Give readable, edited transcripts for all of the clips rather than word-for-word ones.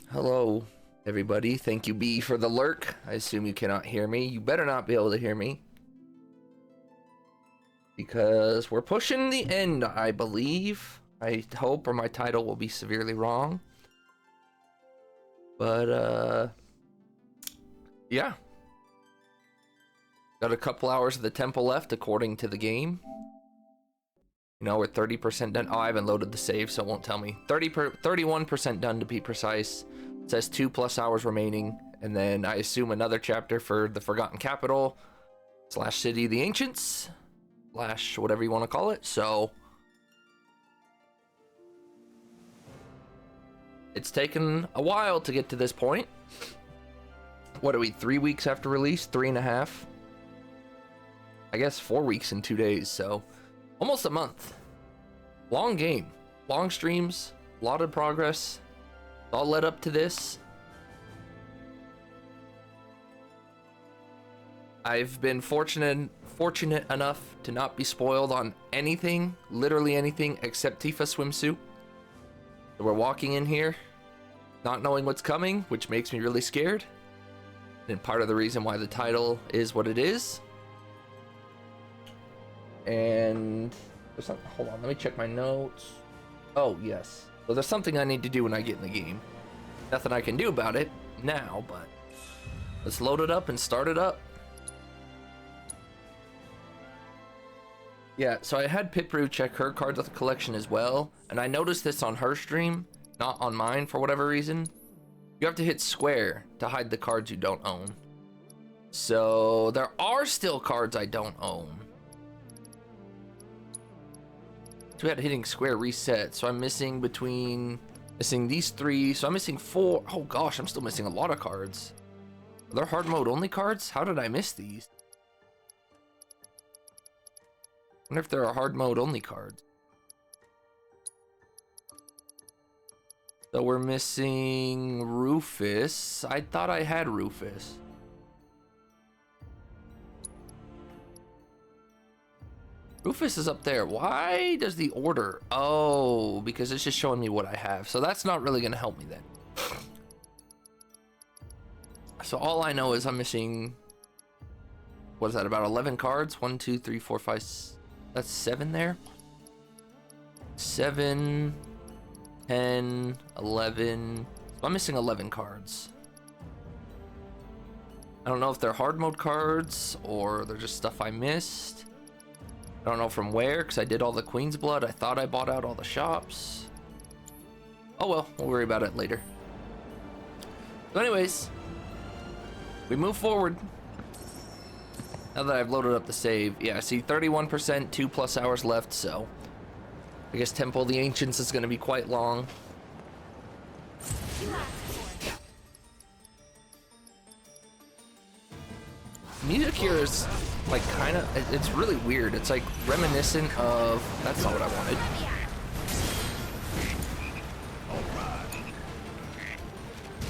Hello, everybody. Thank you, B, for the lurk. I assume you cannot hear me. You better not be able to hear me. Because we're pushing the end, I believe. I hope, or my title will be severely wrong. But, yeah. Got a couple hours of the temple left, according to the game. You know, we're 30% done. Oh, I haven't loaded the save, so it won't tell me. 31% done to be precise. It says 2+ hours remaining. And then I assume another chapter for the Forgotten Capital / City of the Ancients / whatever you want to call it. So it's taken a while to get to this point. What are we, 3 weeks after release? 3.5? I guess 4 weeks and 2 days, so almost a month. Long game, long streams, a lot of progress. It's all led up to this. I've been fortunate enough to not be spoiled on anything, literally anything, except Tifa swimsuit. So we're walking in here, not knowing what's coming, which makes me really scared. And part of the reason why the title is what it is. And there's something, hold on, let me check my notes. Oh, yes. So there's something I need to do when I get in the game. Nothing I can do about it now, but let's load it up and start it up. Yeah, so I had Pitbrew check her cards of the collection as well, and I noticed this on her stream, not on mine for whatever reason. You have to hit square to hide the cards you don't own. So there are still cards I don't own. So we had hitting square reset, so I'm missing these 3, so I'm missing 4. Oh gosh, I'm still missing a lot of cards. Are there hard mode only cards? How did I miss these? I wonder if there are hard mode only cards. So we're missing Rufus. I thought I had Rufus. Rufus is up there. Why does the order? Oh, because it's just showing me what I have. So that's not really going to help me then. So all I know is I'm missing, what is that, about 11 cards? 1, 2, 3, 4, 5, that's 7 there. 7, 10, 11. So I'm missing 11 cards. I don't know if they're hard mode cards or they're just stuff I missed. I don't know from where, because I did all the Queen's Blood. I thought I bought out all the shops. Oh well, we'll worry about it later. So anyways, we move forward. Now that I've loaded up the save, yeah, I see 31%, 2+ hours left, so I guess Temple of the Ancients is going to be quite long. Music here is like kind of, it's really weird. It's like reminiscent of, that's not what I wanted.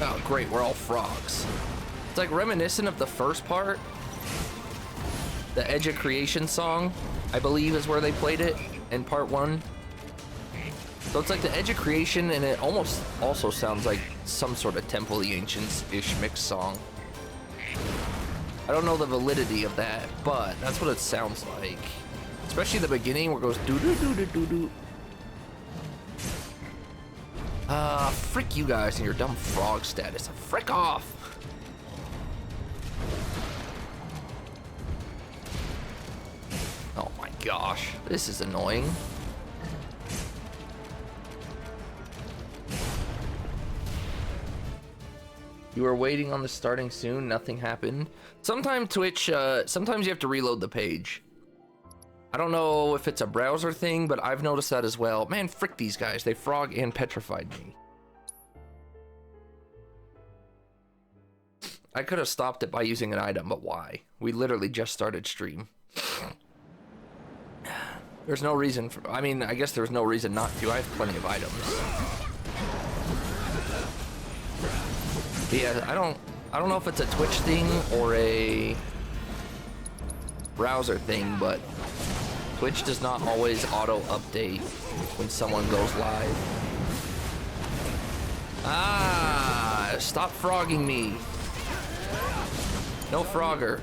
Oh great, we're all frogs. It's like reminiscent of the first part. The Edge of Creation song, I believe, is where they played it in part 1. So it's like the Edge of Creation, and it almost also sounds like some sort of Temple of the Ancients-ish mixed song. I don't know the validity of that, but that's what it sounds like. Especially the beginning where it goes doo-doo-doo-doo-doo-doo. Frick you guys and your dumb frog status. Frick off! Oh my gosh, this is annoying. You were waiting on the starting soon, nothing happened. Sometimes Twitch, sometimes you have to reload the page. I don't know if it's a browser thing, but I've noticed that as well. Man, frick these guys, they frog and petrified me. I could have stopped it by using an item, but why? We literally just started stream. There's no reason for, I mean, I guess there's no reason not to. I have plenty of items. But yeah, I don't know if it's a Twitch thing or a browser thing, but Twitch does not always auto update when someone goes live. Ah, stop frogging me. No frogger.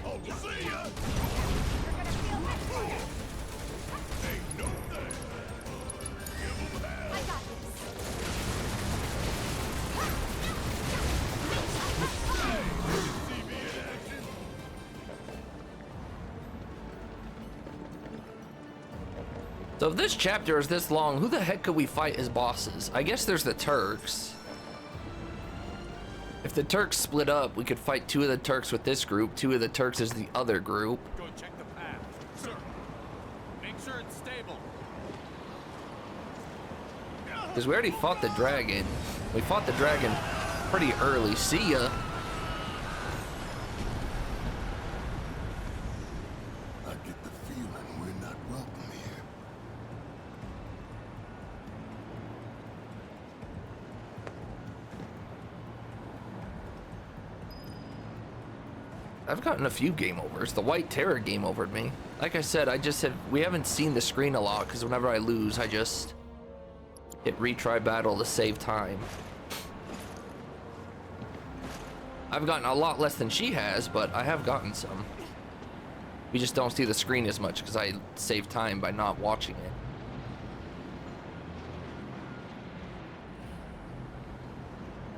So if this chapter is this long, who the heck could we fight as bosses? I guess there's the Turks. If the Turks split up, we could fight 2 of the Turks with this group, 2 of the Turks as the other group. Go check the path. Sir, make sure it's stable. Because we already fought the dragon. We fought the dragon pretty early. See ya. I get the feeling we're not welcome here. I've gotten a few game overs. The White Terror game overed me. Like I said, we haven't seen the screen a lot because whenever I lose, I just hit retry battle to save time. I've gotten a lot less than she has, but I have gotten some. We just don't see the screen as much because I save time by not watching it.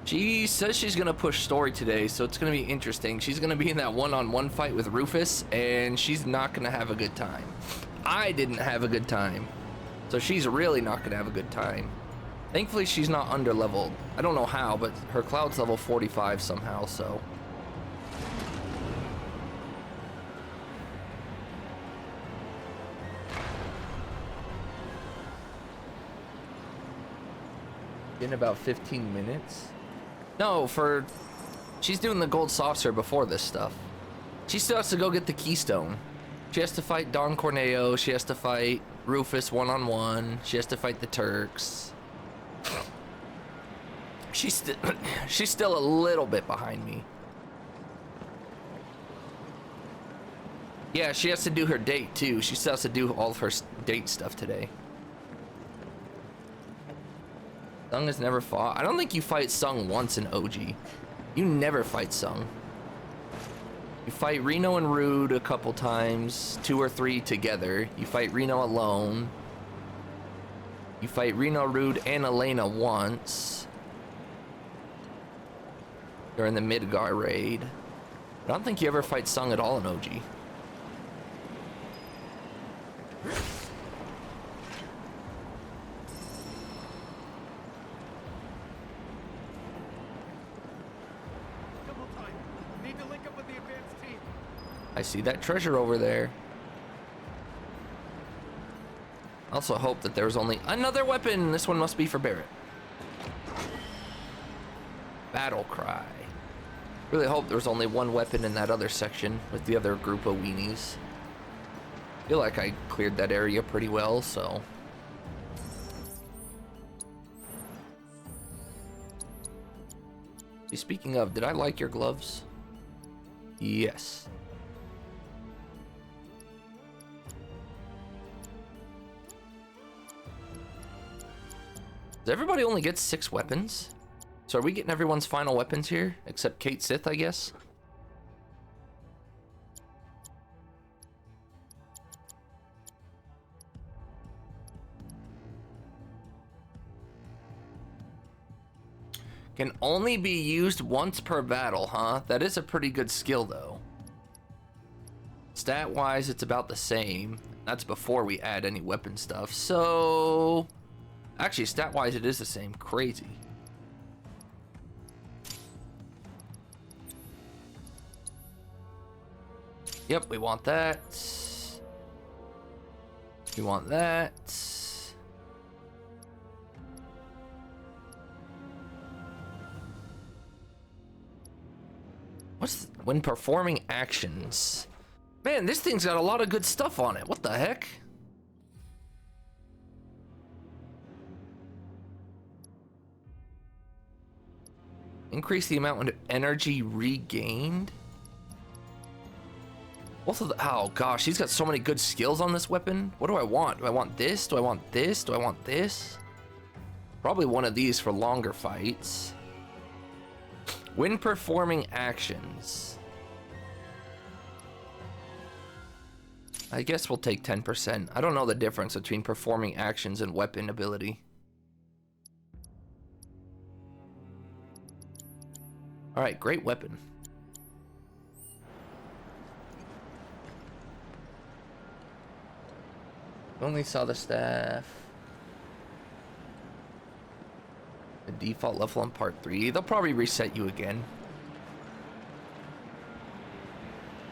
She says she's gonna push story today, so it's gonna be interesting. She's gonna be in that one-on-one fight with Rufus, and she's not gonna have a good time. I didn't have a good time, so she's really not gonna have a good time. Thankfully, she's not under-leveled. I don't know how, but her Cloud's level 45 somehow, so. In about 15 minutes? No, she's doing the gold saucer before this stuff. She still has to go get the keystone. She has to fight Don Corneo. She has to fight Rufus one-on-one. She has to fight the Turks. She's still a little bit behind me. Yeah, she has to do her date too. She still has to do all of her date stuff today. Sung has never fought. I don't think you fight Sung once in OG. You never fight Sung. You fight Reno and Rude a couple times, 2 or 3 together. You fight Reno alone. You fight Reno, Rude, and Elena once during the Midgar raid. I don't think you ever fight Sung at all in OG. I see that treasure over there. I also hope that there's only another weapon. This one must be for Barret. Battle cry. Really hope there's only one weapon in that other section with the other group of weenies. I feel like I cleared that area pretty well, so. Speaking of, did I like your gloves? Yes. Does everybody only get 6 weapons? So are we getting everyone's final weapons here? Except Kate Sith, I guess? Can only be used once per battle, huh? That is a pretty good skill, though. Stat-wise, it's about the same. That's before we add any weapon stuff, so... Actually, stat-wise, it is the same. Crazy. Yep, we want that. We want that. When performing actions? Man, this thing's got a lot of good stuff on it. What the heck? Increase the amount of energy regained. Also, oh gosh, he's got so many good skills on this weapon. What do I want? Do I want this? Do I want this? Do I want this? Probably one of these for longer fights. When performing actions. I guess we'll take 10%. I don't know the difference between performing actions and weapon ability. Alright, great weapon. Only saw the staff. The default level on part 3. They'll probably reset you again.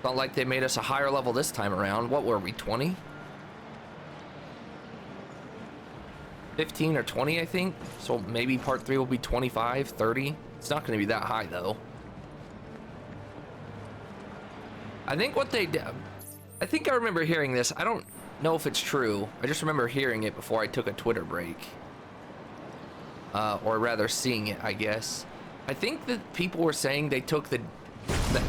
Not like they made us a higher level this time around. What were we, 20? 15 or 20, I think. So maybe part 3 will be 25, 30. It's not going to be that high, though. I think what they did... I think I remember hearing this. I don't know if it's true. I just remember hearing it before I took a Twitter break. Or rather seeing it, I guess. I think that people were saying they took the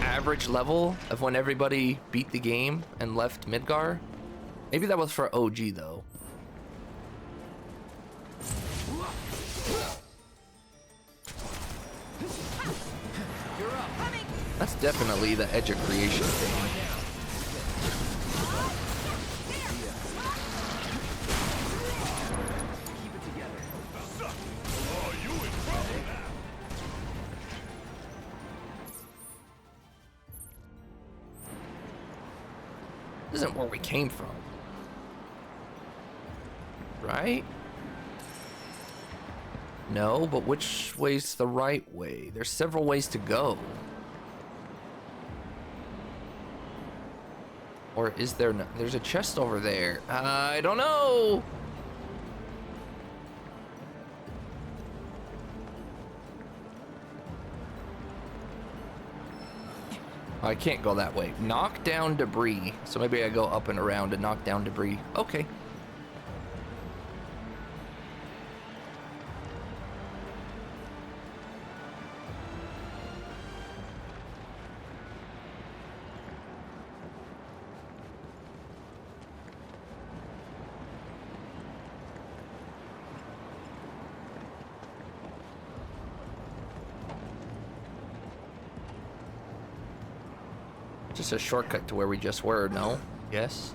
average level of when everybody beat the game and left Midgar. Maybe that was for OG, though. That's definitely the edge of creation thing. This isn't where we came from. Right? No, but which way's the right way? There's several ways to go. Or is there no? There's a chest over there. I don't know. I can't go that way. Knock down debris. So maybe I go up and around and knock down debris. Okay. Just a shortcut to where we just were, no? Yes?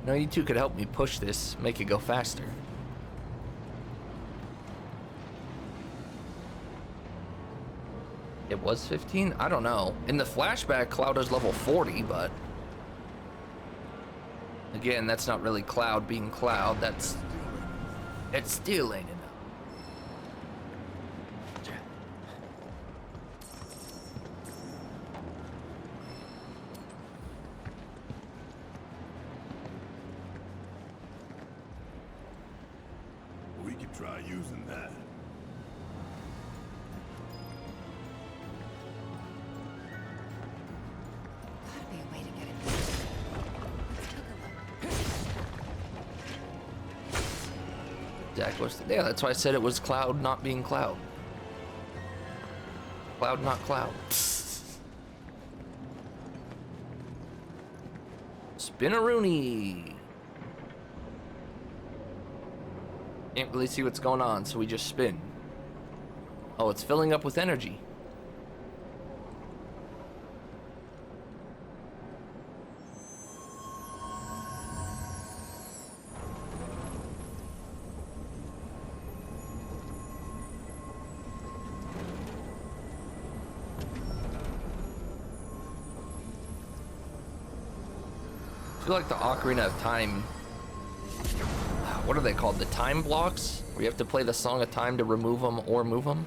No, you two could help me push this, make it go faster. It was 15? I don't know. In the flashback, Cloud is level 40, but... Again, that's not really Cloud being Cloud, that's... It still ain't enough. We could try using that. Gotta be a way to get it. Let's take a look. Zach was, yeah, that's why I said it was Cloud not being Cloud. Cloud not Cloud. Spin-a-rooney. Can't really see what's going on, so we just spin. Oh, it's filling up with energy. I feel like the Ocarina of Time, what are they called? The time blocks? Where you have to play the Song of Time to remove them or move them?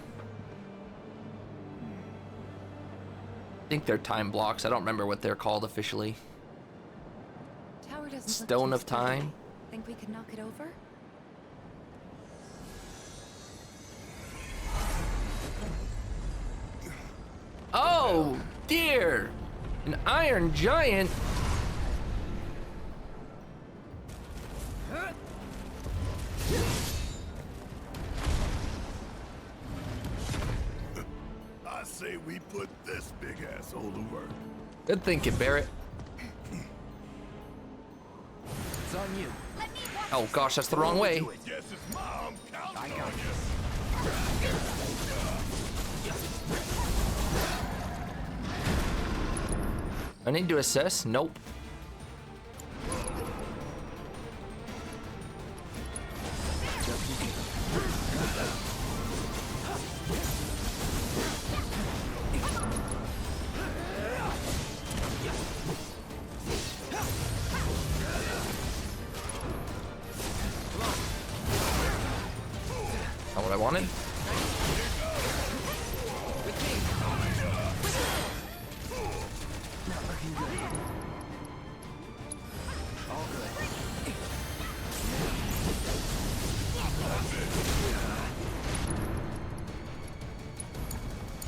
I think they're time blocks. I don't remember what they're called officially. Tower doesn't Stone look of too sturdy. Time? Think we could knock it over? Oh, dear! An iron giant? I say we put this big asshole to work. Good thinking, Barrett. It's on you. Let me walk Oh gosh, that's the wrong way. Yes, it's mom. I got you. I need to assess. Nope. Not what I wanted. Not looking good. All good.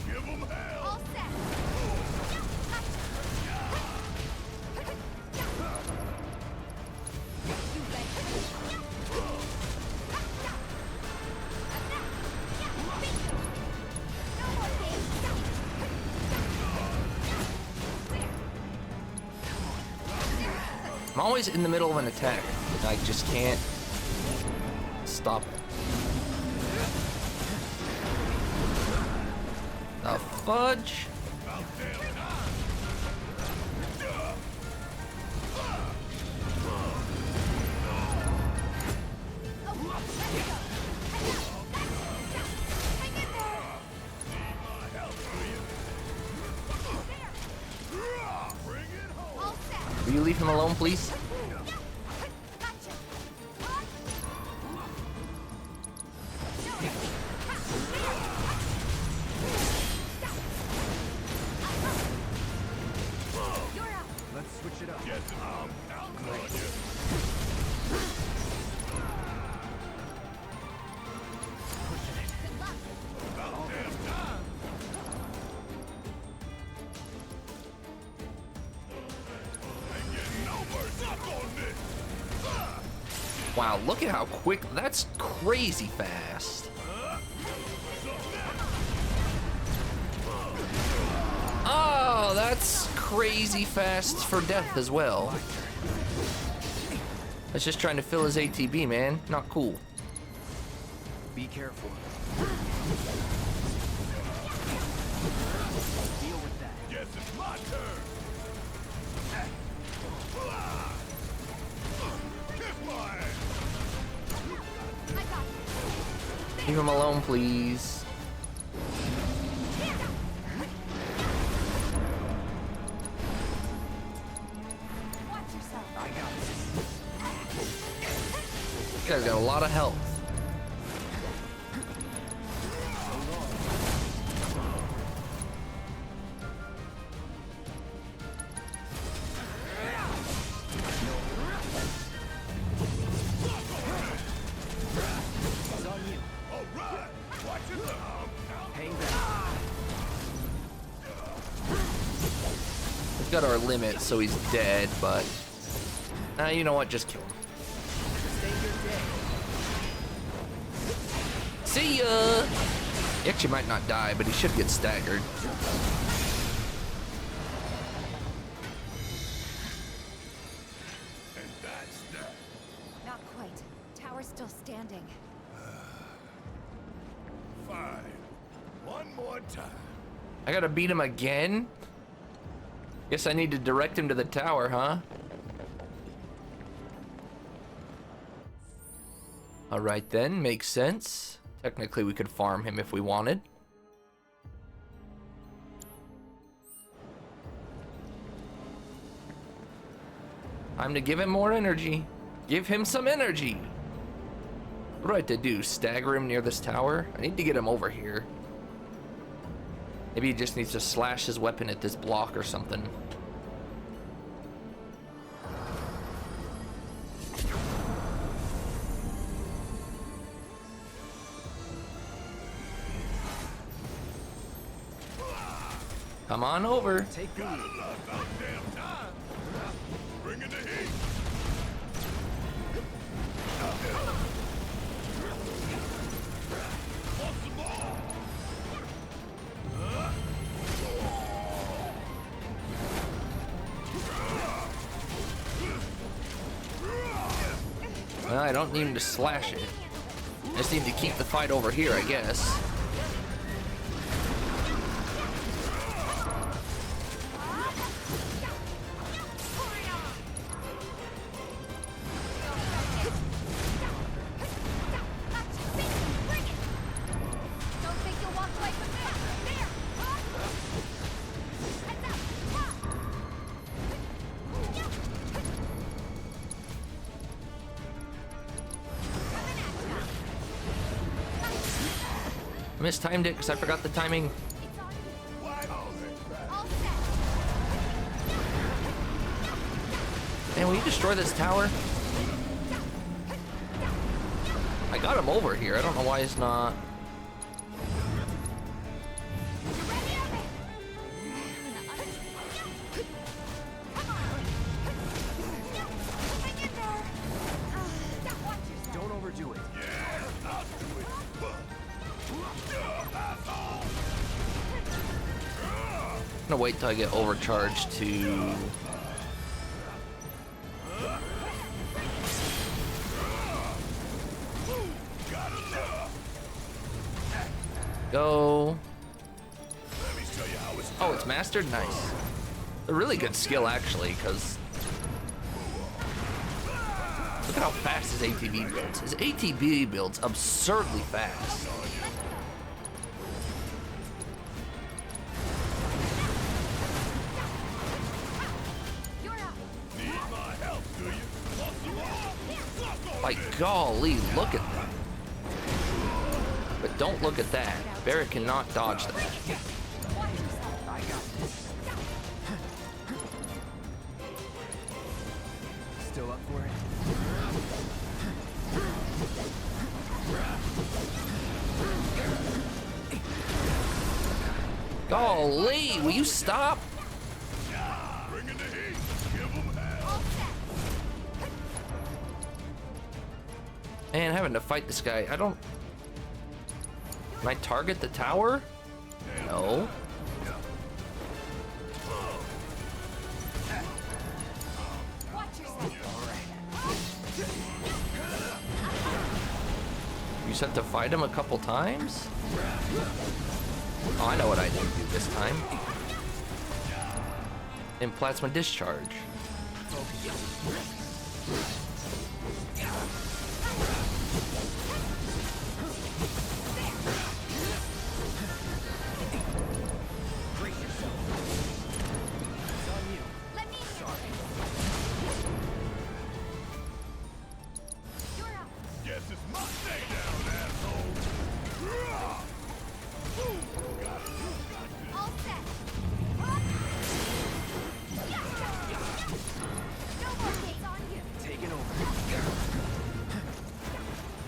Give him hell. all set. I'm always in the middle of an attack. And I just can't stop it. The fudge? Will you leave him alone, please? Let's switch it up. Yes, mom. Counting on you. About damn time. Ain't getting no mercy up on this. Wow, look at how quick. That's crazy fast. Oh, that's crazy fast for death as well. That's just trying to fill his ATB, man. Not cool. Be careful. Deal with that. Yes, it's my turn. Kiss my ass. Leave him alone, please. Watch yourself. I got this. You guys got a lot of health. It's on you. All right. Watch it, mom. Hang back. We've got our limit, so he's dead, but... you know what? Just kill him. Stay your day. See ya! He actually might not die, but he should get staggered. And that's that. Not quite. Tower's still standing. Fine. One more time. I gotta beat him again? Guess I need to direct him to the tower, huh? Alright then, makes sense. Technically we could farm him if we wanted. Time to give him more energy. Give him some energy. What do I have to do? Stagger him near this tower? I need to get him over here. Maybe he just needs to slash his weapon at this block or something. Come on over. Take the lead. About damn time. Bring in the heat. Want some more? Well, I don't need him to slash it. I just need to keep the fight over here, I guess. Mistimed it because I forgot the timing. Man, will you destroy this tower? I got him over here. I don't know why he's not. Don't overdo it. I'm gonna wait till I get overcharged to. Go. Oh, it's mastered? Nice. A really good skill, actually, because look at how fast his ATB builds. His ATB builds absurdly fast. Like, golly, look at that. But don't look at that. Barrett cannot dodge that. I got this. Still up for it? Golly, will you stop? Man, having to fight this guy, I don't... Can I target the tower? No. You said to fight him a couple times? Oh, I know what I need to do this time. In plasma discharge.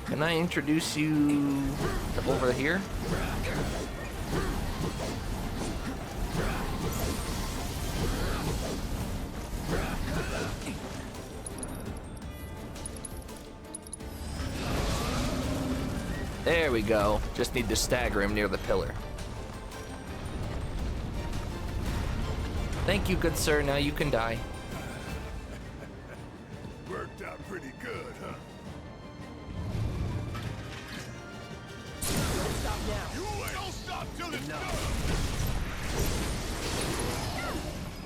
Can I introduce you to over here? There we go. Just need to stagger him near the pillar. Thank you, good sir. Now you can die. Worked out pretty good, huh? Stop now. You ain't don't stop till it's done.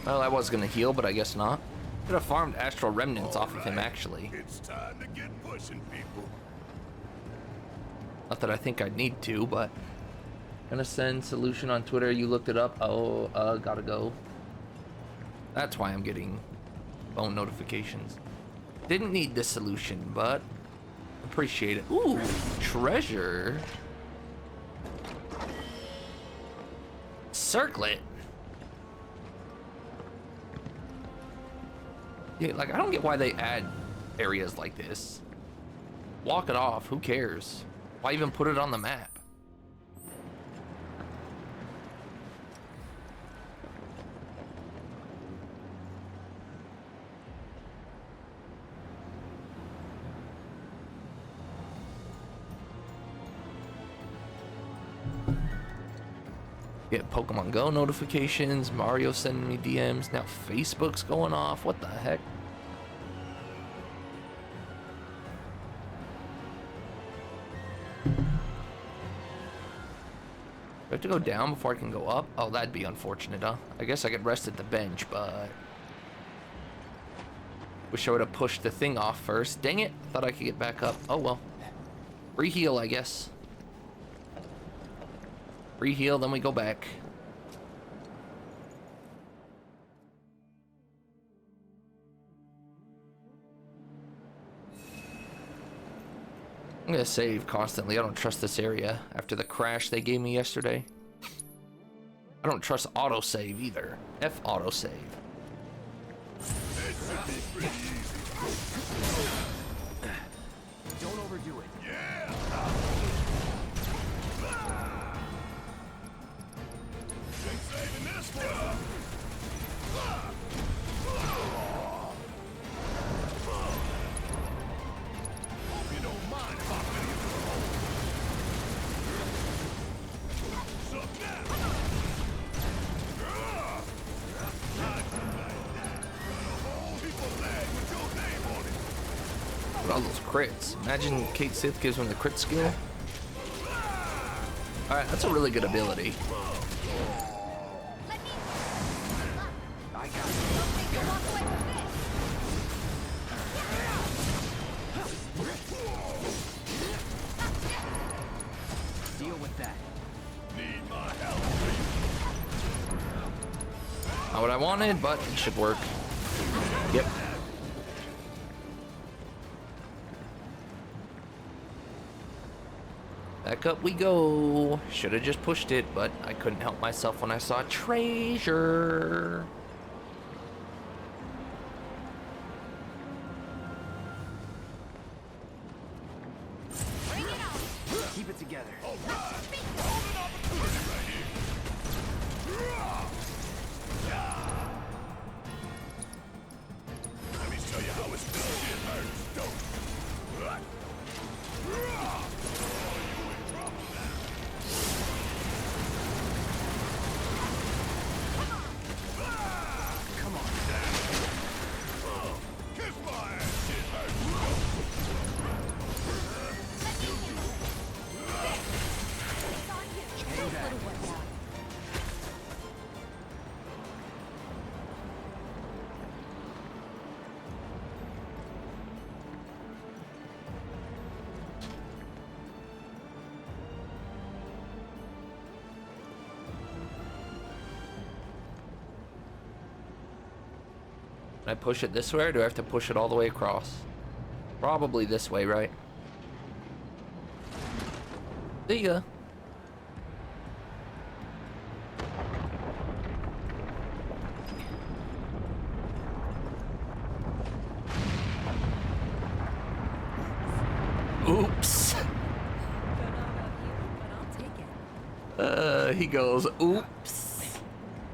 Well, I was gonna heal, but I guess not. Could have farmed astral remnants off of him, actually. It's time to get pushing, people. Not that I think I'd need to, but gonna send solution on Twitter. You looked it up. Oh, gotta go. That's why I'm getting phone notifications. Didn't need this solution, but appreciate it. Ooh, treasure. Circlet. Yeah, like I don't get why they add areas like this. Walk it off. Who cares? Why even put it on the map? Get Pokemon Go notifications, Mario sending me DMs, now Facebook's going off. What the heck? to go down before I can go up? Oh, that'd be unfortunate, huh? I guess I could rest at the bench, but... Wish I would have pushed the thing off first. Dang it. Thought I could get back up. Oh, well. Free heal, I guess. Free heal, then we go back. I'm gonna save constantly. I don't trust this area after the crash they gave me yesterday. I don't trust autosave either. F autosave. Don't overdo it. Look at all those crits. Imagine Kate Sith gives him the crit skill. Alright, that's a really good ability. I got it. Don't make you walk away from this. Deal with that. Not what I wanted, but it should work. Yep. Back up we go. Should have just pushed it, but I couldn't help myself when I saw treasure. Bring it on. Keep it together. Let me show you how it's done. It hurts, don't. Come on. Kiss my ass. It hurts. It's on you. Hang back. Little one now. Can I push it this way, or do I have to push it all the way across? Probably this way, right? See ya. Oops. Don't know about you, but I'll take it. He goes, oops.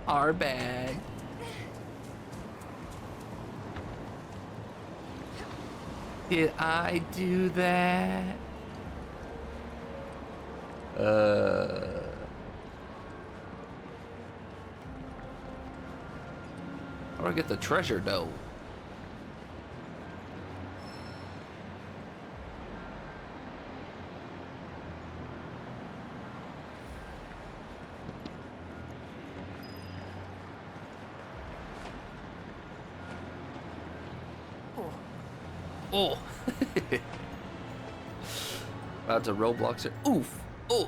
Our bad. Did I do that? How do I get the treasure though? Oh. About to Roblox it. Oof. Oh.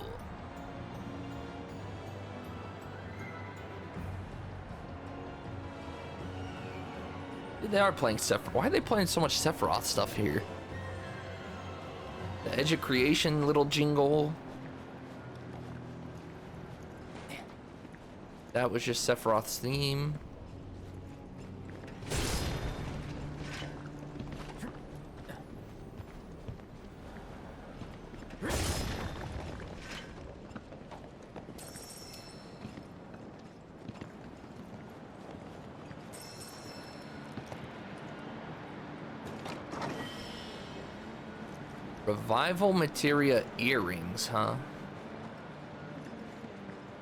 They are playing Sephiroth. Why are they playing so much Sephiroth stuff here? The Edge of Creation little jingle. That was just Sephiroth's theme. Revival materia earrings, huh?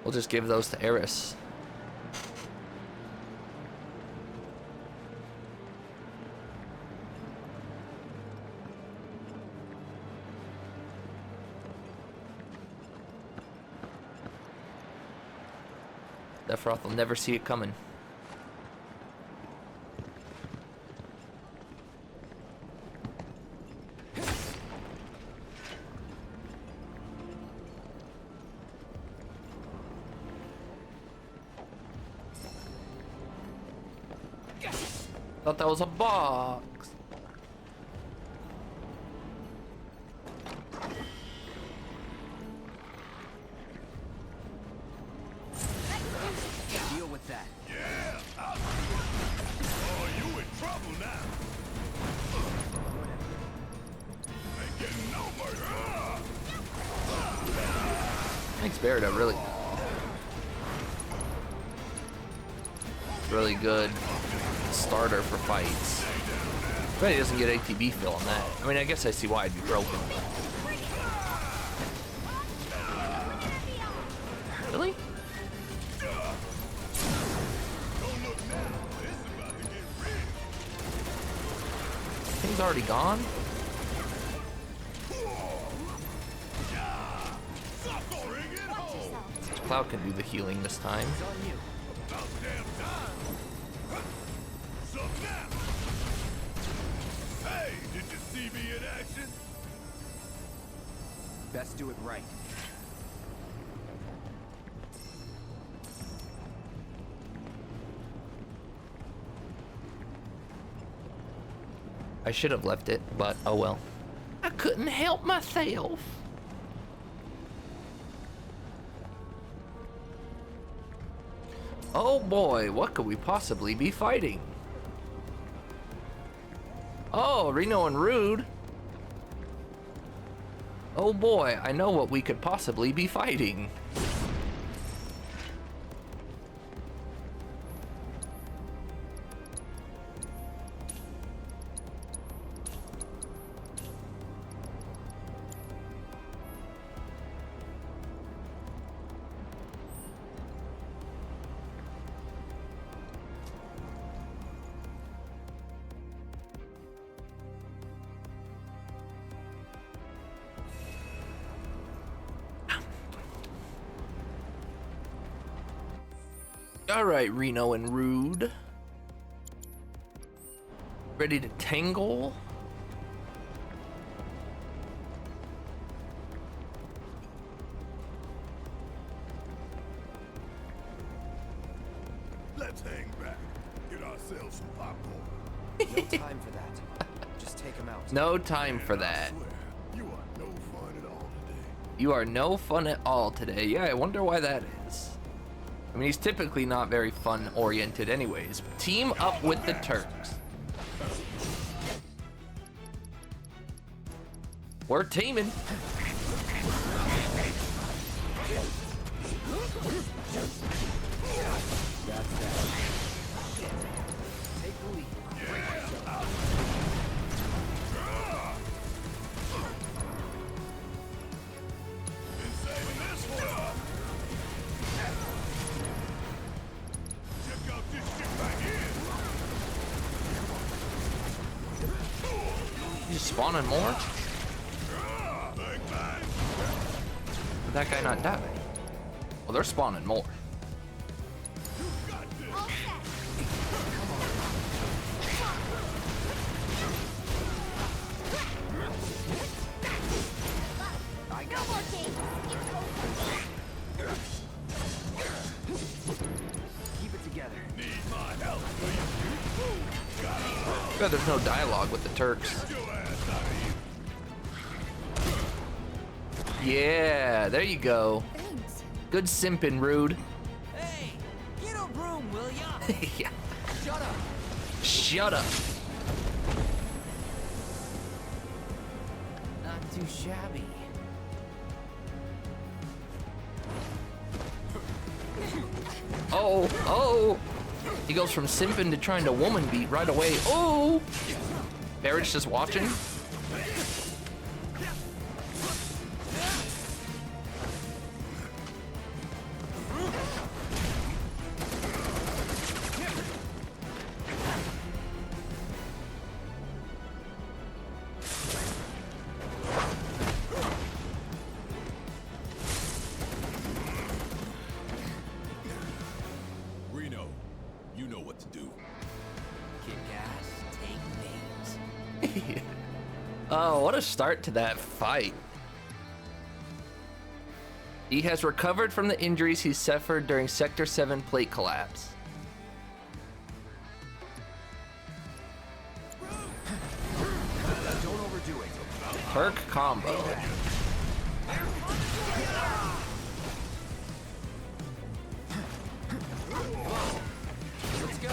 We'll just give those to Eris. Sephiroth will never see it coming. Thought that was a box. Deal with that. Yeah! Oh, you in trouble now. Ain't getting no mercy. Thanks, Barrett. A really good starter for fights. But he doesn't get ATB fill on that. I mean, I guess I see why I'd be broken. Really? Don't look now. It's about to get real. He's already gone? Sucker, bring it home. Cloud can do the healing this time. It's on you. About damn time. Suck now. Hey, did you see me in action? Best do it right. I should have left it, but oh well. I couldn't help myself. Oh boy, what could we possibly be fighting? Oh, Reno and Rude. Oh boy, I know what we could possibly be fighting. Alright, Reno and Rude. Ready to tangle? Let's hang back. Get ourselves some popcorn. No time for that. Just take him out. No time for And I that. swear, you are no fun at all today. You are no fun at all today. Yeah, I wonder why that is. I mean, he's typically not very fun-oriented anyways. Team up with the Turks. We're teaming. That's that. Take the lead. Been saving this one. Check out this shit right here. You just spawning more? Bang, bang. Did that guy not die? Well, they're spawning more. Got this. I got it. Keep it together. Need my help, please. Got God, there's no dialogue with the Turks. your ass out of here. Yeah, there you go. Thanks. Good simping, Rude. Hey, get a room, will ya? Yeah. Shut up. Shut up. Not too shabby. Oh, oh. He goes from simping to trying to woman beat right away. Oh. Barrett's just watching. You know what to do. Kick ass, take names. Oh, what a start to that fight. He has recovered from the injuries he suffered during Sector 7 plate collapse. Don't overdo it. Perk combo. Let's go.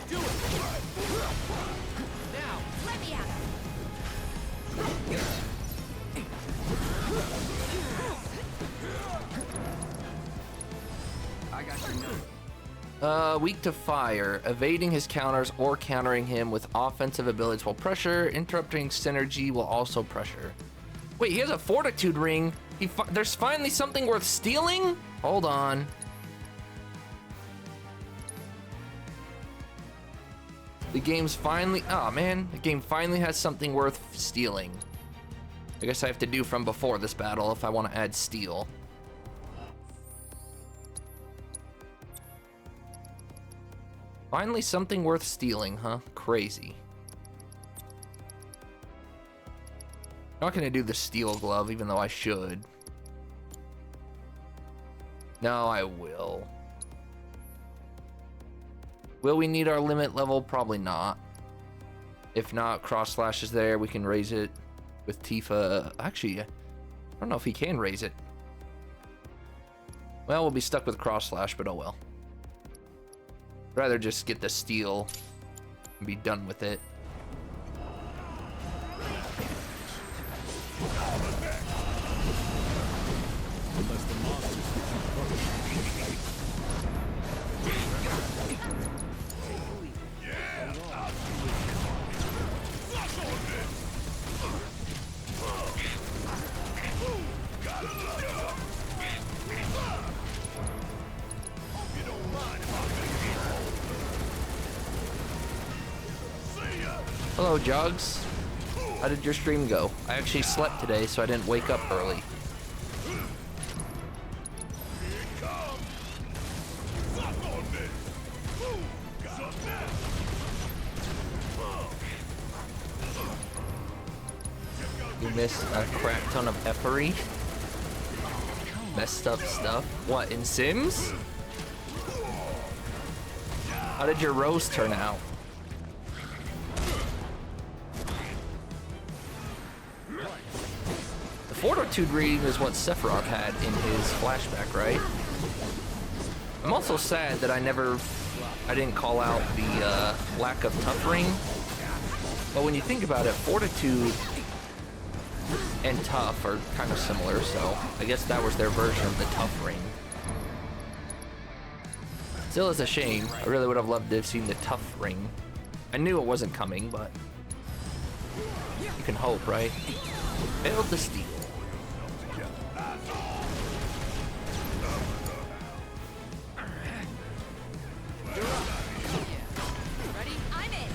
Do it. Now. Let me out. I got your number. Weak to fire, evading his counters or countering him with offensive abilities will pressure, interrupting synergy will also pressure. Wait, he has a fortitude ring. There's finally something worth stealing? Hold on. The game's finally, oh man, the game finally has something worth stealing. I guess I have to do from before this battle if I want to add steal. Finally something worth stealing, huh? Crazy. Not gonna do the steel glove, even though I should. No, I will. Will we need our limit level? Probably not. If not, cross slash is there. We can raise it with Tifa. Actually, I don't know if he can raise it. Well, we'll be stuck with cross slash, but oh well. Rather just get the steel and be done with it. Unless the monsters Hello, Jogs. How did your stream go? I actually slept today, so I didn't wake up early. You missed a crap ton of effery. Messed up stuff. What, in Sims? How did your rose turn out? The fortitude reading is what Sephiroth had in his flashback, right? I'm also sad that I didn't call out the lack of tough ring. But when you think about it, fortitude and tough are kind of similar, so I guess that was their version of the tough ring. Still is a shame. I really would have loved to have seen the tough ring. I knew it wasn't coming, but you can hope, right? Build the steel. Ready? I'm in.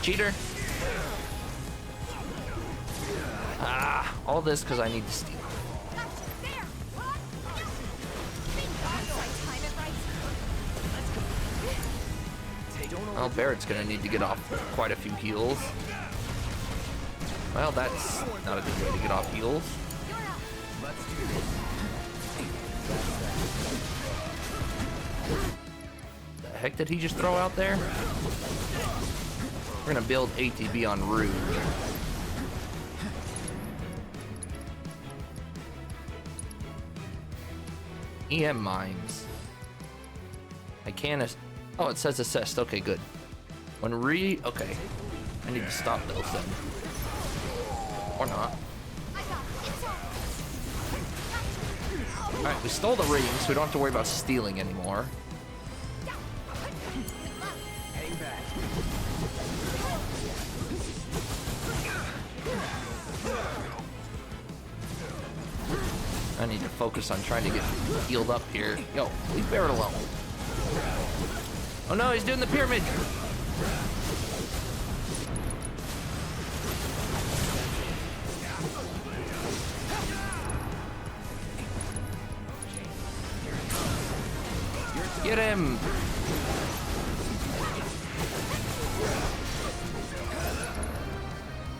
Cheater. Ah, all this because I need to steal. There. What? Thank God I time it right. Well, Barrett's gonna need to get off quite a few heals. Well, that's not a good way to get off heals. You're up. Let's do this. The heck did he just throw out there? We're gonna build ATB on Rouge. EM mines. I can't. Oh, it says assessed. Okay, good. Okay. I need to stop those then. Or not. Alright, we stole the ring, so we don't have to worry about stealing anymore. Hang back. I need to focus on trying to get healed up here. Yo, leave Barrett alone. Oh no, he's doing the pyramid. Get him!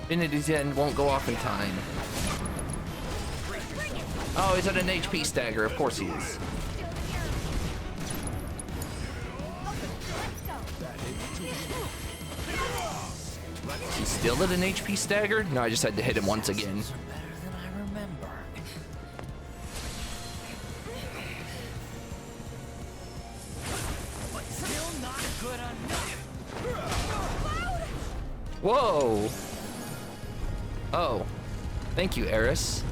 Infinity's End won't go off in time. Oh, he's at an HP stagger. Of course he is. He's still at an HP stagger? No, I just had to hit him once again. Better than I remember. But still not good enough. Whoa! Oh. Thank you, Eris.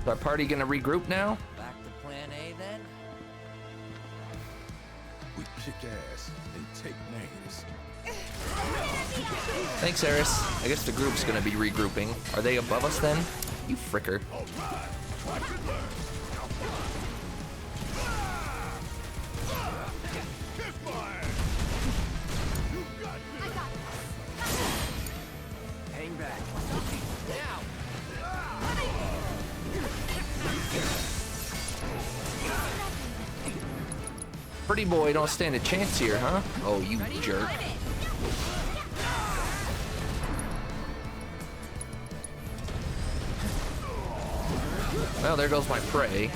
Is our party gonna regroup now? Back to plan A then? We kick ass and take names. Thanks, Eris. I guess the group's gonna be regrouping. Are they above us then? You fricker. Hang back. Now. Pretty boy don't stand a chance here, huh? Oh, you jerk. Well, there goes my prey.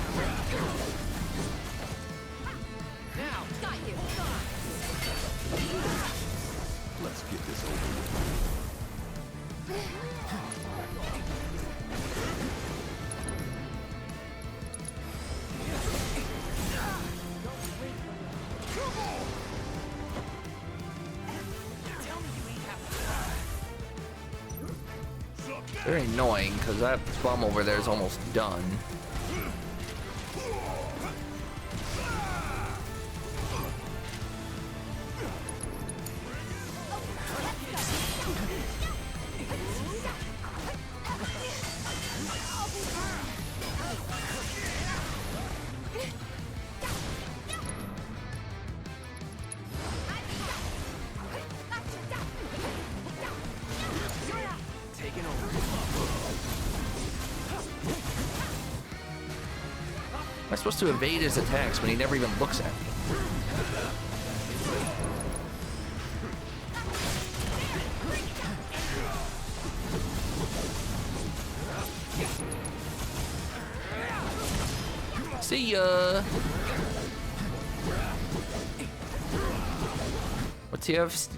Now. Got you. Let's get this over with. Very annoying, because that bum over there is almost done. Taking over. Am I supposed to evade his attacks when he never even looks at me? See ya! What's he have?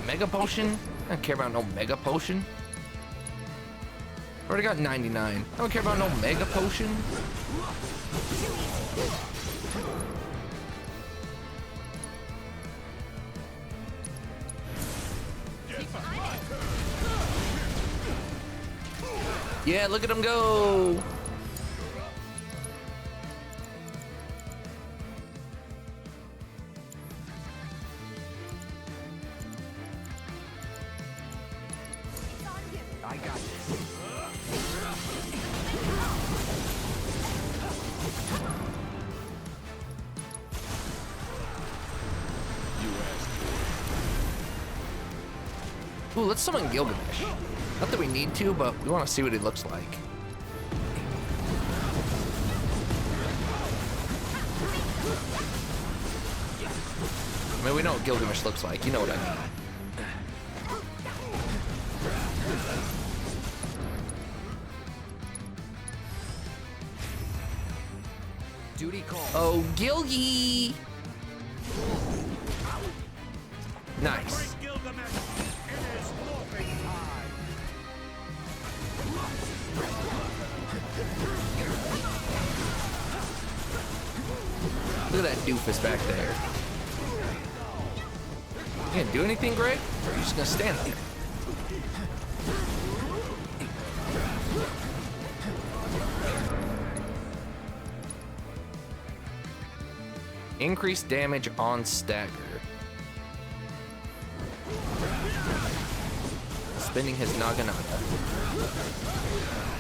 Mega potion? I don't care about no mega potion. Already got 99. I don't care about no mega potion. Yeah, look at him go. I got this. Ooh, let's summon Gilgamesh. Not that we need to, but we want to see what he looks like. I mean, we know what Gilgamesh looks like. You know what I mean. Duty call. Oh, Gilgy! Nice. Look at that doofus back there. You gonna do anything, Greg? Or are you just gonna stand there? Increased damage on stagger. Spinning his Naginata.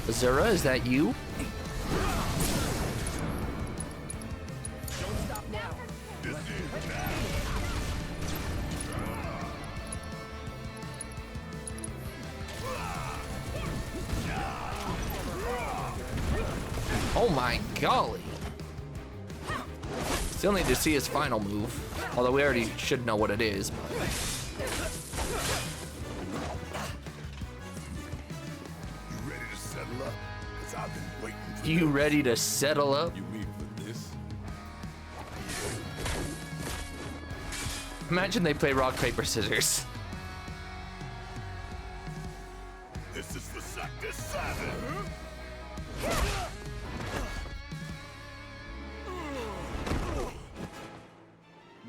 Azura, is that you? Oh my golly. Still need to see his final move, although we already should know what it is. But... You ready to settle up? 'Cause I've been waiting for You ready to settle up? You mean for this? Imagine they play rock, paper, scissors. This is for Sector 7.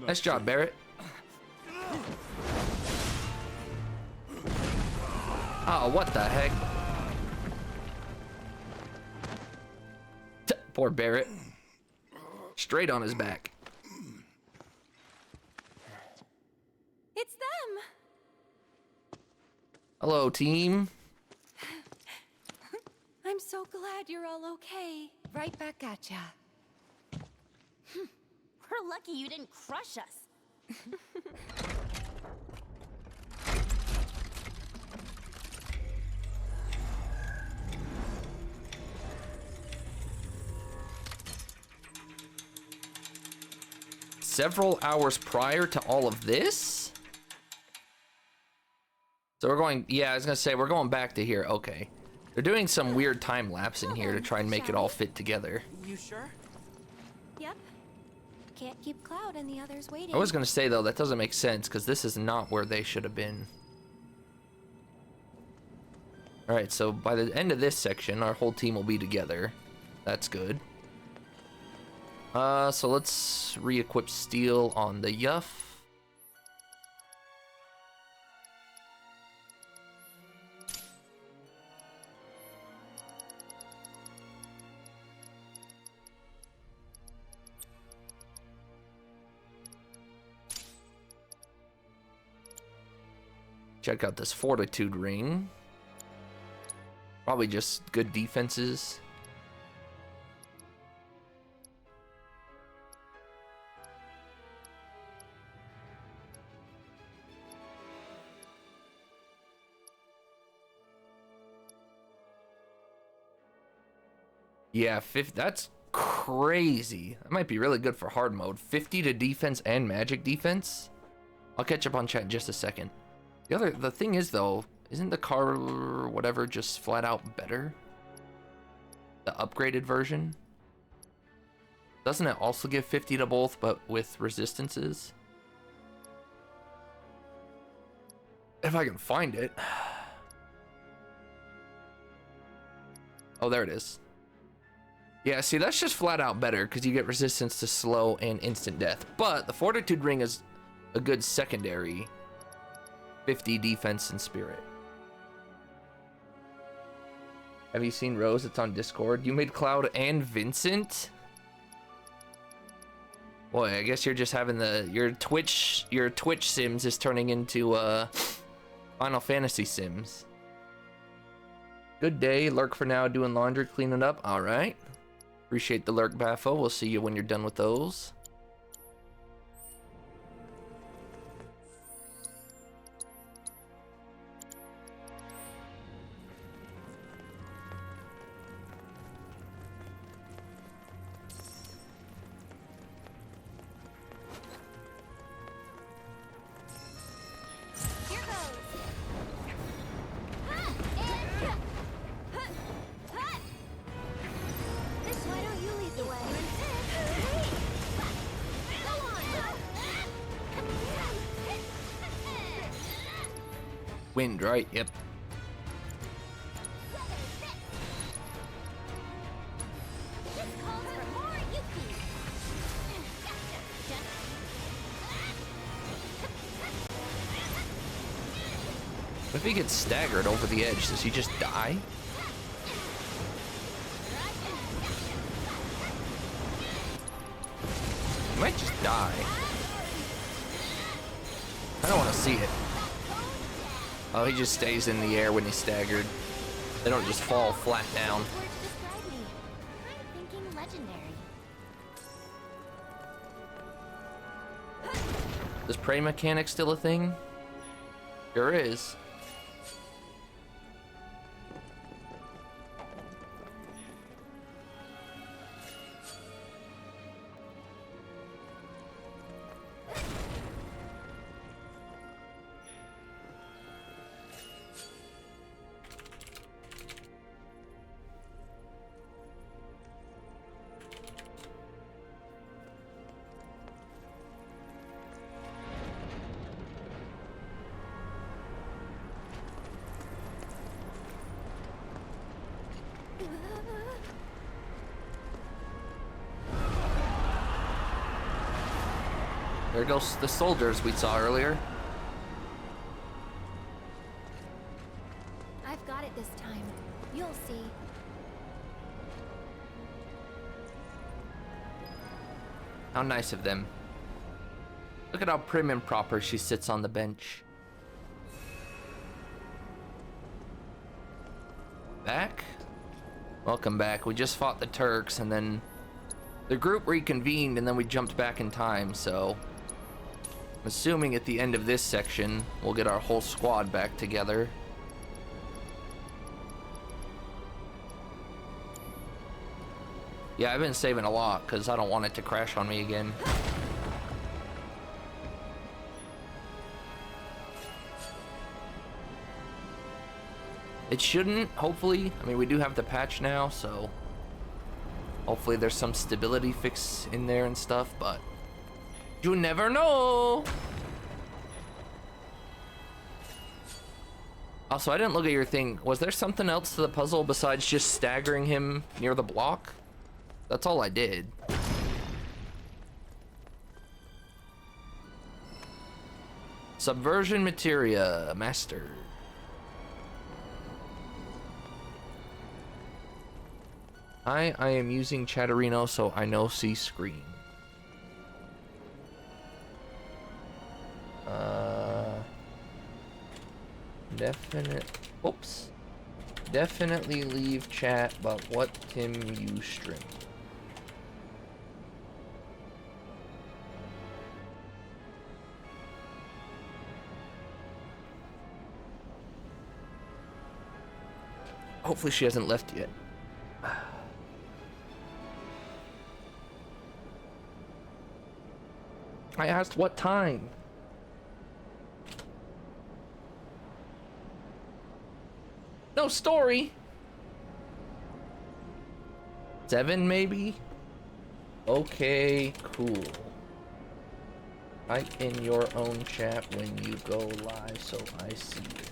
Nice job, Barrett. Oh, what the heck? Poor Barrett. Straight on his back. It's them. Hello, team. I'm so glad you're all okay. Right back at ya. We're lucky you didn't crush us. Several hours prior to all of this? So we're going, yeah, I was gonna say, we're going back to here. Okay. They're doing some weird time lapse in here to try and make it all fit together. You sure? Yep. Can't keep Cloud and the others waiting. I was gonna say, though, that doesn't make sense, because this is not where they should have been. Alright, so by the end of this section, our whole team will be together. That's good. So let's re-equip steel on the Yuff. Check out this fortitude ring. Probably just good defenses. Yeah, that's crazy. That might be really good for hard mode. 50 to defense and magic defense. I'll catch up on chat in just a second. The thing is, though, isn't the car or whatever just flat out better? The upgraded version? Doesn't it also give 50 to both, but with resistances? If I can find it. Oh, there it is. Yeah, see, that's just flat out better because you get resistance to slow and instant death. But the fortitude ring is a good secondary 50 defense and spirit. Have you seen Rose? It's on Discord. You made Cloud and Vincent? Boy, I guess you're just having your Twitch Sims is turning into Final Fantasy Sims. Good day, lurk for now, doing laundry, cleaning up. All right. Appreciate the lurk, Baffo. We'll see you when you're done with those. Here goes. Ha! And ha! Ha! This, why don't you lead the way? Go on. Wind, right? Yep. This calls for more Yuki. If he gets staggered over the edge, does he just die? He might just die. I don't want to see it. Oh, he just stays in the air when he's staggered. They don't just fall flat down. Words describe me. I'm thinking legendary. Is prey mechanic still a thing? Sure is. There goes the soldiers we saw earlier. I've got it this time. You'll see. How nice of them. Look at how prim and proper she sits on the bench. Back? Welcome back. We just fought the Turks and then the group reconvened and then we jumped back in time, so I'm assuming at the end of this section we'll get our whole squad back together. Yeah, I've been saving a lot because I don't want it to crash on me again. It shouldn't, hopefully. I mean, we do have the patch now, so hopefully there's some stability fix in there and stuff, but you never know. Also, I didn't look at your thing. Was there something else to the puzzle besides just staggering him near the block? That's all I did. Subversion materia mastered. I am using Chatterino, so I know C screen. Definitely leave chat, but what Tim you stream? Hopefully she hasn't left yet. I asked what time. No story. 7 maybe? Okay, cool. Type in your own chat when you go live so I see it.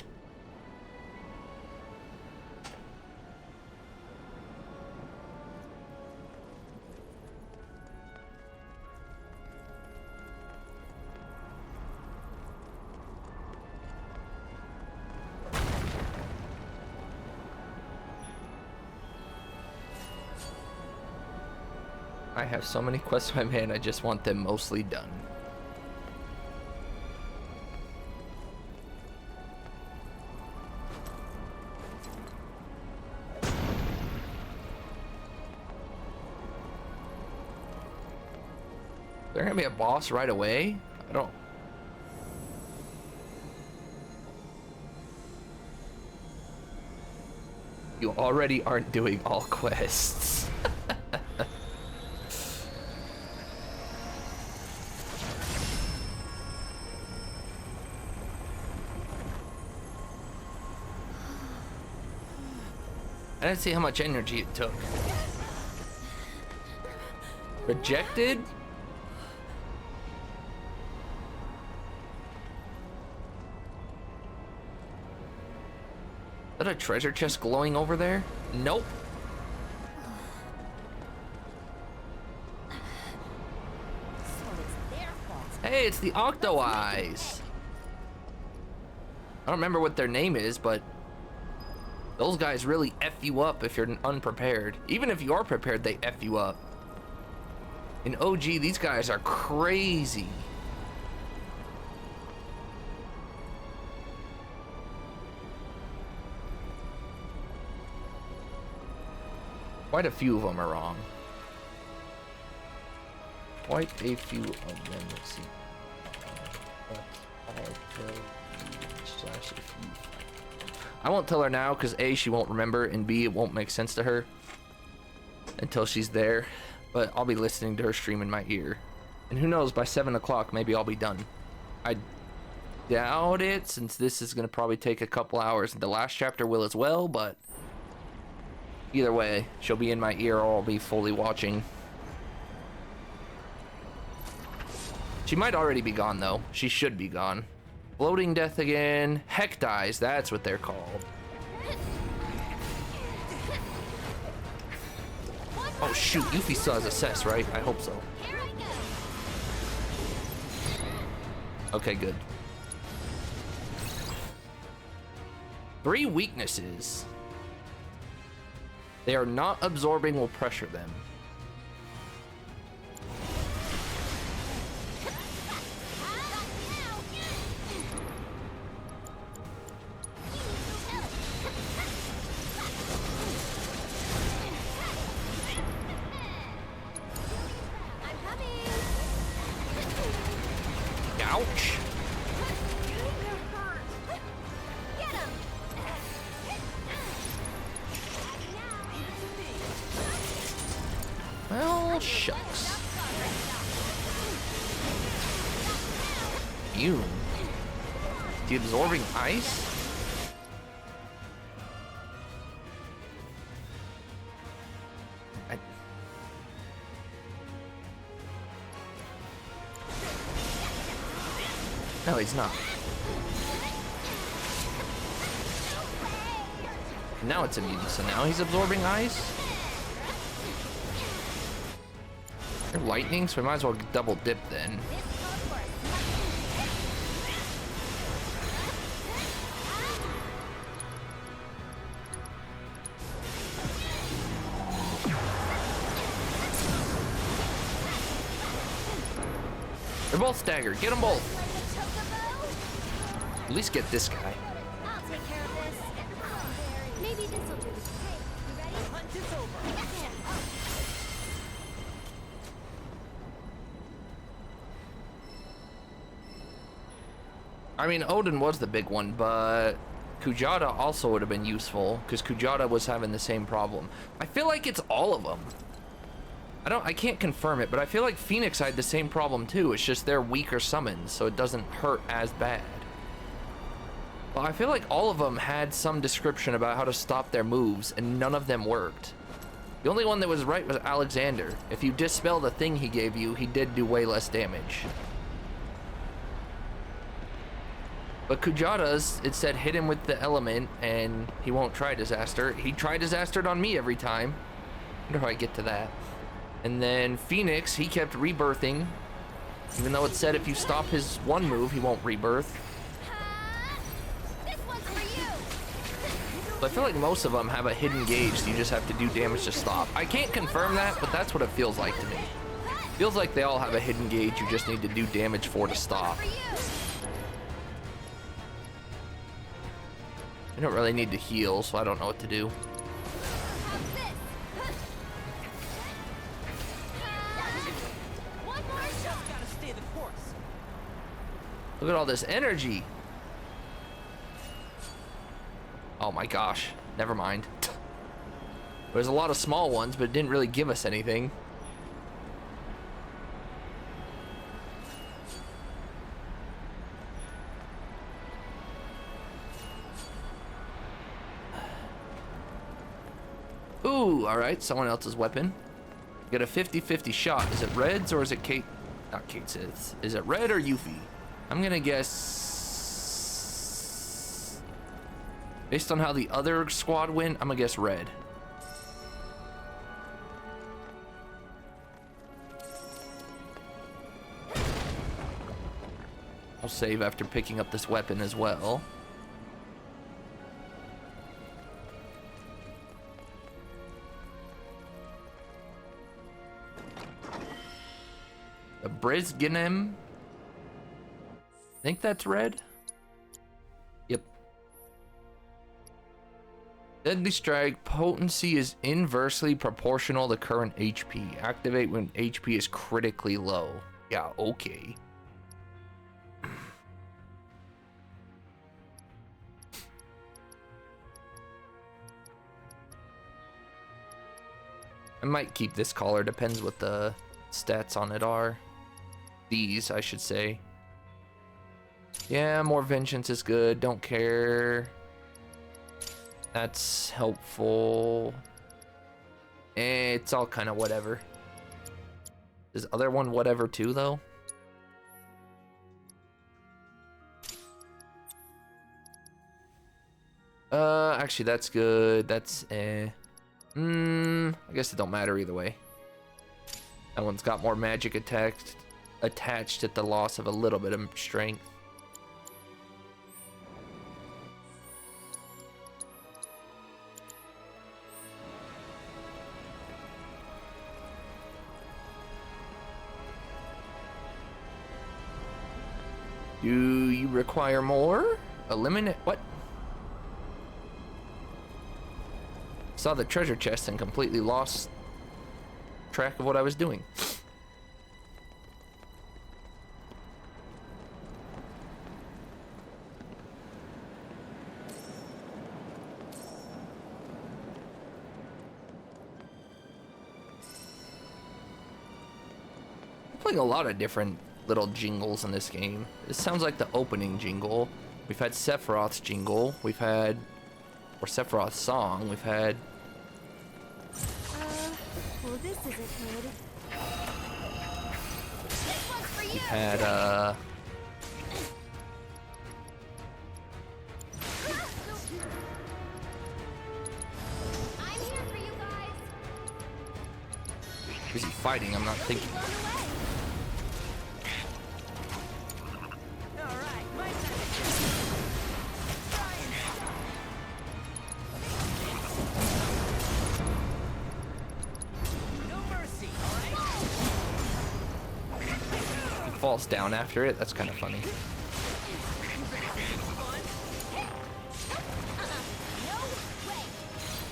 I have so many quests in my man, I just want them mostly done. There gonna be a boss right away? I don't... You already aren't doing all quests. I didn't see how much energy it took. Rejected? Is that a treasure chest glowing over there? Nope. Hey, it's the Octo Eyes. I don't remember what their name is, but those guys really F you up if you're unprepared. Even if you are prepared, they F you up. In OG, these guys are crazy. Quite a few of them are wrong. Quite a few of them, let's see. But I'll tell you slash if you... I won't tell her now because A, she won't remember, and B, it won't make sense to her until she's there. But I'll be listening to her stream in my ear. And who knows, by 7 o'clock, maybe I'll be done. I doubt it, since this is going to probably take a couple hours. The last chapter will as well, but either way, she'll be in my ear or I'll be fully watching. She might already be gone, though. She should be gone. Floating death again. Heck dies, that's what they're called. Oh shoot, Yuffie still has assess, right? I hope so. Here I go. Okay, good. 3 weaknesses. They are not absorbing will pressure them. Ouch. Well, shucks. Fume. The absorbing ice? No, he's not. Now it's immune, so now he's absorbing ice? They're lightning, so we might as well double dip then. They're both staggered. Get them both. At least get this guy. I'll take care of this. Maybe this will do. Hey, you ready? Hunt is over. I mean, Odin was the big one, but Kujata also would have been useful because Kujata was having the same problem. I feel like it's all of them. I can't confirm it, but I feel like Phoenix had the same problem too. It's just they're weaker summons, so it doesn't hurt as bad. But I feel like all of them had some description about how to stop their moves, and none of them worked. The only one that was right was Alexander. If you dispel the thing he gave you, he did do way less damage. But Kujata's, it said hit him with the element, and he won't try disaster. He tried disastered on me every time. I wonder how I get to that. And then Phoenix, he kept rebirthing. Even though it said if you stop his one move, he won't rebirth. This one's for you. So I feel like most of them have a hidden gauge, so you just have to do damage to stop. I can't confirm that, but that's what it feels like to me. Feels like they all have a hidden gauge you just need to do damage for to stop. I don't really need to heal, so I don't know what to do. Look at all this energy. Oh my gosh, never mind. There's a lot of small ones, but it didn't really give us anything. Ooh, all right, someone else's weapon. Get a 50-50 shot. Is it Reds or is it Kate? Not Kate Sith. Is it Red or Yuffie? I'm gonna guess, based on how the other squad went, I'm gonna guess Red. I'll save after picking up this weapon as well. The Brizginem. I think that's Red. Yep. Deadly Strike potency is inversely proportional to current HP. Activate when HP is critically low. Yeah, okay. I might keep this collar, depends what the stats on it are. These, I should say. Yeah, more vengeance is good. Don't care. That's helpful. It's all kind of whatever. Is other one whatever too, though? Actually, that's good. That's I guess it don't matter either way. That one's got more magic attack. attached at the loss of a little bit of strength. Do you require more? Eliminate what? Saw the treasure chest and completely lost track of what I was doing. I'm playing a lot of different little jingles in this game. This sounds like the opening jingle. We've had Sephiroth's jingle. We've had, or Sephiroth's song. We've had. Well, this isn't good. This one's for you. We've had I'm here for you guys. Is he fighting? I'm not thinking. Blown away. Falls down after it. That's kind of funny.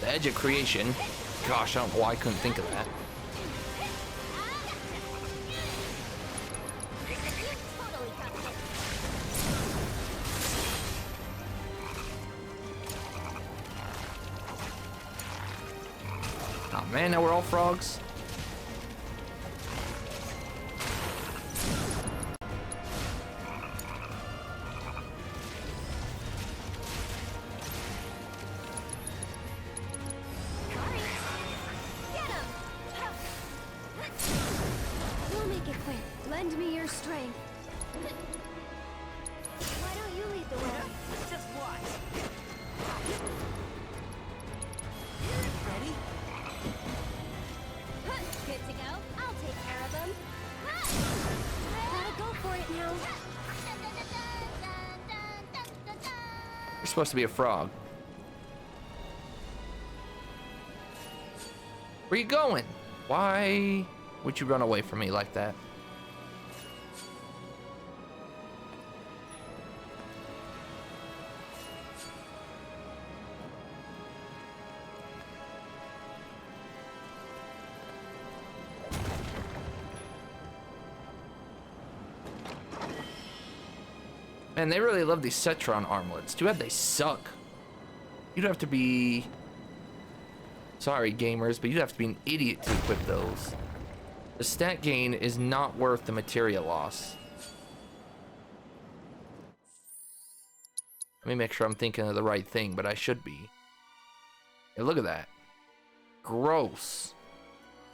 The edge of creation. Gosh, I don't know why I couldn't think of that. Oh man, now we're all frogs. Lend me your strength. Why don't you lead the way? Just watch. Ready? Good to go. I'll take care of them. Gotta go for it now. You're supposed to be a frog. Where you going? Why would you run away from me like that? Man, they really love these Cetron armlets. Too bad they suck. You'd have to be... Sorry, gamers, but you'd have to be an idiot to equip those. The stat gain is not worth the material loss. Let me make sure I'm thinking of the right thing, but I should be. Hey, look at that. Gross.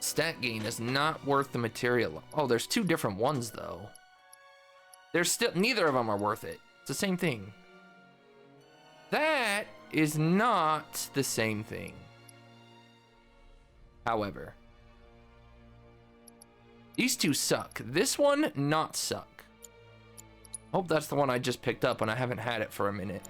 Stat gain is not worth the material. Oh, there's two different ones, though. There's still, neither of them are worth it. It's the same thing. That is not the same thing. However, these two suck. This one, not suck. Hope that's the one I just picked up and I haven't had it for a minute.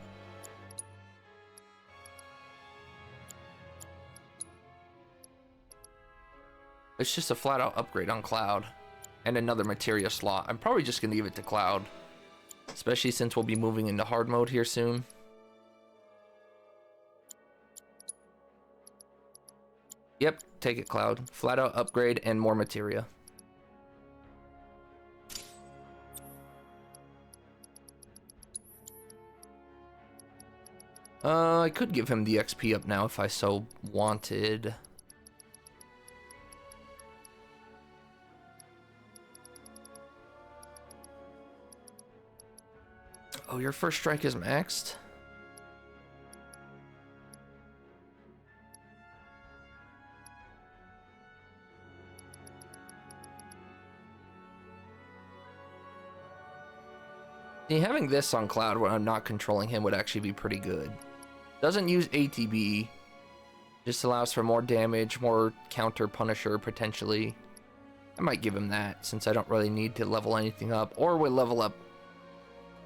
It's just a flat out upgrade on Cloud. And another materia slot. I'm probably just gonna give it to Cloud. Especially since we'll be moving into hard mode here soon. Yep, take it, Cloud. Flat out upgrade and more materia. I could give him the XP up now if I so wanted. Oh, your first strike is maxed? See, having this on Cloud when I'm not controlling him would actually be pretty good. Doesn't use ATB. Just allows for more damage, more counter Punisher potentially. I might give him that, since I don't really need to level anything up. Or we level up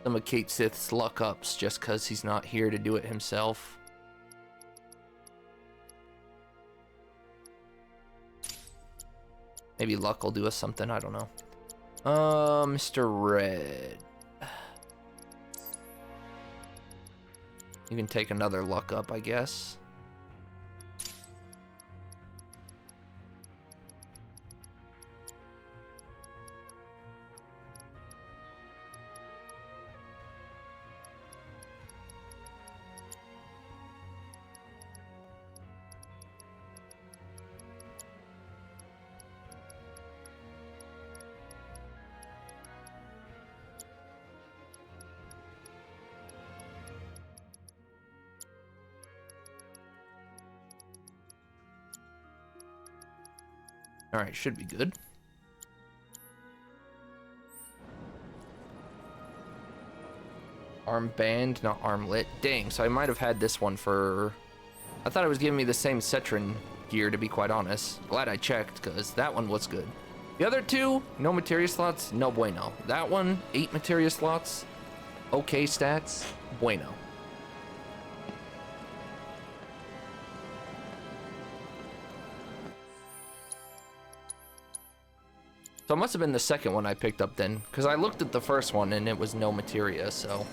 some of Kate Sith's luck ups, just because he's not here to do it himself. Maybe luck will do us something, I don't know. Mr. Red. You can take another luck up, I guess. Alright, should be good. Armband, not armlet. Dang, so I might have had this one for... I thought it was giving me the same Cetron gear, to be quite honest. Glad I checked, because that one was good. The other two, no materia slots, no bueno. That one, 8 materia slots, okay stats, bueno. So it must have been the second one I picked up then, because I looked at the first one and it was no materia, so.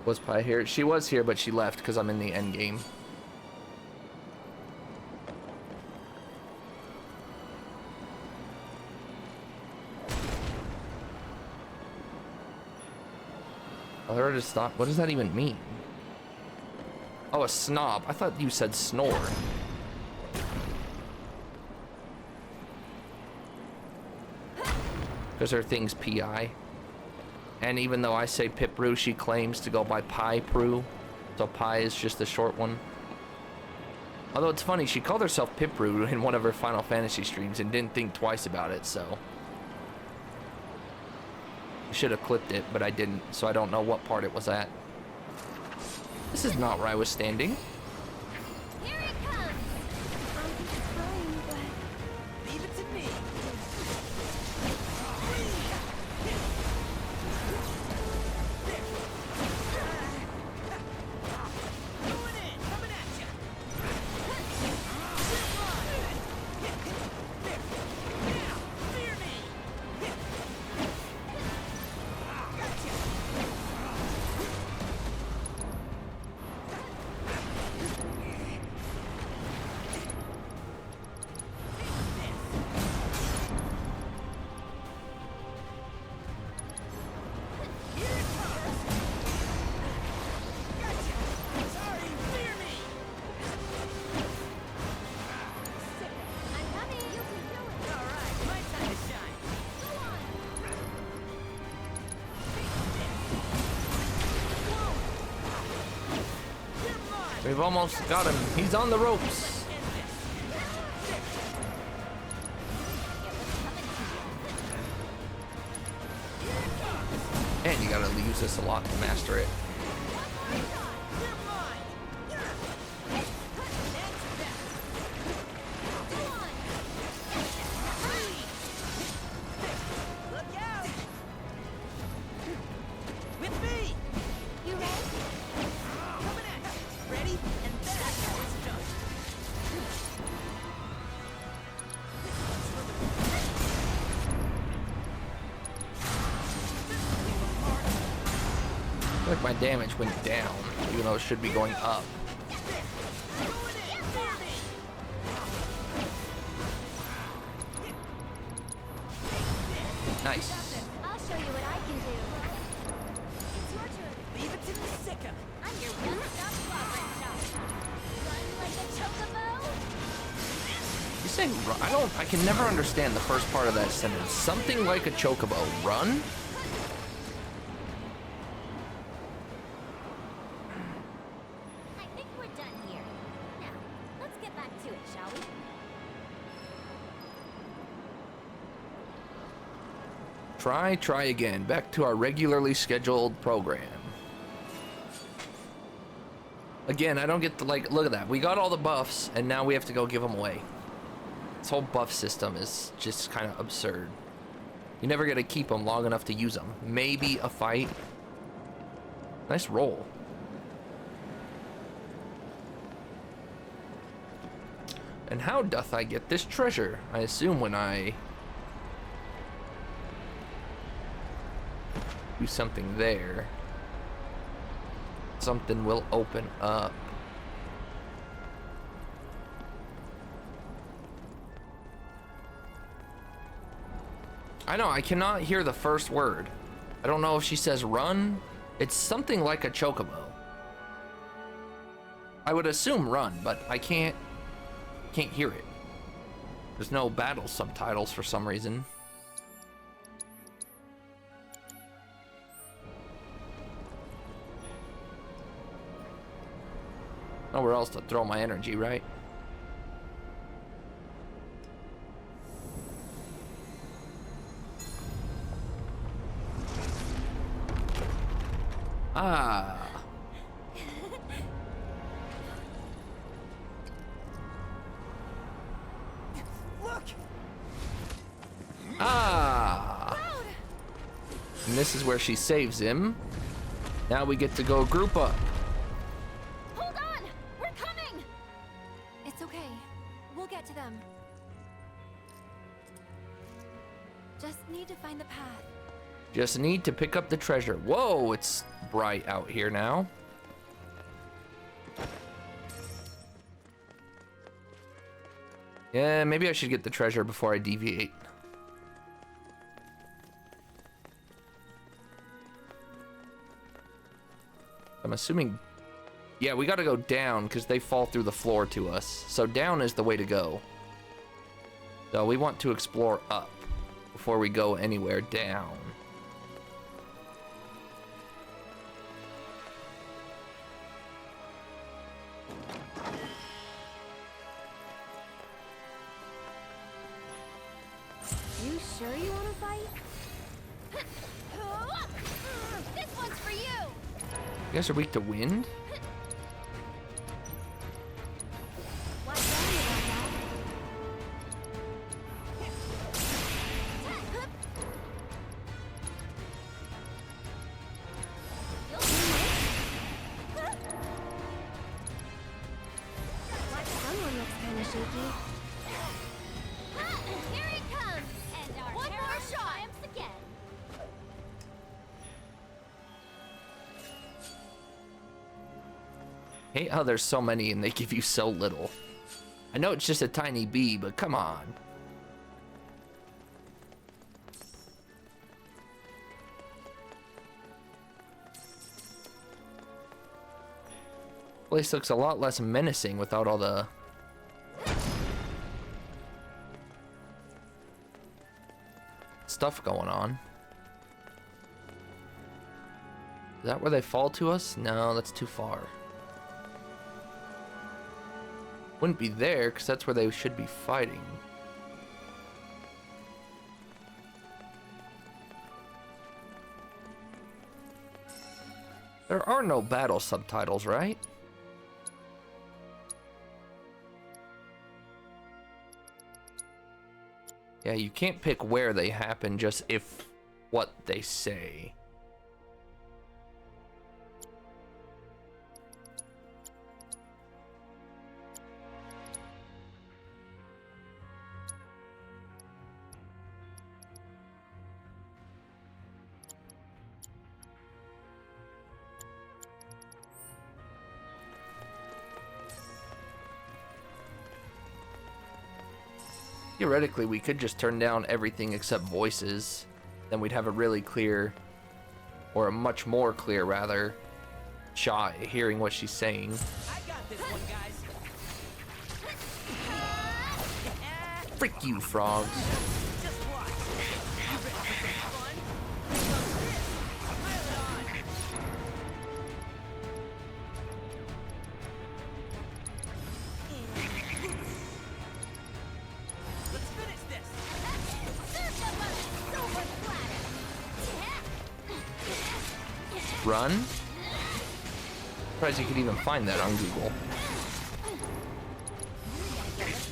Was Pi here? She was here, but she left because I'm in the end game. I heard a stop. What does that even mean? Oh, a snob. I thought you said snore. Because her thing's PI. And even though I say Pipru, she claims to go by Pi Pru. So Pi is just the short one. Although it's funny, she called herself Pipru in one of her Final Fantasy streams and didn't think twice about it, so. I should have clipped it, but I didn't, so I don't know what part it was at. This is not where I was standing. Here it comes. I'm trying, but leave it to me. Going in, coming at ya. Now, fear me. We've almost got him. He's on the ropes. And you gotta use this a lot to master it. Like my damage went down, even though it should be going up. Nice. I'll show you what I can do. It's your turn. Leave it to the sicker. I'm your one-stop progress shop. Run like a chocobo. You say run? I can never understand the first part of that sentence. Something like a chocobo. Run? Try again. Back to our regularly scheduled program. Again, I don't get to, like, look at that. We got all the buffs, and now we have to go give them away. This whole buff system is just kind of absurd. You never get to keep them long enough to use them. Maybe a fight. Nice roll. And how doth I get this treasure? I assume when I do something there, something will open up. I know, I cannot hear the first word. I don't know if she says run. It's something like a chocobo. I would assume run, but I can't hear it. There's no battle subtitles for some reason. Nowhere else to throw my energy, right? Ah. Look! Ah. And this is where she saves him. Now we get to go group up. Hold on! We're coming! It's okay. We'll get to them. Just need to find the path. Just need to pick up the treasure. Whoa, it's bright out here now. Yeah, maybe I should get the treasure before I deviate. I'm assuming... Yeah, we gotta go down because they fall through the floor to us. So down is the way to go. So we want to explore up before we go anywhere down. You sure you want to fight? This one's for you! You guys are weak to wind? What's wrong about that? You'll do it. Someone looks kind of shaky. Here he comes! And our one more shot! Triumphs again. Hate how there's so many and they give you so little. I know it's just a tiny bee, but come on. Place looks a lot less menacing without all the stuff going on. Is that where they fall to us? No, that's too far. Wouldn't be there, because that's where they should be fighting. There are no battle subtitles, right? Yeah, you can't pick where they happen, just if what they say. Theoretically, we could just turn down everything except voices. Then we'd have a really clear, or a much more clear, rather, shot at hearing what she's saying. I got this one, guys. Frick you, frogs. Just watch. You ready for some fun? Here comes this. Pile it on. Let's finish this. Serve them on a silver platter! run? Surprised you could even find that on Google.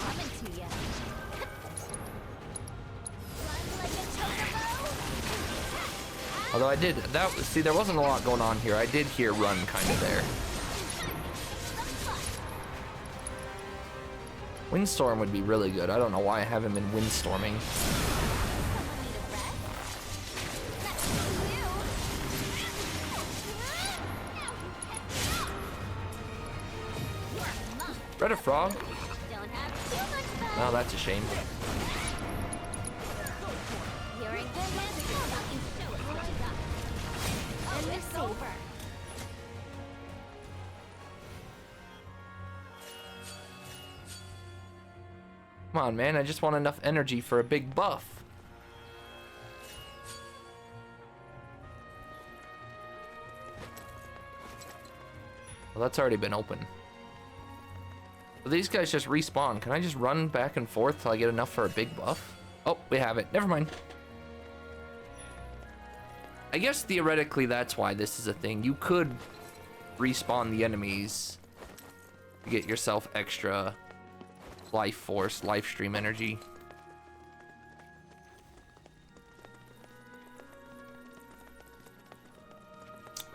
Coming to ya. Run like a chocobo. Although I did, see, there wasn't a lot going on here. I did hear run kind of there. Windstorm would be really good. I don't know why I haven't been windstorming. Red a frog? Don't have too much fun. Oh, that's a shame. You're in good hands. How about you show it what you got? And it's over. Come on, man. I just want enough energy for a big buff. Well, that's already been open. But these guys just respawn. Can I just run back and forth till I get enough for a big buff? Oh, we have it. Never mind. I guess theoretically that's why this is a thing. You could respawn the enemies to get yourself extra life force, life stream energy.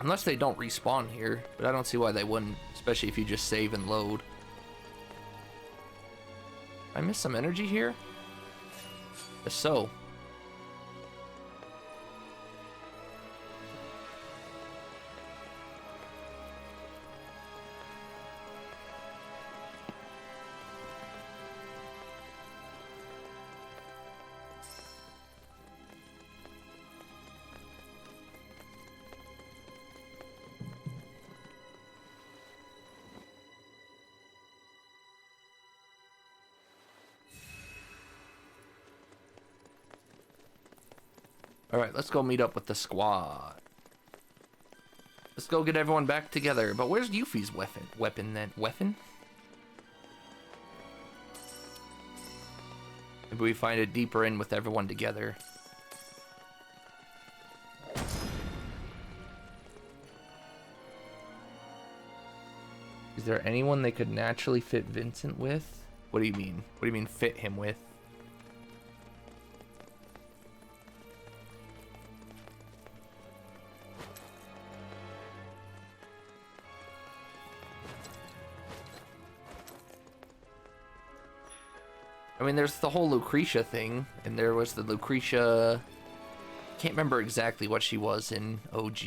Unless they don't respawn here, but I don't see why they wouldn't, especially if you just save and load. I missed some energy here? If so. Alright, let's go meet up with the squad. Let's go get everyone back together. But where's Yuffie's weapon then? Weapon? Maybe we find it deeper in with everyone together. Is there anyone they could naturally fit Vincent with? What do you mean? What do you mean fit him with? I mean, there's the whole Lucretia thing, and there was the Lucretia... Can't remember exactly what she was in OG.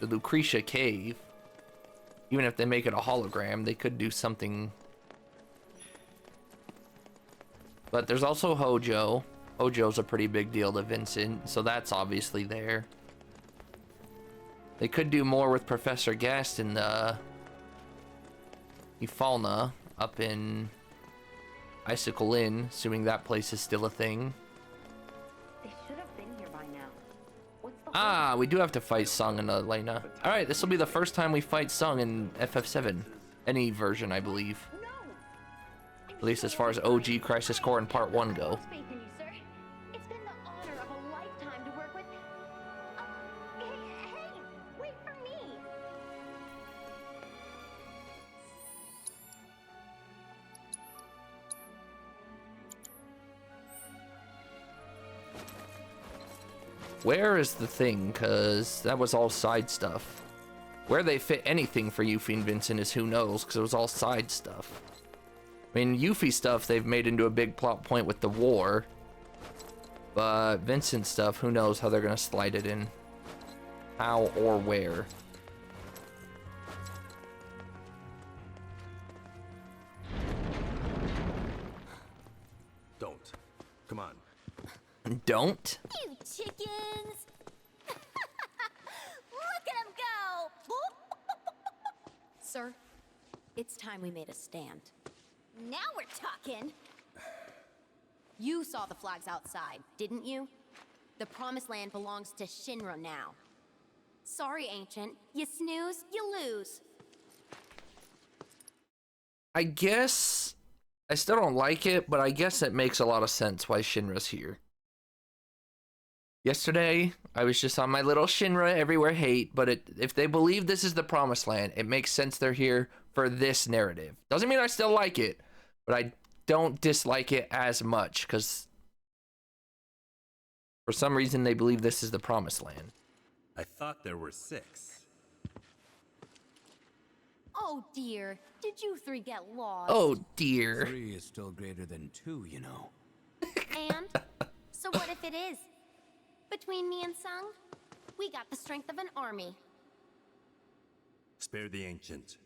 The Lucretia cave. Even if they make it a hologram, they could do something. But there's also Hojo. Hojo's a pretty big deal to Vincent, so that's obviously there. They could do more with Professor Gast in the... Ifalna up in... Icicle Inn, assuming that place is still a thing. They should have been here by now. What's the Ah, we do have to fight Sung and Elena. Alright, this will be the first time we fight Sung in FF7. Any version, I believe. At least as far as OG Crisis Core and Part 1 go. Faith in you, sir. It's been the honor of a lifetime to work with. Hey, wait for me. Where is the thing? Because that was all side stuff. Where they fit anything for Yuffie and Vincent is who knows, because it was all side stuff. I mean, Yuffie stuff they've made into a big plot point with the war. But Vincent stuff, who knows how they're going to slide it in. How or where. Don't. Come on. Don't? You chickens! Look at him go! Sir, it's time we made a stand. Now we're talking. You saw the flags outside, didn't you? The Promised Land belongs to Shinra now. Sorry, Ancient. You snooze, you lose. I guess... I still don't like it, but I guess it makes a lot of sense why Shinra's here. Yesterday, I was just on my little Shinra everywhere hate, but if they believe this is the promised land, it makes sense they're here for this narrative. Doesn't mean I still like it, but I don't dislike it as much, because for some reason they believe this is the promised land. I thought there were 6. Oh dear, did you 3 get lost? Oh dear. 3 is still greater than 2, you know. And? So what if it is? Between me and Sung, we got the strength of an army. Spare the ancient.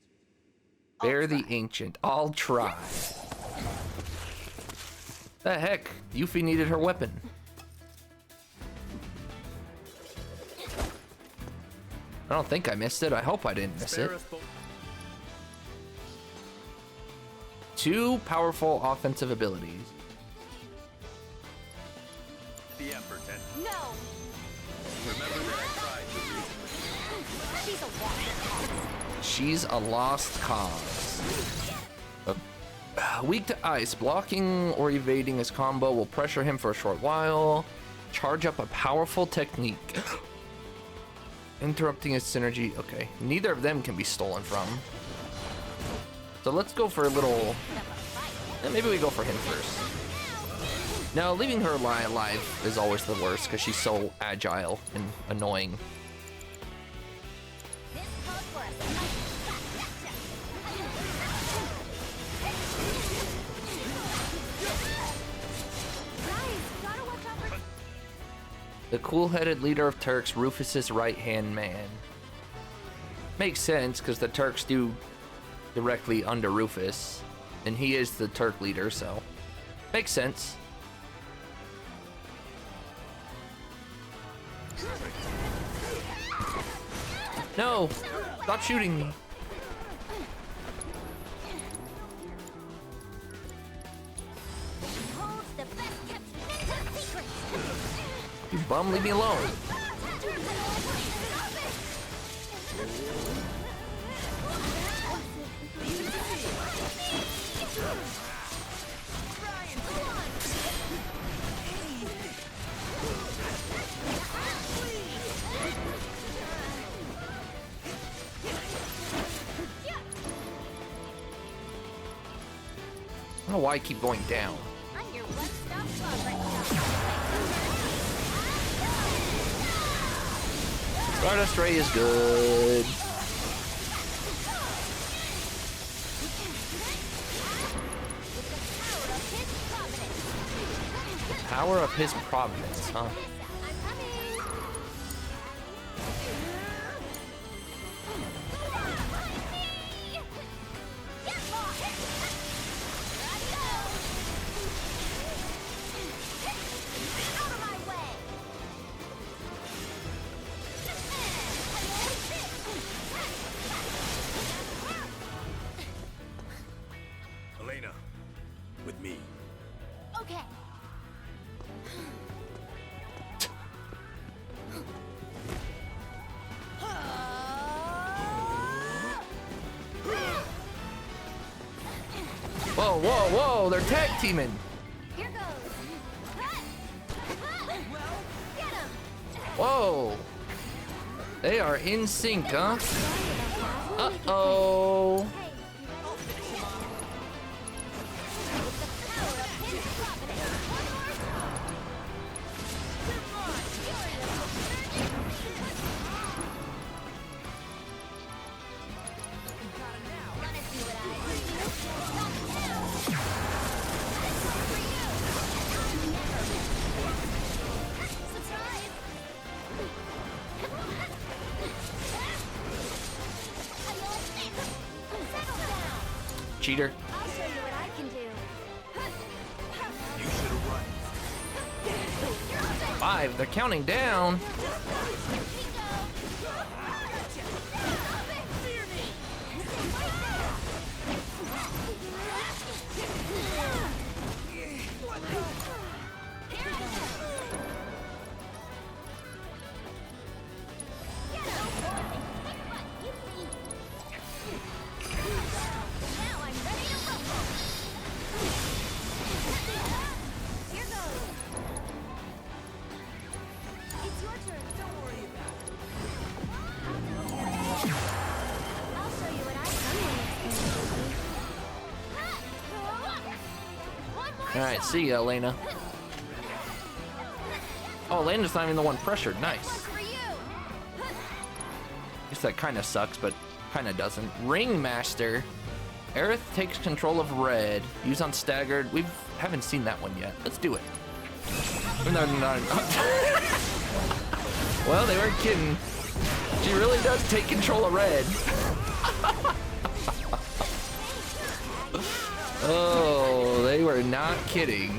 Spare the ancient. I'll try. The heck? Yuffie needed her weapon. I don't think I missed it. I hope I didn't miss it. 2 powerful offensive abilities. The effort and No! remember that I tried to reason. She's a lost cause. She's a lost cause. Weak to ice. Blocking or evading his combo will pressure him for a short while. Charge up a powerful technique. Interrupting his synergy. Okay. Neither of them can be stolen from. So let's go for a little... maybe we go for him first. Now, leaving her alive is always the worst because she's so agile and annoying. This calls for a Guys, gotta watch out for... The cool-headed leader of Turks, Rufus's right-hand man. Makes sense because the Turks do directly under Rufus, and he is the Turk leader, so makes sense. No! Stop shooting me. holds the best kept ninja secret. You bum, leave me alone. I don't know why I keep going down. I'm your one-stop shop. Stardust Ray is good. The power of his providence, huh? Elena, with me. Okay. Whoa, whoa, whoa, they're tag teaming. Here goes. Get him. Whoa. They are in sync, huh? Uh-oh. Cheater. I'll show you what I can do. You should have run. 5, they're counting down. Now I'm ready to rumble. Here goes. Alright, see ya, Elena. Oh, Elena's not even the one pressured. Nice. For you. Guess that kind of sucks, but kind of doesn't. Ringmaster. Aerith takes control of red. Use on staggered. We haven't seen that one yet. Let's do it. No. Well, they weren't kidding. She really does take control of red. Oh, they were not kidding.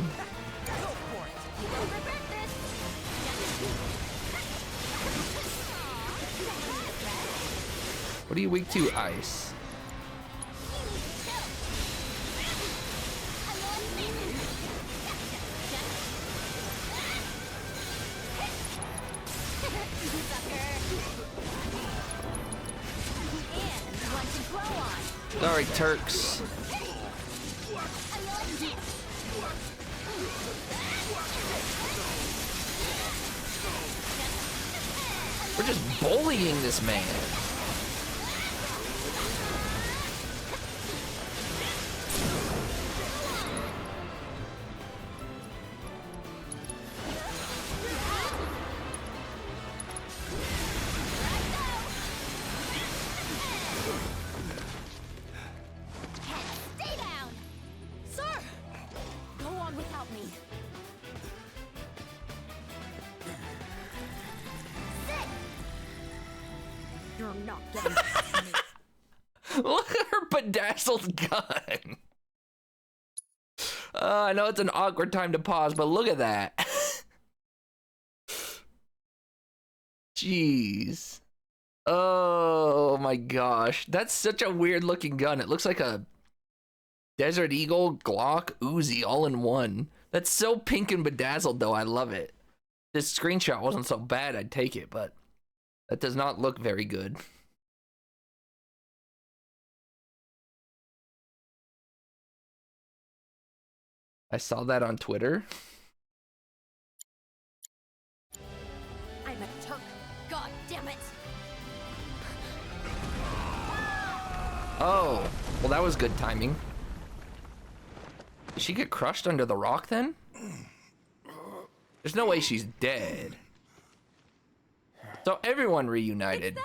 What are you weak to? Ice. Sorry, Turks. We're just bullying this man. Stay down. Sir, go on without me. Sit. You're not getting past me. Look at her bedazzled gun. I know it's an awkward time to pause, but look at that. Jeez. Oh my gosh. That's such a weird looking gun. It looks like a Desert Eagle Glock Uzi all in one. That's so pink and bedazzled though. I love it. This screenshot wasn't so bad, I'd take it, but that does not look very good. I saw that on Twitter. I'm a Turk. God damn it. Oh, well that was good timing. Did she get crushed under the rock then? There's no way she's dead. So everyone reunited. Them.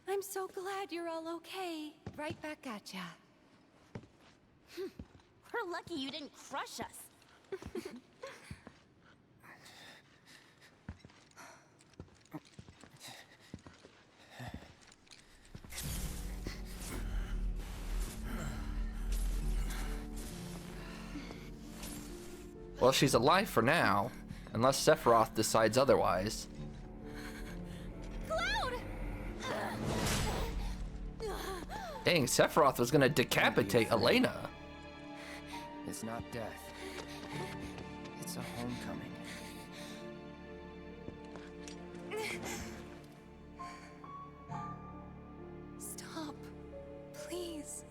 I'm so glad you're all okay. Right back at ya. We're lucky you didn't crush us. Well, she's alive for now, unless Sephiroth decides otherwise. Cloud! Dang, Sephiroth was gonna decapitate Elena. It's not death. It's a homecoming. Stop. Please.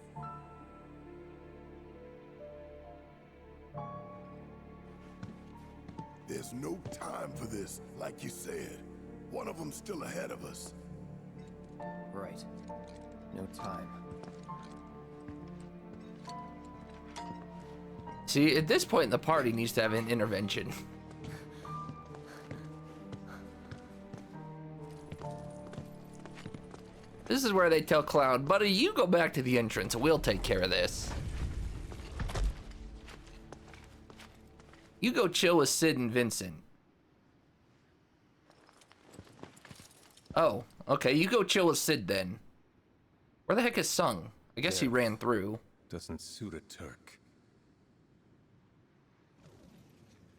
There's no time for this, like you said. One of them's still ahead of us. Right. No time. See, at this point, the party needs to have an intervention. This is where they tell Cloud, buddy, you go back to the entrance. We'll take care of this. You go chill with Sid and Vincent. Oh, okay. You go chill with Sid then. Where the heck is Sung? I guess he ran through. Doesn't suit a Turk.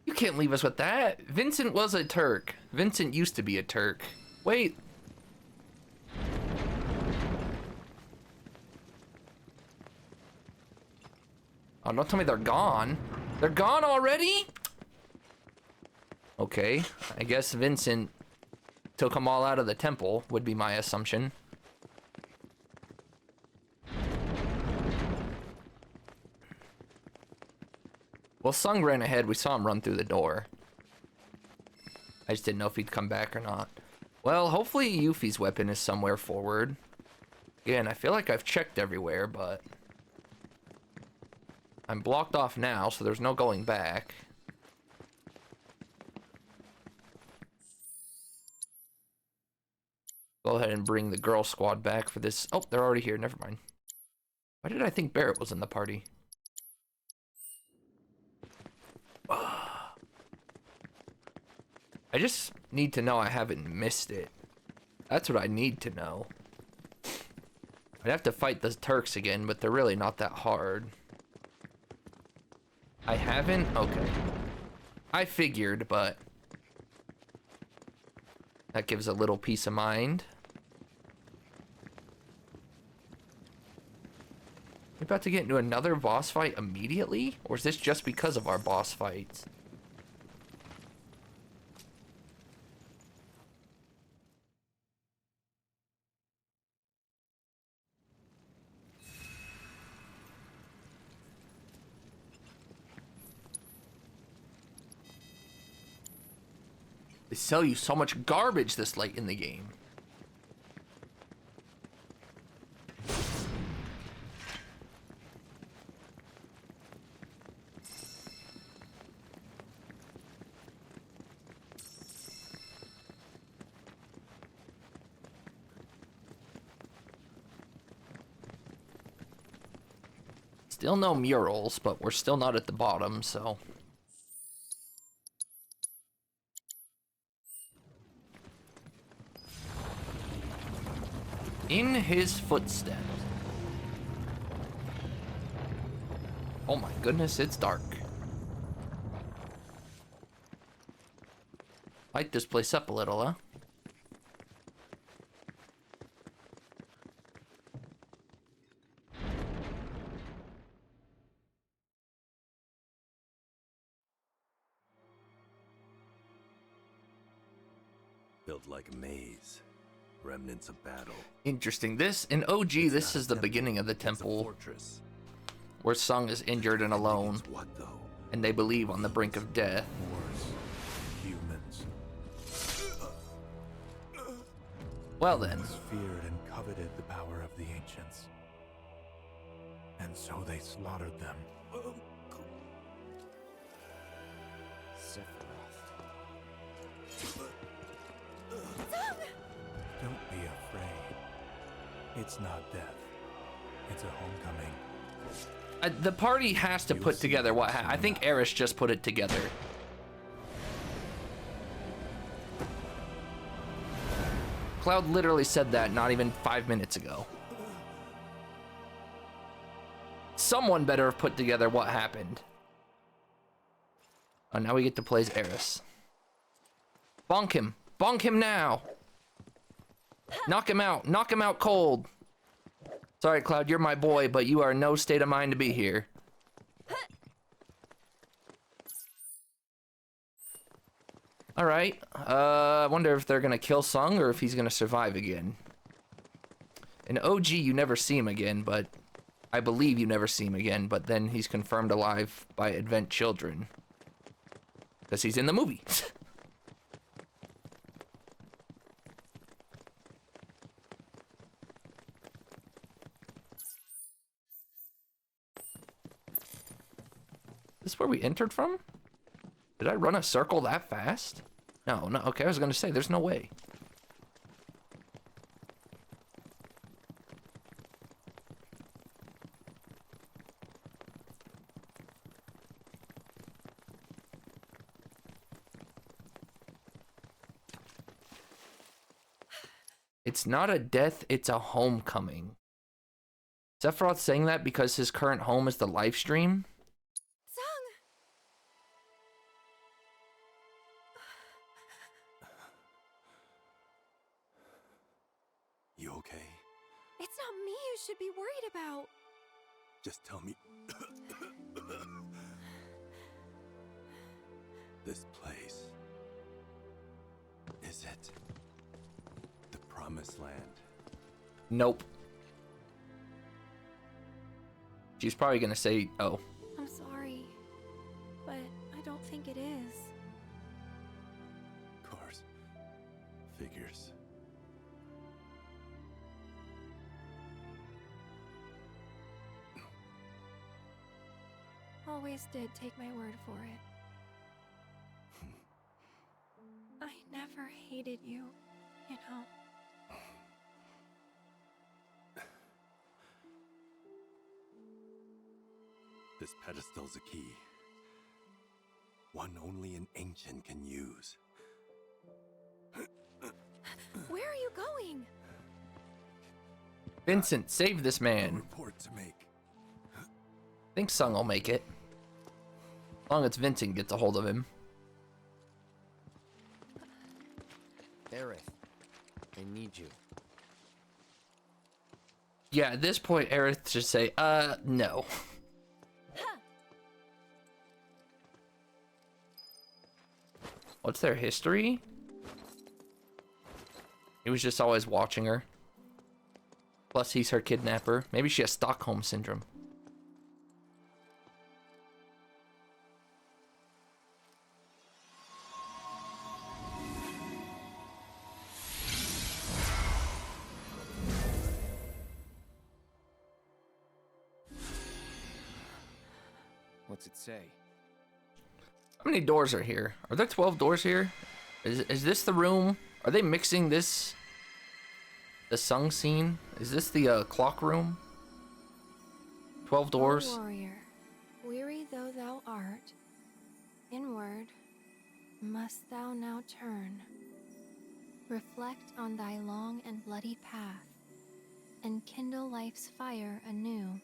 You can't leave us with that. Vincent was a Turk. Vincent used to be a Turk. Wait. Oh, don't tell me they're gone. They're gone already? Okay, I guess Vincent took them all out of the temple, would be my assumption. Well, Sung ran ahead. We saw him run through the door. I just didn't know if he'd come back or not. Well, hopefully Yuffie's weapon is somewhere forward. Again, I feel like I've checked everywhere, but I'm blocked off now, so there's no going back. Go ahead and bring the girl squad back for this. Oh, they're already here. Never mind. Why did I think Barrett was in the party? I just need to know I haven't missed it. That's what I need to know. I'd have to fight the Turks again, but they're really not that hard. I haven't? Okay. I figured, but that gives a little peace of mind. We about to get into another boss fight immediately? Or is this just because of our boss fights? They sell you so much garbage this late in the game. Still no murals, but we're still not at the bottom, so... In his footsteps. Oh my goodness, it's dark. Light this place up a little, huh? Built like a maze. Remnants of battle. Interesting. This, in OG, this is the beginning of the temple Fortress. where Sung is injured and alone, What though? and they believe on the brink of death. Wars. Humans. Well then, Feared and coveted the power of the ancients. And so they slaughtered them. Sephiroth. Don't be afraid. It's not death. It's a homecoming. the party has to put together what I think Eris just put it together. Cloud literally said that not even 5 minutes ago. Someone better have put together what happened. Oh, now we get to play as Eris. Bonk him. Bonk him now. Knock him out. Knock him out cold. Sorry, Cloud, you're my boy, but you are in no state of mind to be here. Alright. I wonder if they're gonna kill Sung or if he's gonna survive again. In OG, you never see him again, but... I believe you never see him again, but then he's confirmed alive by Advent Children. Because he's in the movie. Is this where we entered from? Did I run a circle that fast? No, no, okay, I was gonna say, there's no way. It's not a death, it's a homecoming. Sephiroth saying that because his current home is the live stream? You okay? It's not me you should be worried about. Just tell me. This place. Is it the promised land? Nope. She's probably gonna say, oh. I'm sorry, but I don't think it is. Of course. Figures. always did take my word for it. I never hated you, you know. This pedestal's a key. One only an ancient can use. Where are you going? Vincent, save this A man. report to make. I think Sung will make it. As long as Vincent gets a hold of him. Aerith, I need you. Yeah, at this point, Aerith should say, no. What's their history? He was just always watching her. Plus, he's her kidnapper. Maybe she has Stockholm Syndrome. What's it say? How many doors are here? Are there 12 doors here? Is this the room? Are they mixing this? The Sung scene? Is this the clock room? 12 doors? O warrior, weary though thou art, inward must thou now turn. Reflect on thy long and bloody path, and kindle life's fire anew.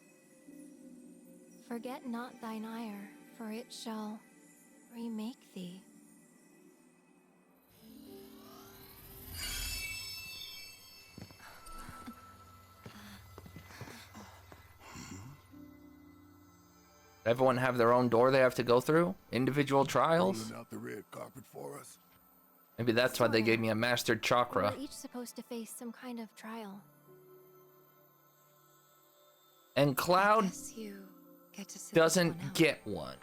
Forget not thine ire, for it shall remake thee. Everyone have their own door they have to go through? Individual trials? Rolling out the red carpet for us. Maybe that's why they gave me a mastered chakra. We're each supposed to face some kind of trial. And Cloud Guess you get to sit this doesn't one out. get one.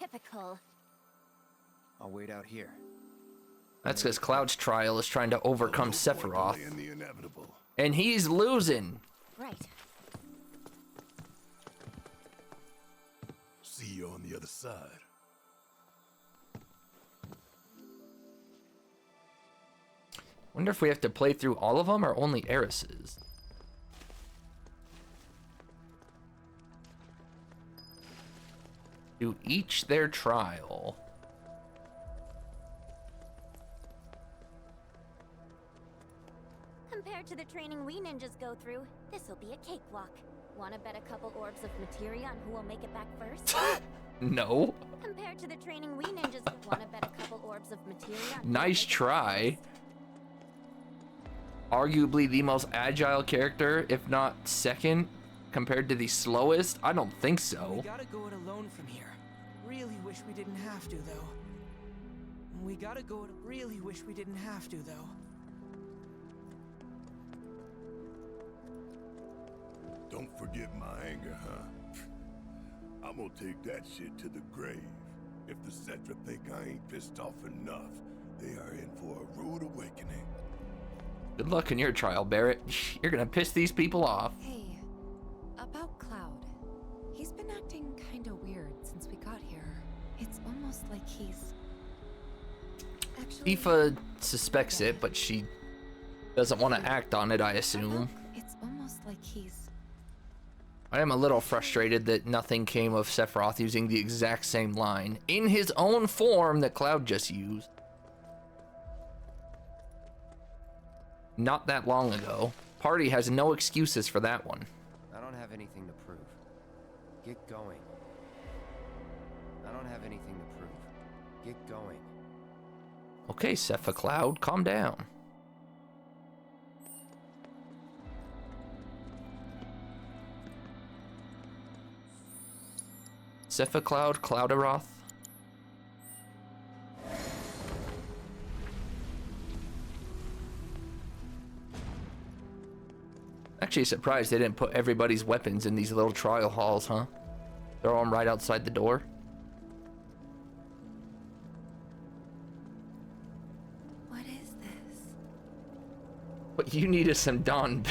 Typical. I'll wait out here. That's because Cloud's trial is trying to overcome Sephiroth. Delaying the inevitable. And he's losing. Right. See you on the other side. Wonder if we have to play through all of them or only Eris's. Do each their trial. Compared to the training we ninjas go through, this'll be a cakewalk. Wanna bet a couple orbs of materia on who will make it back first? No. Compared to the training we ninjas, wanna bet a couple orbs of materia on who will Nice make it try. back first? Arguably the most agile character, if not second, compared to the slowest? I don't think so. We gotta go it alone from here. Really wish we didn't have to, though. We gotta go it. Really wish we didn't have to, though. Don't forget my anger, huh? I'm gonna take that shit to the grave. If the Cetra think I ain't pissed off enough, they are in for a rude awakening. Good luck in your trial, Barrett. You're gonna piss these people off. Hey, about Cloud. He's been acting kinda weird since we got here. It's almost like he's... Actually, Tifa suspects it, but she doesn't want to act on it, I assume. it's almost like he's... I am a little frustrated that nothing came of Sephiroth using the exact same line in his own form that Cloud just used. Not that long ago. Party has no excuses for that one. I don't have anything to prove. Get going. I don't have anything to prove. Get going. Okay, Sepha Cloud, calm down. Sepha Cloud, Cloudaroth. Actually surprised they didn't put everybody's weapons in these little trial halls, huh? Throw them right outside the door. What is this? What you need is some Dawn.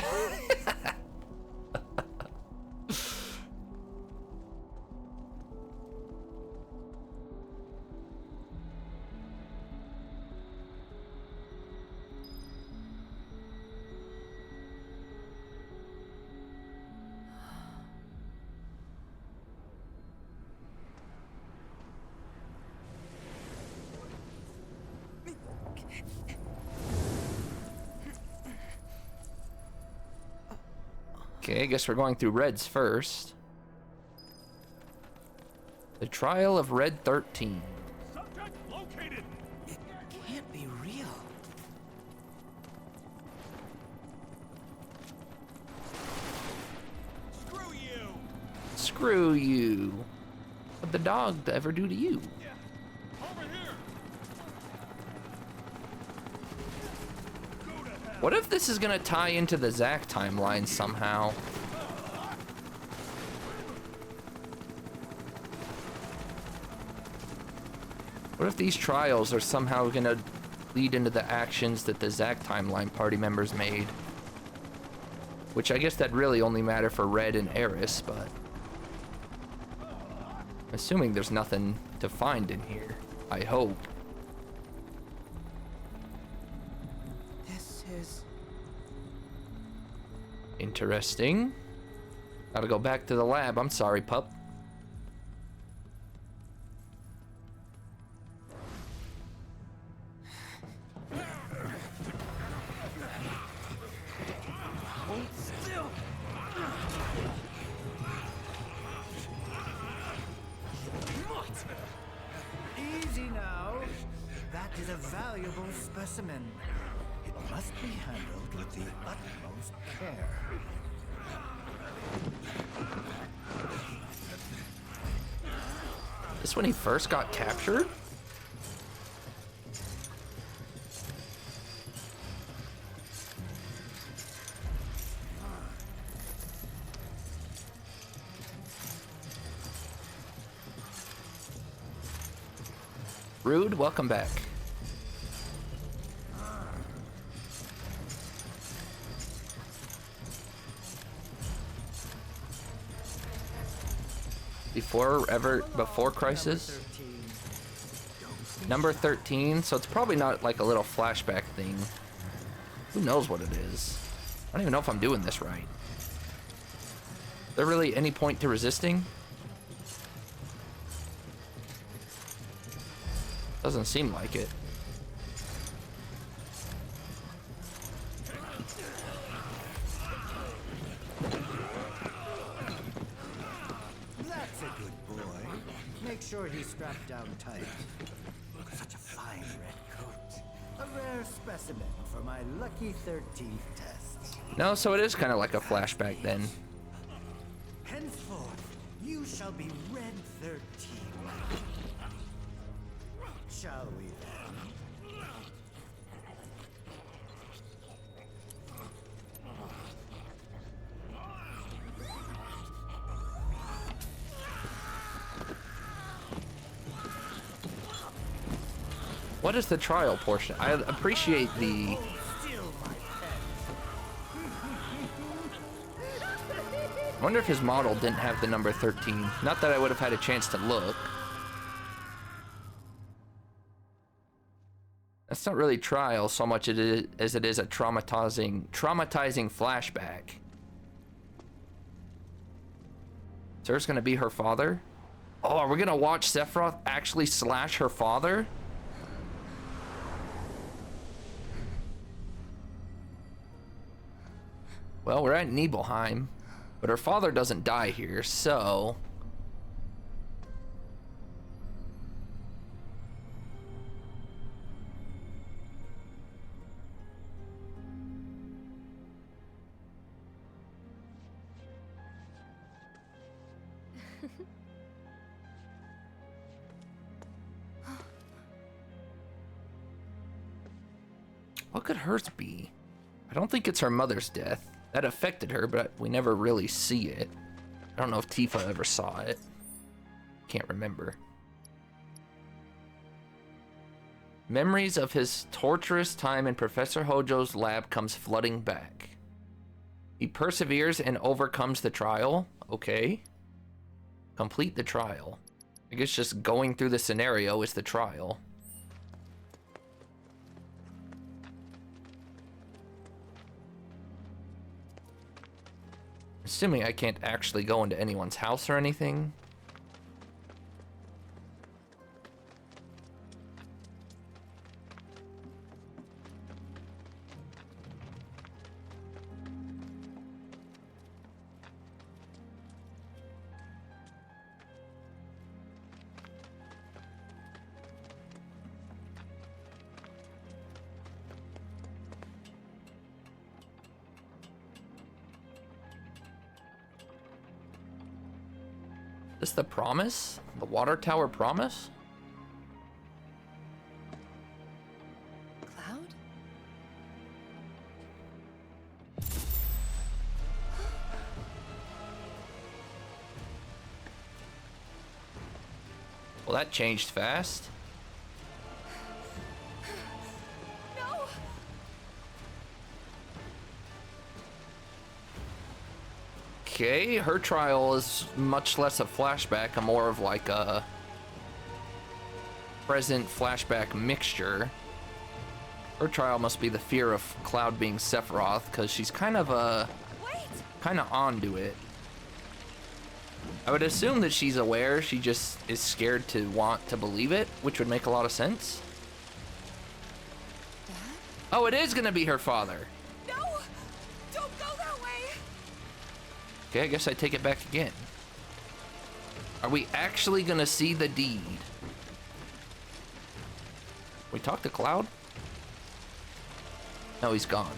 Okay, I guess we're going through Red's first. The Trial of Red 13. Subject located. It can't be real. Screw you. Screw you. What'd the dog ever do to you? Yeah. Over here. Go to hell. What if this is gonna tie into the Zack timeline somehow? What if these trials are somehow gonna lead into the actions that the Zack timeline party members made? Which I guess that really only matter for Red and Eris, but I'm assuming there's nothing to find in here. I hope. This is... Interesting. Gotta go back to the lab. I'm sorry, pup. Hold still. Easy now. That is a valuable specimen. It must be handled with the utmost care. This when he first got captured? Rude, welcome back. Before Crisis? Number 13, so it's probably not like a little flashback thing. Who knows what it is? I don't even know if I'm doing this right. Is there really any point to resisting? Doesn't seem like it. That's a good boy. Make sure he's strapped down tight. Such a fine red coat. A rare specimen for my lucky 13th test. No, so it is kind of like a flashback then. Henceforth, you shall be Red 13. Shall we then? What is the trial portion? I appreciate the... I wonder if his model didn't have the number 13. Not that I would have had a chance to look. That's not really trial so much as it is a traumatizing flashback. So there's gonna be her father? Oh, are we gonna watch Sephiroth actually slash her father? Well, we're at Nibelheim, but her father doesn't die here, so... What could hers be? I don't think it's her mother's death. That affected her, but we never really see it. I don't know if Tifa ever saw it. Can't remember. Memories of his torturous time in Professor Hojo's lab comes flooding back. He perseveres and overcomes the trial. Okay. Complete the trial. I guess just going through the scenario is the trial. Assuming I can't actually go into anyone's house or anything. This the promise? The water tower promise? Cloud? Well, that changed fast. No! Okay, her trial is much less a flashback and more of like a present flashback mixture. Her trial must be the fear of Cloud being Sephiroth, because she's kind of onto it. I would assume that she's aware, she just is scared to want to believe it, which would make a lot of sense. Dad? Oh, it is gonna be her father. No! Don't go that way! Okay, I guess I take it back again. Are we actually gonna see the deed? We talk to Cloud? No, he's gone.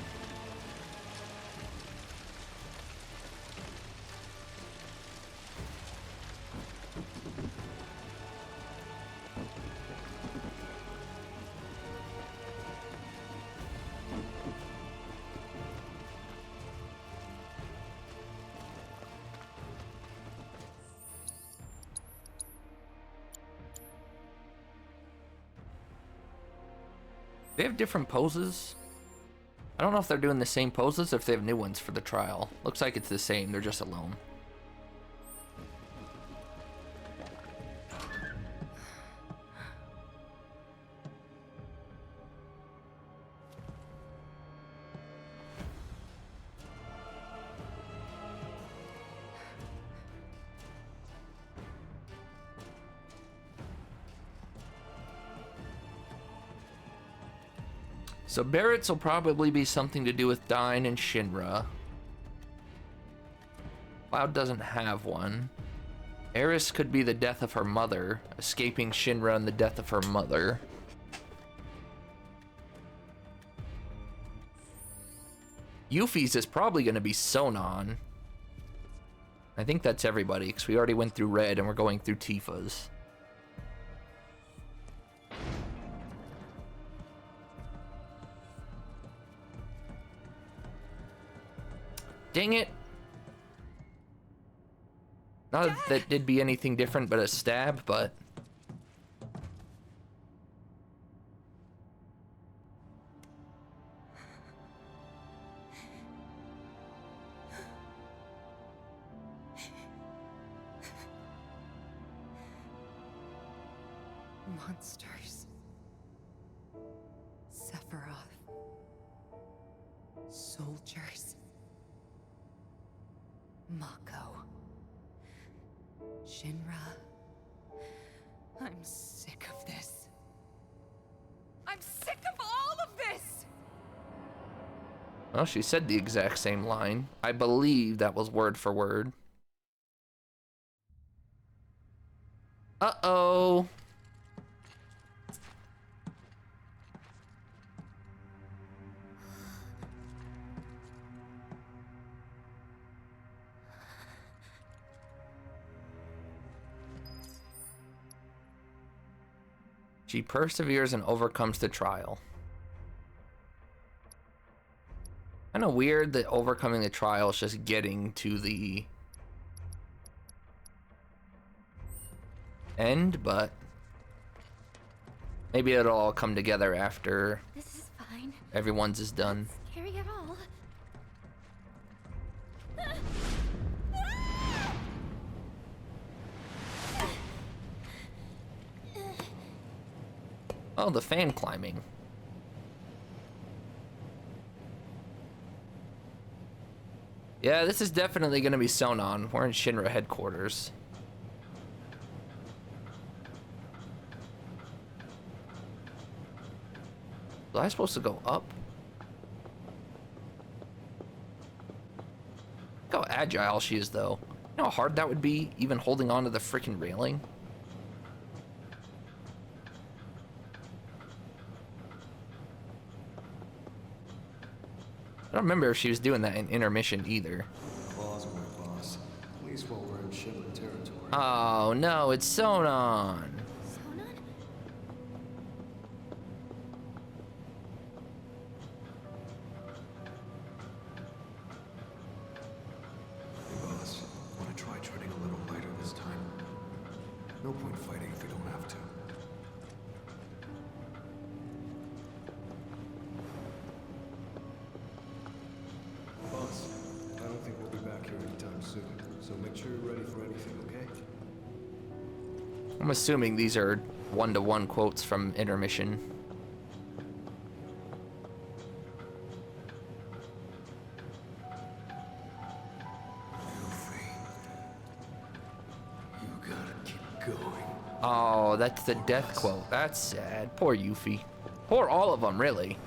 They have different poses. I don't know if they're doing the same poses or if they have new ones for the trial. Looks like it's the same, they're just alone. So Barrett's will probably be something to do with Dyne and Shinra. Cloud doesn't have one. Eris could be the death of her mother, escaping Shinra and the death of her mother. Yuffie's is probably going to be Sonon. I think that's everybody, because we already went through Red and we're going through Tifa's. Dang it. Not that that did be anything different but a stab, but... Monsters. Sephiroth. Soldiers. Mako. Shinra. I'm sick of this. I'm sick of all of this! Well, she said the exact same line. I believe that was word for word. Uh-oh. She perseveres and overcomes the trial. Kind of weird that overcoming the trial is just getting to the end, but maybe it'll all come together after This is fine. everyone's is done. Not scary at all. Oh, the fan climbing. Yeah, this is definitely going to be Sonon. We're in Shinra headquarters. Was I supposed to go up? Look how agile she is, though. You know how hard that would be, even holding onto the freaking railing? I don't remember if she was doing that in intermission either. Claws work, boss. At least while we're in Shinra territory. Oh no, it's Sonon. Boss, want to try treading a little lighter this time? No point fighting if we don't have to. Boss, I don't think we'll be back here anytime soon, so make sure you're ready for anything, okay? I'm assuming these are one-to-one quotes from Intermission. Oh, that's the death quote. That's sad. Poor Yuffie. Poor all of them, really.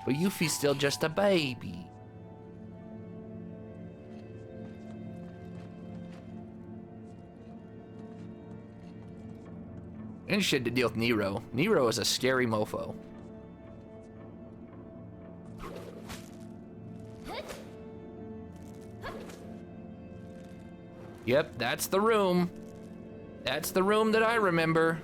But Yuffie's still just a baby. And shit to deal with Nero. Nero is a scary mofo. Yep, that's the room. That's the room that I remember.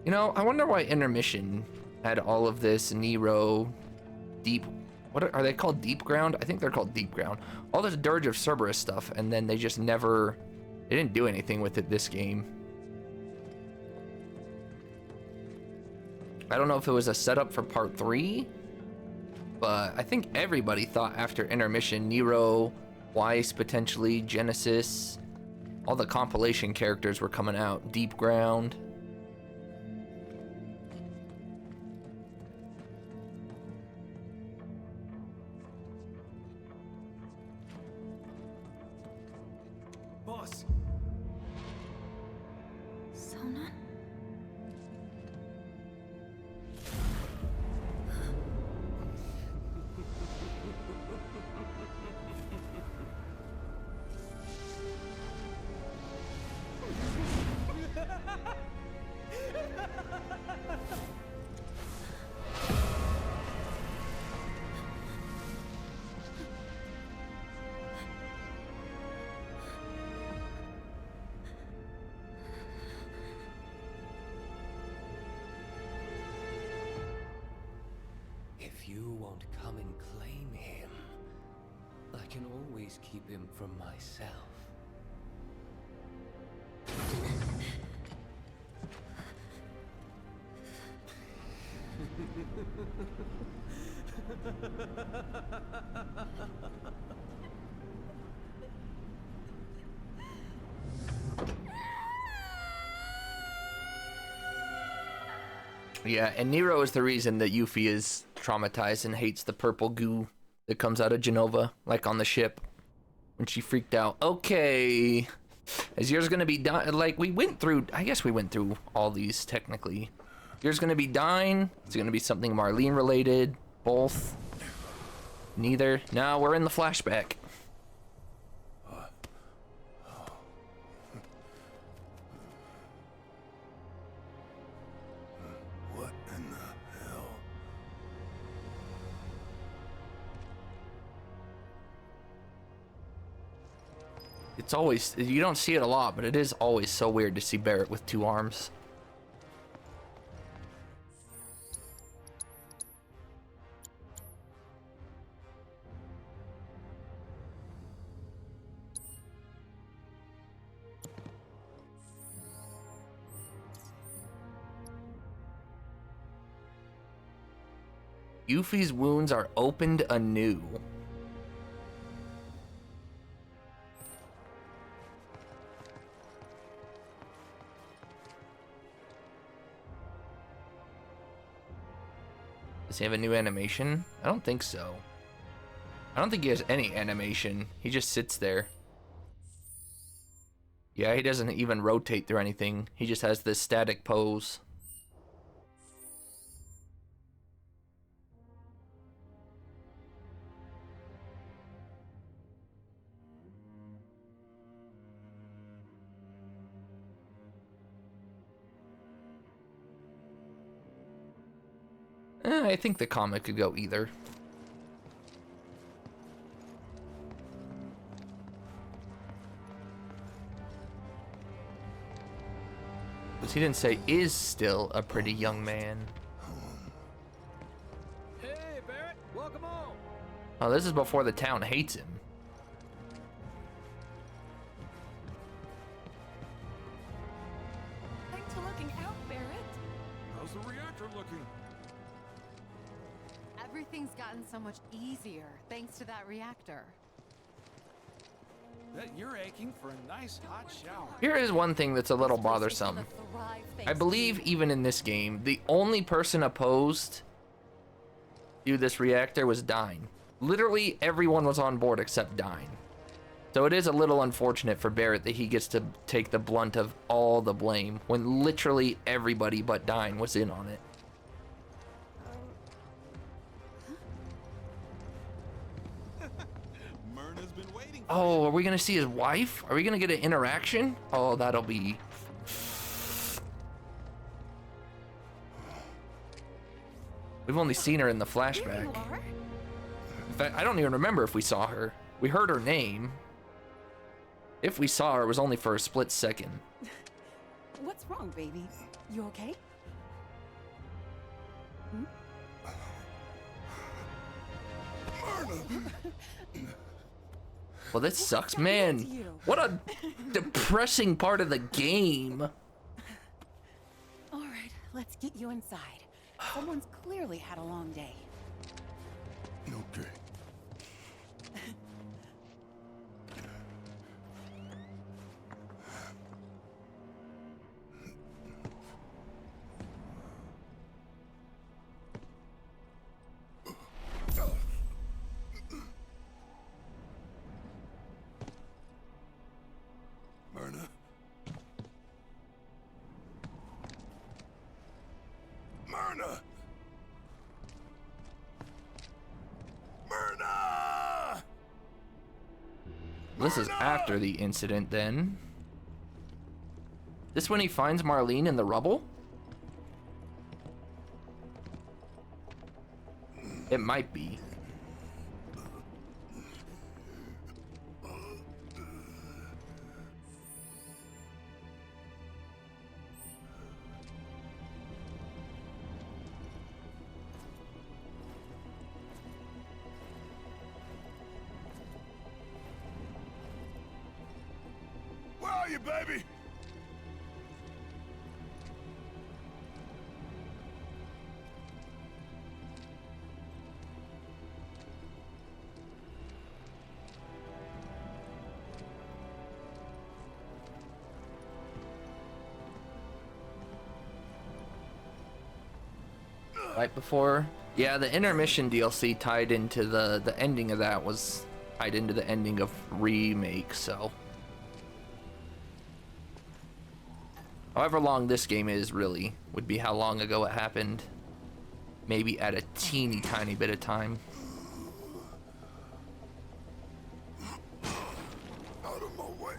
You know, I wonder why Intermission had all of this Nero, Deep, what are they called? Deep Ground? I think they're called Deep Ground. All this Dirge of Cerberus stuff, and then they just never, they didn't do anything with it this game. I don't know if it was a setup for part 3, but I think everybody thought after Intermission, Nero, Weiss, potentially, Genesis, all the compilation characters were coming out. Deep Ground. Boss! Sonon? If you won't come and claim him, I can always keep him from myself. Yeah, and Nero is the reason that Yuffie is traumatized and hates the purple goo that comes out of Genova, like on the ship, when she freaked out. Okay, is yours gonna be done? Like, we went through, I guess we went through all these technically. Yours gonna be dying? Is it gonna be something Marlene related? Both? Neither? No, we're in the flashback. What in the hell? It's always, you don't see it a lot, but it is always so weird to see Barrett with 2 arms. Yuffie's wounds are opened anew. Does he have a new animation? I don't think so. I don't think he has any animation. He just sits there. Yeah, he doesn't even rotate through anything. He just has this static pose. I think the comic could go either. Because he didn't say is still a pretty young man. Hey, Barrett, welcome home. Oh, this is before the town hates him. Thanks for looking out, Barrett. How's the reactor looking? Everything's gotten so much easier thanks to that reactor. Bet you're aching for a nice hot shower. Here is one thing that's a little bothersome. I believe even in this game, the only person opposed to this reactor was Dine. Literally everyone was on board except Dine. So it is a little unfortunate for Barrett that he gets to take the blunt of all the blame when literally everybody but Dine was in on it. Oh, are we gonna see his wife? Are we gonna get an interaction? Oh, that'll be... We've only seen her in the flashback. In fact, I don't even remember if we saw her. We heard her name. If we saw her, it was only for a split second. What's wrong, baby? You okay? Well, this sucks, man. What a depressing part of the game. All right, let's get you inside. Someone's clearly had a long day. Okay. Myrna? Myrna! Myrna! This is after the incident, then. This when he finds Marlene in the rubble? It might be. Where are you, baby? Right before, yeah, the intermission DLC tied into the ending of that was tied into the ending of Remake, so however long this game is really would be how long ago it happened, maybe at a teeny tiny bit of time. Out of my way.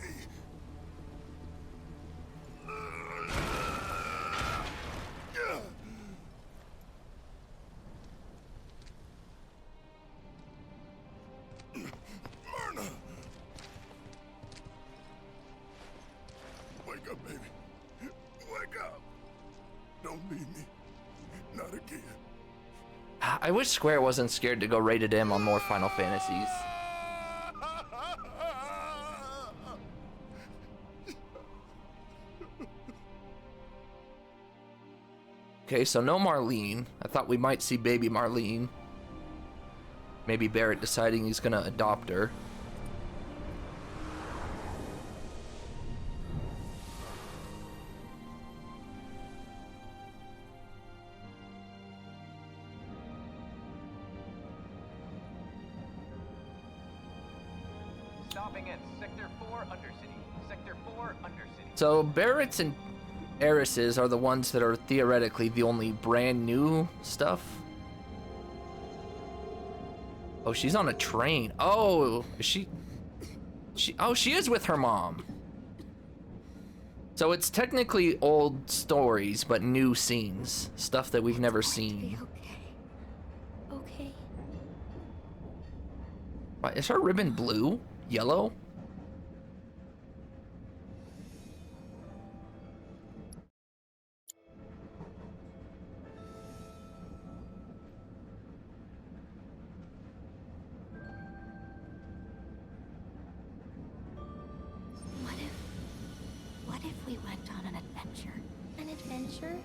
Myrna! Wake up, baby. Wake up. Don't leave me. Not again. I wish Square wasn't scared to go rated M on more Final Fantasies. Okay, so no Marlene. I thought we might see baby Marlene. Maybe Barrett deciding he's gonna adopt her. Stopping at Sector 4 Undercity. Sector 4 Undercity. So Barrett's and Eris's are the ones that are theoretically the only brand new stuff. Oh, she's on a train. Oh, is she? Oh, she is with her mom. So it's technically old stories, but new scenes. Stuff that we've never seen. Why, is her ribbon blue? Yellow? What if we went on an adventure? An adventure?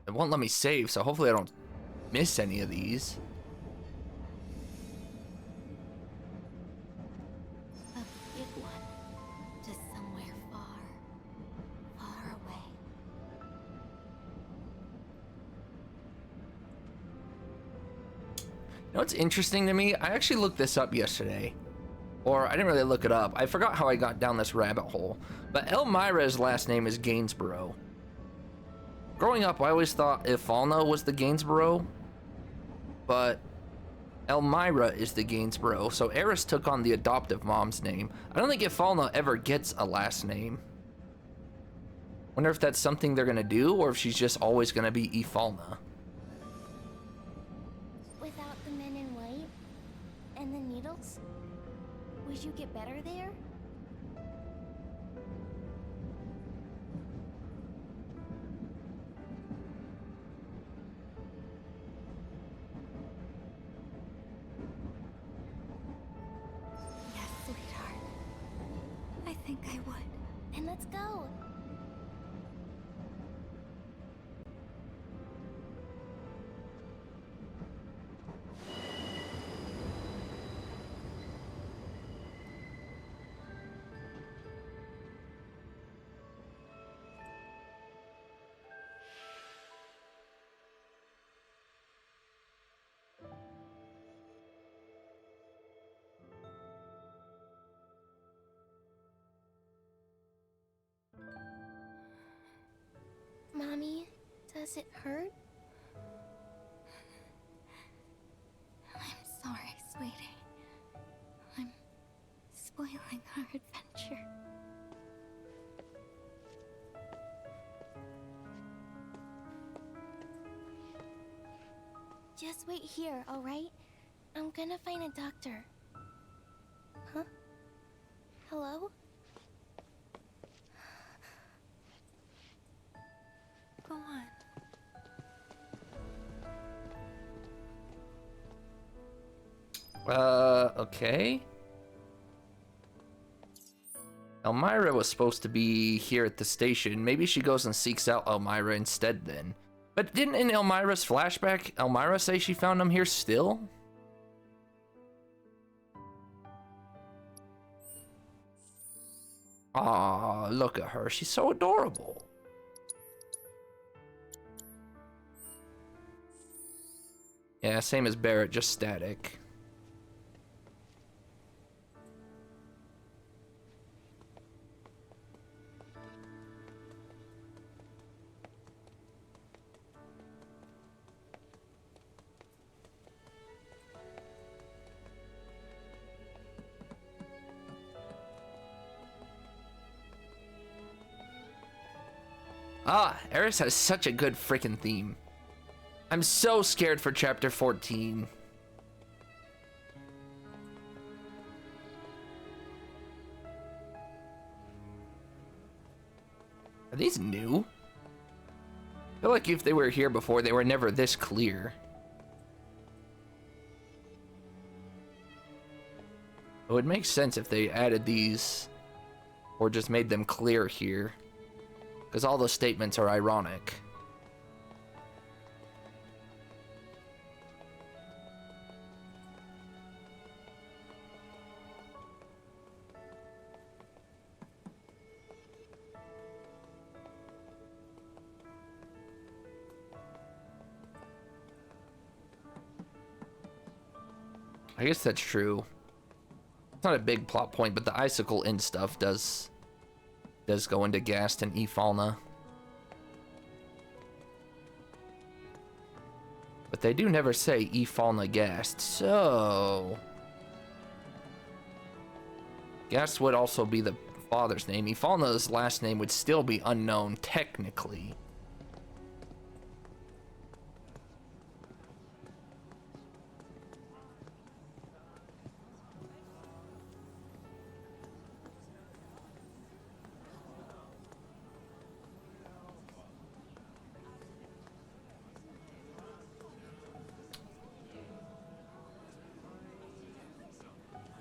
It won't let me save, so hopefully I don't miss any of these. A big one. To somewhere far, far away. You know what's interesting to me? I actually looked this up yesterday. Or I didn't really look it up. I forgot how I got down this rabbit hole. But Elmira's last name is Gainsborough. Growing up, I always thought Ifalna was the Gainsborough. But Elmira is the Gainsborough. So Eris took on the adoptive mom's name. I don't think Ifalna ever gets a last name. Wonder if that's something they're gonna do, or if she's just always gonna be Ifalna. Without the men in white and the needles, would you get better there? Yes, sweetheart. I think I would. Then let's go. Mommy, does it hurt? I'm sorry, sweetie. I'm spoiling our adventure. Just wait here, alright? I'm gonna find a doctor. Huh? Hello? Go on. Okay. Elmira was supposed to be here at the station. Maybe she goes and seeks out Elmira instead then. But didn't in Elmira's flashback, Elmira say she found him here still? Aw, look at her. She's so adorable. Yeah, same as Barrett, just static. Ah, Eris has such a good freaking theme. I'm so scared for chapter 14. Are these new? I feel like if they were here before, they were never this clear. It would make sense if they added these or just made them clear here, because all those statements are ironic. I guess that's true. It's not a big plot point, but the icicle in stuff does go into Gast and Ifalna. But they do never say Ifalna Gast, so Gast would also be the father's name. Ifalna's last name would still be unknown technically.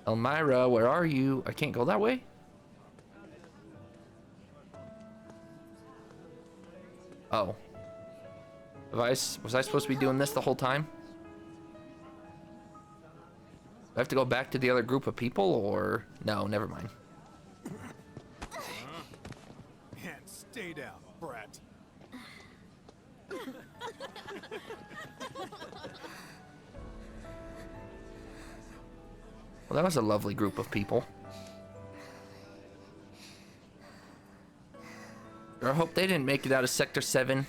Elmira, where are you? I can't go that way? Oh. Was I supposed to be doing this the whole time? Do I have to go back to the other group of people, or... No, never mind. And stay down, brat. Well, that was a lovely group of people. I hope they didn't make it out of Sector 7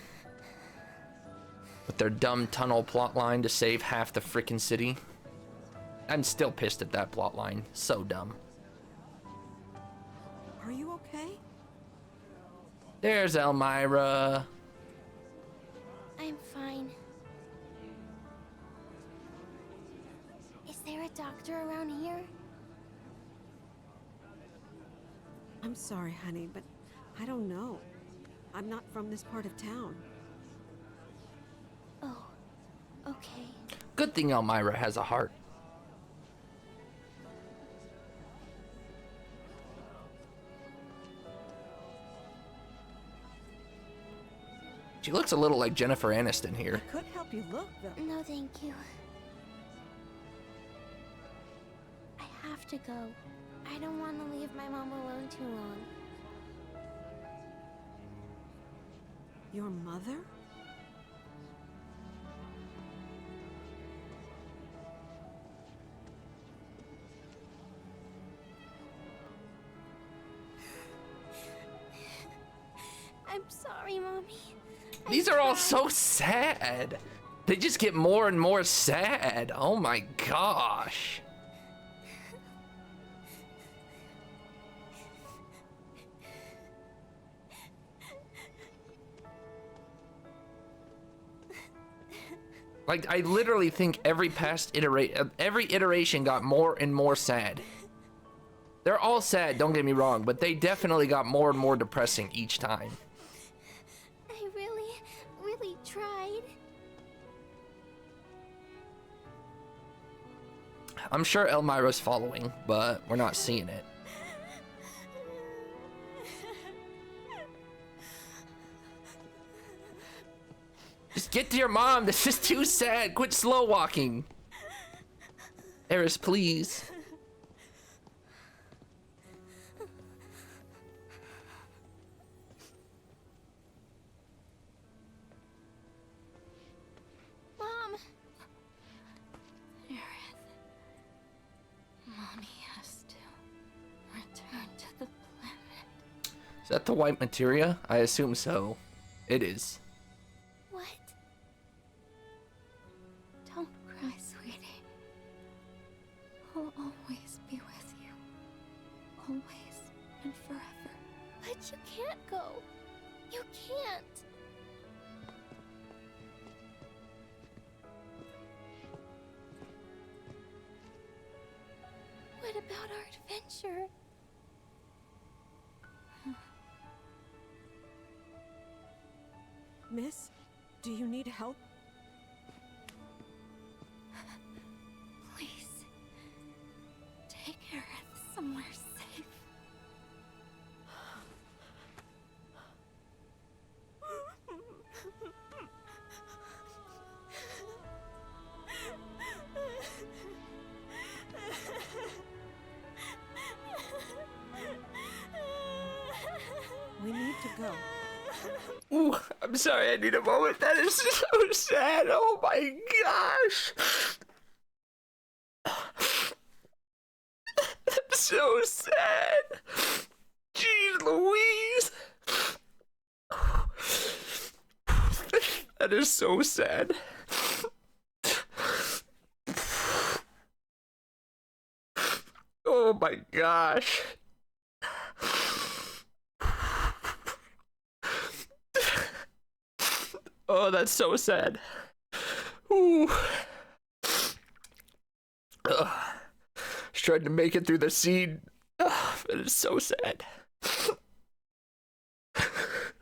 with their dumb tunnel plotline to save half the frickin' city. I'm still pissed at that plotline. So dumb. Are you okay? There's Elmira. I'm fine. Is there a doctor around here? I'm sorry, honey, but I don't know. I'm not from this part of town. Oh, okay. Good thing Elmira has a heart. She looks a little like Jennifer Aniston here. I could help you look, though. No, thank you. I have to go. I don't want to leave my mom alone too long. Your mother? I'm sorry, Mommy. These are all so sad. They just get more and more sad. Oh my gosh. Like, I literally think every iteration got more and more sad. They're all sad, don't get me wrong, but they definitely got more and more depressing each time. I really tried. I'm sure Elmira's following, but we're not seeing it. Just get to your mom. This is too sad. Quit slow walking. Eris, please. Mom. Aerith. Mommy has to return to the planet. Is that the white materia? I assume so. It is. What? Don't cry, sweetie. I'll always be with you. Always and forever. But you can't go. You can't. What about our adventure? Miss, do you need help? Please. Take Aerith somewhere safe. We need to go. Ooh, I'm sorry, I need a moment. That is so sad. Oh my gosh. That's so sad. Jeez Louise. That is so sad. Oh my gosh. Oh, that's so sad. Ooh. Just tried to make it through the scene. It is so sad.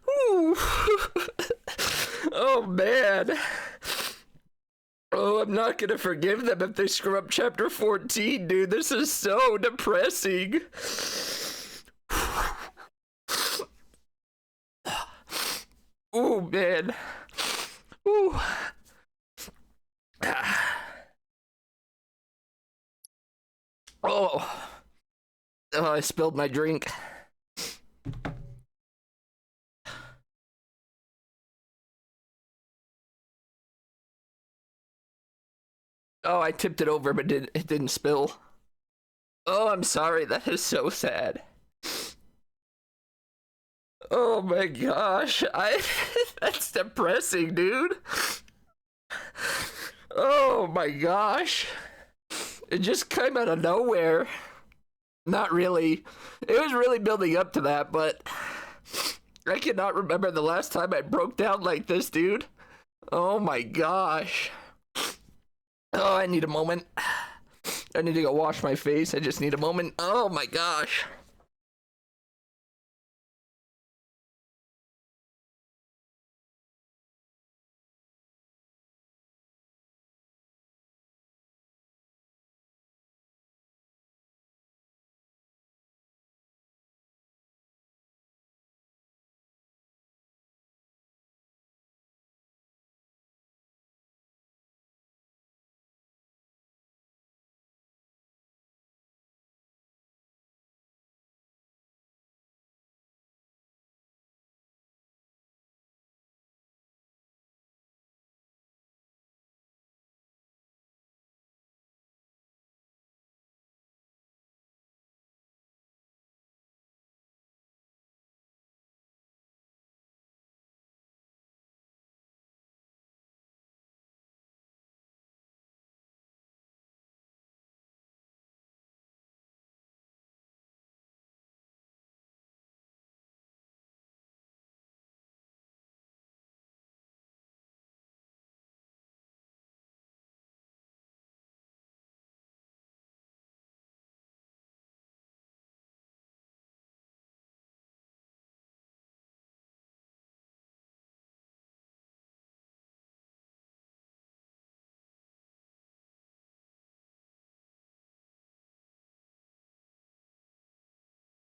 Ooh. Oh man. Oh, I'm not gonna forgive them if they screw up chapter 14, dude. This is so depressing. Ooh, man. Ooh. Oh. Oh, I spilled my drink. Oh, I tipped it over, but it didn't spill. Oh, I'm sorry. That is so sad. Oh my gosh. That's depressing, dude. Oh my gosh. It just came out of nowhere. Not really. It was really building up to that, but I cannot remember the last time I broke down like this, dude. Oh my gosh. Oh, I need a moment. I need to go wash my face. I just need a moment. Oh my gosh.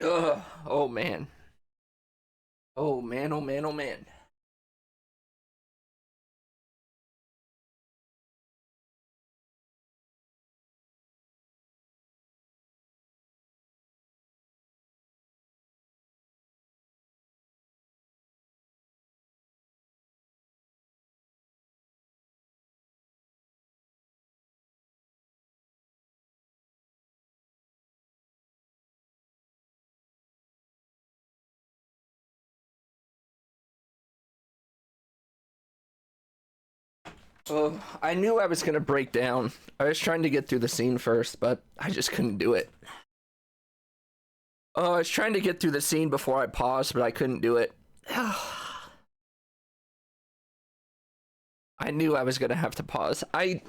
Ugh. Oh man. Oh man, oh man, oh man. Oh, I knew I was gonna break down. I was trying to get through the scene first, but I just couldn't do it. Oh, I was trying to get through the scene before I paused, but I couldn't do it. I knew I was gonna have to pause.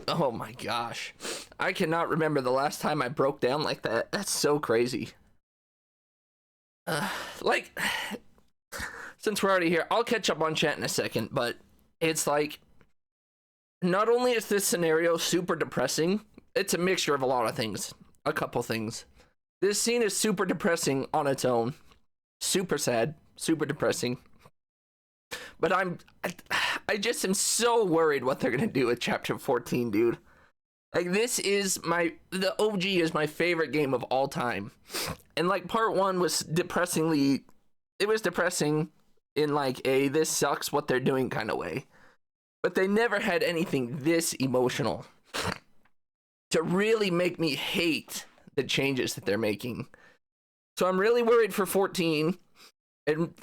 Oh my gosh. I cannot remember the last time I broke down like that. That's so crazy. Like, since we're already here, I'll catch up on chat in a second, but it's like, not only is this scenario super depressing, it's a mixture of a lot of things. A couple things. This scene is super depressing on its own. Super sad, super depressing. But I just am so worried what they're gonna do with chapter 14, dude. Like, this is the OG is my favorite game of all time. And like, part 1 was depressing in like a this sucks what they're doing kind of way. But they never had anything this emotional to really make me hate the changes that they're making. So I'm really worried for 14, and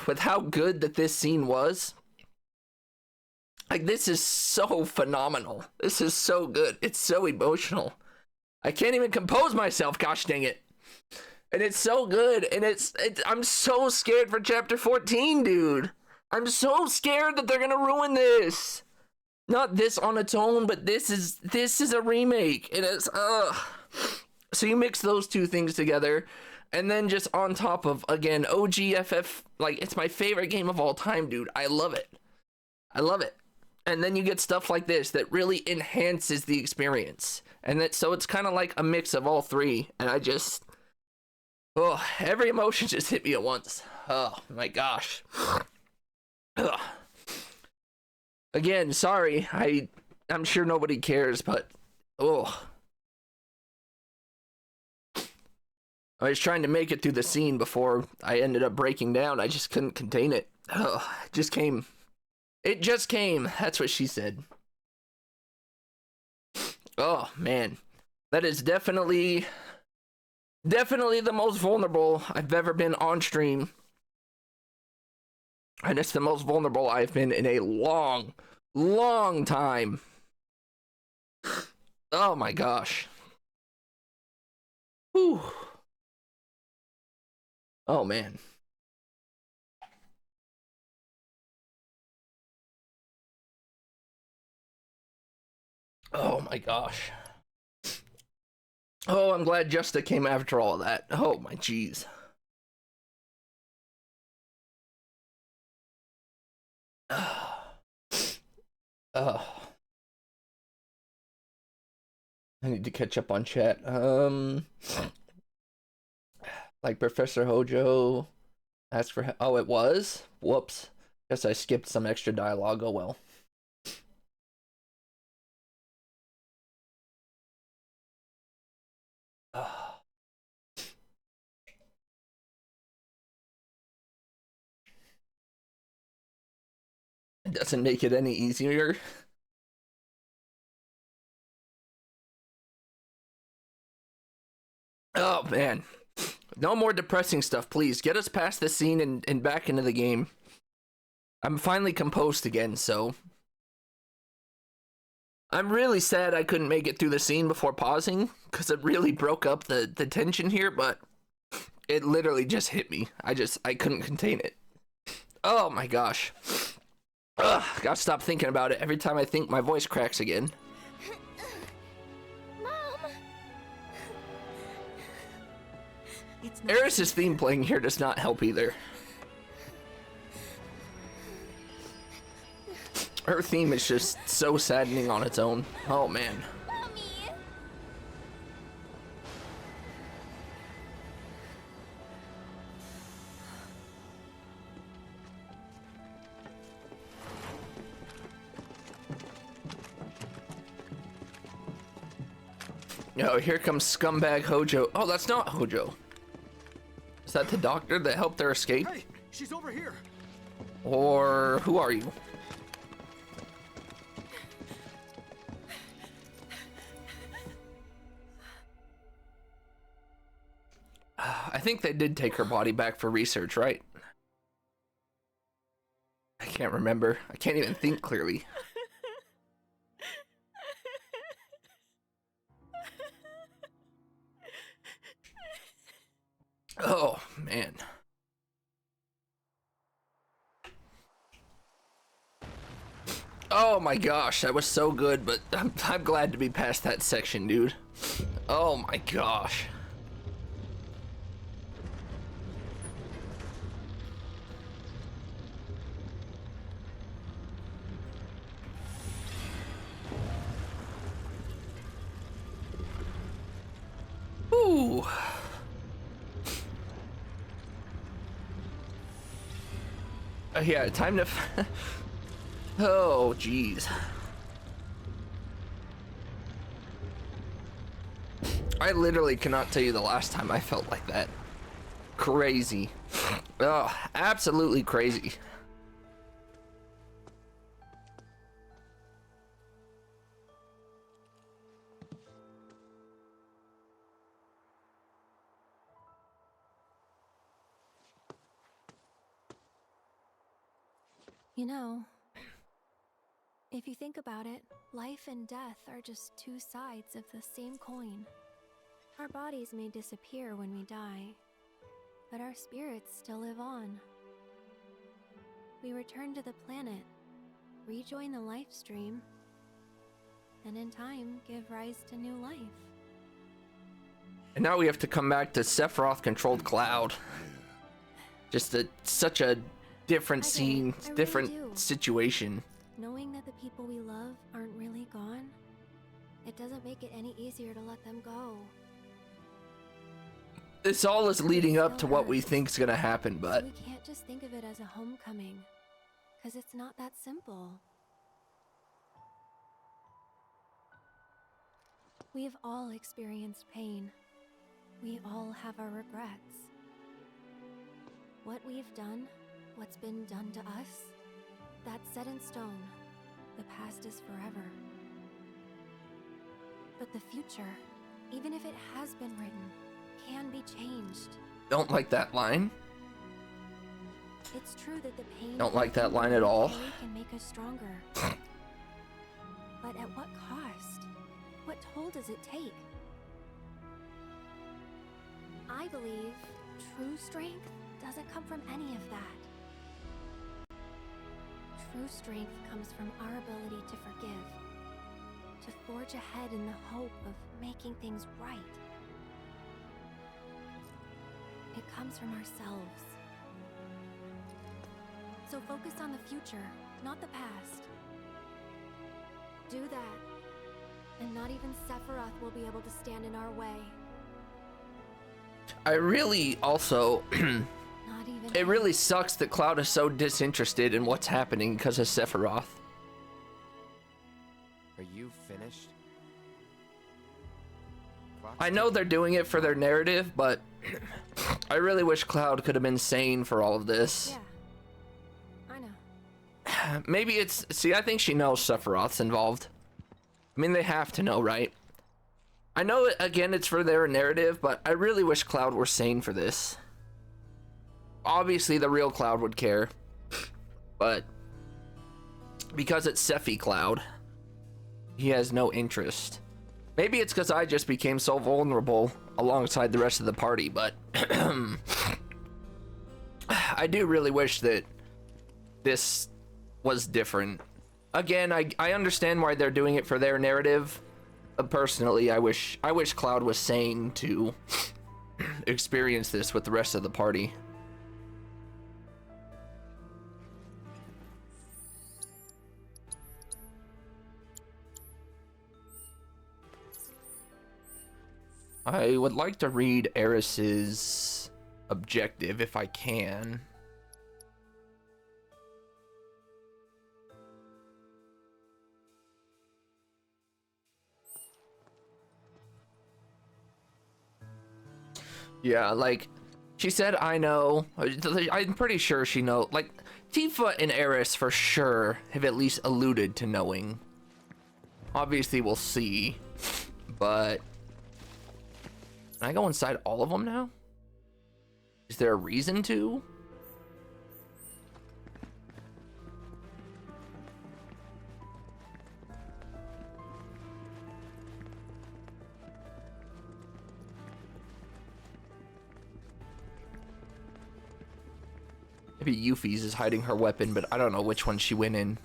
with how good that this scene was, like, this is so phenomenal. This is so good. It's so emotional. I can't even compose myself, gosh dang it. And it's so good, and I'm so scared for chapter 14, dude. I'm so scared that they're gonna ruin this. Not this on its own, but this is a remake. And it's so you mix those two things together, and then just on top of, again, OGFF, like, it's my favorite game of all time, dude. I love it. I love it. And then you get stuff like this that really enhances the experience. And that, so it's kind of like a mix of all three. And I just, oh, every emotion just hit me at once. Oh my gosh. Ugh. Again, sorry. I'm sure nobody cares, but oh. I was trying to make it through the scene before I ended up breaking down. I just couldn't contain it. Oh, it just came. It just came. That's what she said. Oh, man. That is definitely the most vulnerable I've ever been on stream. And it's the most vulnerable I've been in a long time. Oh my gosh. Whew. Oh man. Oh my gosh. Oh, I'm glad Justa came after all of that. Oh my jeez. I need to catch up on chat. Like Professor Hojo asked for. Oh, it was? Whoops. Guess I skipped some extra dialogue. Oh well. It doesn't make it any easier. Oh man. No more depressing stuff, please. Get us past this scene and back into the game. I'm finally composed again, so I'm really sad I couldn't make it through the scene before pausing, because it really broke up the tension here, but it literally just hit me. I couldn't contain it. Oh my gosh. Ugh, gotta stop thinking about it. Every time I think, my voice cracks again. Eris's theme playing here does not help either. Her theme is just so saddening on its own. Oh man. Oh, here comes scumbag Hojo. Oh, that's not Hojo. Is that the doctor that helped her escape? Hey, she's over here. Or who are you? I think they did take her body back for research, right? I can't remember. I can't even think clearly. Oh, man. Oh my gosh, that was so good, but I'm glad to be past that section, dude. Oh my gosh. Ooh. Yeah, time to... Oh, jeez. I literally cannot tell you the last time I felt like that. Crazy. Oh, absolutely crazy. You know, if you think about it, life and death are just two sides of the same coin. Our bodies may disappear when we die, but our spirits still live on. We return to the planet, rejoin the life stream, and in time give rise to new life. And now we have to come back to Sephiroth-controlled Cloud. Just such a different scene, different situation. Knowing that the people we love aren't really gone, it doesn't make it any easier to let them go. This all is leading up to what we think's gonna happen, but So we can't just think of it as a homecoming, because it's not that simple. We have all experienced pain. We all have our regrets. What we've done, what's been done to us, that's set in stone. The past is forever. But the future, even if it has been written, can be changed. don't like that line. It's true that the pain Don't like that line at all. can make us stronger. But at what cost? What toll does it take? I believe true strength doesn't come from any of that. True strength comes from our ability to forgive, to forge ahead in the hope of making things right. It comes from ourselves. So focus on the future, not the past. Do that, and not even Sephiroth will be able to stand in our way. I really also Not even it really sucks that Cloud is so disinterested in what's happening because of Sephiroth. Are you finished? I know they're doing it for their narrative, but I really wish Cloud could have been sane for all of this. Yeah, I know. Maybe it's... See, I think she knows Sephiroth's involved. I mean, they have to know, right? I know, again, it's for their narrative, but I really wish Cloud were sane for this. Obviously, the real Cloud would care. But because it's Sephi Cloud, he has no interest. Maybe it's because I just became so vulnerable alongside the rest of the party, but I do really wish that this was different. Again, I understand why they're doing it for their narrative. Personally, I wish Cloud was sane to experience this with the rest of the party. I would like to read Eris's objective if I can. Yeah, like, she said, I know. I'm pretty sure she knows. Like, Tifa and Eris for sure have at least alluded to knowing. Obviously, we'll see. But can I go inside all of them now? Is there a reason to? Maybe Yuffie's is hiding her weapon, but I don't know which one she went in.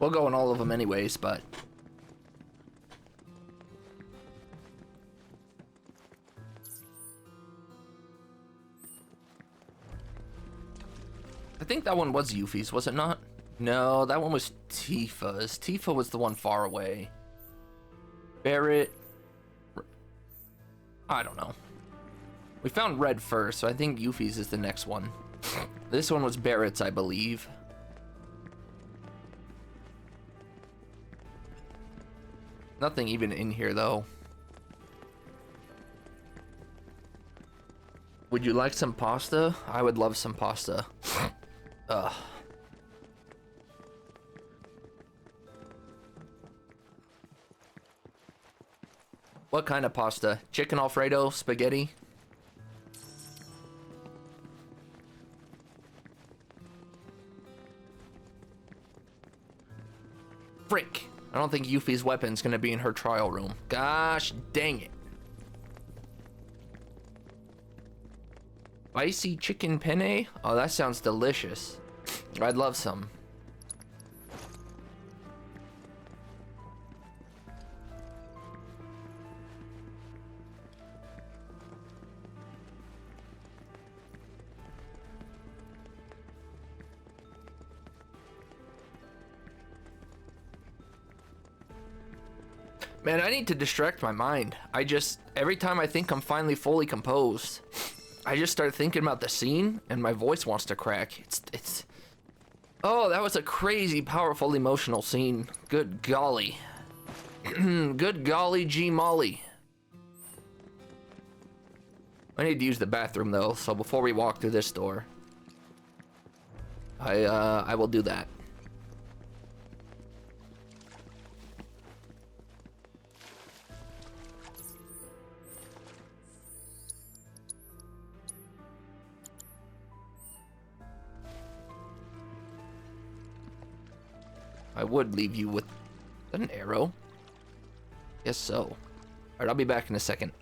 We'll go in all of them anyways, but I think that one was Yuffie's, was it not? No, that one was Tifa's. Tifa was the one far away. Barrett. I don't know. We found Red first, so I think Yuffie's is the next one. This one was Barrett's, I believe. Nothing even in here, though. Would you like some pasta? I would love some pasta. Ugh. What kind of pasta? Chicken Alfredo? Spaghetti? Frick. I don't think Yuffie's weapon's gonna be in her trial room. Gosh dang it. Spicy chicken penne? Oh, that sounds delicious. I'd love some. Man, I need to distract my mind. Every time I think I'm finally fully composed, I just start thinking about the scene and my voice wants to crack. Oh, that was a crazy, powerful, emotional scene. Good golly. Good golly G Molly. I need to use the bathroom though, so before we walk through this door, I will do that. I would leave you with an arrow. Guess so. All right, I'll be back in a second.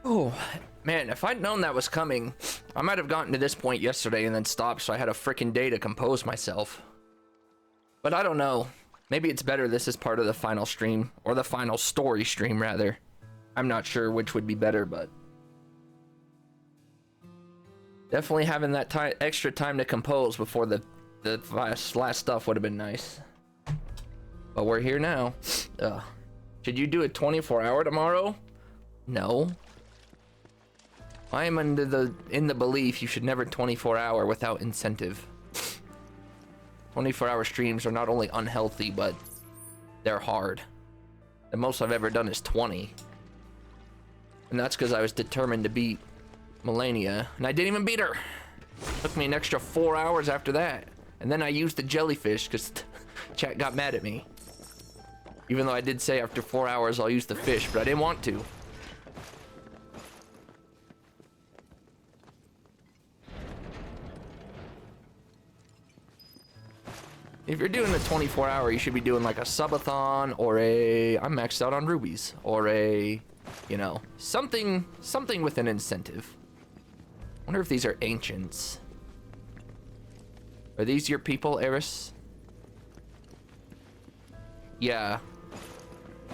Oh, man, if I'd known that was coming, I might have gotten to this point yesterday and then stopped so I had a freaking day to compose myself. But I don't know. Maybe it's better this is part of the final stream, or the final story stream, rather. I'm not sure which would be better, but... definitely having that extra time to compose before the last stuff would have been nice. But we're here now. Ugh. Should you do a 24-hour tomorrow? No. I am in the belief you should never 24-hour without incentive. 24-hour streams are not only unhealthy, but they're hard. The most I've ever done is 20. And that's because I was determined to beat Melania, and I didn't even beat her. Took me an extra 4 hours after that. And then I used the jellyfish because chat got mad at me. Even though I did say after 4 hours I'll use the fish, but I didn't want to. If you're doing a 24-hour, you should be doing like a subathon or I'm maxed out on rubies, or you know, something with an incentive. Wonder if these are ancients. Are these your people, Eris? Yeah.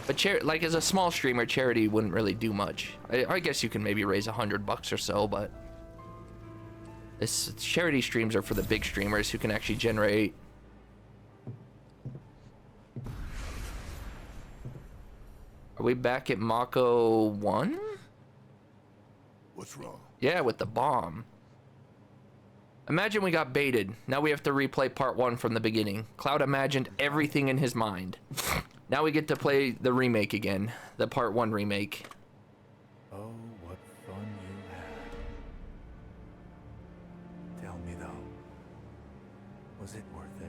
But like as a small streamer, charity wouldn't really do much. I guess you can maybe raise $100 or so, but this charity streams are for the big streamers who can actually generate. Are we back at Mako 1? What's wrong? Yeah, with the bomb. Imagine we got baited. Now we have to replay part 1 from the beginning. Cloud imagined everything in his mind. Now we get to play the remake again. The part 1 remake. Oh, what fun you had. Tell me though, was it worth it?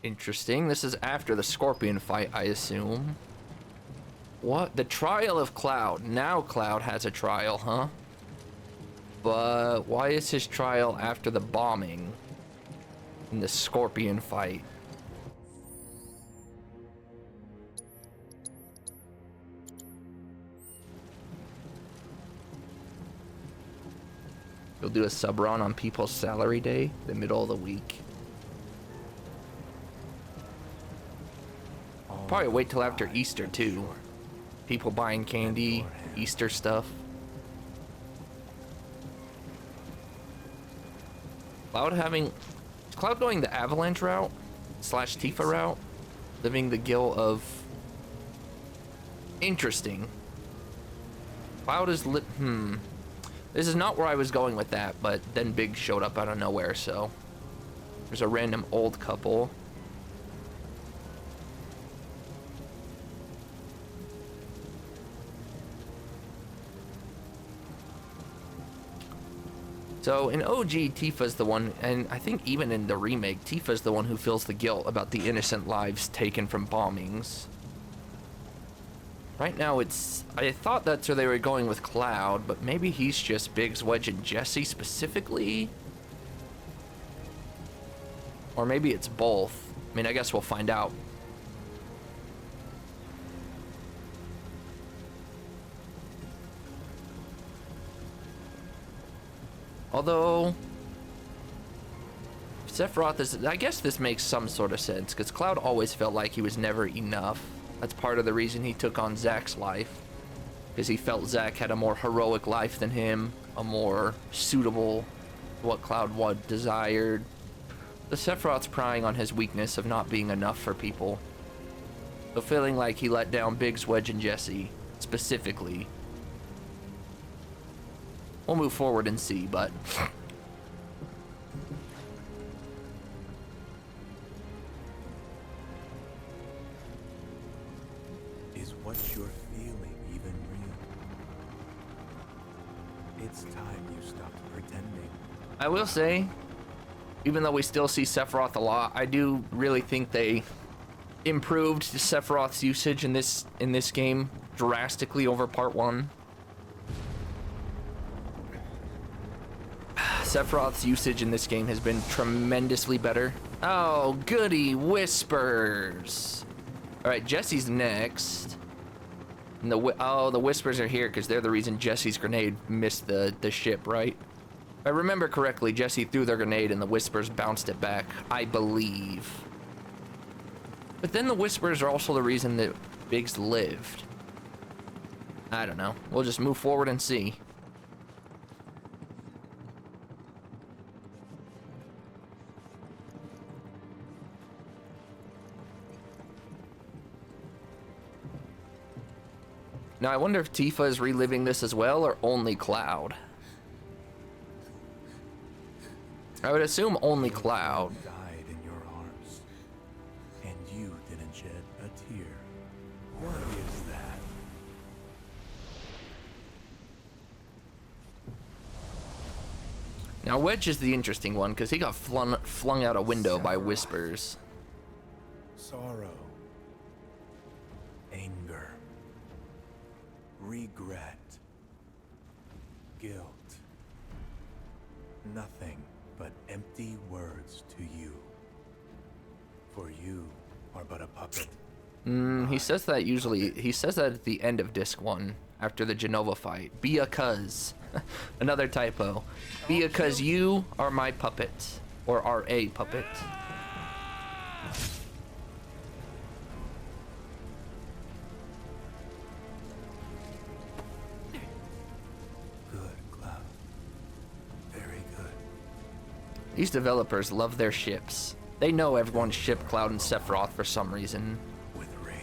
Interesting. This is after the Scorpion fight, I assume. What? The trial of Cloud. Now Cloud has a trial, huh? But why is his trial after the bombing in the Scorpion fight? You'll do a sub run on people's salary day, the middle of the week. Probably wait till after Easter too. People buying candy, Easter stuff. Cloud going the Avalanche route / Tifa route, living the Guild of. Interesting. Cloud is lit. This is not where I was going with that, but then Big showed up out of nowhere, so there's a random old couple. So in OG, Tifa's the one, and I think even in the remake, Tifa's the one who feels the guilt about the innocent lives taken from bombings. Right now I thought that's where they were going with Cloud, but maybe he's just Biggs, Wedge, and Jesse specifically? Or maybe it's both. I mean, I guess we'll find out. Although, Sephiroth is, I guess this makes some sort of sense, because Cloud always felt like he was never enough. That's part of the reason he took on Zack's life, because he felt Zack had a more heroic life than him, a more suitable, what Cloud desired. The Sephiroth's prying on his weakness of not being enough for people. So feeling like he let down Biggs, Wedge, and Jesse, specifically. We'll move forward and see, but is what you're feeling even real? It's time you stopped pretending. I will say, even though we still see Sephiroth a lot, I do really think they improved Sephiroth's usage in this game drastically over part 1. Sephiroth's usage in this game has been tremendously better. Oh, goody Whispers. All right, Jesse's next. And the Whispers are here because they're the reason Jesse's grenade missed the ship, right? If I remember correctly, Jesse threw their grenade and the Whispers bounced it back, I believe. But then the Whispers are also the reason that Biggs lived. I don't know. We'll just move forward and see. Now, I wonder if Tifa is reliving this as well, or only Cloud. I would assume only Cloud. Died in your arms, and you didn't shed a tear. What is that? Now, Wedge is the interesting one, because he got flung out a window by Whispers. Sorrow. Anger. Regret. Guilt. Nothing but empty words to you. For you are but a puppet He says that usually. He says that at the end of disc 1, after the Genova fight. Be a cuz. Another typo. Be a cuz you are my puppet. Or are a puppet. Good, Cloud. Very good. These developers love their ships. They know everyone shipped Cloud and Sephiroth for some reason. With rage.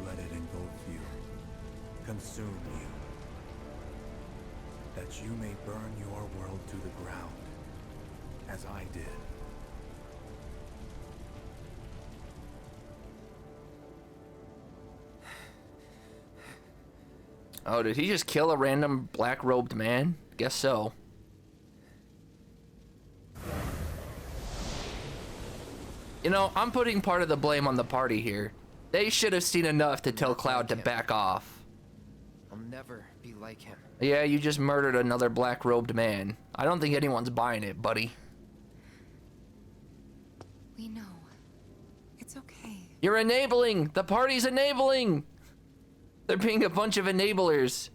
Let it engulf you. Consume you. That you may burn your world to the ground. As I did. Oh, did he just kill a random black-robed man? Guess so. You know, I'm putting part of the blame on the party here. They should have seen enough to tell Cloud to back off. I'll never be like him. Yeah, you just murdered another black-robed man. I don't think anyone's buying it, buddy. We know. It's okay. You're enabling! The party's enabling! They're being a bunch of enablers.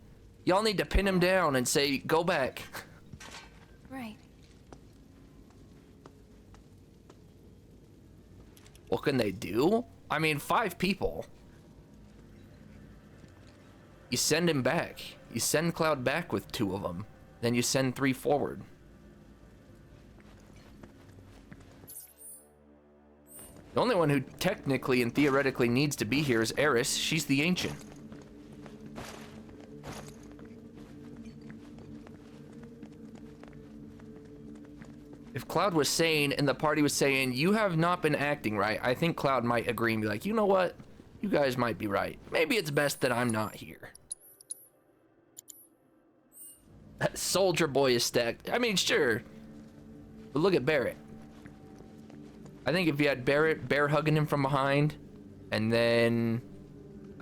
Y'all need to pin him down and say, go back. Right. What can they do? I mean, 5 people. You send him back. You send Cloud back with 2 of them. Then you send 3 forward. The only one who technically and theoretically needs to be here is Eris. She's the Ancient. If Cloud was sane and the party was saying, you have not been acting right, I think Cloud might agree and be like, you know what? You guys might be right. Maybe it's best that I'm not here. That Soldier Boy is stacked. I mean, sure. But look at Barrett. I think if you had Barrett bear hugging him from behind, and then,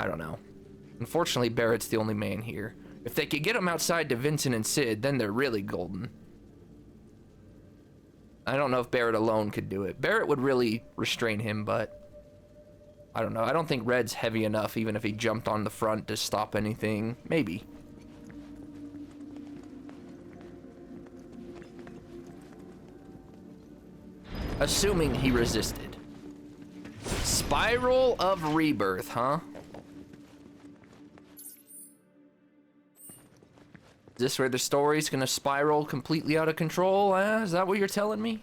I don't know. Unfortunately, Barrett's the only man here. If they could get him outside to Vincent and Sid, then they're really golden. I don't know if Barrett alone could do it. Barrett would really restrain him, but I don't know. I don't think Red's heavy enough, even if he jumped on the front to stop anything. Maybe. Assuming he resisted. Spiral of Rebirth, huh? Is this where the story's gonna spiral completely out of control? Is that what you're telling me?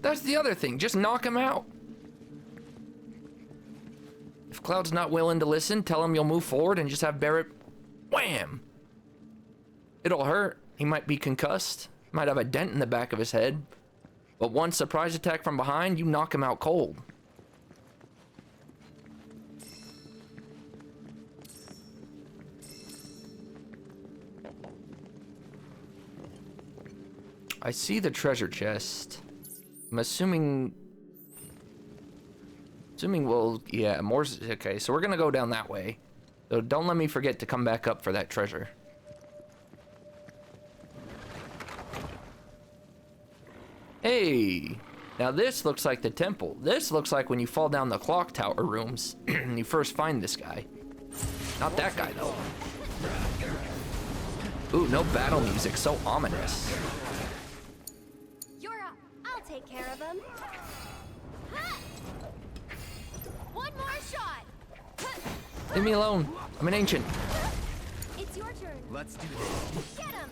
That's the other thing. Just knock him out. If Cloud's not willing to listen, tell him you'll move forward and just have Barrett wham. It'll hurt. He might be concussed. Might have a dent in the back of his head. But one surprise attack from behind, you knock him out cold. I see the treasure chest. I'm assuming... well, yeah, more... Okay, so we're gonna go down that way. So don't let me forget to come back up for that treasure. Hey! Now this looks like the temple. This looks like when you fall down the clock tower rooms and you first find this guy. Not that guy, though. Ooh, no battle music. So ominous. You're up. I'll take care of him. One more shot. Leave me alone. I'm an ancient. It's your turn. Let's do this. Get him.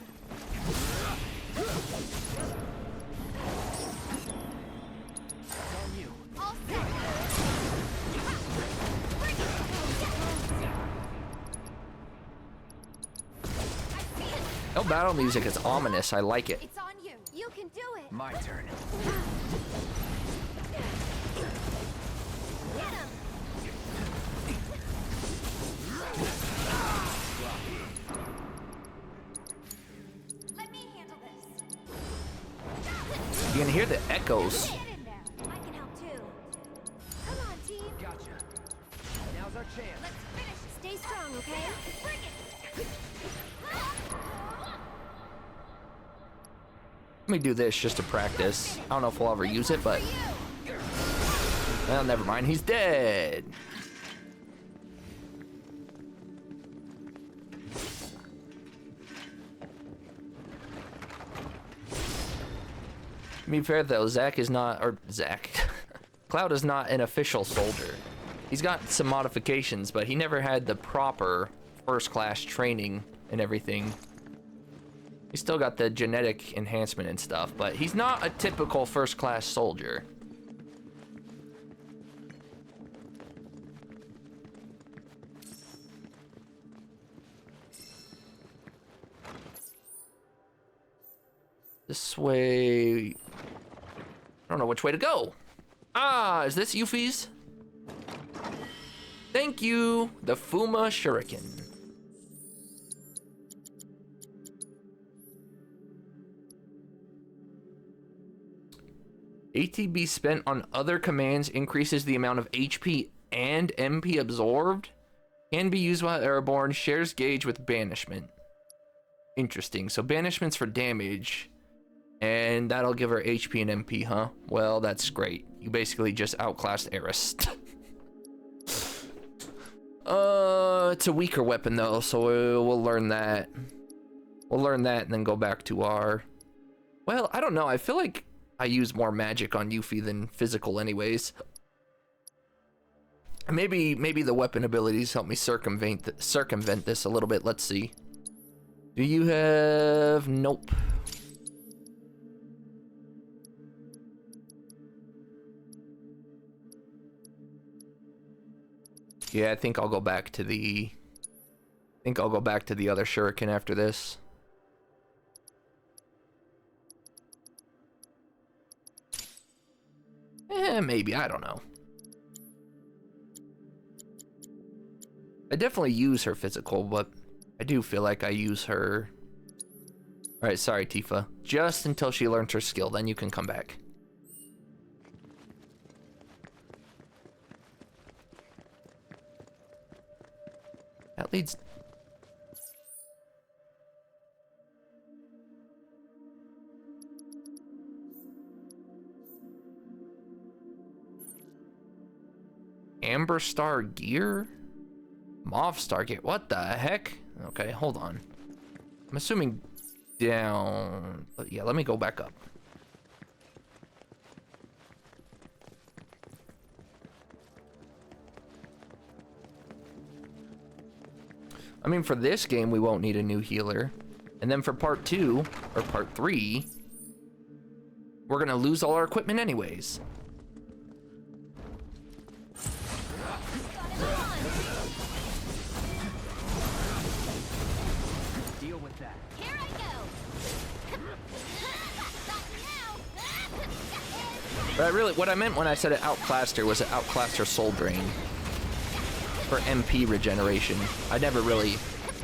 On you. All set. No battle music is ominous. I like it. It's on you. You can do it. My turn. Get him. Let me handle this. You can hear the echoes. Get in there. I can help too. Come on, team. Gotcha. Now's our chance. Let's me do this just to practice. I don't know if we'll ever use it, but... Well, never mind. He's dead. To be fair though, Cloud is not an official soldier. He's got some modifications, but he never had the proper first-class training and everything. He's still got the genetic enhancement and stuff, but he's not a typical first-class soldier. This way... I don't know which way to go. Ah, is this Yuffie's? Thank you, the Fuma Shuriken. ATB spent on other commands increases the amount of HP and MP absorbed. Can be used while airborne, shares gauge with banishment. Interesting, so banishment's for damage. And that'll give her HP and MP, huh? Well, that's great. You basically just outclassed Eris. It's a weaker weapon though, so we'll learn that. We'll learn that and then go back to our... Well, I don't know. I feel like I use more magic on Yuffie than physical anyways. Maybe the weapon abilities help me circumvent this a little bit. Let's see. Do you have... Nope. Yeah, I think I'll go back to the... other shuriken after this. Maybe, I don't know. I definitely use her physical, but I do feel like I use her... Alright, sorry, Tifa. Just until she learns her skill, then you can come back. That leads... Amber Star Gear? Mauve Star Gear? What the heck? Okay, hold on. I'm assuming down... But yeah, let me go back up. I mean, for this game, we won't need a new healer. And then for part 2, or part 3, we're gonna lose all our equipment anyways. Deal with that. Here I go. But what I meant when I said it outclassed her was it outclassed her soul drain. For MP regeneration. I never really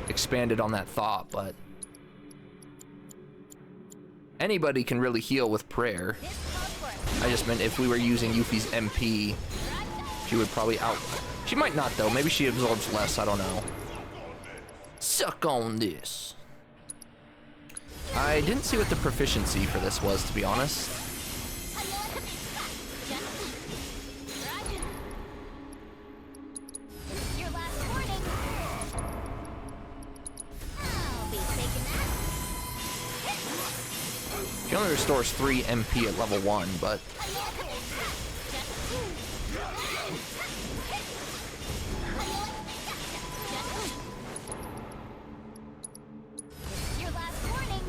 expanded on that thought, but anybody can really heal with prayer. I just meant if we were using Yuffie's MP, she would probably she might not though, maybe she absorbs less, I don't know. Suck on this. I didn't see what the proficiency for this was, to be honest. She only restores 3 MP at level 1, but... Your last warning.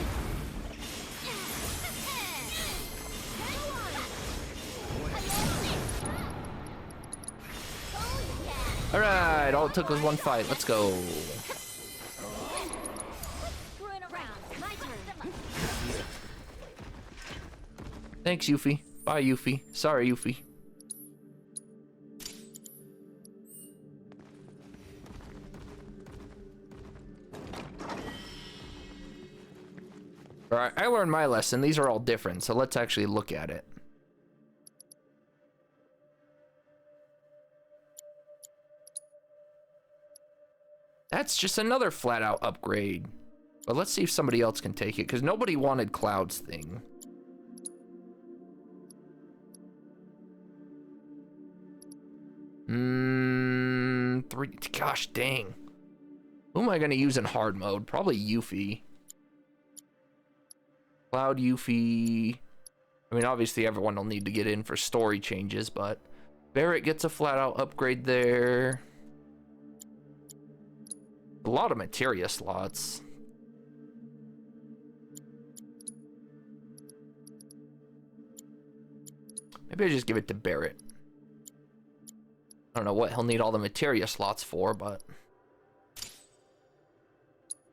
Alright, all it took was one fight. Let's go. Screwing around. My turn. Thanks, Yuffie. Bye, Yuffie. Sorry, Yuffie. Alright, I learned my lesson. These are all different, so let's actually look at it. That's just another flat-out upgrade. But let's see if somebody else can take it, because nobody wanted Cloud's thing. 3. Gosh dang. Who am I gonna use in hard mode? Probably Yuffie. Cloud, Yuffie. I mean, obviously everyone will need to get in for story changes, but Barrett gets a flat out upgrade there. A lot of materia slots. Maybe I just give it to Barrett. I don't know what he'll need all the materia slots for, but...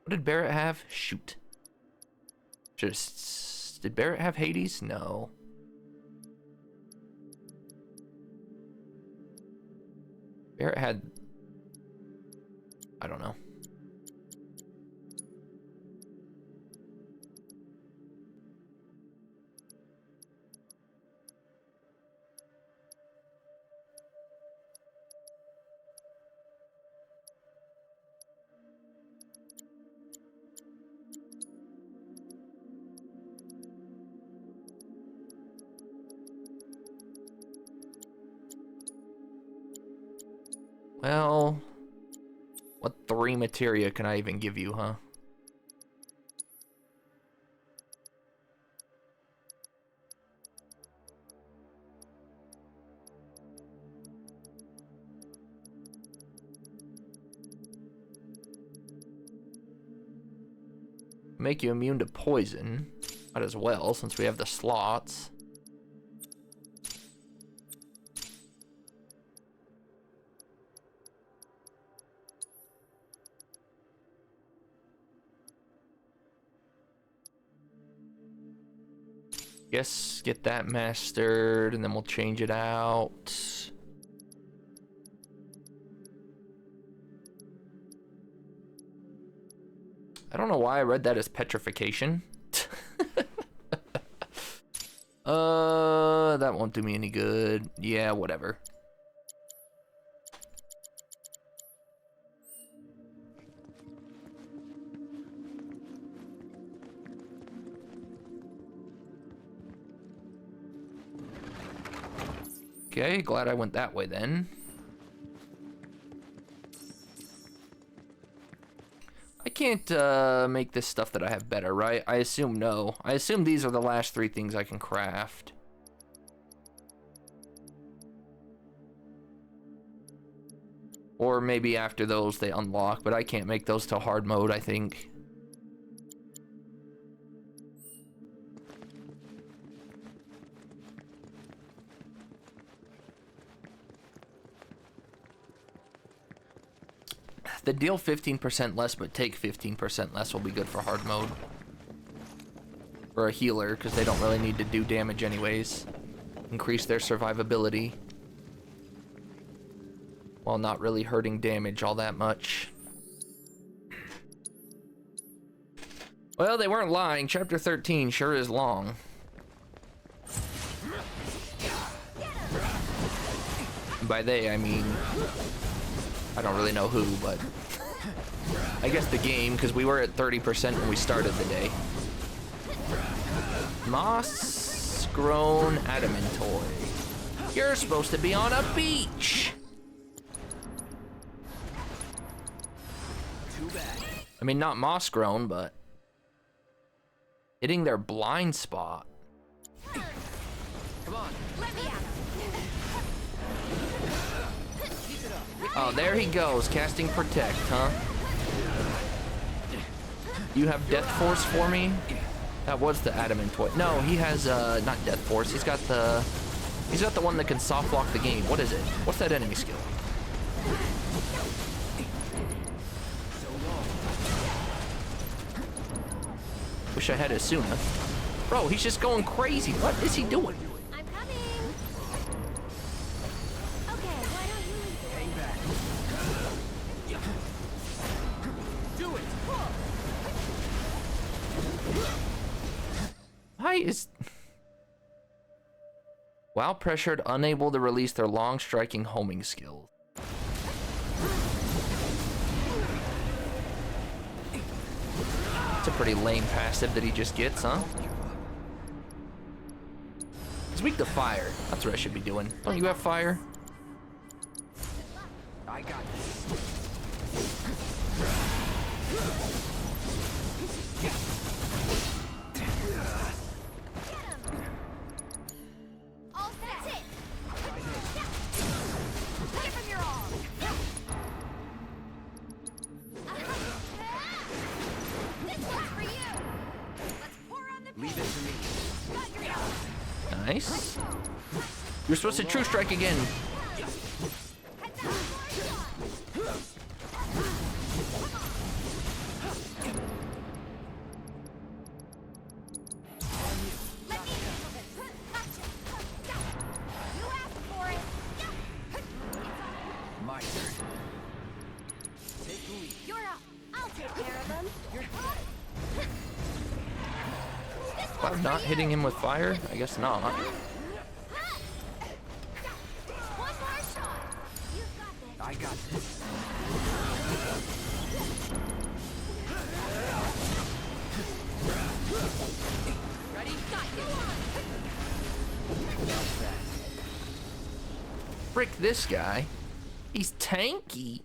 What did Barrett have? Shoot. Just... Did Barrett have Hades? No. Barrett had... I don't know. Well, what 3 materia can I even give you, huh? Make you immune to poison. Might as well, since we have the slots. Guess get that mastered, and then we'll change it out. I don't know why I read that as petrification. That won't do me any good. Yeah, whatever. Okay, glad I went that way then. I can't make this stuff that I have better, right? I assume no. I assume these are the last 3 things I can craft. Or maybe after those they unlock, but I can't make those till hard mode, I think. The deal 15% less, but take 15% less will be good for hard mode. For a healer, because they don't really need to do damage anyways. Increase their survivability. While not really hurting damage all that much. Well, they weren't lying. Chapter 13 sure is long. And by they, I mean... I don't really know who, but... I guess the game, because we were at 30% when we started the day. Moss-grown adamantoid. You're supposed to be on a beach! Too bad. I mean, not moss-grown, but... hitting their blind spot. Come on. Let me out. Oh, there he goes, casting Protect, huh? You have Death Force for me? That was the Adamantoid. No, he has, not Death Force. He's got the one that can soft lock the game. What is it? What's that enemy skill? Wish I had it sooner. Bro, he's just going crazy. What is he doing? I'm coming. Okay, why don't you lead the way? Hang back. Do it. Why is... While pressured, unable to release their long striking homing skills. It's a pretty lame passive that he just gets, huh? He's weak to fire. That's what I should be doing. Don't you have fire? I got this. All set. That's it. Give him your all. This one's for you. Let's pour on the Leave it to me. Got your all. Nice. You're supposed to true strike again. Let me handle this. Gotcha. You asked for it. My turn. Take the lead. You're up. I'll take care of them. You're I'm not hitting him with fire? I guess not. One more shot. You've got this. I got this. Ready? Got you. Frick this guy. He's tanky.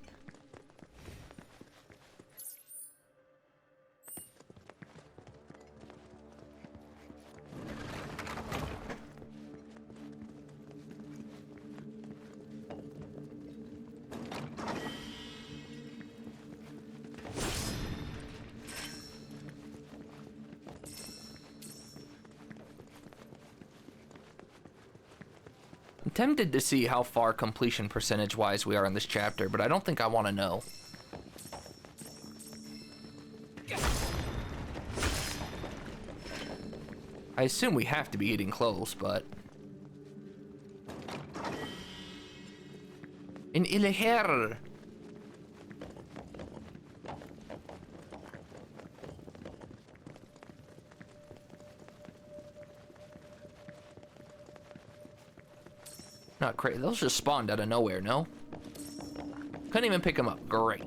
I'm tempted to see how far completion percentage-wise we are in this chapter, but I don't think I want to know. I assume we have to be getting close, but... In Ilher. Not crazy. Those just spawned out of nowhere, no? Couldn't even pick them up. Great.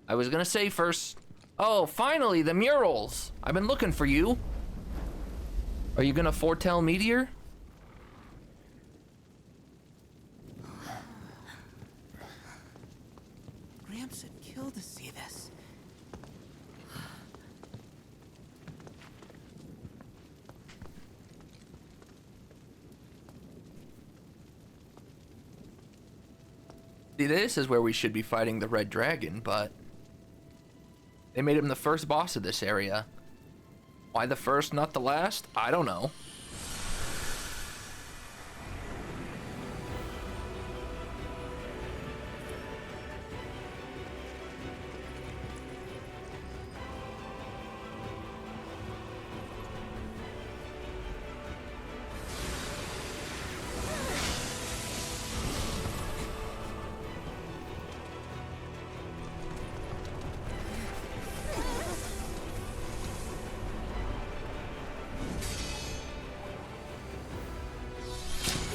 I was gonna say first... Oh, finally, the murals! I've been looking for you. Are you gonna foretell Meteor? Gramps would kill to see this. See, this is where we should be fighting the Red Dragon, but... They made him the first boss of this area. Why the first, not the last? I don't know.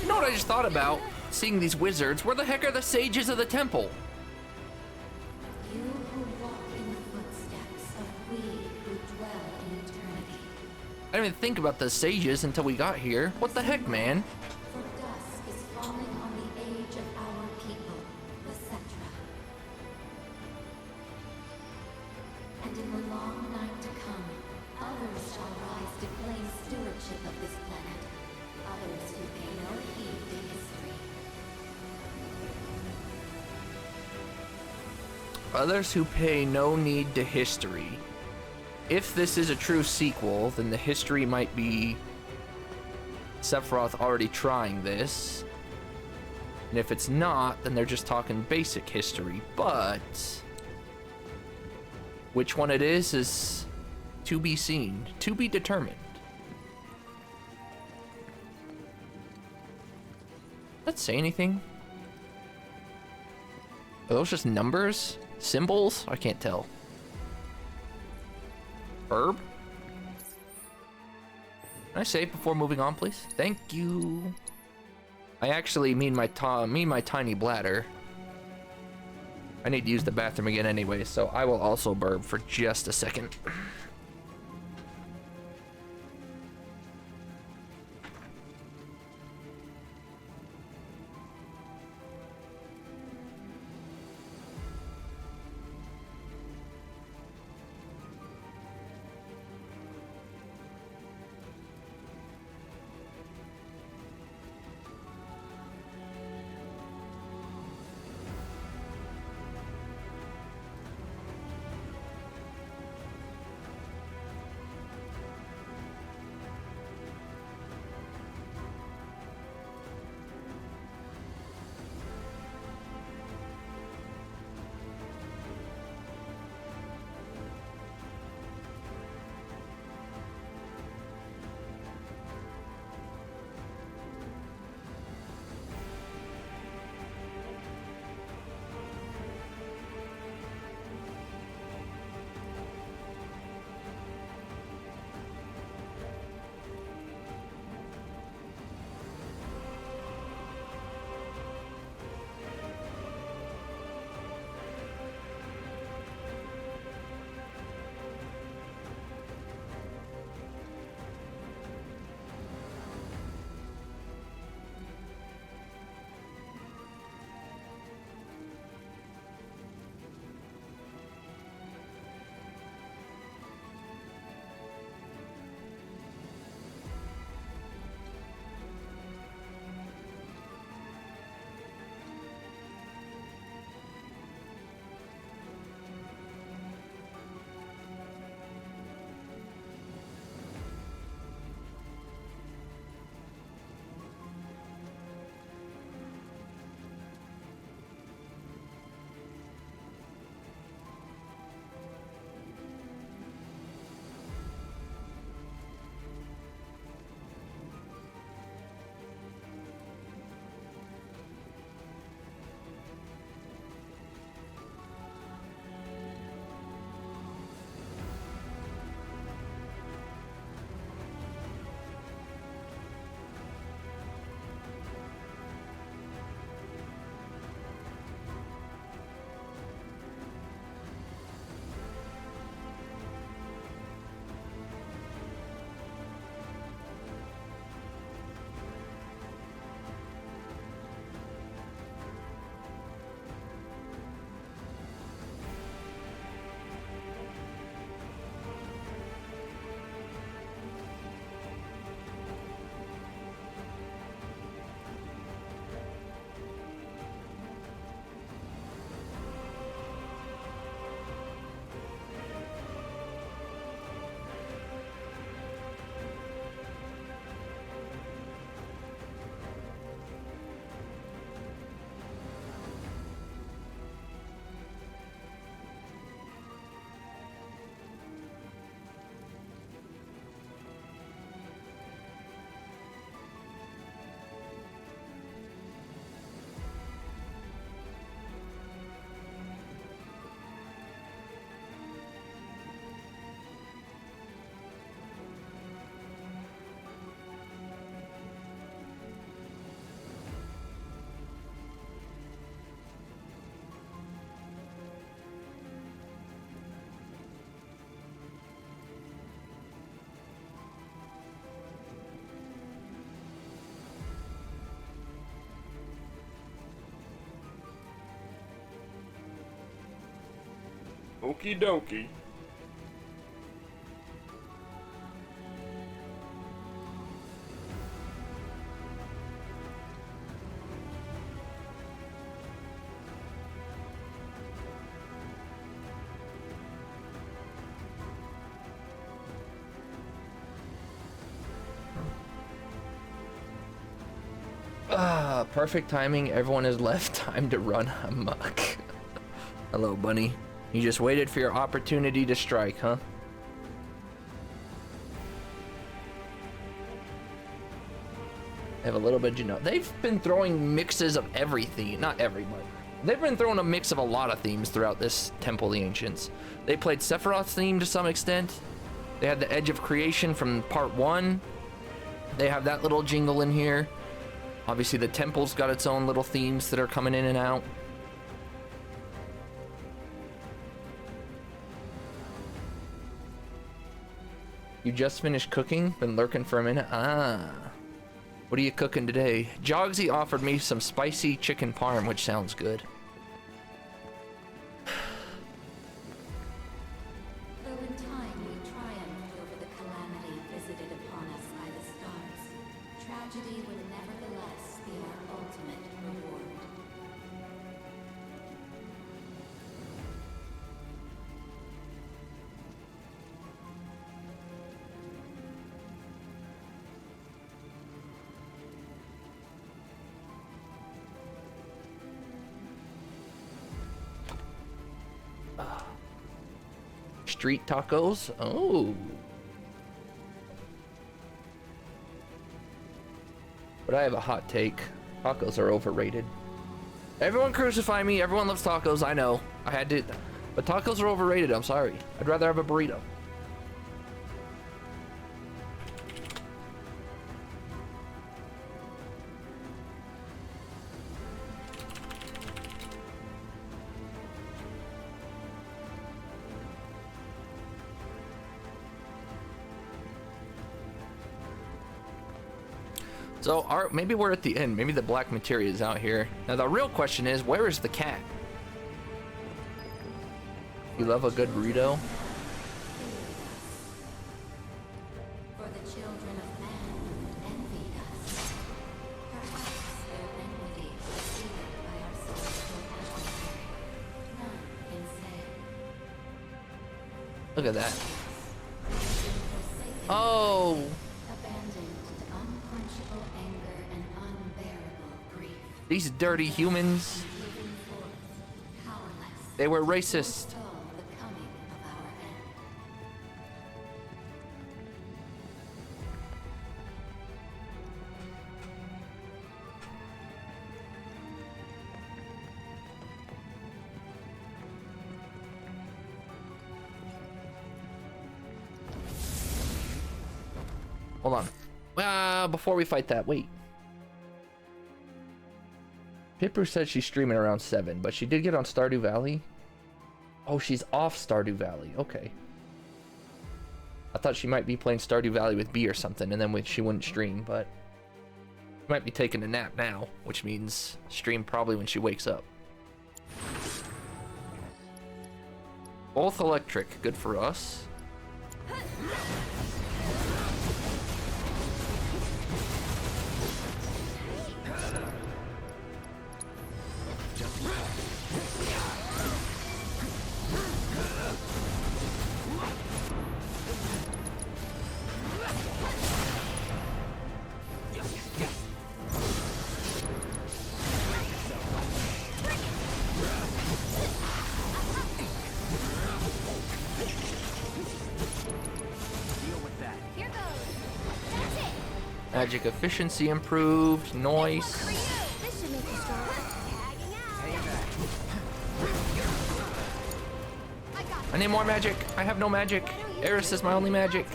You know what I just thought about? Seeing these wizards, where the heck are the sages of the temple? You who walk in the footsteps of we who dwell in eternity. I didn't even think about the sages until we got here. What the heck, man? For dusk is falling on the age of our people, the Cetra. And in the long night to come, others shall rise to claim stewardship of this planet. Others who pay no heed to history. Others who pay no need to history. If this is a true sequel, then the history might be Sephiroth already trying this. And if it's not, then they're just talking basic history. But which one it is to be seen, to be determined. Does that say anything? Are those just numbers? Symbols? I can't tell. Herb? Can I save before moving on, please? Thank you. I actually mean my tiny bladder. I need to use the bathroom again anyway, so I will also burp for just a second. Okie dokie. Perfect timing. Everyone has left. Time to run amok. Hello, bunny. You just waited for your opportunity to strike, huh? I have a little bit, you know. They've been throwing mixes of everything. Not everybody. They've been throwing a mix of a lot of themes throughout this Temple of the Ancients. They played Sephiroth's theme to some extent. They had the Edge of Creation from part 1. They have that little jingle in here. Obviously, the temple's got its own little themes that are coming in and out. You just finished cooking? Been lurking for a minute? Ah. What are you cooking today? Jogsy offered me some spicy chicken parm, which sounds good. Though in time we triumphed over the calamity visited upon us by the stars, tragedy would nevertheless be our ultimate reward. Street tacos? Oh. But I have a hot take. Tacos are overrated. Everyone crucify me. Everyone loves tacos. I know. I had to. But tacos are overrated. I'm sorry. I'd rather have a burrito. So maybe we're at the end. Maybe the black materia is out here. Now the real question is, where is the cat? You love a good burrito? For the children of man envied us. Perhaps their enmity was sealed by our celestial adversary. None can say. Look at that. Oh. These dirty humans. They were racist. Hold on. Before we fight that, wait. Pipper said she's streaming around 7, but she did get on Stardew Valley. Oh, she's off Stardew Valley. Okay. I thought she might be playing Stardew Valley with B or something, and then she wouldn't stream, but she might be taking a nap now, which means stream probably when she wakes up. Both electric. Good for us. Magic efficiency improved. Nice. I need more magic. I have no magic. Eris is my only magic.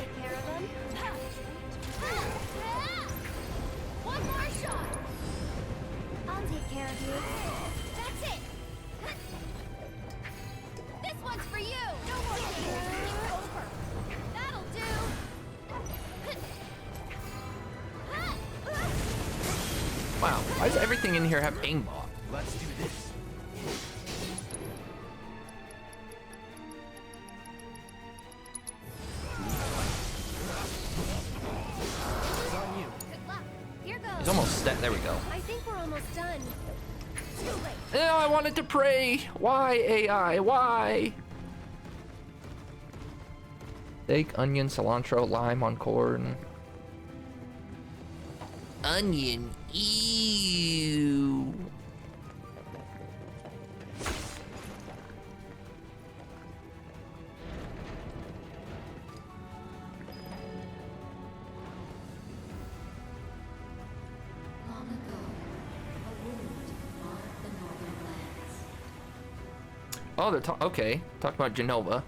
One more shot. I'll take care of you. That's it. This one's for you. No more games. It's over. That'll do. Wow, why does everything in here have aimbot? Let's do this. He's almost dead. There we go. I think we're almost done. Too late. Oh, I wanted to pray. Why, AI? Why? Steak, onion, cilantro, lime on corn. Onion. Ew. Long ago, a wound marred the northern lands. Oh, they're okay. Talking about Genova.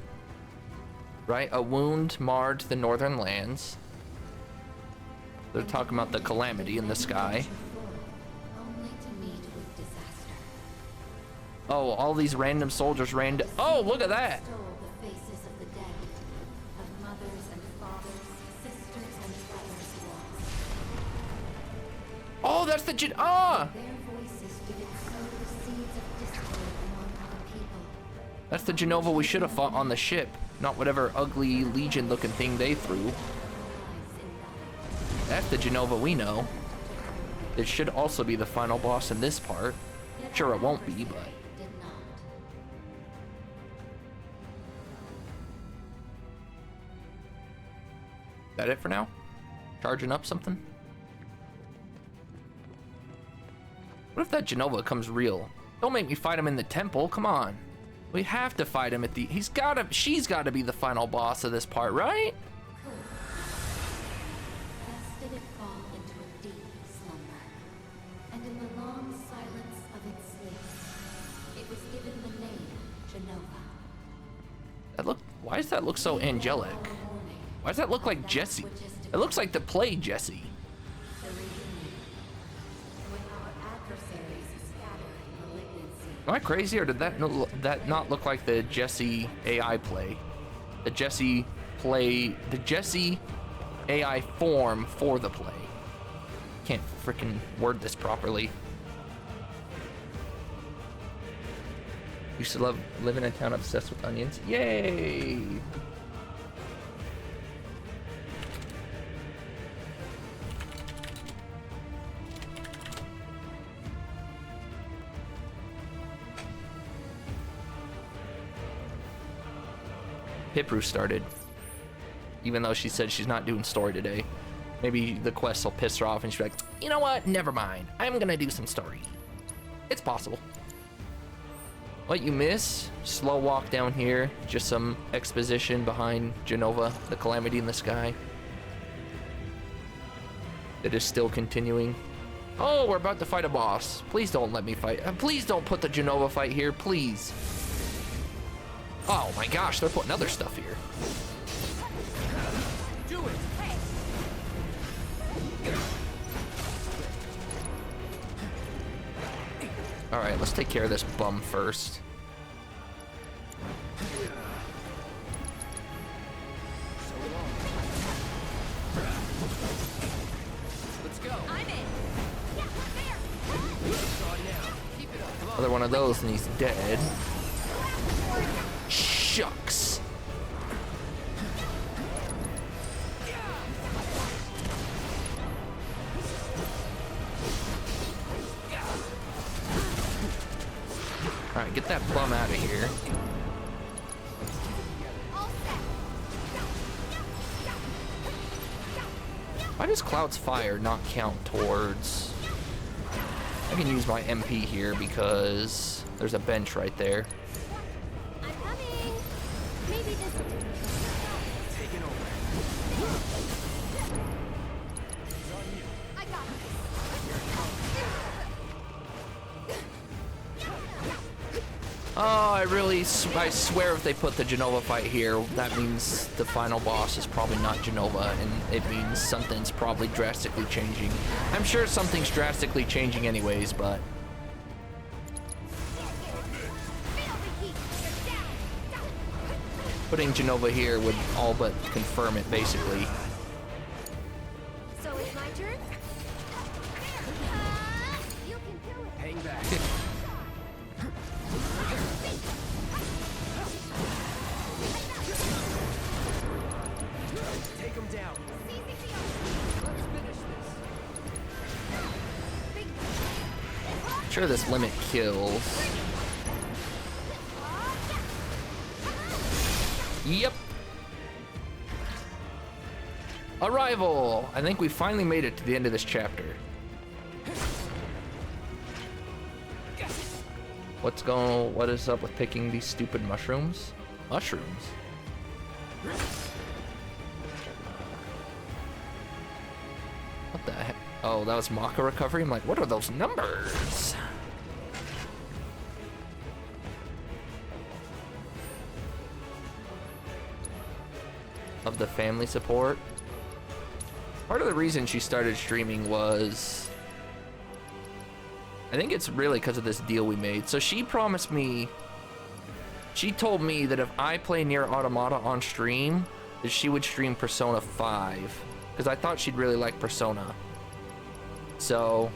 Right? A wound marred the northern lands. They're talking about the calamity in the sky. Only to meet with disaster. Oh, all these random soldiers ran. Oh, look at that. Stole the faces of the dead, of mothers and fathers, that's the ah! Their voices did it sow the seeds of discord among our people. That's the Genova we should have fought on the ship, not whatever ugly Legion-looking thing they threw. That's the Genova we know. It should also be the final boss in this part. Sure, it won't be, but... That it for now? Charging up something? What if that Genova comes real? Don't make me fight him in the temple, come on. We have to fight him at the... she's gotta be the final boss of this part, right? Thus did it fall into a deep slumber, and in the long silence of its sleep, it was given the name Genova. Why does that look so angelic? Why does that look like Jesse? It looks like the play Jesse. Am I crazy, or did that not look like the Jesse AI play? The Jesse AI form for the play. Can't freaking word this properly. Used to love living in a town obsessed with onions. Yay! Pipru started, even though she said she's not doing story today. Maybe the quest will piss her off and she'll be like, you know what, never mind, I'm gonna do some story. It's possible. What you miss? Slow walk down here, just some exposition behind Genova, the calamity in the sky. It is still continuing. Oh, we're about to fight a boss. Please don't let me fight. Please don't put the Genova fight here, please. Oh my gosh, they're putting other stuff here. Do it. All right, let's take care of this bum first. Let's go. I'm in. Yeah, there. Keep it up. Come on. Another one of those and he's dead. Shucks. All right, get that bum out of here. Why does Cloud's fire not count towards... I can use my MP here because there's a bench right there. I'm coming. Maybe this will do. Taking over. I got Oh, I swear if they put the Genova fight here, that means the final boss is probably not Genova, and it means something's probably drastically changing. I'm sure something's drastically changing anyways, but... Putting Genova here would all but confirm it, basically. So it's my turn? You can do it. Hang back. Take him down. Let's finish this. Sure, this limit kills. Yep. Arrival! I think we finally made it to the end of this chapter. What is up with picking these stupid mushrooms? Mushrooms? What the heck? Oh, that was Maka recovery? I'm like, what are those numbers? Of the family support. Part of the reason she started streaming was... I think it's really because of this deal we made. So she promised me... She told me that if I play Nier Automata on stream, that she would stream Persona 5. Because I thought she'd really like Persona. So,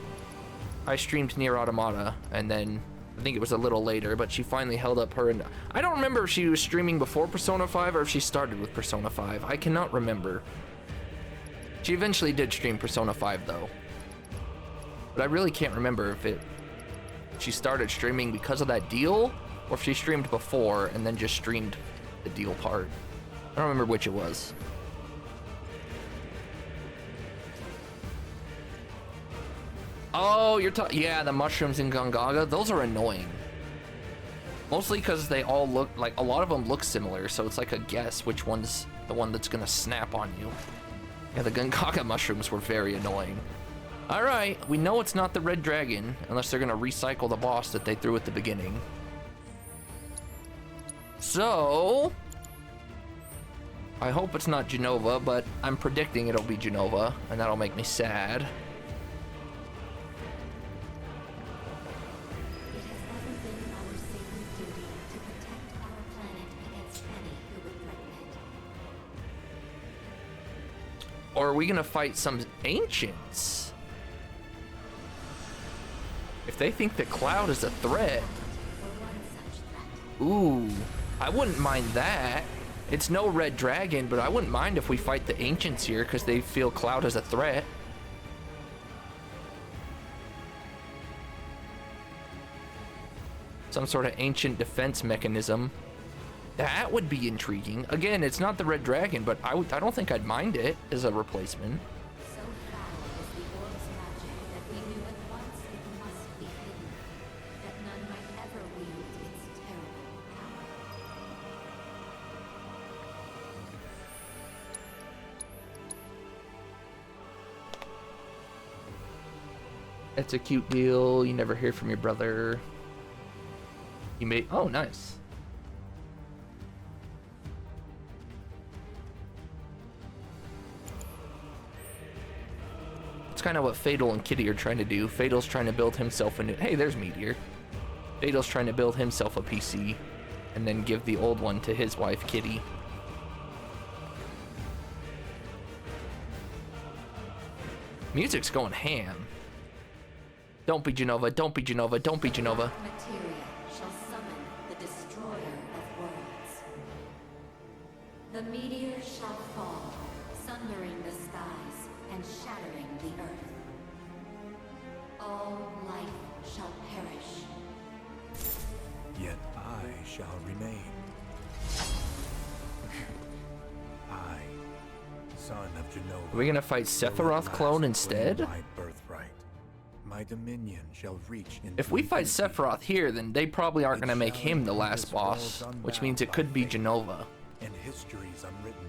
I streamed Nier Automata, and then I think it was a little later, but she finally held up her, and I don't remember if she was streaming before Persona 5 or if she started with Persona 5. I cannot remember. She eventually did stream Persona 5 though, but I really can't remember if she started streaming because of that deal, or if she streamed before and then just streamed the deal part. I don't remember which it was. Oh, you're talking, yeah, the mushrooms in Gongaga, those are annoying. Mostly because they all look, like, a lot of them look similar, so it's like a guess which one's the one that's gonna snap on you. Yeah, the Gongaga mushrooms were very annoying. All right, we know it's not the red dragon, unless they're gonna recycle the boss that they threw at the beginning. So, I hope it's not Genova, but I'm predicting it'll be Genova, and that'll make me sad. Or are we gonna fight some ancients? If they think that Cloud is a threat, ooh, I wouldn't mind that. It's no red dragon, but I wouldn't mind if we fight the ancients here because they feel Cloud is a threat. Some sort of ancient defense mechanism. That would be intriguing. Again, it's not the red dragon, but I don't think I'd mind it as a replacement. So foul is the orb's magic that we knew at once it must be hidden, that none might ever wield its terrible power. It's a cute deal. You never hear from your brother. You may, oh, nice. It's kind of what Fatal and Kitty are trying to do. Fatal's trying to build himself a new, hey, there's Meteor. Fatal's trying to build himself a PC and then give the old one to his wife, Kitty. Music's going ham. Don't be Genova, don't be Genova, don't be Genova. Materia shall summon the destroyer of worlds. The meteor shall fall, sundering the skies and shattering the earth. All life shall perish. Yet I shall remain. I, son of Genova. Are we gonna fight Sephiroth clone instead? My birthright. My dominion shall reach into If we fight Sephiroth here, then they probably aren't gonna make him the last boss, which means it could be Genova. And history's unwritten.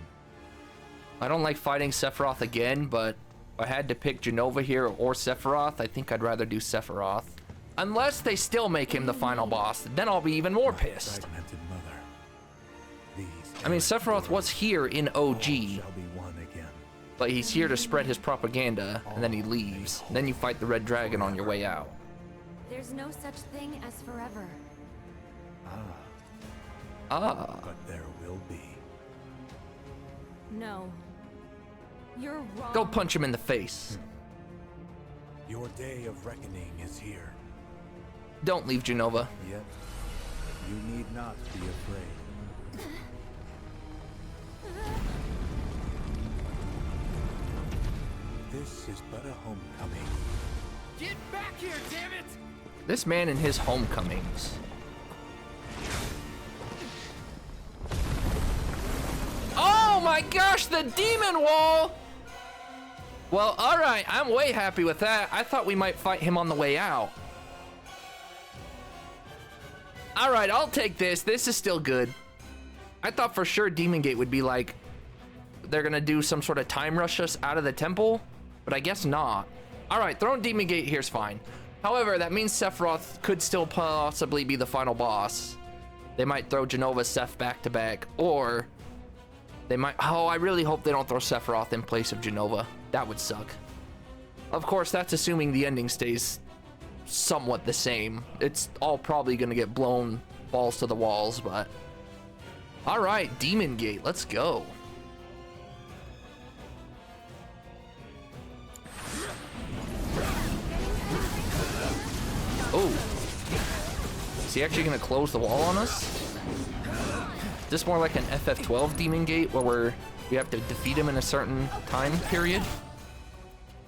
I don't like fighting Sephiroth again, but if I had to pick Genova here or Sephiroth, I think I'd rather do Sephiroth. Unless they still make him the final boss, then I'll be even more pissed. Fragmented mother. These I mean, Sephiroth was here in OG, shall be one again. but he's here to spread his propaganda, and then he leaves. And then you fight the Red Dragon on your way out. There's no such thing as forever. Ah. But there will be. No. You're wrong. Go punch him in the face. Your day of reckoning is here. Don't leave Genova. Yet, you need not be afraid. This is but a homecoming. Get back here, damn it! This man and his homecomings. Oh my gosh, the demon wall! Well, alright, I'm way happy with that. I thought we might fight him on the way out. Alright, I'll take this. This is still good. I thought for sure Demon Gate would be like, they're gonna do some sort of time rush us out of the temple, but I guess not. Alright, throwing Demon Gate here's fine. However, that means Sephiroth could still possibly be the final boss. They might throw Genova Seph back to back, or they might, oh, I really hope they don't throw Sephiroth in place of Genova. That would suck. Of course, that's assuming the ending stays somewhat the same. It's all probably gonna get blown balls to the walls, but all right, Demon Gate, let's go. Oh. Is he actually gonna close the wall on us? Is this more like an FF12 demon gate where we have to defeat him in a certain time period?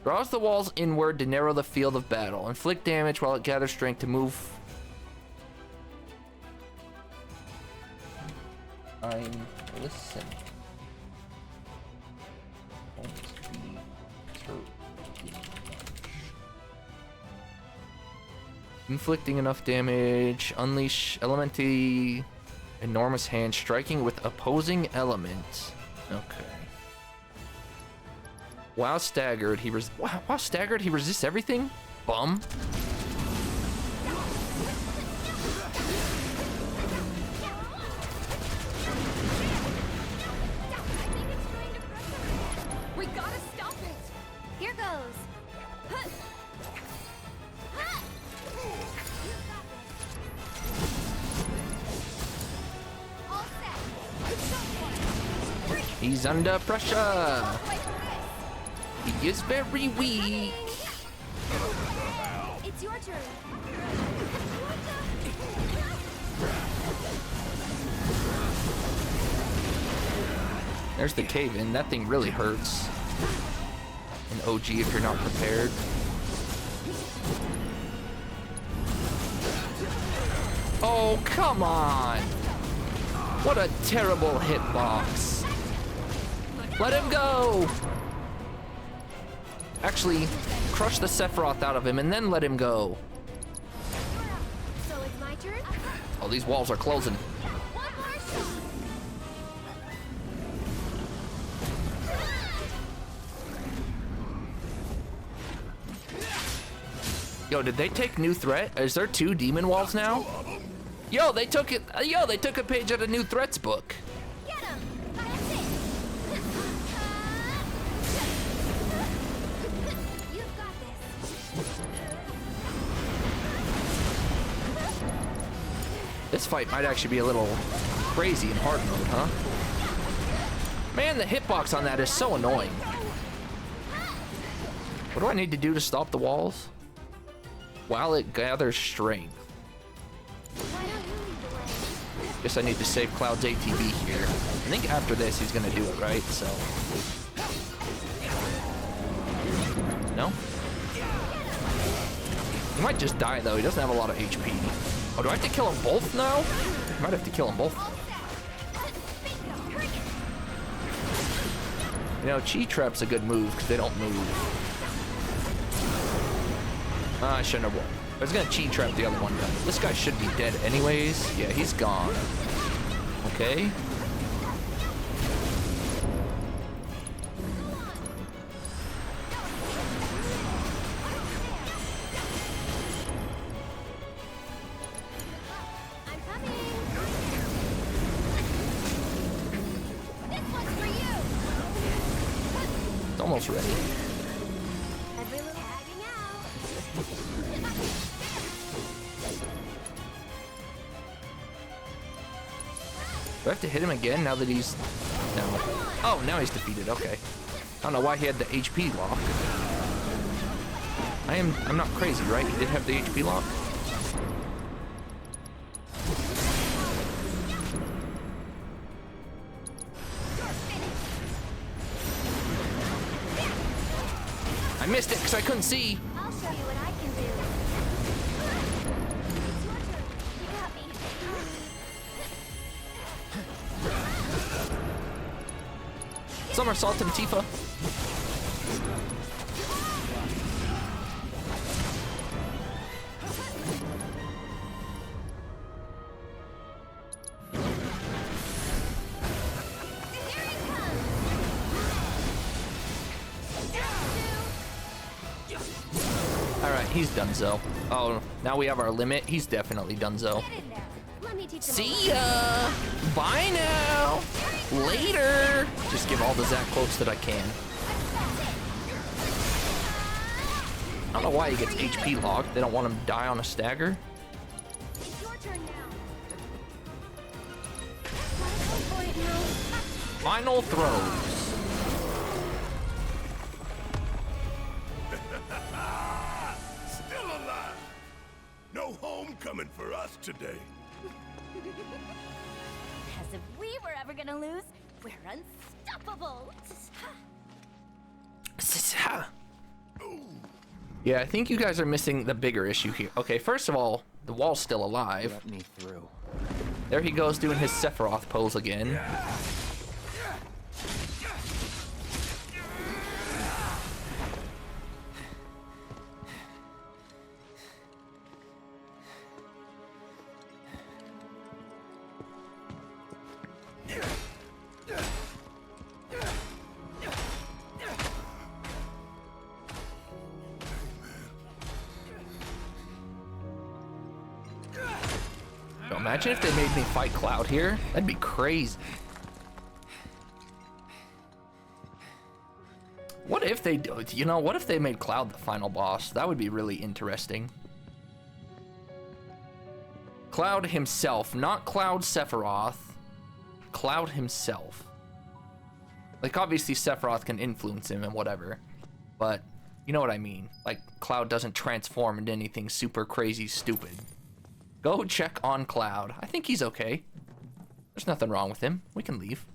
Draws the walls inward to narrow the field of battle. Inflict damage while it gathers strength to move. I'm listening. Inflicting enough damage. Unleash Elementi. Enormous hand. Striking with opposing element. Okay. While staggered, he resists everything? Bum. We gotta stop it! Here goes! All set! He's under pressure. He is very weak. It's your turn. There's the cave in. That thing really hurts. An OG if you're not prepared. Oh, come on. What a terrible hitbox. Let him go. Actually, crush the Sephiroth out of him and then let him go. So it's my turn? Oh, these walls are closing. Yo, did they take new threat? Is there 2 demon walls now? Yo, they took it. Yo, they took a page out of new threats book. Get him! That's it! You've got this. This fight might actually be a little crazy in hard mode, huh? Man, the hitbox on that is so annoying. What do I need to do to stop the walls? While it gathers strength. Guess I need to save Cloud's ATB here. I think after this he's gonna do it, right? So. No? He might just die though, he doesn't have a lot of HP. Oh, do I have to kill them both now? I might have to kill them both. You know, Chi Trap's a good move because they don't move. I shouldn't have won. I was gonna Chi Trap the other one, but this guy should be dead anyways. Yeah, he's gone. Okay. I'm coming! This one's for you! It's almost ready. Every little hanging out. Do I have to hit him again now that he's... No. Oh, now he's defeated. Okay. I don't know why he had the HP lock. I'm not crazy, right? He did have the HP lock? I missed it because I couldn't see. I'll show you what I can do. It's your turn. You got me. Somersault him, Tifa. Alright, he's donezo. Oh, now we have our limit. He's definitely donezo. Let me teach them. See ya! Bye now! Later! Just give all the Zac quotes that I can. I don't know why he gets HP locked. They don't want him to die on a stagger. It's your turn now. Final throws. Still alive. No coming for us today. As if we were ever gonna lose, we're unstoppable. Yeah, I think you guys are missing the bigger issue here. Okay, first of all, the wall's still alive. Let me through. There he goes doing his Sephiroth pose again. Imagine if they made me fight Cloud here. That'd be crazy. What if they, you know, what if they made Cloud the final boss? That would be really interesting. Cloud himself, not Cloud Sephiroth. Cloud himself. Like, obviously Sephiroth can influence him and whatever, but you know what I mean. Like, Cloud doesn't transform into anything super crazy stupid. Go check on Cloud. I think he's okay. There's nothing wrong with him. We can leave.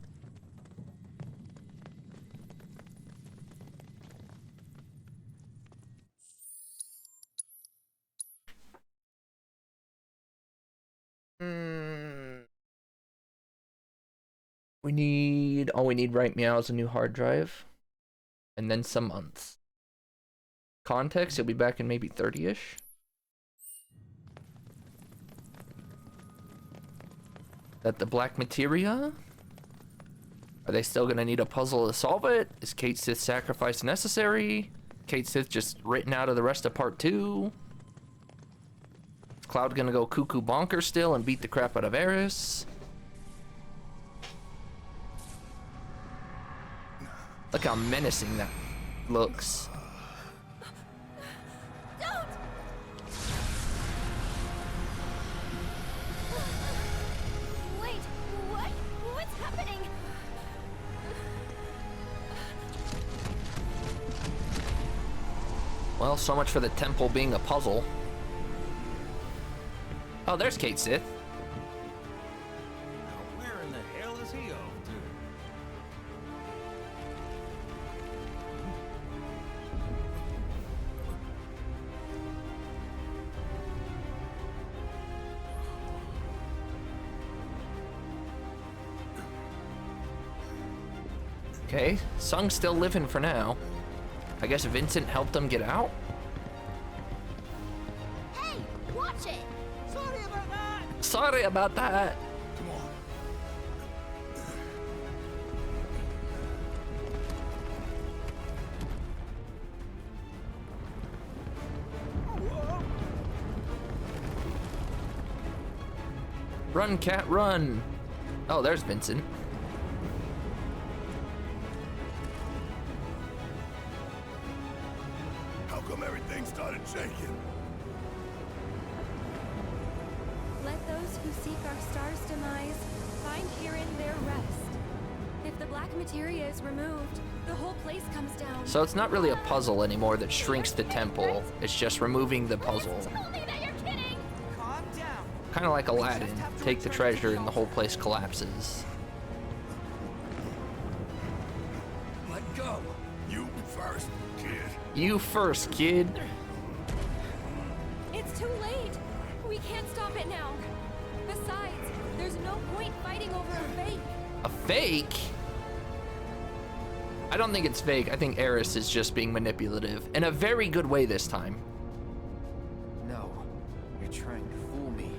We need, all we need right now is a new hard drive. And then some months. Context, he'll be back in maybe 30-ish. That the black materia? Are they still gonna need a puzzle to solve it? Is Cait Sith's sacrifice necessary? Cait Sith just written out of the rest of part 2? Is Cloud gonna go cuckoo bonkers still and beat the crap out of Aeris? Look how menacing that looks. Well, so much for the temple being a puzzle. Oh, there's Cait Sith. Now where in the hell is he off to? Okay, Sung's still living for now. I guess Vincent helped them get out? Hey, watch it! Sorry about that! Sorry about that! Come on. Run, cat, run! Oh, there's Vincent. Everything started shaking. Let those who seek our star's demise find herein their rest. If the black materia is removed, the whole place comes down. So it's not really a puzzle anymore that shrinks the temple. It's just removing the puzzle. Tell me that you're kidding! Calm down. Kind of like Aladdin. Take the treasure and the whole place collapses. Let go. You first, kid. You first, kid. It's too late. We can't stop it now. Besides, there's no point fighting over a fake. A fake? I don't think it's fake. I think Aeris is just being manipulative in a very good way this time. No, you're trying to fool me.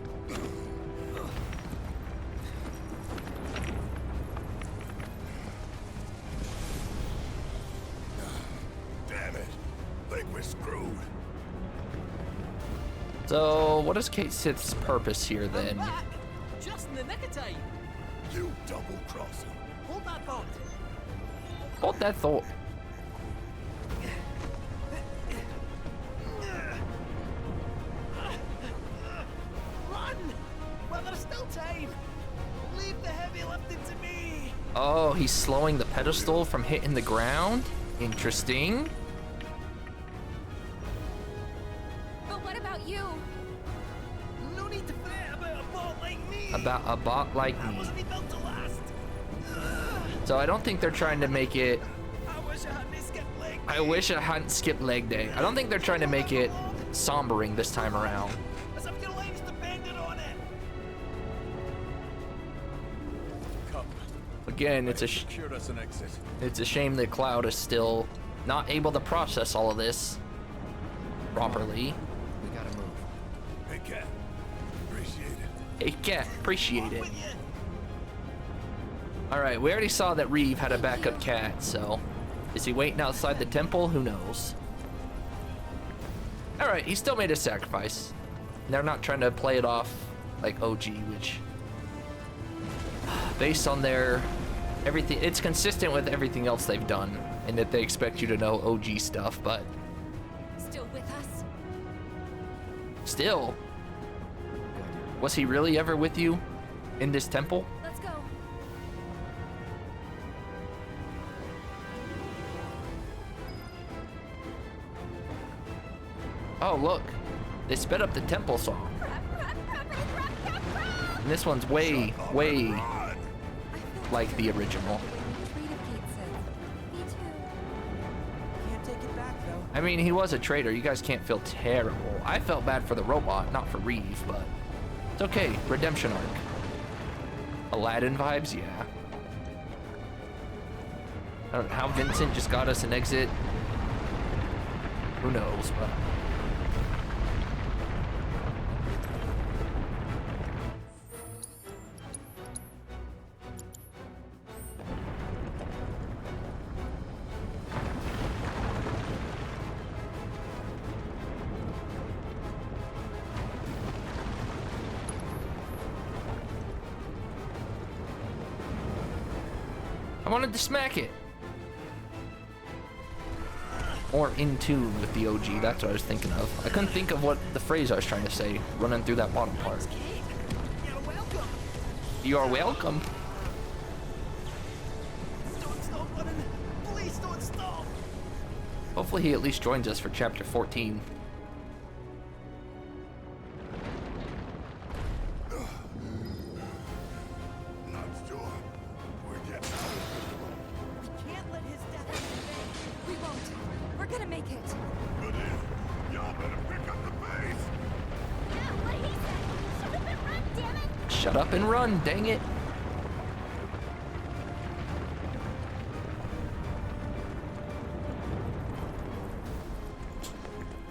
Damn it. Think we're screwed. So, what is Cait Sith's purpose here then? I'm back. Just in the nick of time. You double-crossing. Hold that thought. Hold that thought. Run! Well, there's still time. Leave the heavy lifting to me. Oh, he's slowing the pedestal from hitting the ground? Interesting. But what about you? No need to fret about a bot like me. About a bot like I me. wasn't built to last. So I don't think they're trying to make it. I wish I hadn't skipped leg. I wish I hadn't skipped leg day. I don't think they're trying to make it sombering this time around. As if your lives depended on it. Again, it's a Secured us an exit. it's a shame that Cloud is still not able to process all of this properly. We gotta move. Hey, Cat. Appreciate it. Hey, Cat, appreciate it. All right, we already saw that Reeve had a backup cat, so is he waiting outside the temple? Who knows? All right, he still made a sacrifice. They're not trying to play it off like OG, which, based on their everything, it's consistent with everything else they've done, and that they expect you to know OG stuff, but Still with us? still, was he really ever with you in this temple? Let's go. Oh, look, they sped up the temple song. And this one's way, way like the original. Can't take it back, though. I mean, he was a traitor. You guys can't feel terrible. I felt bad for the robot, not for Reeve, but it's okay. Redemption arc. Aladdin vibes, yeah. I don't know how Vincent just got us an exit. Who knows, but... I wanted to smack it. Or in tune with the OG, that's what I was thinking of. I couldn't think of what the phrase I was trying to say, running through that bottom part. You're welcome. You're welcome. Don't stop running. Please don't stop. Hopefully he at least joins us for chapter 14. Not sure. We're getting out of We can't let his death be in vain. We won't. We're gonna make it. here. Good in. Y'all better pick up the pace. Yeah, what he said. Shut up and run, damn it. Shut up and run, dang it.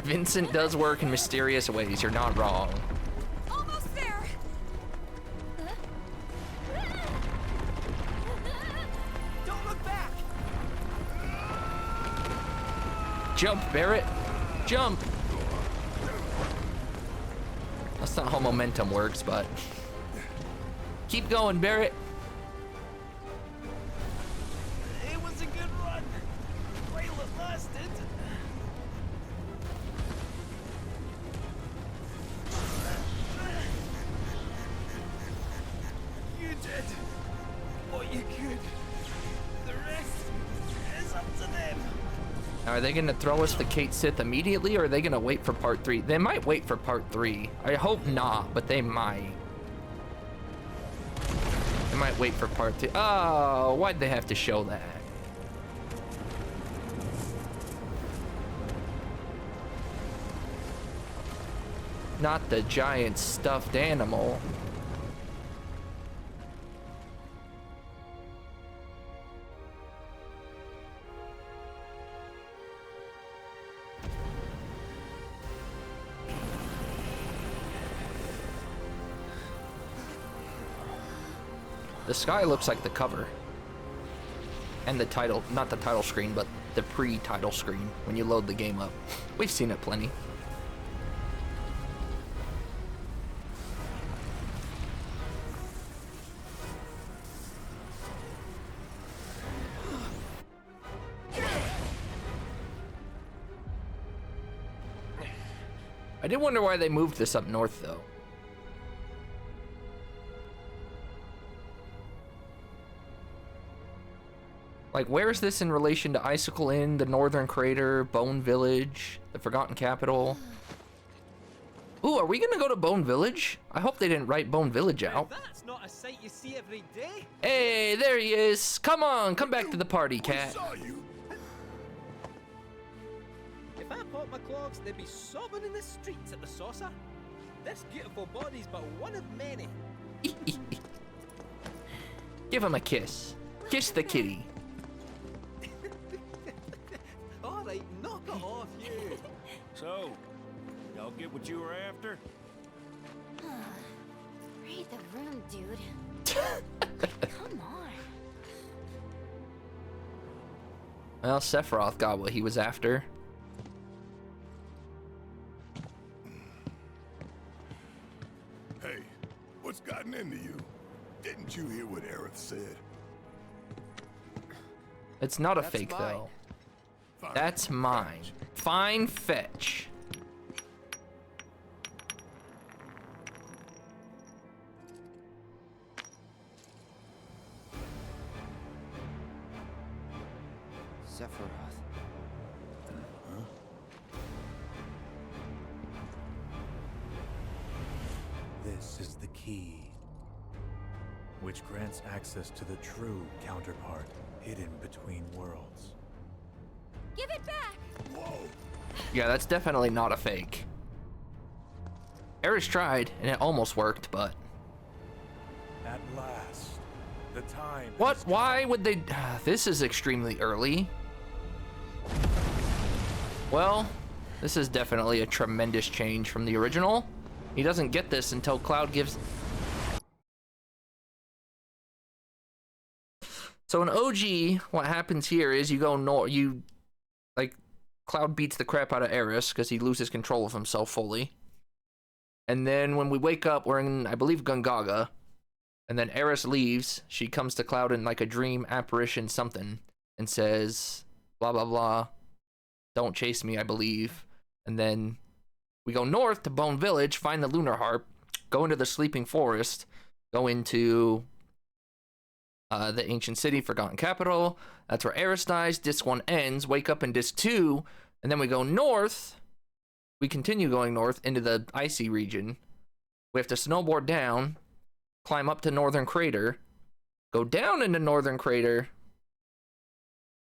Vincent does work in mysterious ways, you're not wrong. Almost there. Don't look back. Jump, Barrett. Jump. That's not how momentum works, but... Keep going, Barrett. It was a good run. While it lasted. You did what you could. The rest is up to them. Are they gonna throw us the Kate Sith immediately, or are they gonna wait for part 3? They might wait for part 3. I hope not, but they might. They might wait for part 2. Oh, why'd they have to show that? Not the giant stuffed animal. The sky looks like the cover. And the title, not the title screen, but the pre-title screen when you load the game up. We've seen it plenty. I did wonder why they moved this up north, though. Like, where is this in relation to Icicle Inn, the Northern Crater, Bone Village, the Forgotten Capital? Ooh, Ooh, are we gonna go to Bone Village? I hope they didn't write Bone Village out. That's not a sight you see every day. Hey, there he is. Come on, come back to the party, cat. If I popped my clogs, they'd be sobbing in the streets at the saucer. This beautiful body's but one of many. Give him a kiss. Kiss the kitty. All right, knock it off, you. So, y'all get what you were after? Read the room, dude. Come on. Well, Sephiroth got what he was after. Hey, what's gotten into you? Didn't you hear what Aerith said? It's not a That's fake, mine. though. Fine. That's mine. Fine fetch. Sephiroth. This is the key, which grants access to the true counterpart hidden between worlds. Give it back! Whoa! Yeah, that's definitely not a fake. Eris tried, and it almost worked, but... At last, the time. What? Why would they... This is extremely early. Well, this is definitely a tremendous change from the original. He doesn't get this until Cloud gives... So in OG, what happens here is you go north, like, Cloud beats the crap out of Eris because he loses control of himself fully. And then when we wake up, we're in, I believe, Gungaga. And then Eris leaves. She comes to Cloud in like a dream apparition something and says, blah, blah, blah. Don't chase me, I believe. And then we go north to Bone Village, find the Lunar Harp, go into the Sleeping Forest, go into the Ancient City, Forgotten Capital. That's where Eris dies. Disc 1 ends. Wake up in Disc 2. And then we go north. We continue going north into the icy region. We have to snowboard down, climb up to Northern Crater, go down into Northern Crater.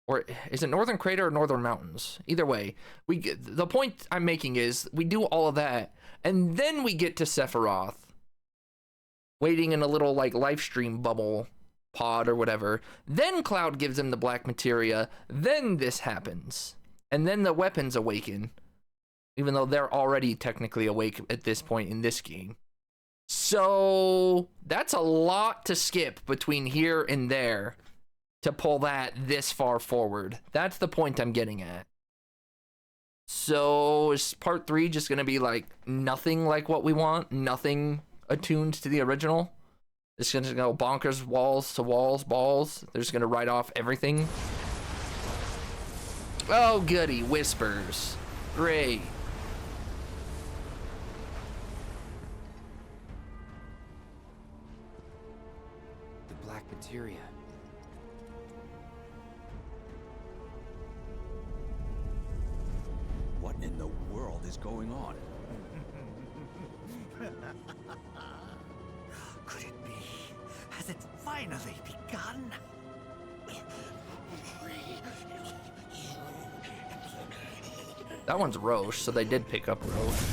Or is it Northern Crater or Northern Mountains? Either way, the point I'm making is we do all of that, and then we get to Sephiroth, waiting in a little like live stream bubble pod or whatever. Then Cloud gives him the black materia. Then this happens, and then the weapons awaken, even though they're already technically awake at this point in this game. So that's a lot to skip between here and there to pull that this far forward. That's the point I'm getting at. So is part 3 just gonna be like nothing like what we want? Nothing attuned to the original? It's gonna go bonkers, walls to walls, balls. They're just gonna write off everything. Oh goody, whispers. Great. The black materia. What in the world is going on? Could it be? Has it finally begun? That one's Roche, so they did pick up Roche.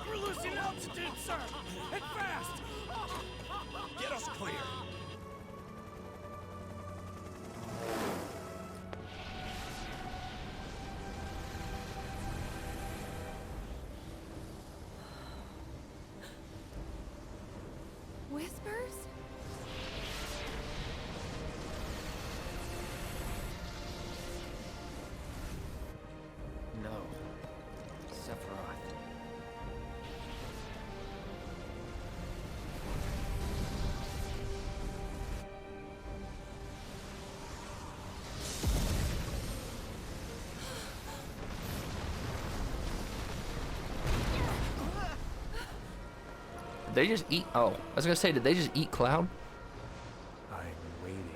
We're losing altitude, sir! Head fast! Get us clear! Whispers? No. Sephiroth. Did they just eat? Oh, I was gonna say, did they just eat Cloud? I'm waiting.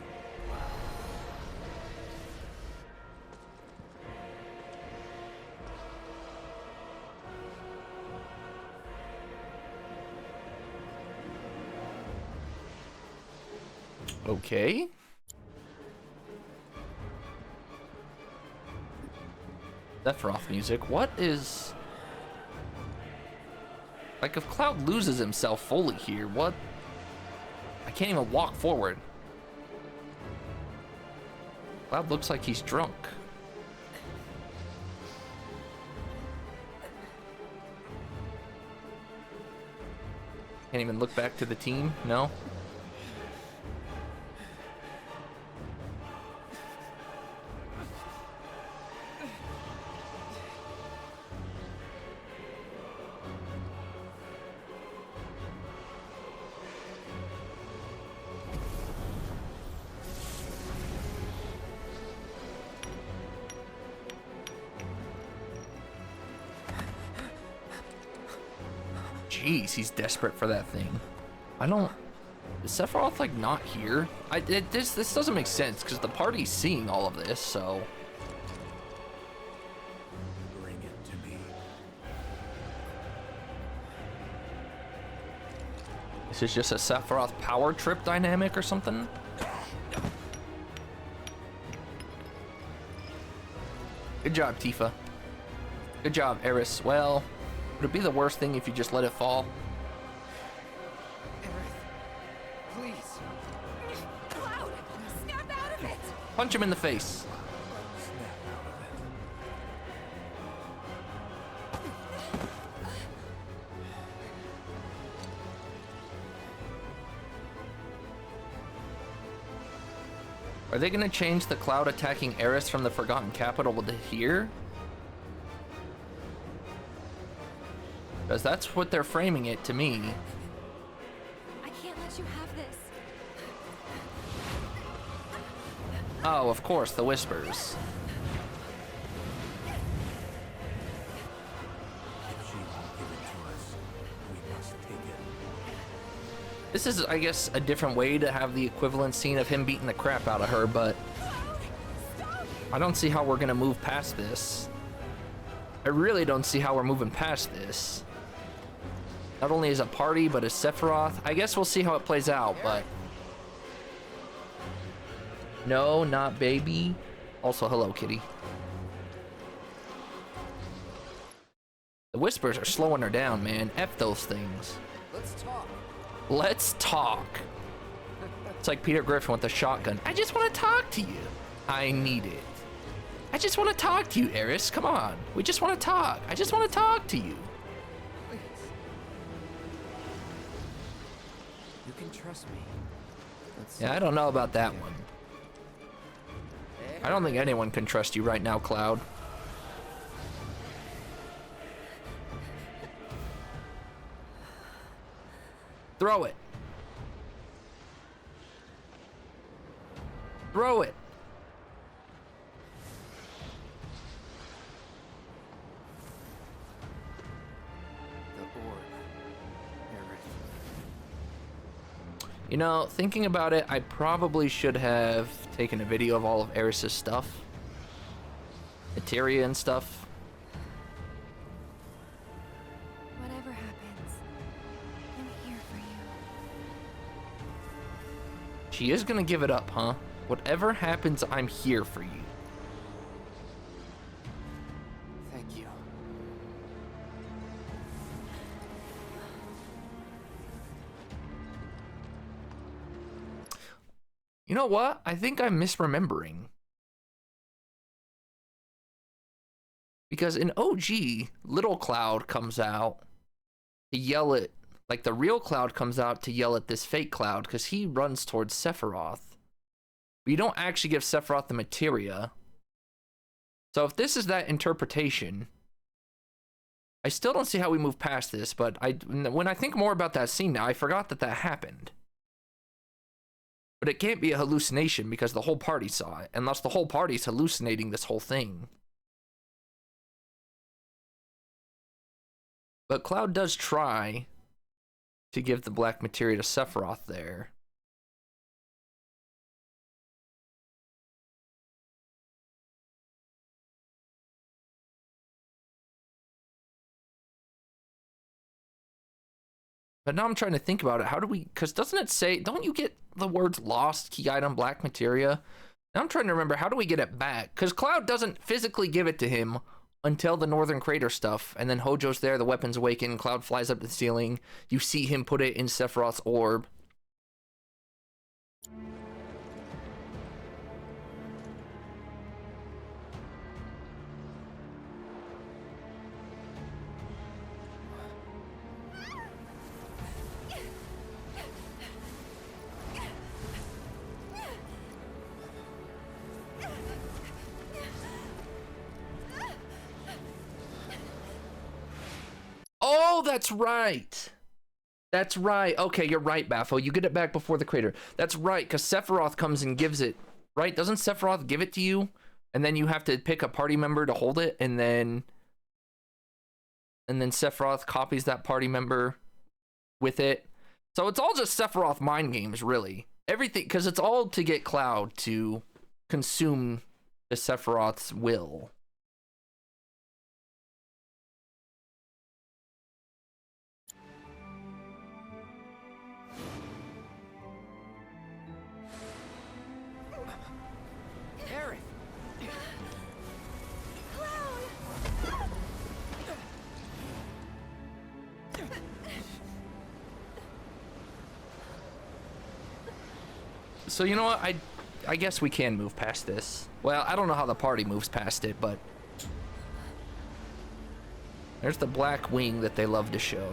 Okay. Sephiroth music. What is... Like, if Cloud loses himself fully here, what? I can't even walk forward. Cloud looks like he's drunk. Can't even look back to the team? No? Jeez, he's desperate for that thing. I don't... Is Sephiroth, like, not here? This doesn't make sense, because the party's seeing all of this, so... Bring it to me. This is just a Sephiroth power trip dynamic or something? Good job, Tifa. Good job, Eris. Well... Would it be the worst thing if you just let it fall? Aerith, please. Cloud! Snap out of it! Punch him in the face. Are they gonna change the Cloud attacking Eris from the Forgotten Capital to here? Because that's what they're framing it to me. I can't let you have this. Oh, of course, the whispers. If she won't give it to us, we must take it. This is, I guess, a different way to have the equivalent scene of him beating the crap out of her, but I don't see how we're gonna move past this. I really don't see how we're moving past this. Not only as a party, but as Sephiroth. I guess we'll see how it plays out, but... No, not baby. Also, hello, kitty. The whispers are slowing her down, man. F those things. Let's talk. Let's talk. It's like Peter Griffin with a shotgun. I just want to talk to you. I need it. I just want to talk to you, Eris. Come on. We just want to talk. I just want to talk to you. You can trust me. Yeah, I don't know about that one. I don't think anyone can trust you right now, Cloud. Throw it. Throw it. The orb. Aerith. You know, thinking about it, I probably should have taken a video of all of Eris's stuff. Materia and stuff. Whatever happens, I'm here for you. She is gonna give it up, huh? Whatever happens, I'm here for you. Thank you. You know what? I think I'm misremembering. Because in OG, Little Cloud comes out to yell at, like the real Cloud comes out to yell at this fake Cloud because he runs towards Sephiroth. But you don't actually give Sephiroth the materia. So if this is that interpretation, I still don't see how we move past this, but when I think more about that scene now, I forgot that that happened. But it can't be a hallucination because the whole party saw it, unless the whole party's hallucinating this whole thing. But Cloud does try to give the black materia to Sephiroth there. But now I'm trying to think about it. How do we, because doesn't it say, don't you get the words lost, key item, black materia? Now I'm trying to remember, how do we get it back? Because Cloud doesn't physically give it to him until the Northern Crater stuff. And then Hojo's there, the weapons awaken, Cloud flies up to the ceiling. You see him put it in Sephiroth's orb. Oh, that's right. That's right. Okay, you're right, Baffo. You get it back before the crater. That's right, because Sephiroth comes and gives it, right? Doesn't Sephiroth give it to you? And then you have to pick a party member to hold it, and then Sephiroth copies that party member with it. So it's all just Sephiroth mind games, really. Everything, because it's all to get Cloud to consume the Sephiroth's will. So you know what, I guess we can move past this. Well, I don't know how the party moves past it, but there's the black wing that they love to show.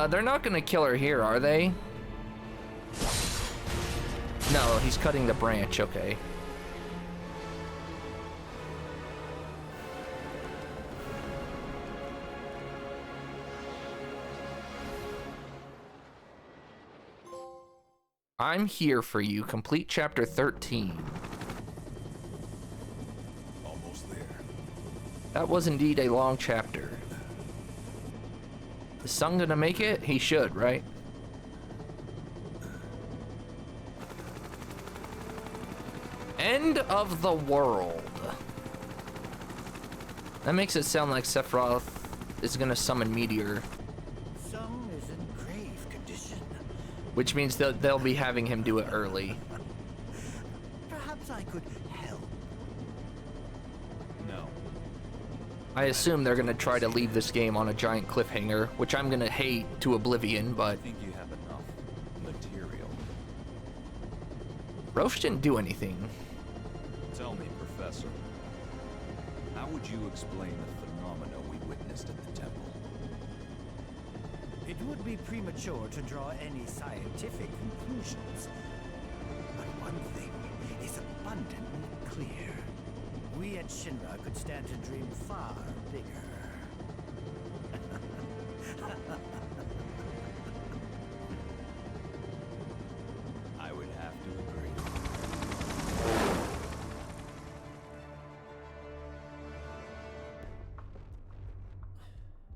They're not gonna kill her here, are they? No, he's cutting the branch, okay. I'm here for you. Complete chapter 13. Almost there. That was indeed a long chapter. Is Sung gonna make it? He should, right? End of the world. That makes it sound like Sephiroth is gonna summon Meteor. Sung is in grave condition. Which means they'll be having him do it early. Perhaps I could help. No. I assume they're gonna try to leave this game on a giant cliffhanger, which I'm gonna hate to oblivion, but... I think you have enough material. Roche didn't do anything. Tell me, Professor, how would you explain the phenomena we witnessed at the temple? It would be premature to draw any scientific conclusions. But one thing is abundantly clear. We at Shinra could stand to dream far bigger. I would have to agree.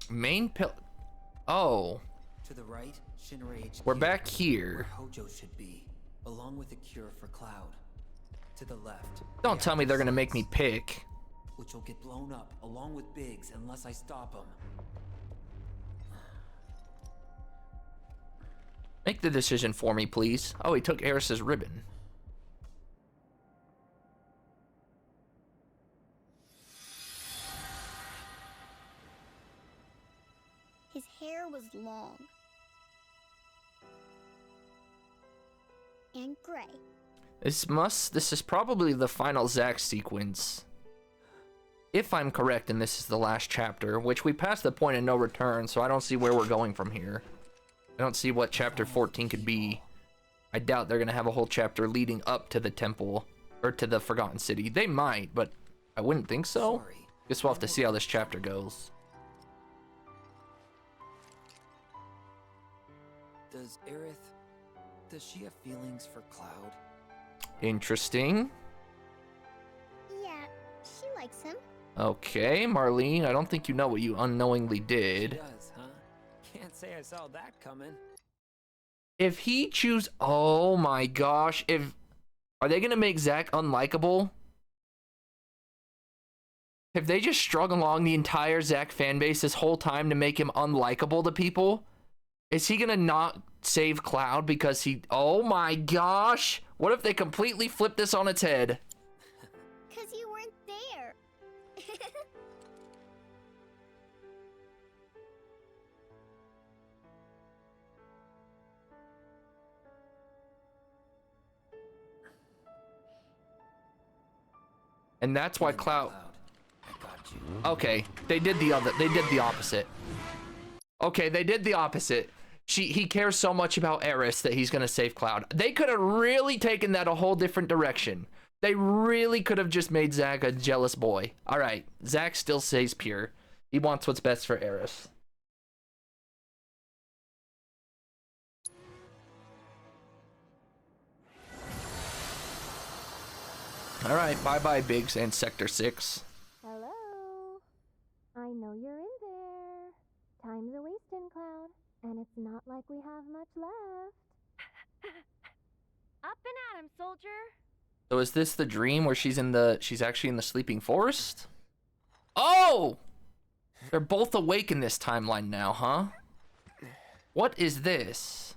Main pill... Oh. To the right, Shinra HQ. We're back here. Where Hojo should be, along with a cure for Cloud. To the left. Don't tell me they're gonna make me pick. Which will get blown up along with Biggs unless I stop him. Make the decision for me, please. Oh, he took Eris's ribbon. His hair was long. And gray. This is probably the final Zack sequence. If I'm correct, and this is the last chapter, which we passed the point of no return, so I don't see where we're going from here. I don't see what chapter 14 could be. I doubt they're gonna have a whole chapter leading up to the temple, or to the Forgotten City. They might, but I wouldn't think so. Guess we'll have to see how this chapter goes. Does Aerith... does she have feelings for Cloud? Interesting. Yeah, she likes him. Okay, Marlene, I don't think you know what you unknowingly She did. does, huh? Can't say I saw that coming. If he choose, oh my gosh, are they gonna make Zack unlikable? Have they just strung along the entire Zack fanbase this whole time to make him unlikable to people? Is he gonna not save Cloud because he... Oh my gosh! What if they completely flip this on its head? Cause you weren't there. And that's why Cloud... Okay, they did the opposite. Okay, they did the opposite. He cares so much about Eris that he's gonna save Cloud. They could have really taken that a whole different direction. They really could have just made Zack a jealous boy. All right, Zack still stays pure. He wants what's best for Eris. All right, bye-bye, Biggs and Sector 6. Hello? I know you're in there. Time's a wasting, Cloud, and it's not like we have much left. Up and at him, soldier. So is this the dream where she's actually in the sleeping forest? Oh! They're both awake in this timeline now, huh? What is this?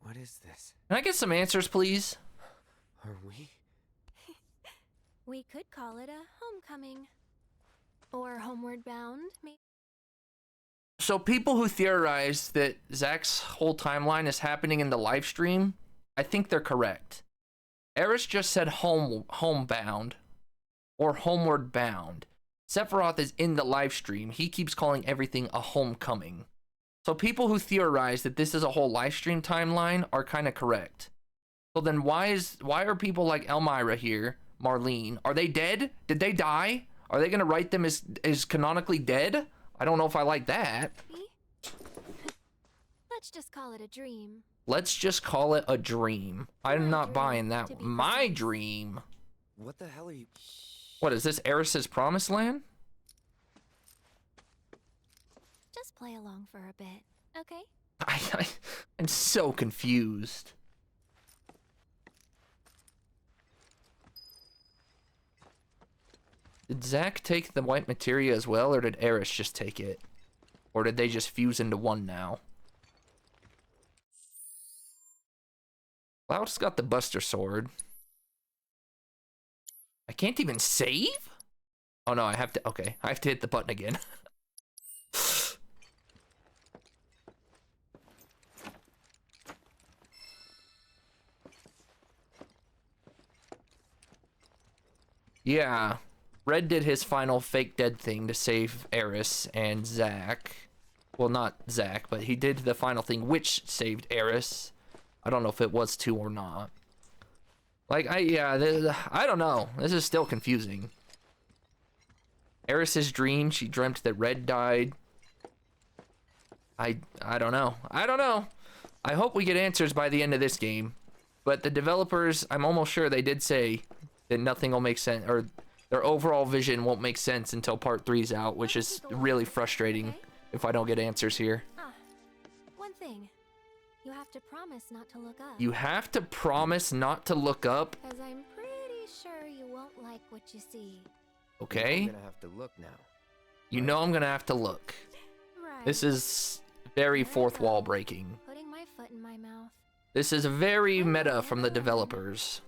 What is this? Can I get some answers, please? Are we? We could call it a homecoming. Or homeward bound, maybe. So people who theorize that Zack's whole timeline is happening in the live stream, I think they're correct. Eris just said homebound or homeward bound. Sephiroth is in the live stream. He keeps calling everything a homecoming. So people who theorize that this is a whole live stream timeline are kind of correct. So then why are people like Elmira here, Marlene, are they dead? Did they die? Are they gonna write them as canonically dead? I don't know if I like that. Let's just call it a dream. Let's just call it a dream. I'm not buying that. My dream. What the hell are you? What is this, Eris's promised land? Just play along for a bit, okay? I'm so confused. Did Zack take the white materia as well, or did Eris just take it? Or did they just fuse into one now? Cloud's got the Buster Sword. I can't even save? Oh no, I have to, okay. I have to hit the button again. Yeah. Red did his final fake dead thing to save Eris and Zack. Well, not Zack, but he did the final thing which saved Eris. I don't know if it was 2 or not. Like, I don't know. This is still confusing. Eris's dream, she dreamt that Red died. I don't know. I don't know. I hope we get answers by the end of this game. But the developers, I'm almost sure they did say that nothing will make sense, or their overall vision won't make sense until part 3's out, which is really frustrating if I don't get answers here. One thing. You have to promise not to look up. You have to promise not to look up? Because I'm pretty sure you won't like what you see. Okay. I'm gonna have to look now. You know I'm gonna have to look. Right. This is very fourth wall breaking. Putting my foot in my mouth. This is very meta from the developers.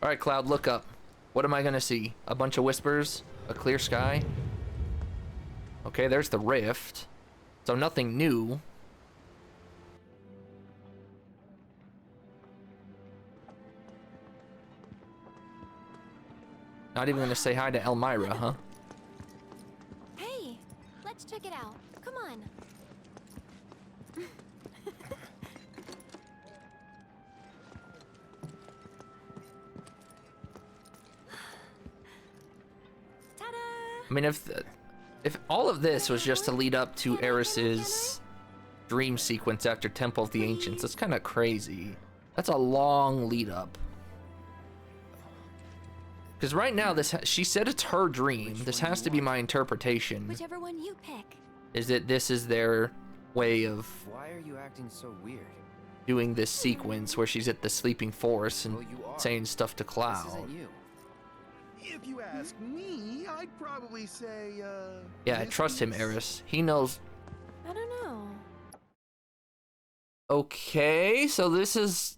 Alright, Cloud, look up. What am I gonna see? A bunch of whispers? A clear sky? Okay, there's the rift. So nothing new. Not even gonna say hi to Elmira, huh? Hey, let's check it out. Come on. I mean, if all of this was just to lead up to Eris's dream sequence after Temple of the Ancients, that's kind of crazy. That's a long lead up. Because right now, she said it's her dream. This has to be my interpretation. Whichever one you pick. Is that this is their way of Why are you acting so weird? doing this sequence where she's at the sleeping forest and saying stuff to This Cloud. isn't you. If you ask me, I'd probably say, Yeah, I trust him, Eris. He knows. I don't know. Okay, so this.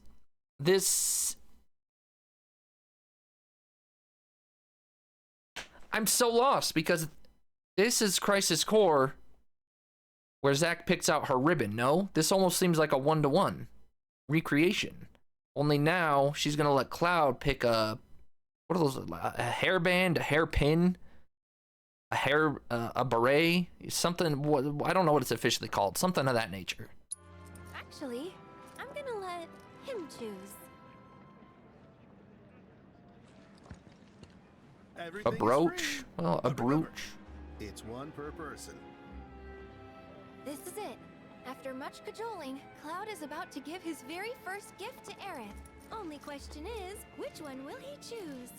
I'm so lost because this is Crisis Core where Zack picks out her ribbon. No, this almost seems like a 1-to-1 recreation. Only now she's gonna let Cloud pick a, what are those? A hairband, a hairpin, a beret, something. I don't know what it's officially called. Something of that nature. Actually, I'm gonna let him choose. A brooch? Well, a brooch. It's one per person. This is it. After much cajoling, Cloud is about to give his very first gift to Aerith. Only question is, which one will he choose?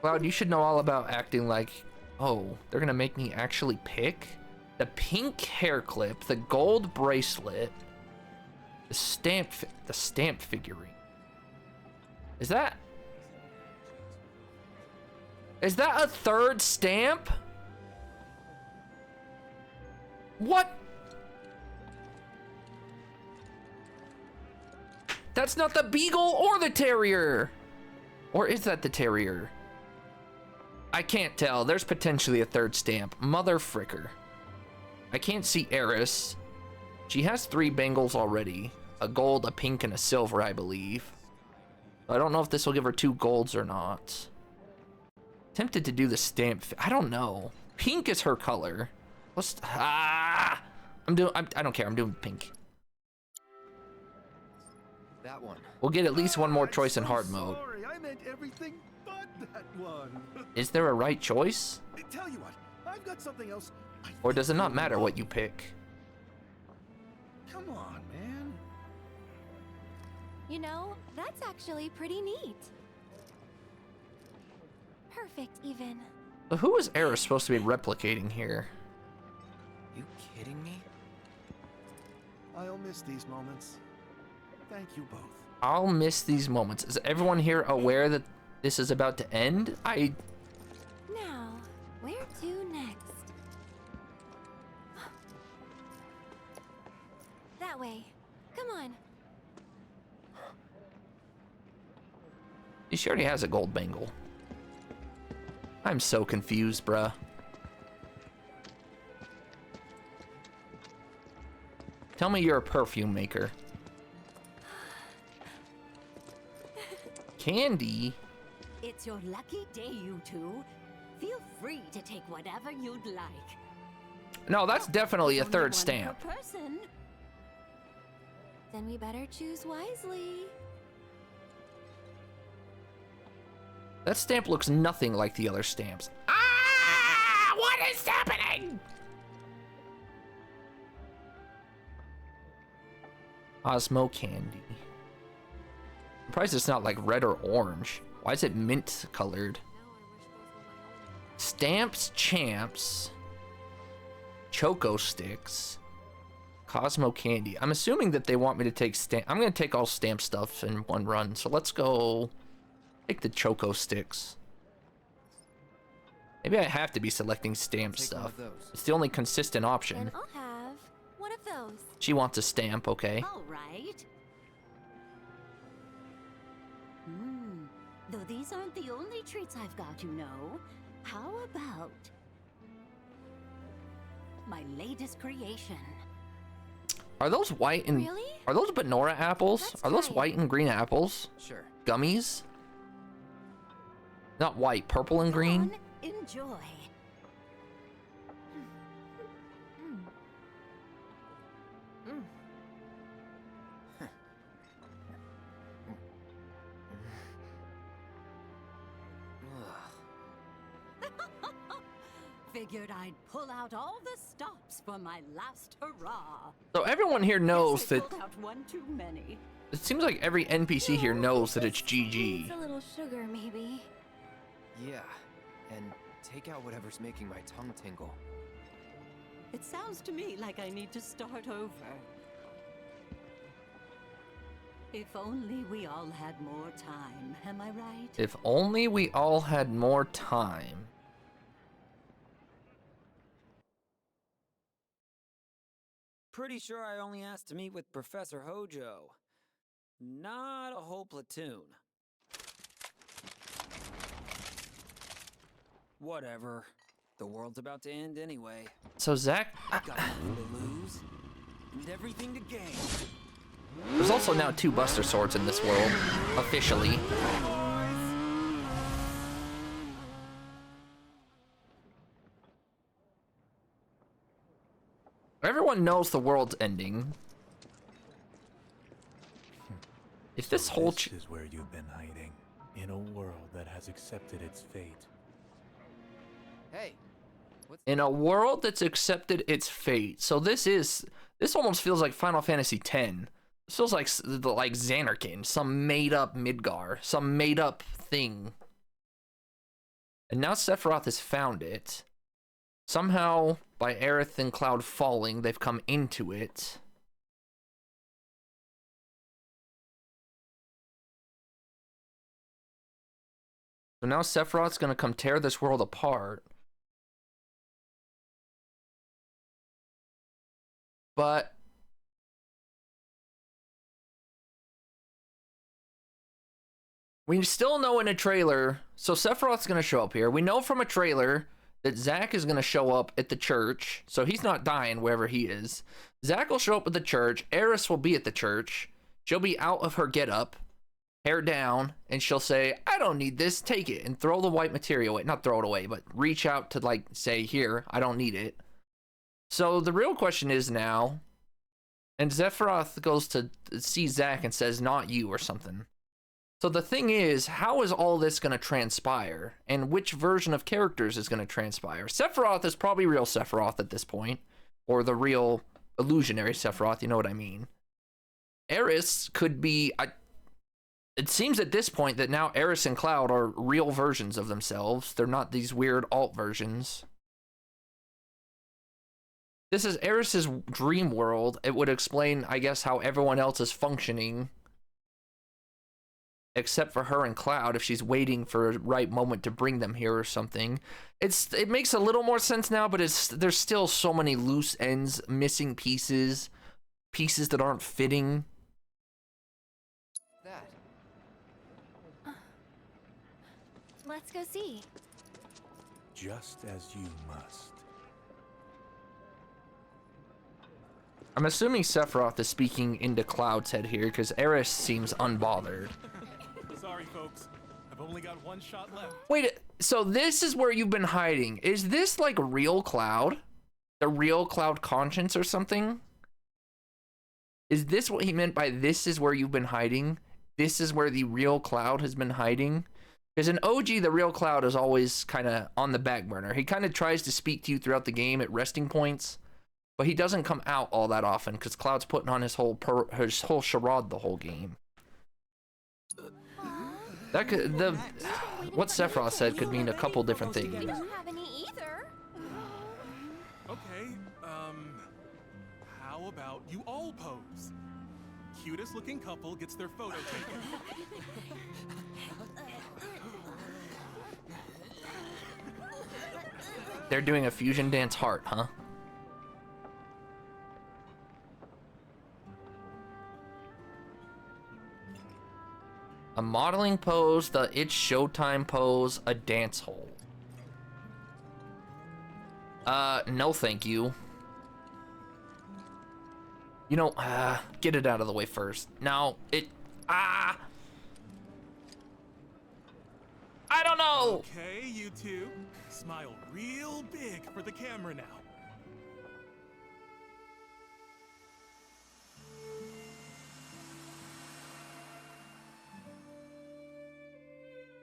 Cloud, you should know all about acting like, oh, they're gonna make me actually pick? The pink hair clip, the gold bracelet, the stamp figurine. Is that a third stamp? What? That's not the beagle or the terrier. Or is that the terrier? I can't tell. There's potentially a third stamp. Mother fricker. I can't see Eris. She has 3 bangles already. A gold, a pink, and a silver, I believe. I don't know if this will give her 2 golds or not. Tempted to do the stamp. I don't know. Pink is her color. I don't care. I'm doing pink. That one. We'll get at least one more choice in hard mode. Sorry, I meant everything but that one. Is there a right choice? Tell you what, I've got something else. Or does it not matter what you pick? Come on, man. You know, that's actually pretty neat. Perfect, even. But who is Eris supposed to be replicating here? You kidding me? I'll miss these moments. Thank you both. I'll miss these moments. Is everyone here aware that this is about to end? Now, where to next? That way. Come on. She already has a gold bangle. I'm so confused, bruh. Tell me you're a perfume maker. Candy? It's your lucky day, you two. Feel free to take whatever you'd like. No, that's definitely a third Only one stamp. per person. Then we better choose wisely. That stamp looks nothing like the other stamps. Ah! What is happening? Osmo candy. I'm surprised it's not like red or orange. Why is it mint colored? Stamps, champs, Choco sticks, Cosmo candy. I'm assuming that they want me to take stamp. I'm gonna take all stamp stuff in one run. So let's go take the Choco sticks. Maybe I have to be selecting stamp stuff. It's the only consistent option. And I'll have one of those. She wants a stamp, okay. All right. Though these aren't the only treats I've got, you know. How about my latest creation? Are those white and are those Benora apples? Are those white and green apples? Sure. Gummies? Not white, purple and green? Enjoy. Figured I'd pull out all the stops for my last hurrah. So everyone here knows that Pulled out one too many. It seems like every NPC here knows that it's Needs GG. a little sugar, maybe. Yeah, and take out whatever's making my tongue tingle. It sounds to me like I need to start over. If only we all had more time, am I right? If only we all had more time. Pretty sure I only asked to meet with Professor Hojo. Not a whole platoon. Whatever. The world's about to end anyway. So Zack, Got nothing to lose and everything to gain. there's also now 2 Buster Swords in this world, officially. Everyone knows the world's ending. If this whole This is where you've been hiding, in a world that has accepted its fate. Hey, in a world that's accepted its fate. So this almost feels like Final Fantasy X. This feels like Xanarkin, some made up Midgar, some made up thing. And now Sephiroth has found it. Somehow, by Aerith and Cloud falling, they've come into it. So now Sephiroth's gonna come tear this world apart. But we still know in a trailer, so Sephiroth's gonna show up here. We know from a trailer that Zack is gonna show up at the church, so he's not dying wherever he is. Zack will show up at the church, Aeris will be at the church, she'll be out of her getup, hair down, and she'll say, I don't need this, take it, and throw the white material away. Not throw it away, but reach out to, like, say, here, I don't need it. So the real question is now, and Sephiroth goes to see Zack and says, not you, or something. So the thing is, how is all this going to transpire? And which version of characters is going to transpire? Sephiroth is probably real Sephiroth at this point, or the real illusionary Sephiroth, you know what I mean. Aeris could be... It seems at this point that now Aeris and Cloud are real versions of themselves. They're not these weird alt versions. This is Aeris's dream world. It would explain, I guess, how everyone else is functioning. Except for her and Cloud, if she's waiting for a right moment to bring them here or something. It makes a little more sense now, but there's still so many loose ends, missing pieces, pieces that aren't fitting. Let's go see. Just as you must. I'm assuming Sephiroth is speaking into Cloud's head here, because Aeris seems unbothered. Sorry, folks. I've only got one shot left. Wait, so this is where you've been hiding. Is this like real Cloud? The real Cloud Conscience or something? Is this what he meant by this is where you've been hiding? This is where the real Cloud has been hiding? Because in OG, the real Cloud is always kind of on the back burner. He kind of tries to speak to you throughout the game at resting points, but he doesn't come out all that often because Cloud's putting on his whole charade the whole game. That could, what Sephiroth said could mean a couple different things. We don't have any either. Okay, how about you all pose? Cutest looking couple gets their photo taken. They're doing a fusion dance heart, huh? A modeling pose, the it's showtime pose, a dance hold. No thank you. You know, get it out of the way first. No, I don't know! Okay, you two. Smile real big for the camera now.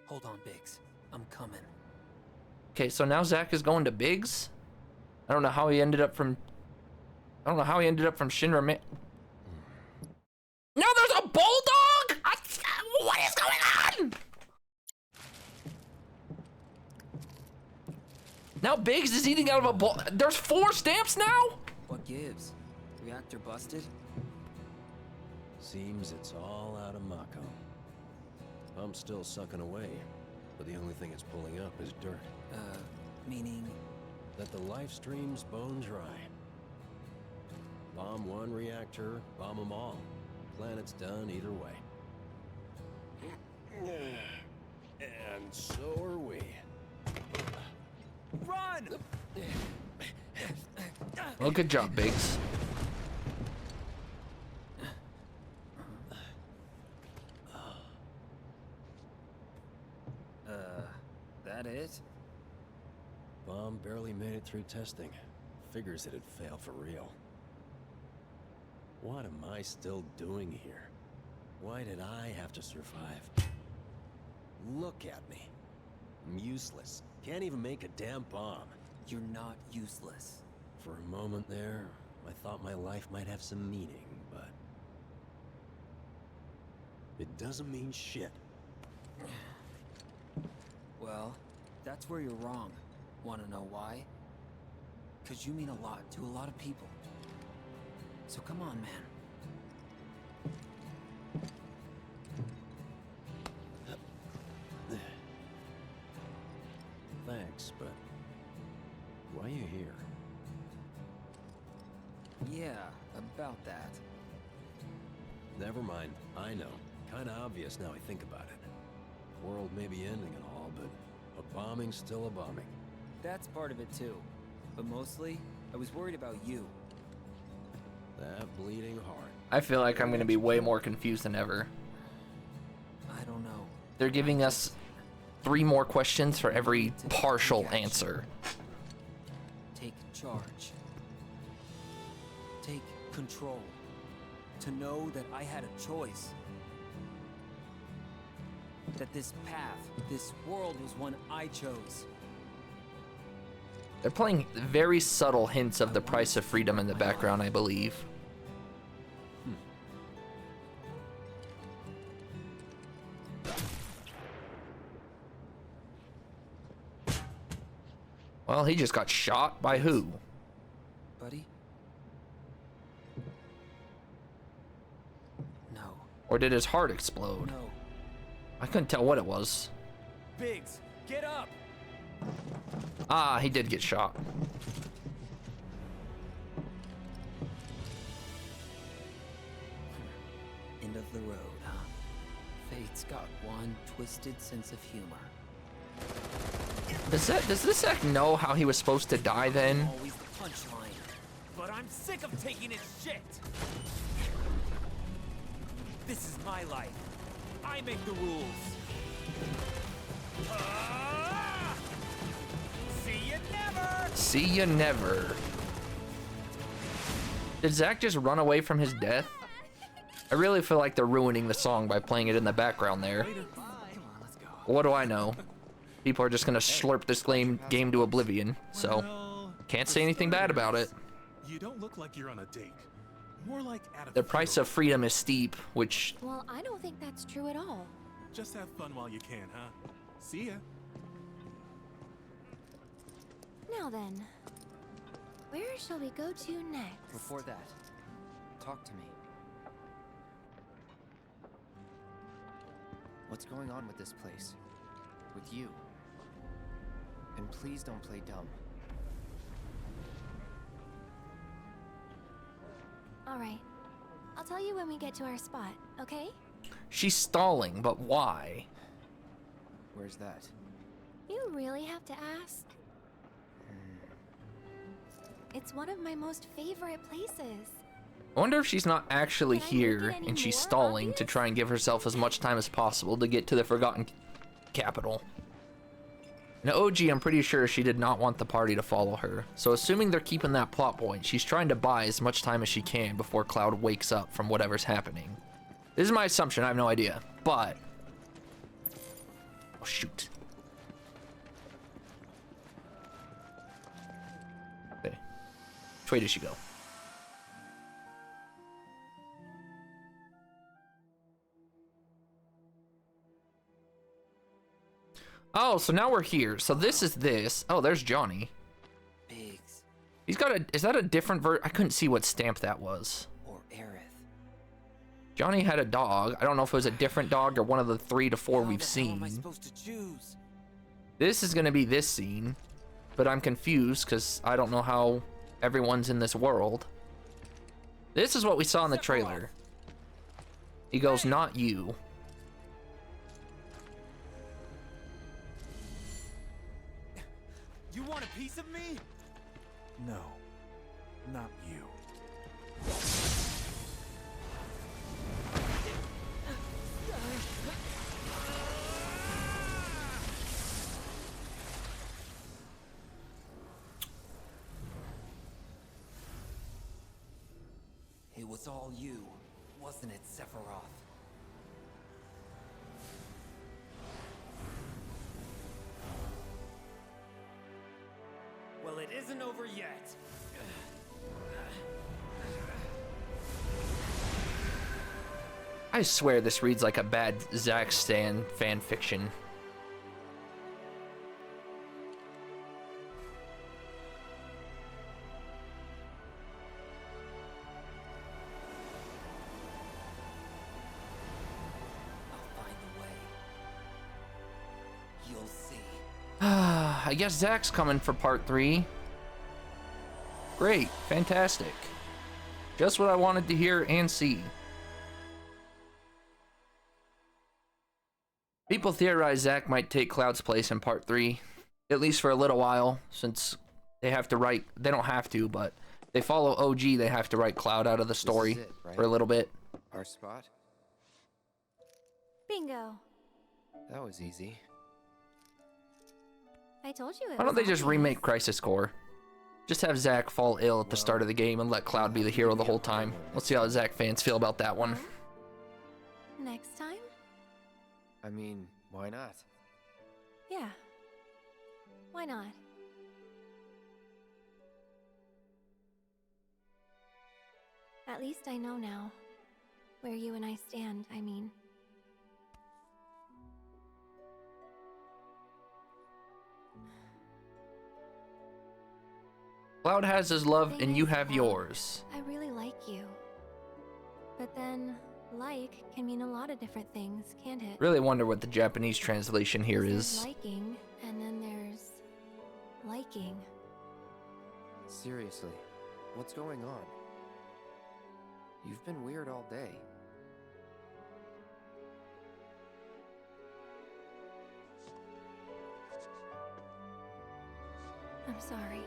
Hold on, Biggs. I'm coming. Okay, so now Zack is going to Biggs? I don't know how he ended up from... Shinra. No, there's a boulder Now Biggs is eating out of a bowl. There's 4 stamps now? What gives? Reactor busted? Seems it's all out of Mako. I'm still sucking away, but the only thing it's pulling up is dirt. Meaning? That the life stream's bone dry. Bomb one reactor, bomb them all. Planet's done either way. And so are we. Run! Well, good job, Biggs. That it? Bomb barely made it through testing. Figures it'd fail for real. What am I still doing here? Why did I have to survive? Look at me. I'm useless. Can't even make a damn bomb. You're not useless. For a moment there, I thought my life might have some meaning, but... it doesn't mean shit. Well, that's where you're wrong. Wanna know why? 'Cause you mean a lot to a lot of people. So come on, man. Thanks, but... why are you here? Yeah, about that. Never mind. I know. Kinda obvious now I think about it. World may be ending and all, but a bombing's still a bombing. That's part of it too. But mostly, I was worried about you. That bleeding heart. I feel like I'm gonna be way more confused than ever. I don't know. They're giving us 3 more questions for every partial answer. Take charge. Take control. To know that I had a choice. That this path, this world was one I chose. They're playing very subtle hints of the price of freedom in the background, I believe. Well, he just got shot by who? Buddy? No. Or did his heart explode? No. I couldn't tell what it was. Biggs, get up! Ah, he did get shot. End of the road, huh? Fate's got one twisted sense of humor. Does this act know how he was supposed to die then? Always the punchline. But I'm sick of taking its shit. This is my life. I make the rules. See you never. See you never. Did Zach just run away from his death? I really feel like they're ruining the song by playing it in the background there. What do I know? People are just gonna slurp this game to oblivion, so can't say anything bad about it. You don't look like you're on a date. More like at a The price of freedom is steep, which... Well, I don't think that's true at all. Just have fun while you can, huh? See ya. Now then, where shall we go to next? Before that, talk to me. What's going on with this place? With you? And please don't play dumb. All right. I'll tell you when we get to our spot, okay? She's stalling, but why? Where's that? You really have to ask? It's one of my most favorite places. I wonder if she's not actually here and she's stalling to try and give herself as much time as possible to get to the Forgotten Capital. In OG, I'm pretty sure she did not want the party to follow her. So assuming they're keeping that plot point, she's trying to buy as much time as she can before Cloud wakes up from whatever's happening. This is my assumption, I have no idea, but... Oh, shoot. Okay. Which way does she go? Oh, so now we're here. So this is this. Oh, there's Johnny. Biggs. He's got a... Is that a different I couldn't see what stamp that was. Or Aerith. Johnny had a dog. I don't know if it was a different dog or one of the 3 to 4 we've seen. How am I supposed to choose? This is gonna be this scene, but I'm confused because I don't know how everyone's in this world. This is what we saw in the trailer. He goes, not you. You want a piece of me? No, not you. It was all you, wasn't it, Sephiroth? Well, it isn't over yet. I swear this reads like a bad Zack Stan fan fiction. I guess Zack's coming for part 3. Great, fantastic. Just what I wanted to hear and see. People theorize Zack might take Cloud's place in part 3, at least for a little while, since they have to write, they don't have to, but they follow OG, they have to write Cloud out of the story for a little bit. Our spot? Bingo. That was easy. I told you it Why don't was they just obvious. remake Crisis Core? Just have Zack fall ill at the start of the game and let Cloud be the hero the whole time. Let's see how Zack fans feel about that one. Next time? I mean, why not? Yeah. Why not? At least I know now where you and I stand, I mean. Cloud has his love and you have yours. I really like you. But then, like can mean a lot of different things, can't it? Really wonder what the Japanese translation here There's is. liking, and then there's liking. Seriously, what's going on? You've been weird all day. I'm sorry.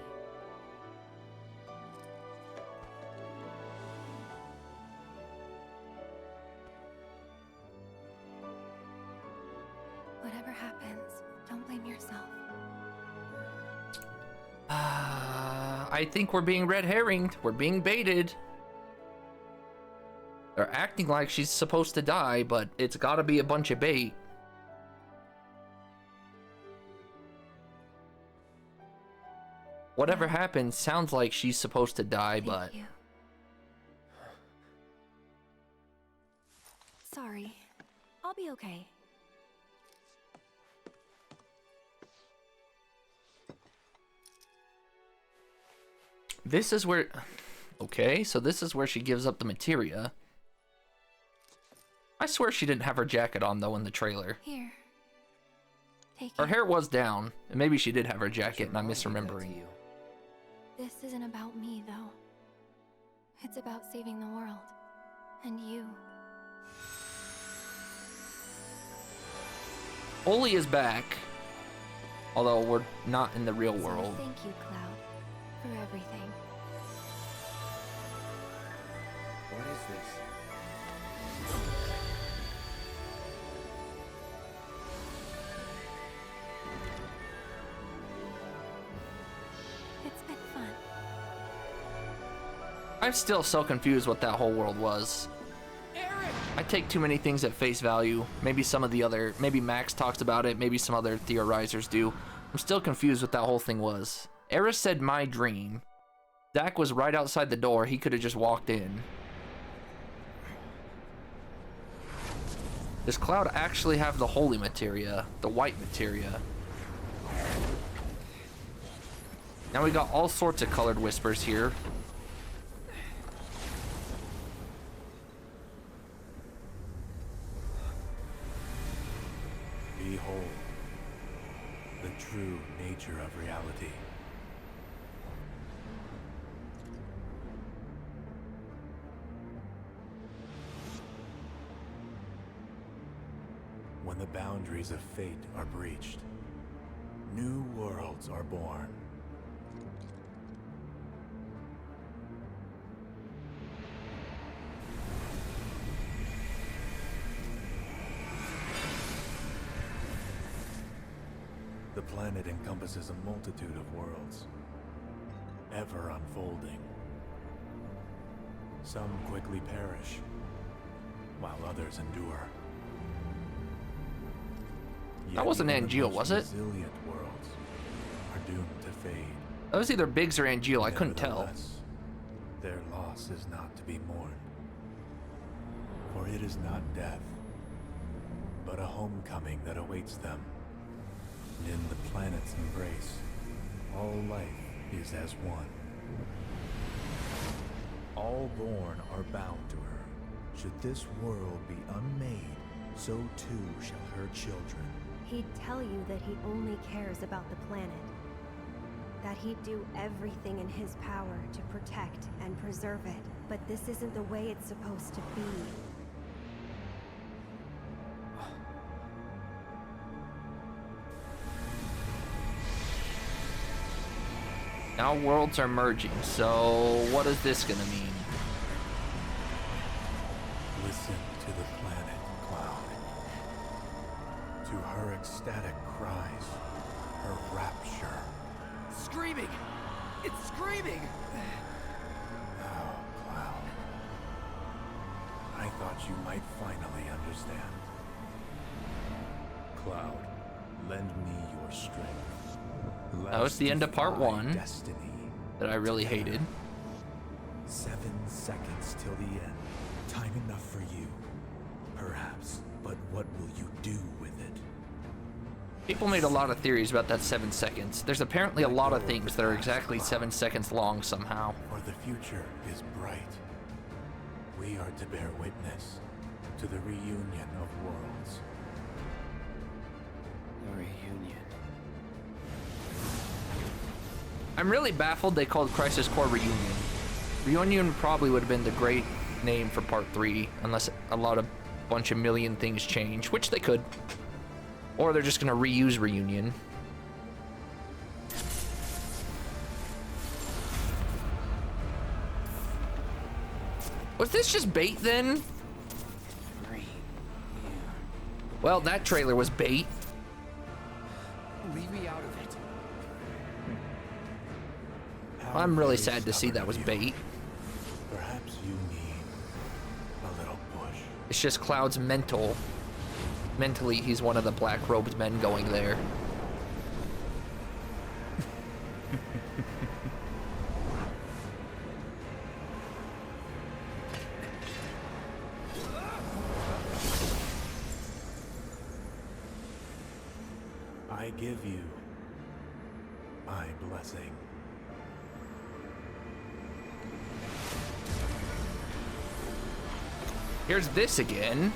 Whatever happens, don't blame yourself. I think we're being red herringed. We're being baited. They're acting like she's supposed to die, but it's gotta be a bunch of bait. Whatever happens sounds like she's supposed to die, but... Sorry. I'll be okay. This is where... Okay, so this is where she gives up the materia. I swear she didn't have her jacket on, though, in the trailer. Here. Take Her it. hair was down, and maybe she did have her jacket, and I'm misremembering. This isn't about me, though. It's about saving the world. And you. Oli is back. Although we're not in the real So world. thank you, Cloud, for everything. What is this? It's been fun. I'm still so confused what that whole world was. I take too many things at face value. Maybe some of the other, maybe Max talks about it, maybe some other theorizers do. I'm still confused what that whole thing was. Eris said my dream. Zack was right outside the door. He could have just walked in. Does Cloud actually have the holy materia, the white materia? Now we got all sorts of colored whispers here. Behold, the true nature of reality. When the boundaries of fate are breached, new worlds are born. The planet encompasses a multitude of worlds, ever unfolding. Some quickly perish, while others endure. That wasn't Angeal, was it? Resilient worlds are doomed to fade. That was either Biggs or Angeal, I couldn't tell. Nevertheless, their loss is not to be mourned. For it is not death, but a homecoming that awaits them. And in the planet's embrace, all life is as one. All born are bound to her. Should this world be unmade, so too shall her children. He'd tell you that he only cares about the planet. That he'd do everything in his power to protect and preserve it. But this isn't the way it's supposed to be. Now worlds are merging, so what is this gonna mean? Listen to the planet, Cloud. To her ecstatic cries, her rapture. Screaming! It's screaming! Oh, Cloud. I thought you might finally understand. Cloud, lend me your strength. That was the end of part 1 that I really hated. 7 seconds till the end. Time enough for you, perhaps, but what will you do with it? People made a lot of theories about that 7 seconds. There's apparently a lot of things that are exactly 7 seconds long somehow. For the future is bright. We are to bear witness to the reunion of worlds. The reunion. I'm really baffled they called Crisis Core Reunion. Reunion probably would have been the great name for part 3, unless a bunch of million things change, which they could. Or they're just gonna reuse Reunion. Was this just bait then? Well, that trailer was bait. Leave me out of it. I'm really sad to see that was bait. Perhaps you need a little push. It's just Cloud's mental. Mentally, he's one of the black-robed men going there. I give you my blessing. Here's this again.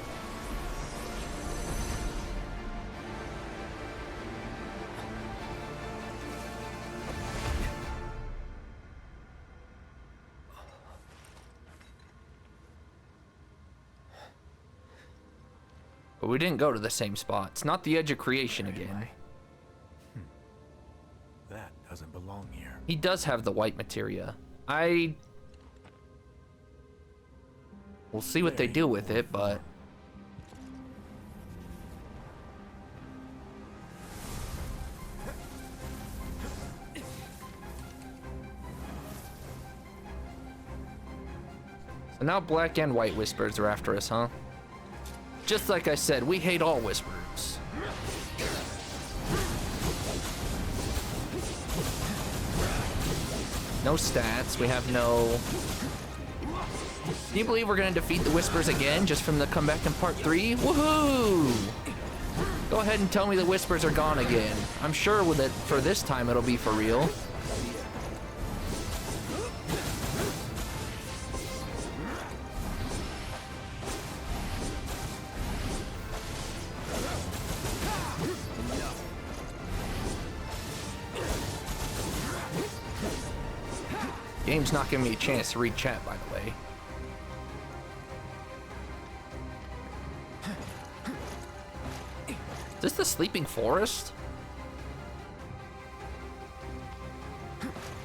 But we didn't go to the same spot. It's not the edge of creation again. That doesn't belong here. He does have the white materia. We'll see what they do with it, but... So now black and white whispers are after us, huh? Just like I said, we hate all whispers. No stats, we have no Can you believe we're gonna defeat the Whispers again just from the comeback in part 3? Woohoo! Go ahead and tell me the Whispers are gone again. I'm sure with it for this time it'll be for real. Game's not giving me a chance to read chat, by the way. Is this the Sleeping Forest?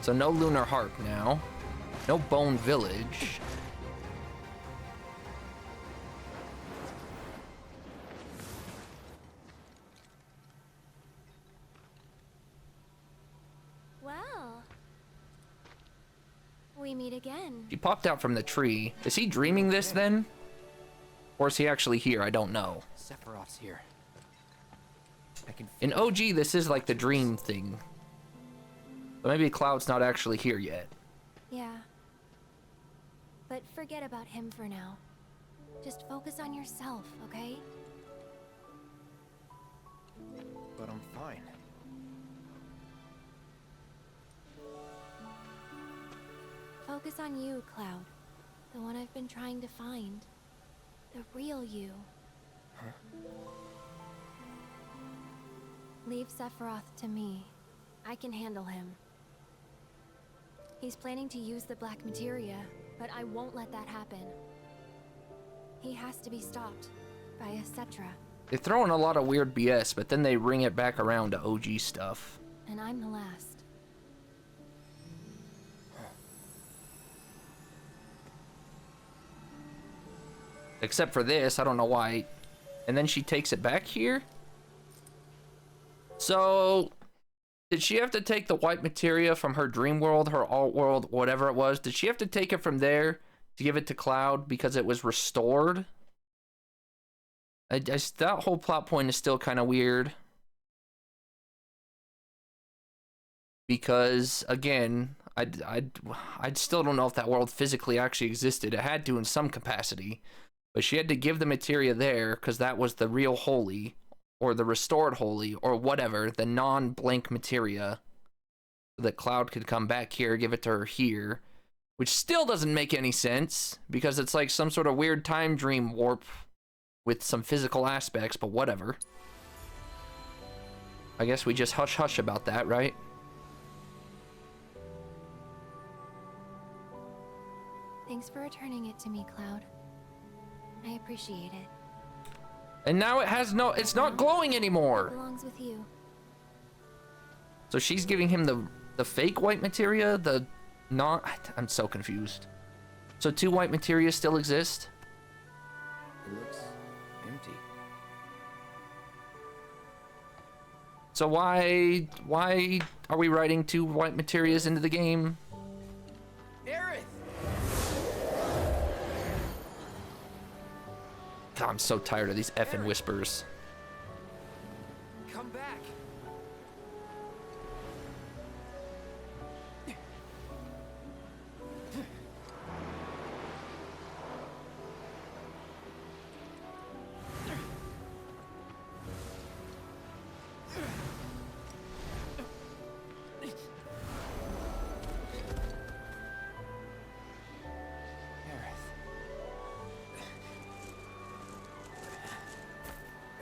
So no Lunar Harp now. No Bone Village. Well, we meet again. He popped out from the tree. Is he dreaming this then? Or is he actually here? I don't know. Sephiroth's here. In OG, this is like the dream thing. But maybe Cloud's not actually here yet. Yeah. But forget about him for now. Just focus on yourself, okay? But I'm fine. Focus on you, Cloud. The one I've been trying to find. The real you. Huh? Leave Sephiroth to me. I can handle him. He's planning to use the black materia, but I won't let that happen. He has to be stopped by a Cetra. They throw in a lot of weird BS, but then they ring it back around to OG stuff. And I'm the last. Except for this, I don't know why. And then she takes it back here? So, did she have to take the white materia from her dream world, her alt world, whatever it was? Did she have to take it from there to give it to Cloud because it was restored? That whole plot point is still kind of weird. Because, again, I still don't know if that world physically actually existed. It had to in some capacity. But she had to give the materia there because that was the real holy, or the restored holy, or whatever, the non-blank materia, so that Cloud could come back here, give it to her here, which still doesn't make any sense, because it's like some sort of weird time dream warp with some physical aspects, but whatever. I guess we just hush-hush about that, right? Thanks for returning it to me, Cloud. I appreciate it. And now it has no, it's not glowing anymore. It belongs with you. So she's giving him the fake white materia, the not, I'm so confused. So 2 white materia still exist? It looks empty. So why are we writing 2 white materias into the game? God, I'm so tired of these effing whispers. Come back.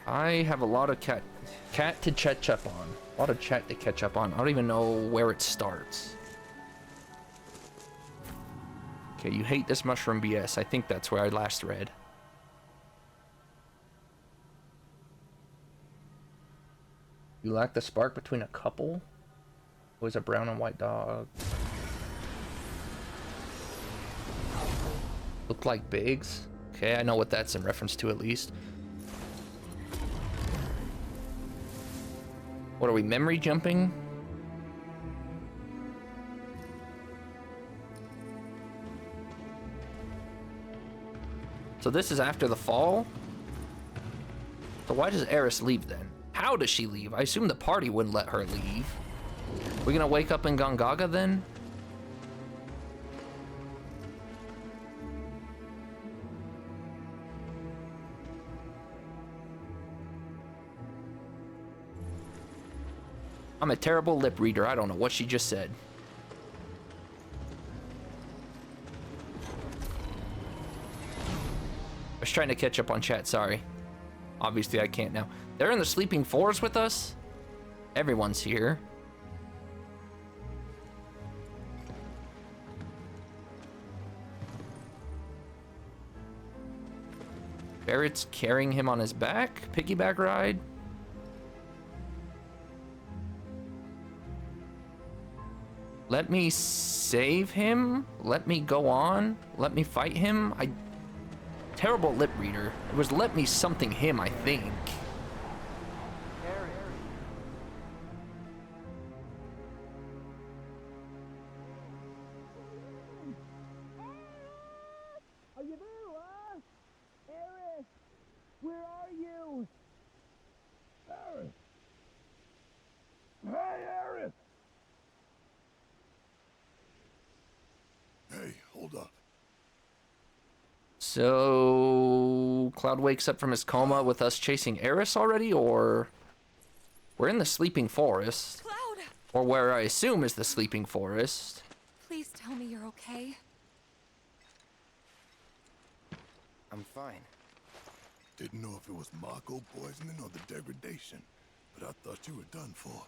I have a lot of cat to catch up on. A lot of chat to catch up on. I don't even know where it starts. Okay, you hate this mushroom BS. I think that's where I last read. You lack the spark between a couple? Who is a brown and white dog? Look like Biggs? Okay, I know what that's in reference to at least. What are we, memory jumping? So this is after the fall? So why does Eris leave then? How does she leave? I assume the party wouldn't let her leave. We're gonna wake up in Gongaga then? I'm a terrible lip reader. I don't know what she just said. I was trying to catch up on chat, sorry. Obviously I can't now. They're in the sleeping forest with us? Everyone's here. Barrett's carrying him on his back? Piggyback ride? Let me save him? Let me go on? Let me fight him? Terrible lip reader. It was let me something him, I think. Are you there, lad? Aerith! Where are you? Aerith! Hey, Aerith! Hey, hold up. So Cloud wakes up from his coma with us chasing Eris already, or we're in the sleeping forest, Cloud! Or where I assume is the sleeping forest. Please tell me you're okay. I'm fine. Didn't know if it was Mako poisoning or the degradation, but I thought you were done for.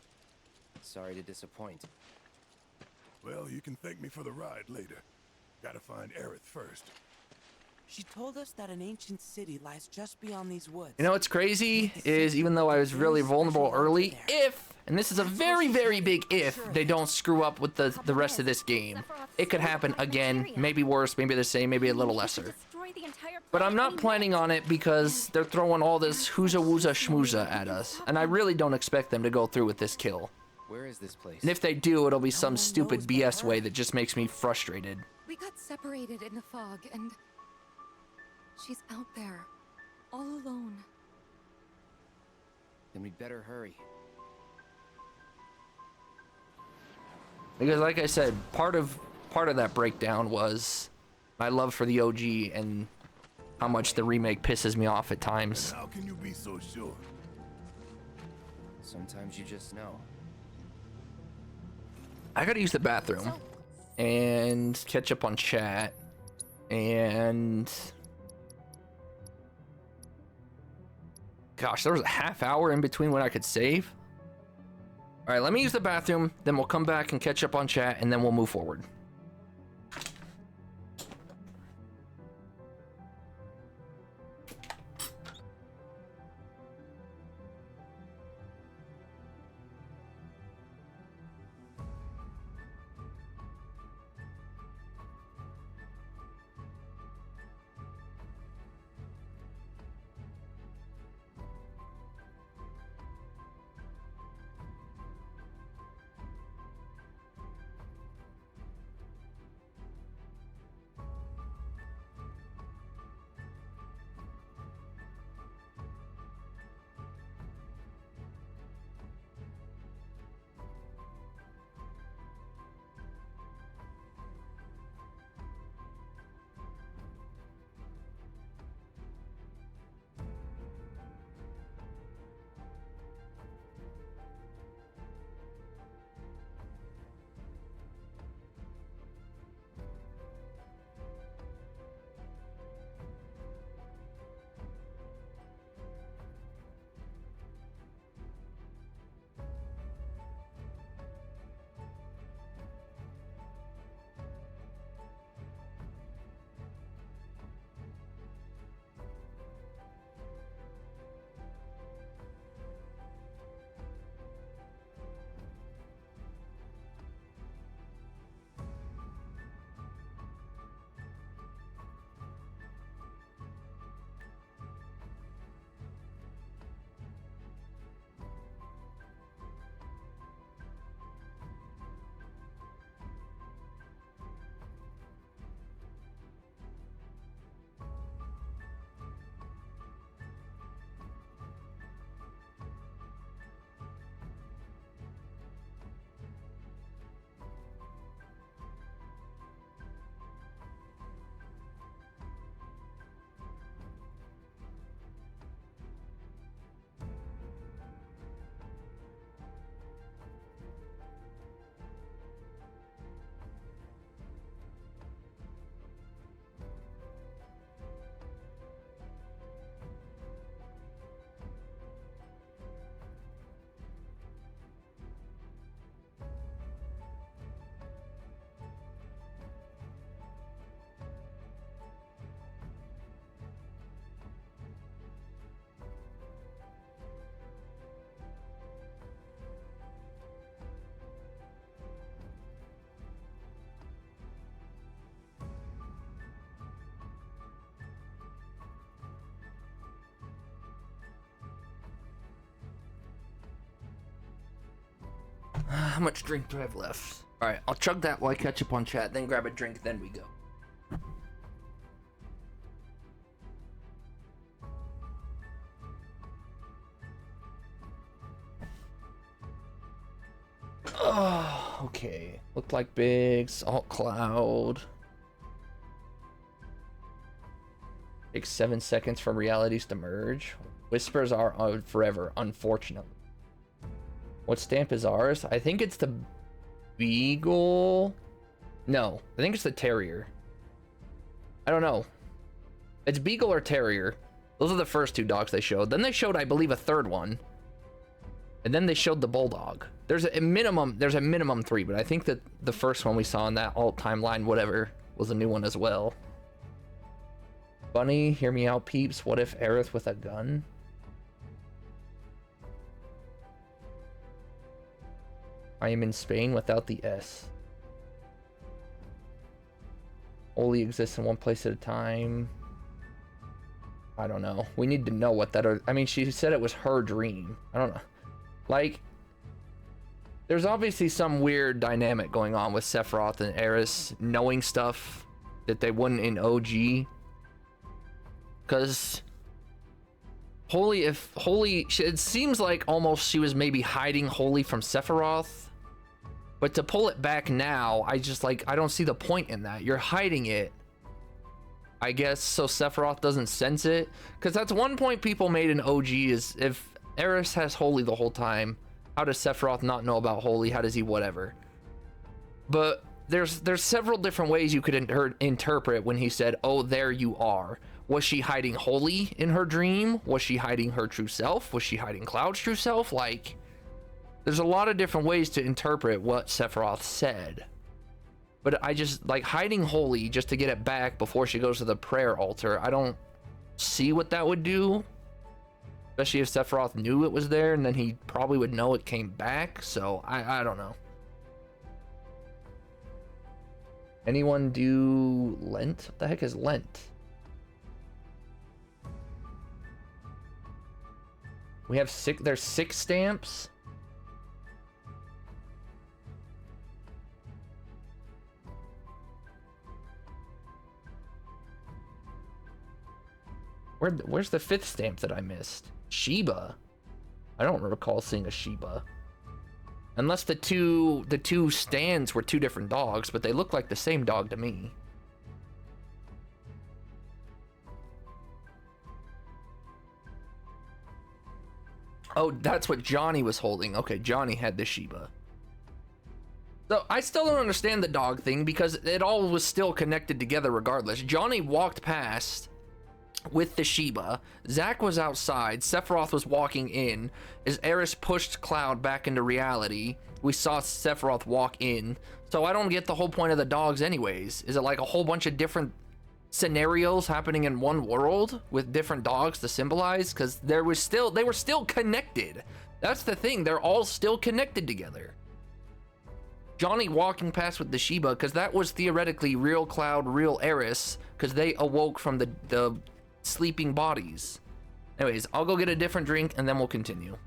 Sorry to disappoint. Well, you can thank me for the ride later. Gotta find Aerith first. She told us that an ancient city lies just beyond these woods. You know what's crazy is even though I was really vulnerable early, if, and this is a very, very big if, they don't screw up with the rest of this game, it could happen again, maybe worse, maybe the same, maybe a little lesser. But I'm not planning on it because they're throwing all this wooza wooza schmooza at us, and I really don't expect them to go through with this kill. Where is this place? And if they do, it'll be some stupid BS way that just makes me frustrated. We got separated in the fog, and she's out there, all alone. Then we'd better hurry. Because like I said, part of that breakdown was my love for the OG and how much the remake pisses me off at times. How can you be so sure? Sometimes you just know. I gotta use the bathroom and catch up on chat and gosh, there was a half hour in between when I could save. All right, let me use the bathroom, then we'll come back and catch up on chat, and then we'll move forward. How much drink do I have left? Alright, I'll chug that while I catch up on chat, then grab a drink, then we go. Oh, okay. Looked like big salt cloud. Takes 7 seconds for realities to merge. Whispers are on forever, unfortunately. What stamp is ours? I think it's the Beagle. No, I think it's the Terrier. I don't know. It's Beagle or Terrier. Those are the first 2 dogs they showed. Then they showed, I believe, a 3rd one. And then they showed the Bulldog. There's a minimum 3, but I think that the first one we saw in that alt timeline, whatever, was a new one as well. Bunny, hear me out, peeps. What if Aerith with a gun? I am in Spain without the S. Only exists in one place at a time. I don't know. We need to know what that are. I mean, she said it was her dream. I don't know. Like, there's obviously some weird dynamic going on with Sephiroth and Aerith knowing stuff that they wouldn't in OG. Because Holy, it seems like almost she was maybe hiding Holy from Sephiroth. But to pull it back now, I don't see the point in that. You're hiding it, I guess, so Sephiroth doesn't sense it. Because that's one point people made in OG is if Aerith has Holy the whole time, how does Sephiroth not know about Holy? How does he whatever? But there's several different ways you could interpret when he said, oh, there you are. Was she hiding Holy in her dream? Was she hiding her true self? Was she hiding Cloud's true self? Like, there's a lot of different ways to interpret what Sephiroth said. But I just, like, hiding Holy just to get it back before she goes to the prayer altar, I don't see what that would do. Especially if Sephiroth knew it was there, and then he probably would know it came back. So, I don't know. Anyone do Lent? What the heck is Lent? We have there's 6 stamps. Where's the 5th stamp that I missed? Sheba. I don't recall seeing a Sheba. Unless the two stands were 2 different dogs, but they look like the same dog to me. Oh, that's what Johnny was holding. Okay, Johnny had the Sheba. So I still don't understand the dog thing because it all was still connected together regardless. Johnny walked past with the Sheba. Zack was outside. Sephiroth was walking in. As Aerith pushed Cloud back into reality, we saw Sephiroth walk in. So I don't get the whole point of the dogs anyways. Is it like a whole bunch of different scenarios happening in one world with different dogs to symbolize? Because they were still connected. That's the thing. They're all still connected together. Johnny walking past with the Sheba, because that was theoretically real Cloud, real Aerith, because they awoke from the sleeping bodies. Anyways, I'll go get a different drink and then we'll continue.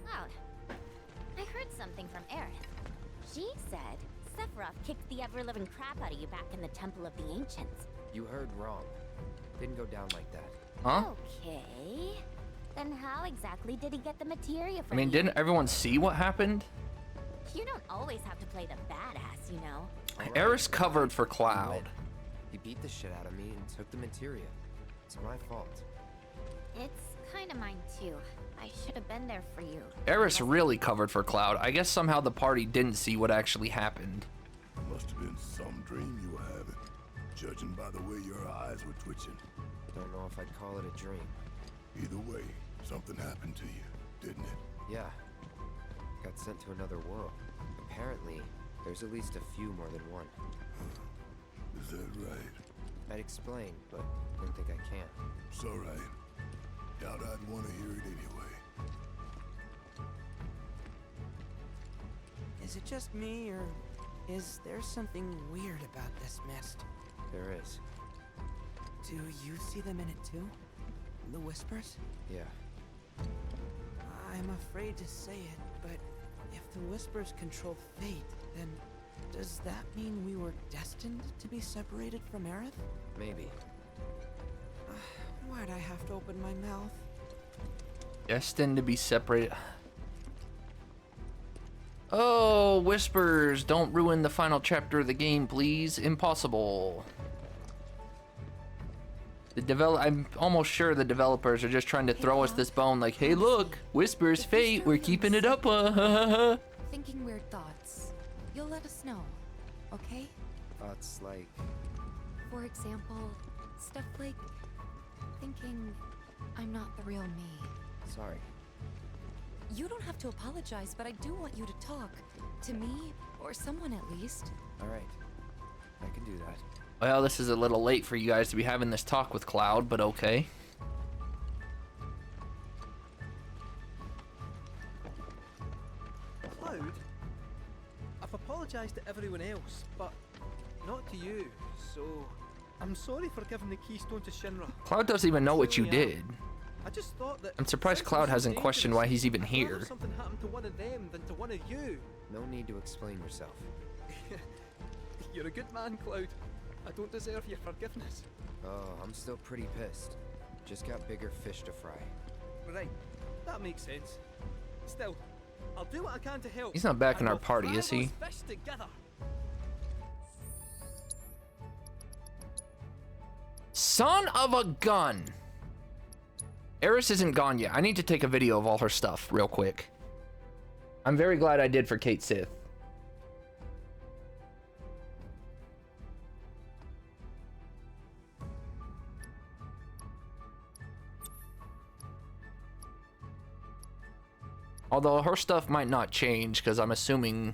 Cloud, I heard something from Aerith. She said Sephiroth kicked the ever-living crap out of you back in the Temple of the Ancients. You heard wrong. Didn't go down like that. Huh? Okay. Then how exactly did he get the materia from I mean, you? didn't everyone see what happened? You don't always have to play the badass, you know. Aerith covered for Cloud. He beat the shit out of me and took the materia. It's my fault. It's kind of mine too. I should have been there for you. Aerith really covered for Cloud. I guess somehow the party didn't see what actually happened. Must have been some dream you were having. judging by the way your eyes were twitching. Don't know if I'd call it a dream. Either way, something happened to you, didn't it? Yeah. Got sent to another world. Apparently, there's at least a few more than one. Is that right? I'd explain, but don't think I can. It's all right. Doubt I'd want to hear it anyway. Is it just me, or is there something weird about this mist? There is. Do you see them in it too? The whispers? Yeah. I'm afraid to say it, but if the whispers control fate, then does that mean we were destined to be separated from Aerith? Maybe. Why'd I have to open my mouth? Destined to be separated. Oh, whispers! Don't ruin the final chapter of the game, please. Impossible. I'm almost sure the developers are just trying to throw us this bone like, hey look, whispers, fate, we're keeping it up. Thinking weird thoughts. You'll let us know, okay? Thoughts like... For example, stuff like thinking I'm not the real me. Sorry. You don't have to apologize, but I do want you to talk. To me, or someone at least. Alright. I can do that. Well, this is a little late for you guys to be having this talk with Cloud, but okay. Cloud? I've apologized to everyone else, but not to you, so I'm sorry for giving the keystone to Shinra. Cloud doesn't even know what you did. I just thought that I'm surprised Cloud hasn't questioned why he's even I'd here. rather something happened to one of them than to one of you. No need to explain yourself. You're a good man, Cloud. I don't deserve your forgiveness. Oh, I'm still pretty pissed. Just got bigger fish to fry. Right, that makes sense. Still, I'll do what I can to help. He's not back in and our we'll party, fry is he? those fish together. Son of a gun! Eris isn't gone yet. I need to take a video of all her stuff real quick. I'm very glad I did for Kate Sith. Although her stuff might not change, because I'm assuming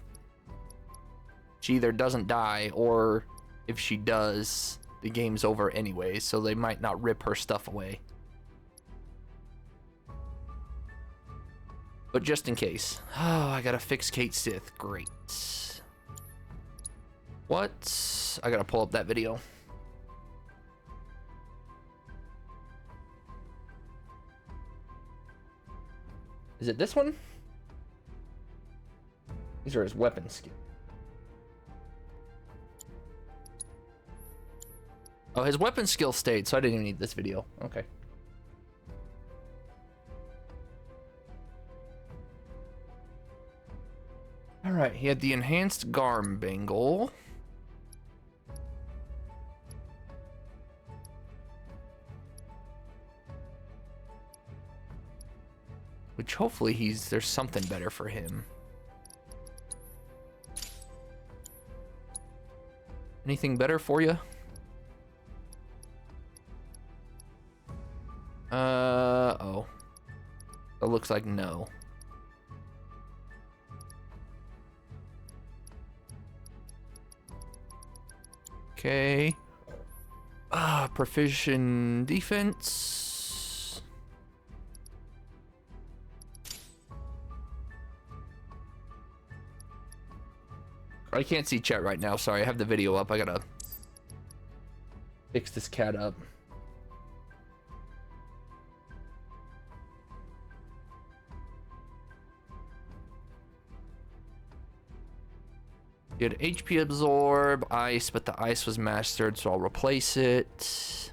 she either doesn't die, or if she does, the game's over anyway, so they might not rip her stuff away. But just in case. Oh, I gotta fix Kate Sith. Great. What? I gotta pull up that video. Is it this one? These are his weapon skills. Oh, his weapon skill stayed, so I didn't even need this video. Okay. Alright, he had the enhanced Garm Bangle. Which hopefully there's something better for him. Anything better for you? Oh. It looks like no. Okay. Proficient defense. I can't see chat right now. Sorry, I have the video up. I gotta fix this cat up. You had HP absorb, ice, but the ice was mastered, so I'll replace it.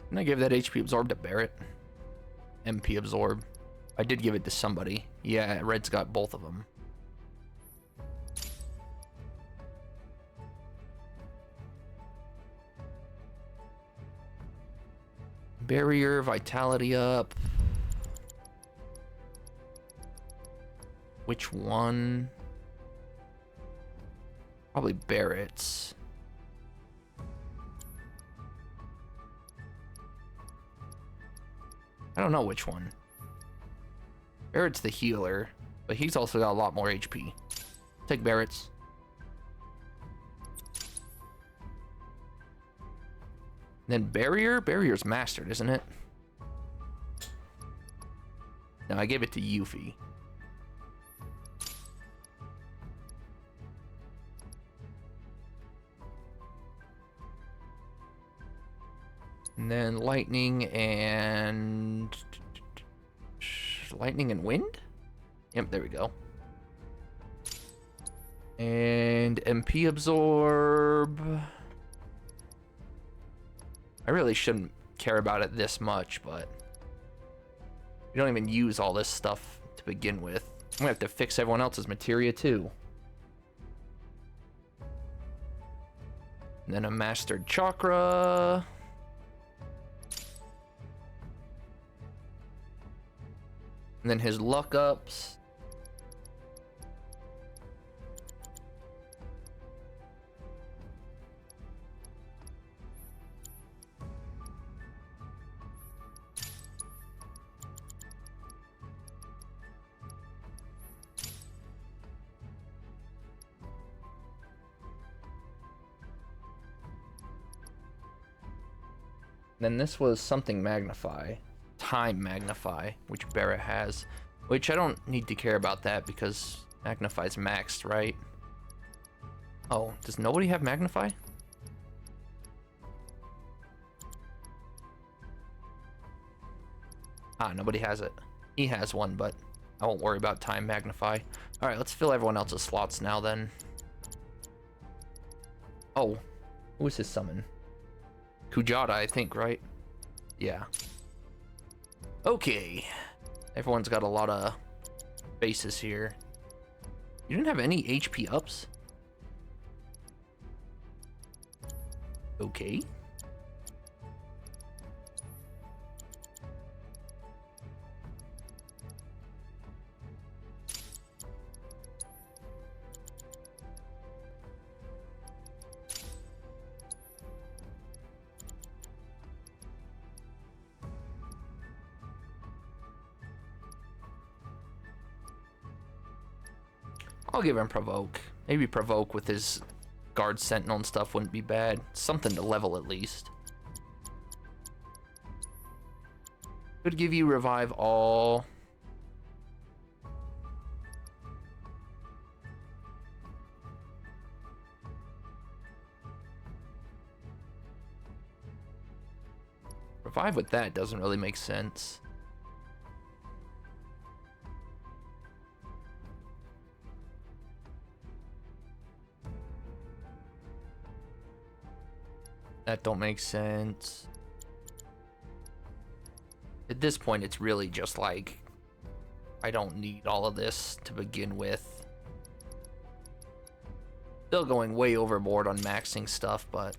Didn't I give that HP absorb to Barrett? MP absorb. I did give it to somebody. Yeah, Red's got both of them. Barrier, vitality up. Which one? Probably Barrett's. I don't know which one. Barrett's the healer, but he's also got a lot more HP. Take Barrett's. Then Barrier? Barrier's mastered, isn't it? No, I gave it to Yuffie. And then Lightning and... Lightning and Wind? Yep, there we go. And MP Absorb... I really shouldn't care about it this much, but... We don't even use all this stuff to begin with. I'm gonna have to fix everyone else's materia too. And then a Mastered Chakra... And then his luck ups. Then this was something Magnify. Time Magnify, which Barrett has. Which I don't need to care about that because Magnify's maxed, right? Oh, does nobody have Magnify? Ah, nobody has it. He has one, but I won't worry about Time Magnify. Alright, let's fill everyone else's slots now then. Oh, who is his summon? Kujata, I think, right? Yeah. Okay. Everyone's got a lot of bases here. You didn't have any HP ups? Okay. I'll give him Provoke. Maybe Provoke with his Guard Sentinel and stuff wouldn't be bad. Something to level at least. Could give you Revive All. Revive with that doesn't really make sense. That don't make sense. At this point, it's really just like, I don't need all of this to begin with. Still going way overboard on maxing stuff, but...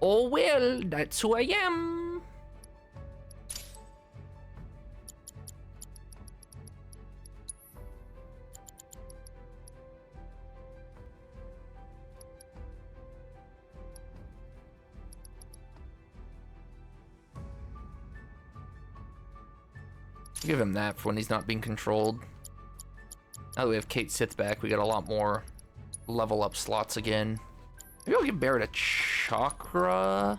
Oh well, that's who I am. Give him that for when he's not being controlled. Now that we have Kate Sith back, we got a lot more level up slots again. Maybe I'll give Barrett a chakra.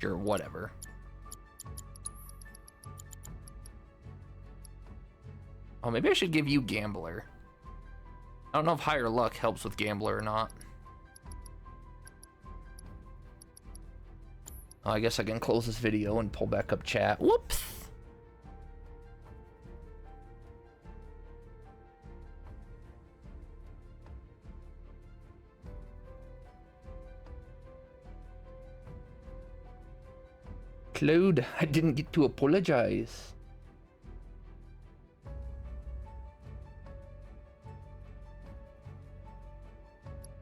Sure, whatever. Oh, maybe I should give you Gambler. I don't know if higher luck helps with Gambler or not. Oh, I guess I can close this video and pull back up chat. Whoops! Cloud, I didn't get to apologize.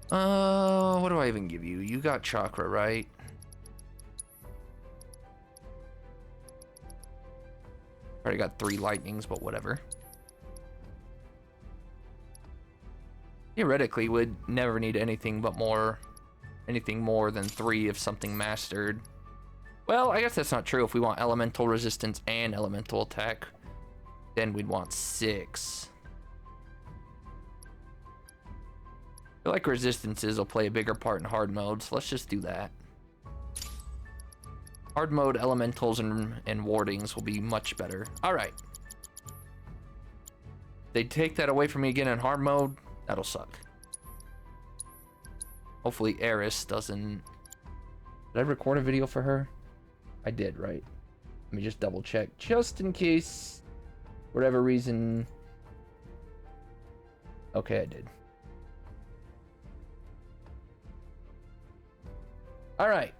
What do I even give you? You got chakra, right? Already got 3 lightnings, but whatever. Theoretically, would never need anything more than 3 of something mastered. Well, I guess that's not true. If we want elemental resistance and elemental attack, then we'd want 6. I feel like resistances will play a bigger part in hard mode, so let's just do that. Hard mode elementals and wardings will be much better. All right. They take that away from me again in hard mode. That'll suck. Hopefully Eris doesn't... Did I record a video for her? I did, right? Let me just double check. Just in case, for whatever reason... Okay, I did. Alright.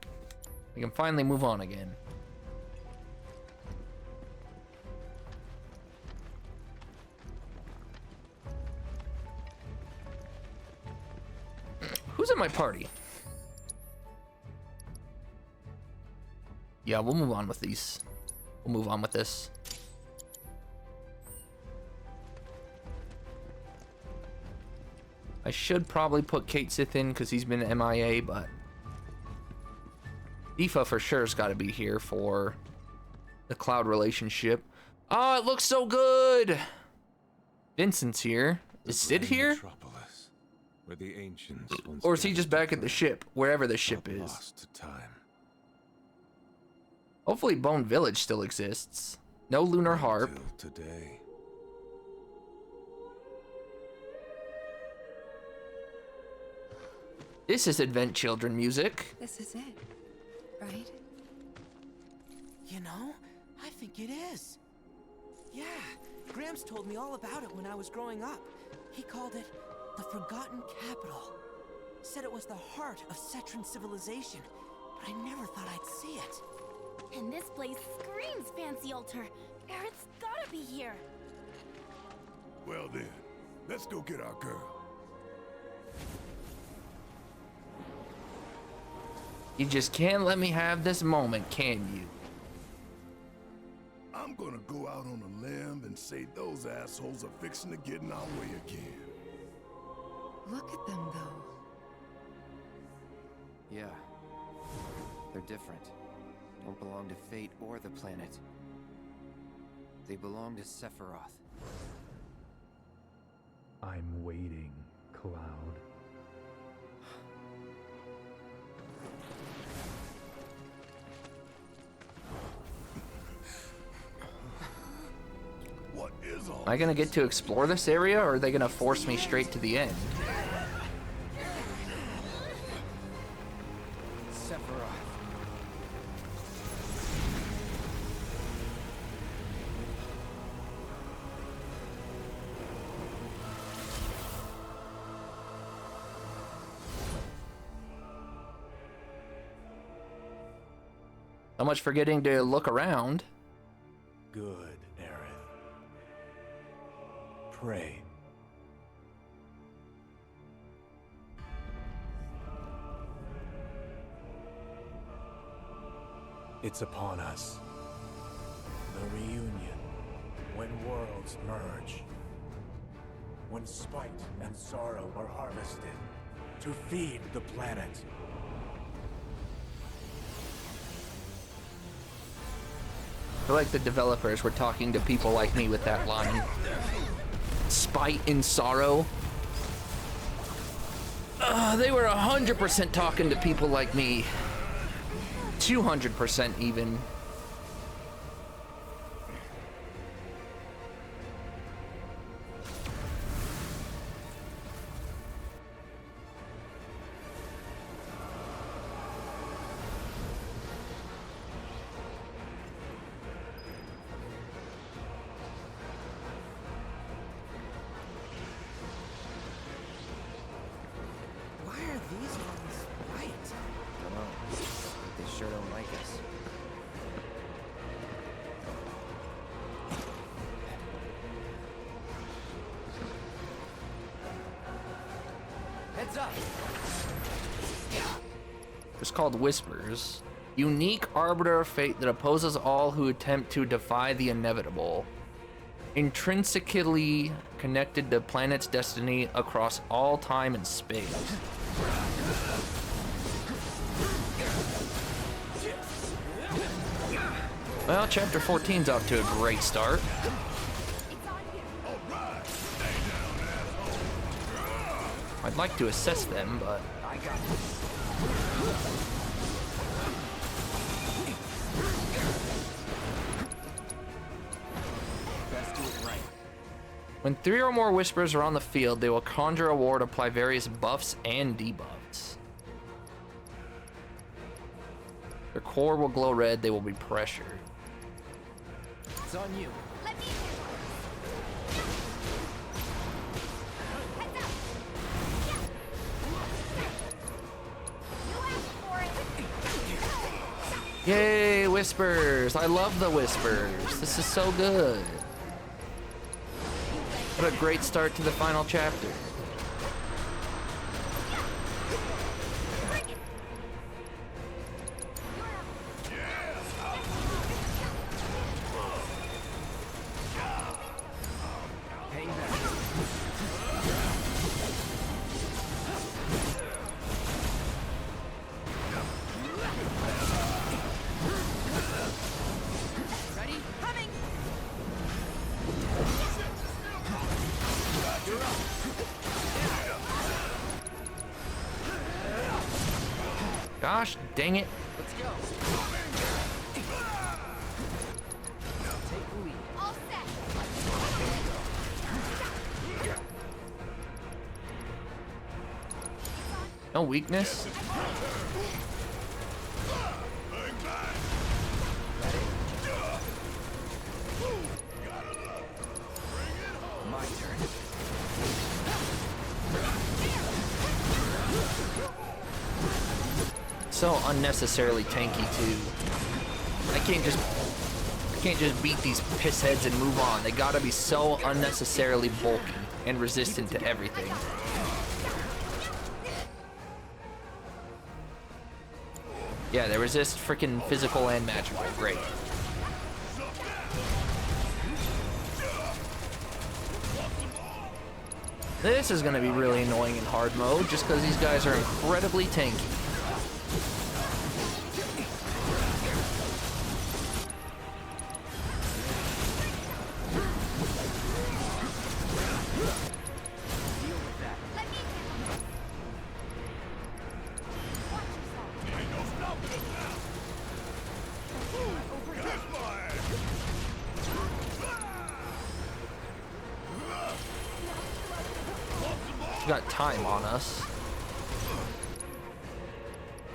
We can finally move on again. Who's in my party? Yeah, we'll move on with these. We'll move on with this. I should probably put Kate Sith in because he's been MIA, but Aoife for sure has got to be here for the Cloud relationship. Oh, it looks so good. Vincent's here. Is Sid here? Where the ancients Or is he just back at the ship, wherever the ship is? lost to time. Hopefully Bone Village still exists. No lunar harp. Till today. This is Advent Children music. This is it, right? You know, I think it is. Yeah, Gramps told me all about it when I was growing up. He called it the Forgotten Capital. Said it was the heart of Cetran civilization, but I never thought I'd see it. And this place screams fancy altar. Barrett's gotta be here. Well then, let's go get our girl. You just can't let me have this moment, can you? I'm gonna go out on a limb and say those assholes are fixing to get in our way again. Look at them, though. Yeah. They're different. Don't belong to Fate or the planet. They belong to Sephiroth. I'm waiting, Cloud. What is all Am I gonna get to explore this area, or are they gonna force me straight to the end? Sephiroth. So much for getting to look around. Good, Aerith. Pray. It's upon us. The reunion. When worlds merge. When spite and sorrow are harvested to feed the planet. I feel like the developers were talking to people like me with that line. Spite and sorrow. They were 100% talking to people like me. 200% even. Why are these ones white? Dunno. They sure don't like us. Heads up! It's called Whispers. Unique arbiter of fate that opposes all who attempt to defy the inevitable. Intrinsically connected to planet's destiny across all time and space. Well, chapter 14's off to a great start. I'd like to assess them, but I got Best do it right. When 3 or more whispers are on the field, they will conjure a ward, apply various buffs and debuffs. Their core will glow red, they will be pressured. It's on you. Yay, whispers! I love the whispers. This is so good. What a great start to the final chapter. Gosh, dang it. Let's go. Take the lead. All set. No weakness. My turn. So unnecessarily tanky too. I can't just beat these piss heads and move on. They gotta be so unnecessarily bulky and resistant to everything. Yeah, they resist freaking physical and magical. Great. This is gonna be really annoying in hard mode just because these guys are incredibly tanky. Got time on us.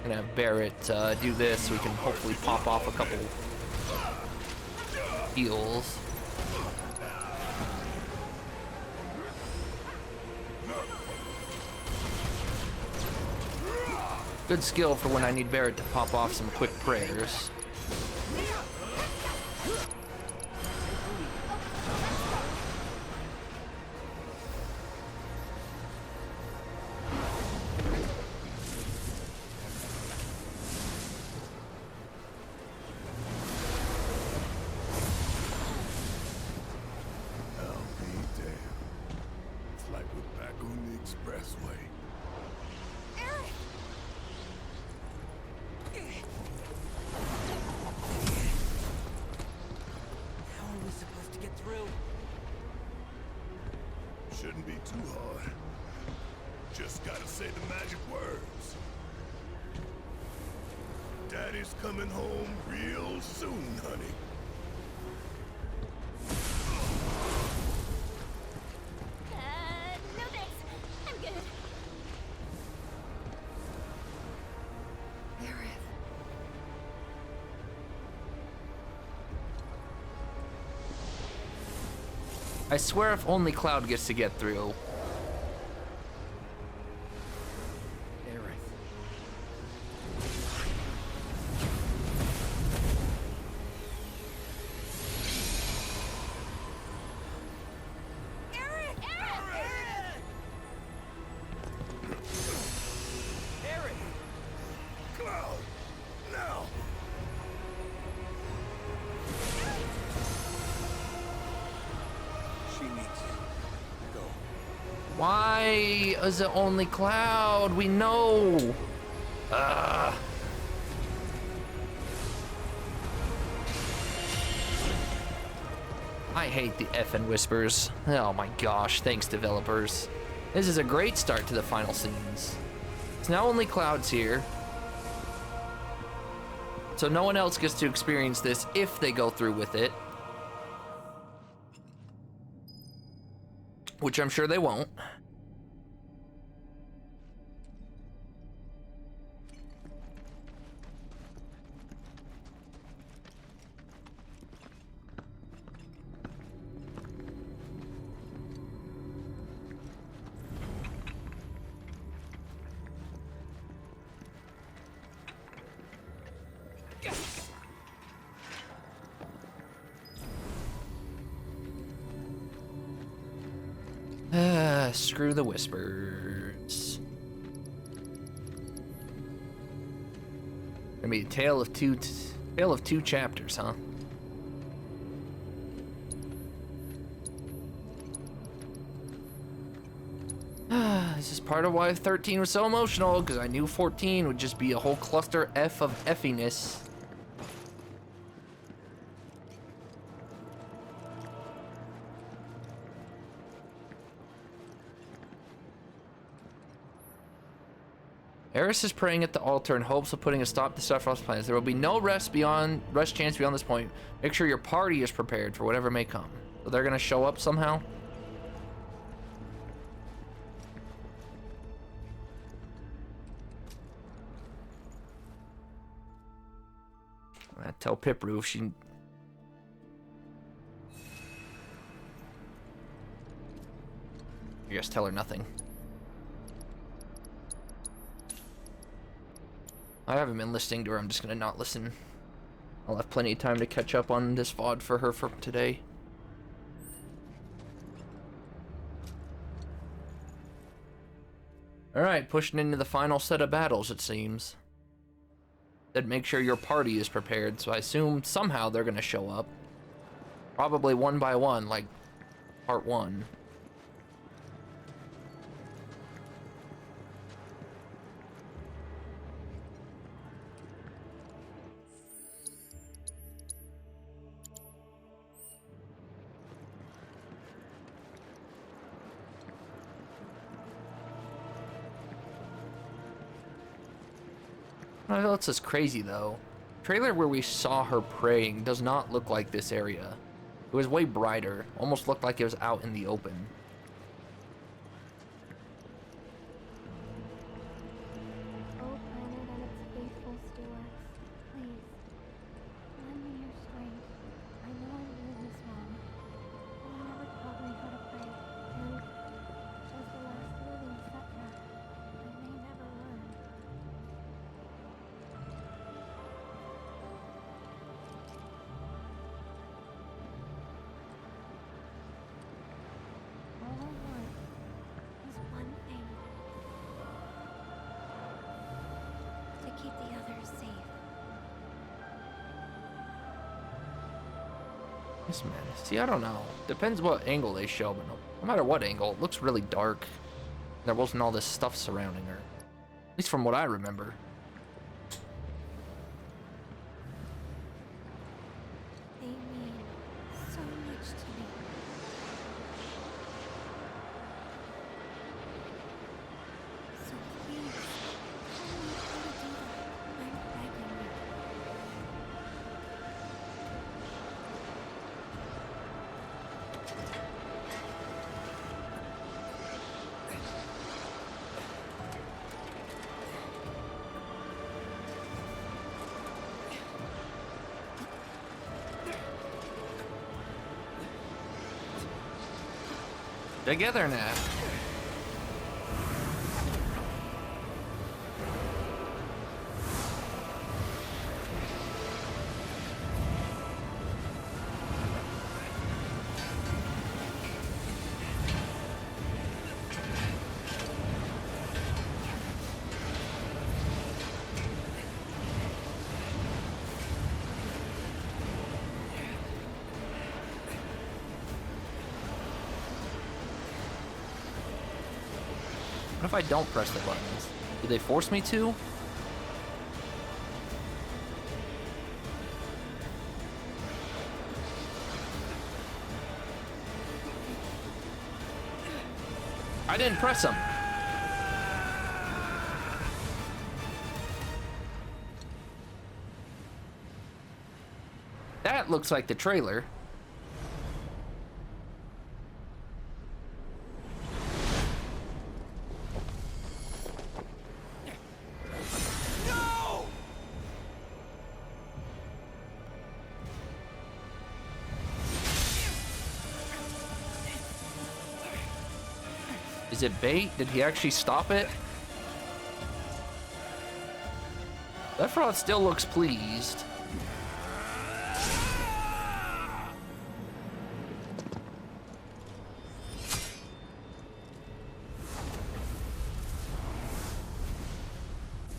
Gonna have Barrett do this so we can hopefully pop off a couple heals. Good skill for when I need Barrett to pop off some quick prayers. Shouldn't be too hard. Just gotta say the magic words. Daddy's coming home real soon, honey. No thanks. I'm good. I swear if only Cloud gets to get through. Why is it only Cloud? We know. I hate the effing whispers. Oh my gosh, thanks developers. This is a great start to the final scenes. It's now only Cloud's here. So no one else gets to experience this if they go through with it. Which I'm sure they won't. Screw the whispers. Gonna be a tale of two chapters, huh? This is part of why 13 was so emotional, because I knew 14 would just be a whole cluster F of effiness. Eris is praying at the altar in hopes of putting a stop to Sephiroth's plans. There will be no rest chance beyond this point. Make sure your party is prepared for whatever may come. So they're gonna show up somehow? I tell Pipru if she... I guess tell her nothing. I haven't been listening to her, I'm just gonna not listen. I'll have plenty of time to catch up on this VOD for her for today. Alright, pushing into the final set of battles, it seems. Then make sure your party is prepared, so I assume somehow they're gonna show up. Probably one by one, like part 1. That's just crazy though. Trailer where we saw her praying does not look like this area. It was way brighter. Almost looked like it was out in the open. Oh, planet and its faithful stewards, please, lend me your strength. I know I'm doing this wrong. You never taught me how to pray, and as the last living Setra, I may never learn. All I want is one thing. To keep the others safe. This man, see, I don't know. Depends what angle they show, but no matter what angle, it looks really dark. There wasn't all this stuff surrounding her. At least from what I remember. They mean so much to me. So please, tell me how to do that. I'm begging you. Together now. What if I don't press the buttons? Do they force me to? I didn't press them. That looks like the trailer. No! Is it bait? Did he actually stop it? Sephiroth still looks pleased.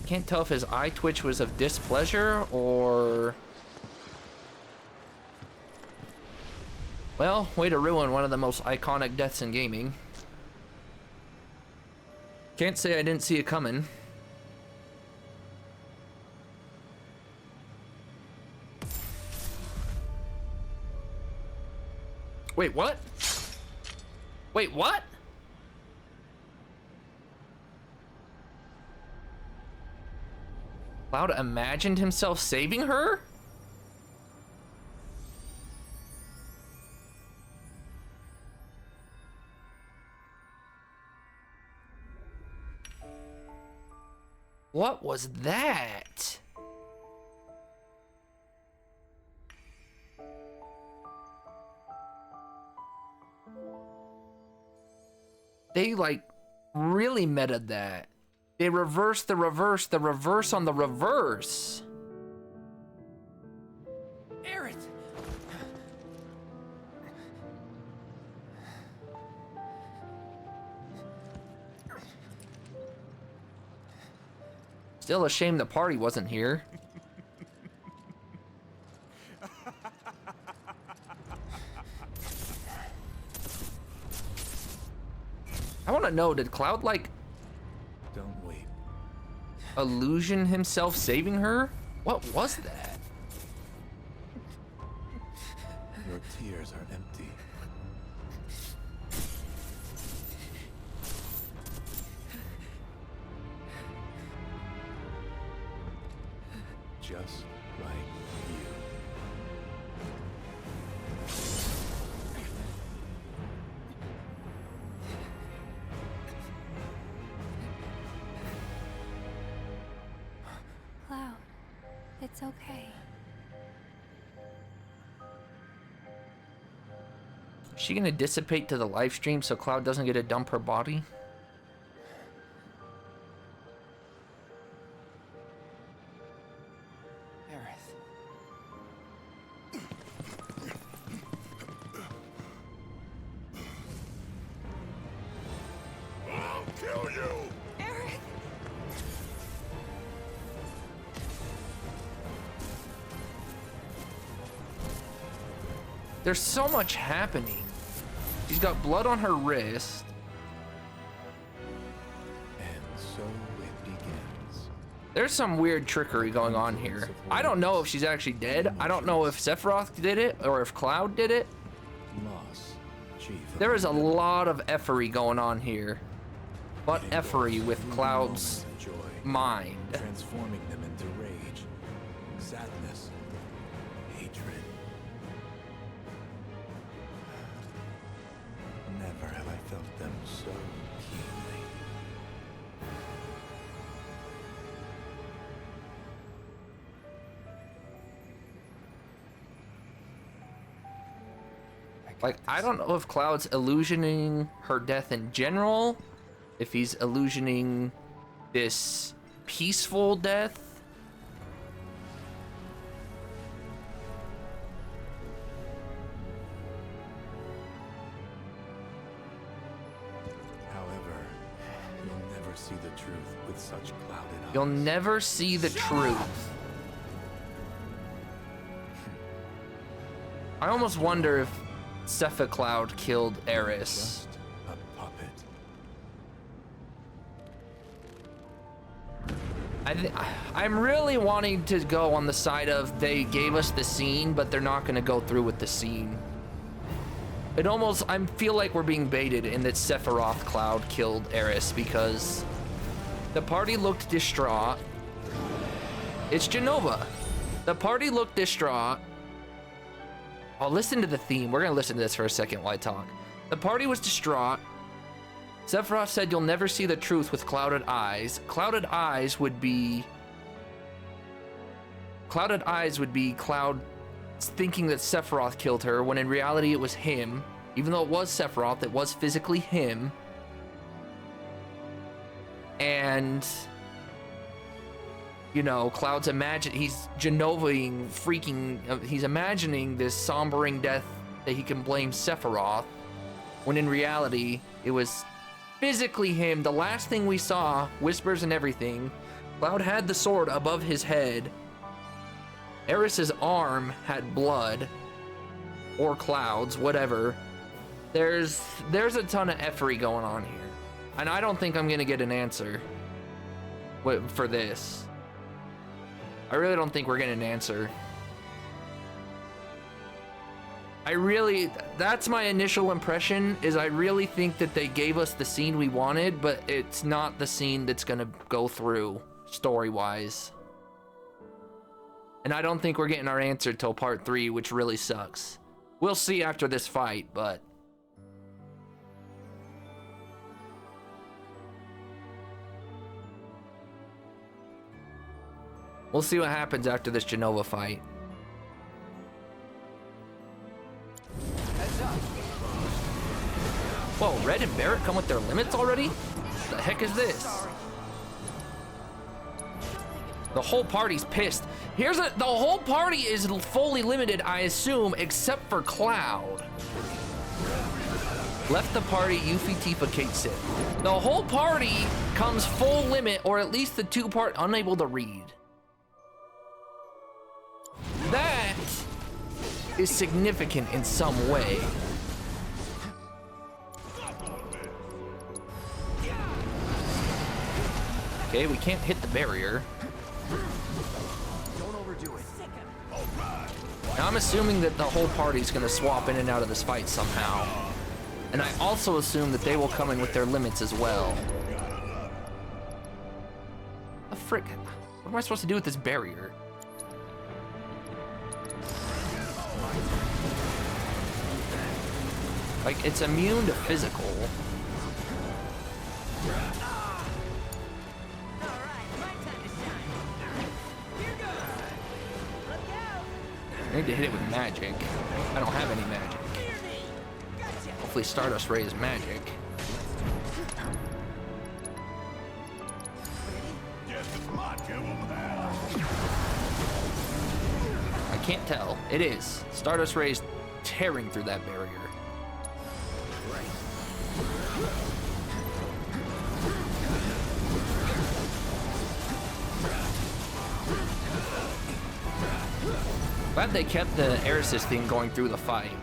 Can't tell if his eye twitch was of displeasure or... Well, way to ruin one of the most iconic deaths in gaming. Can't say I didn't see it coming. Wait, what? Wait, what? Cloud imagined himself saving her? What was that? They like really metaed that. They reversed the reverse on the reverse. Aerith! Still a shame the party wasn't here. I want to know, did Cloud like Don't wait. illusion himself saving her? What was that? Your tears are empty. Just like you. Cloud, it's okay. Is she gonna dissipate to the live stream so Cloud doesn't get to dump her body? I'll kill you! Aerith! There's so much happening. She's got blood on her wrist. And so it begins. There's some weird trickery going on here. I don't know if she's actually dead. I don't know if Sephiroth did it or if Cloud did it. Loss, chief. There is a lot of effery going on here. But effery with Cloud's mind. Transforming them into rage, sadness, hatred. Never have I felt them so keenly. Like, I don't know if Cloud's illusioning her death in general, if he's illusioning this peaceful death. However, you'll never see the truth with such clouded eyes. You'll never see the truth. I almost wonder if Cloud killed Eris. Just a puppet. I'm really wanting to go on the side of they gave us the scene, but they're not gonna go through with the scene. It almost, I feel like we're being baited in that Sephiroth Cloud killed Eris because the party looked distraught. It's Jenova. The party looked distraught. Oh, listen to the theme. We're gonna listen to this for a second while I talk. The party was distraught. Sephiroth said you'll never see the truth with clouded eyes. Clouded eyes would be Cloud thinking that Sephiroth killed her when in reality it was him. Even though it was Sephiroth, it was physically him. And you know, Cloud's he's Genovaing freaking, he's imagining this sombering death that he can blame Sephiroth, when in reality, it was physically him. The last thing we saw, whispers and everything, Cloud had the sword above his head. Eris's arm had blood, or Cloud's, whatever. There's a ton of effery going on here. And I don't think I'm gonna get an answer for this. I really don't think we're getting an answer. That's my initial impression, is I really think that they gave us the scene we wanted, but it's not the scene that's gonna go through story-wise. And I don't think we're getting our answer till part 3, which really sucks. We'll see after this fight, but we'll see what happens after this Jenova fight. Whoa, Red and Barrett come with their limits already? The heck is this? The whole party's pissed. The whole party is fully limited, I assume, except for Cloud. Left the party, Yuffie, Tifa, Kate, Sid. The whole party comes full limit, or at least the 2-part unable to read. That is significant in some way. Okay, we can't hit the barrier. Don't overdo it. Now I'm assuming that the whole party's gonna swap in and out of this fight somehow. And I also assume that they will come in with their limits as well. A frick. What am I supposed to do with this barrier? Like, it's immune to physical. I need to hit it with magic. I don't have any magic. Hopefully Stardust Ray is magic. I can't tell. It is. Stardust Ray is tearing through that barrier. Glad they kept the Eris's thing going through the fight.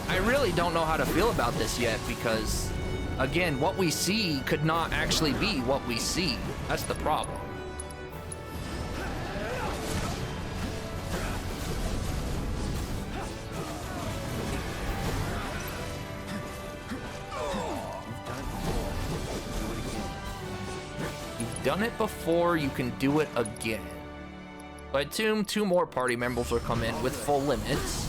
I really don't know how to feel about this yet because, again, what we see could not actually be what we see. That's the problem. You've done it before, you can do it again. So I assume 2 more party members will come in with full limits.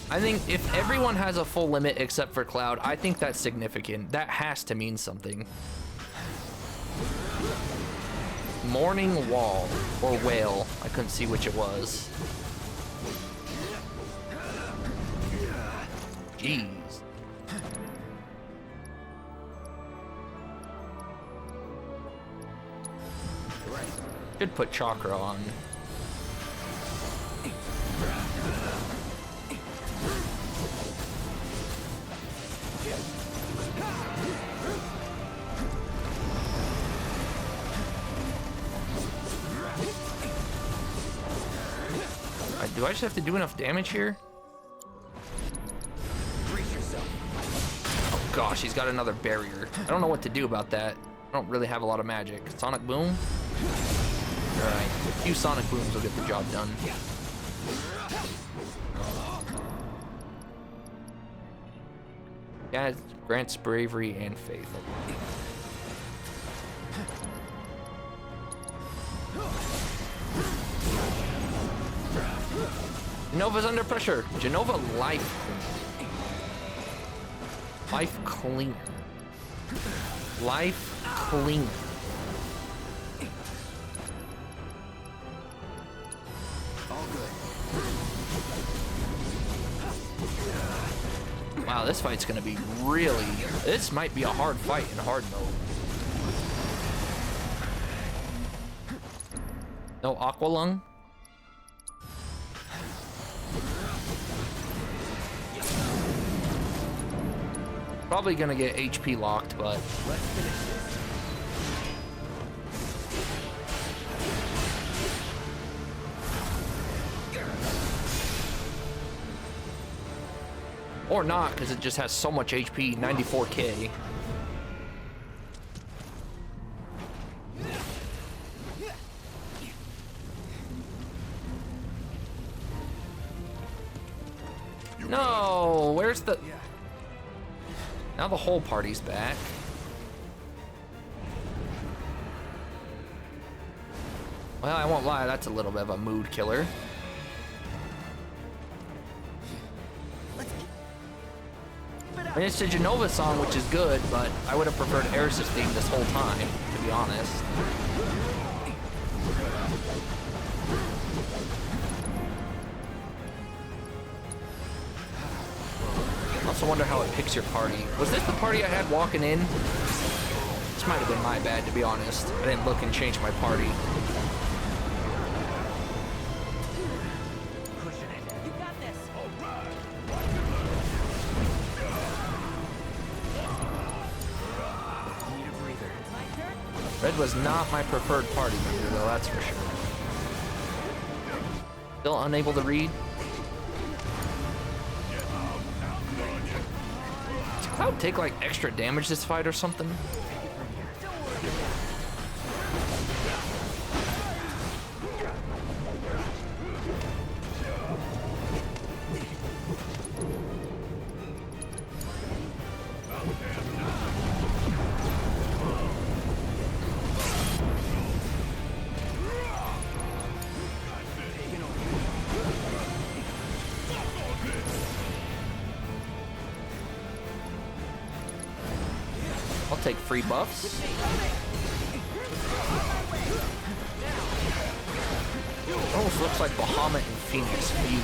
I think if everyone has a full limit except for Cloud, I think that's significant. That has to mean something. Morning Wall, or Whale. I couldn't see which it was. Jeez. Should put Chakra on. Do I just have to do enough damage here? Oh gosh, he's got another barrier. I don't know what to do about that. I don't really have a lot of magic. Sonic Boom? Alright, a few Sonic Booms will get the job done. Yeah, it grants bravery and faith. Genova's under pressure. Genova life. Life clean. Life clean. All good. Wow, this fight's gonna be really... This might be a hard fight in hard mode. No Aqua Lung? Probably gonna get HP locked, but... Let's finish this. Or not, because it just has so much HP, 94k. No, where's the... Now the whole party's back. Well, I won't lie, that's a little bit of a mood killer. I mean, it's a Genova song, which is good, but I would have preferred Eris's theme this whole time, to be honest. I also wonder how it picks your party. Was this the party I had walking in? This might have been my bad, to be honest. I didn't look and change my party. Red was not my preferred party member, though, that's for sure. Still unable to read. Does Cloud take, like, extra damage this fight or something? I'll take free buffs. Almost looks like Bahamut and Phoenix fused.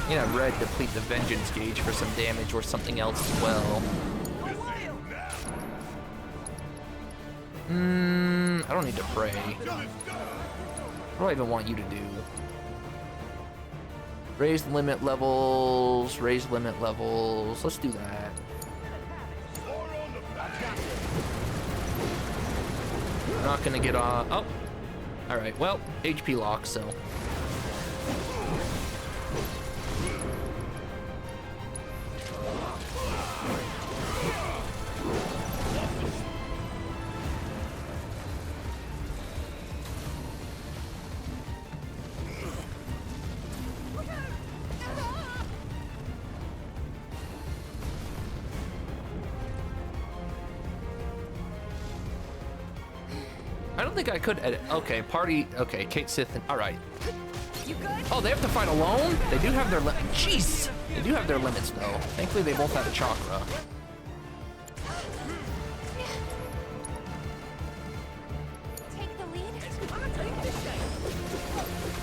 Yeah, red deplete the vengeance gauge for some damage or something else as well. I don't need to pray. What do I even want you to do? Raise limit levels, raise limit levels. Let's do that. I'm not gonna get on. Oh, all right. Well, HP lock, so. I don't think I could edit. Okay, party. Okay, Kate Sith. All right. Oh, they have to fight alone? They do have their jeez. They do have their limits though. Thankfully, they both have a chakra. Take the lead.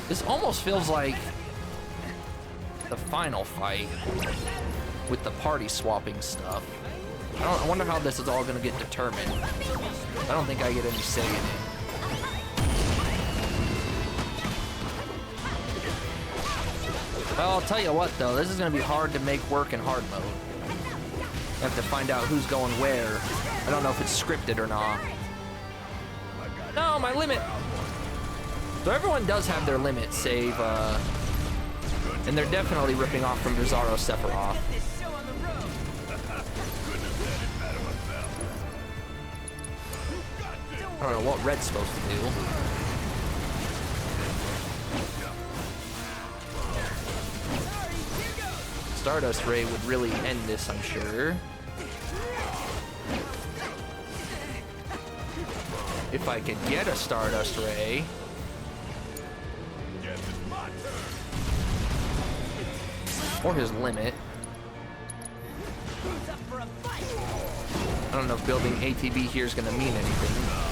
This almost feels like the final fight with the party swapping stuff. I wonder how this is all gonna get determined. I don't think I get any say in it. Well, I'll tell you what, though. This is going to be hard to make work in hard mode. You have to find out who's going where. I don't know if it's scripted or not. No, my limit! So everyone does have their limit, save, and they're definitely ripping off from Bizarro Sephiroth. I don't know what Red's supposed to do. Stardust Ray would really end this, I'm sure. If I could get a Stardust Ray. Or his limit. I don't know if building ATB here is going to mean anything.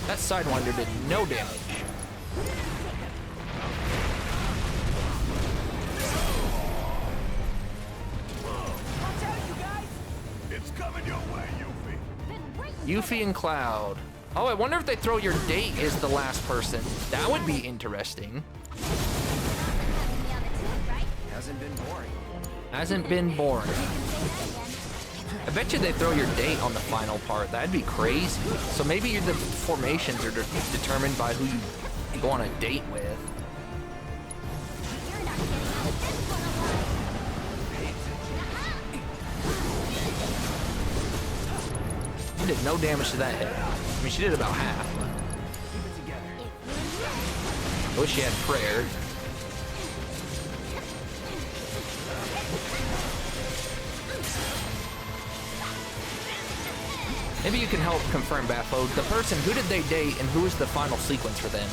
That Sidewinder did no damage. It's coming your way, Yuffie and Cloud. Oh, I wonder if they throw your date as the last person. That would be interesting. Hasn't been boring. Hasn't been boring. I bet you they throw your date on the final part. That'd be crazy. So maybe the formations are determined by who you go on a date with. She did no damage to that hit. I mean, she did about half. I wish she had prayer. Maybe you can help confirm, Baffo. The person, who did they date and who is the final sequence for them?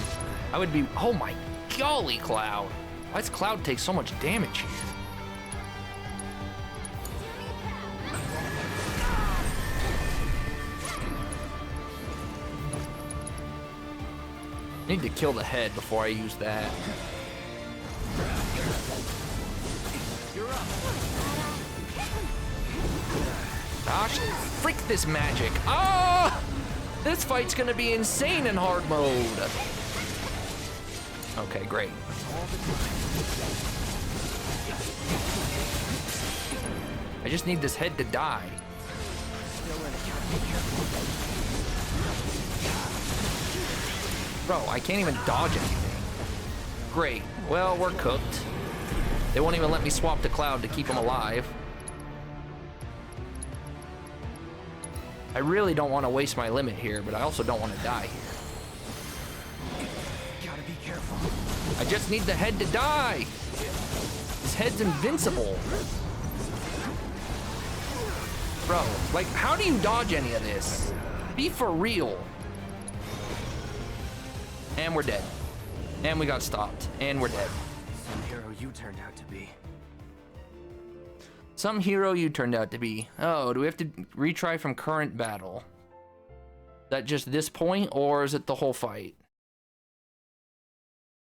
I would be, oh my golly, Cloud. Why does Cloud take so much damage here? I need to kill the head before I use that. Gosh, freak this magic. Ah! This fight's gonna be insane in hard mode. Okay, great. I just need this head to die. Bro, I can't even dodge anything. Great. Well, we're cooked. They won't even let me swap to Cloud to keep him alive. I really don't want to waste my limit here, but I also don't want to die here. Gotta be careful. I just need the head to die. This head's invincible. Bro, like, how do you dodge any of this? Be for real. And we're dead. And we got stopped. And we're dead. Some hero you turned out to be. Some hero you turned out to be. Oh, do we have to retry from current battle? Is that just this point, or is it the whole fight?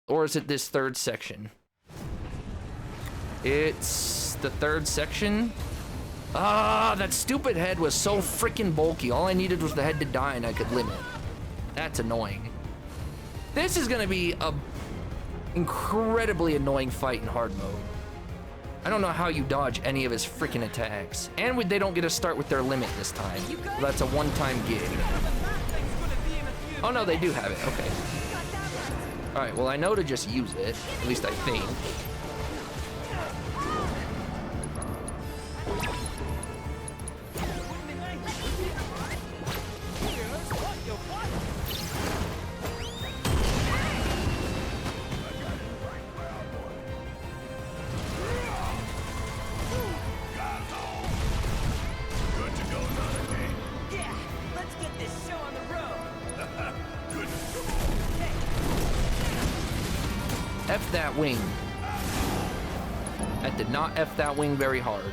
Or is it this third section? It's the third section. Ah, that stupid head was so freaking bulky. All I needed was the head to die and I could limit. That's annoying. This is gonna be a incredibly annoying fight in hard mode. I don't know how you dodge any of his freaking attacks. And they don't get to start with their limit this time. That's a one-time gig. Oh no, they do have it, okay. All right, well I know to just use it, at least I think. F that wing. That did not F that wing very hard.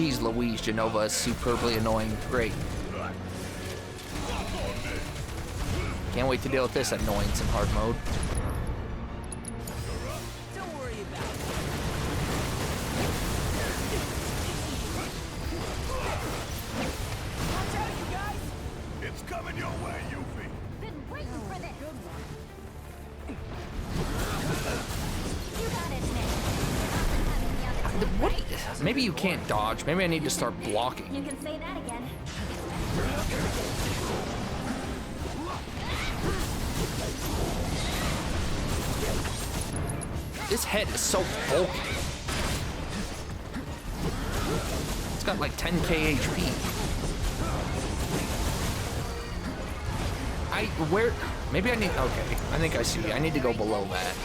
Jeez Louise, Genova is superbly annoying. Great. Can't wait to deal with this annoyance in hard mode. Don't worry about it. Watch out, you guys! It's coming your way, Yuffie. Been waiting for this. Good one. You got it, Nick. What? Maybe you can't dodge. Maybe I need to start blocking. You can say that again. This head is so bulky. It's got like 10k HP. Where? Maybe I need, okay. I think I see. I need to go below that.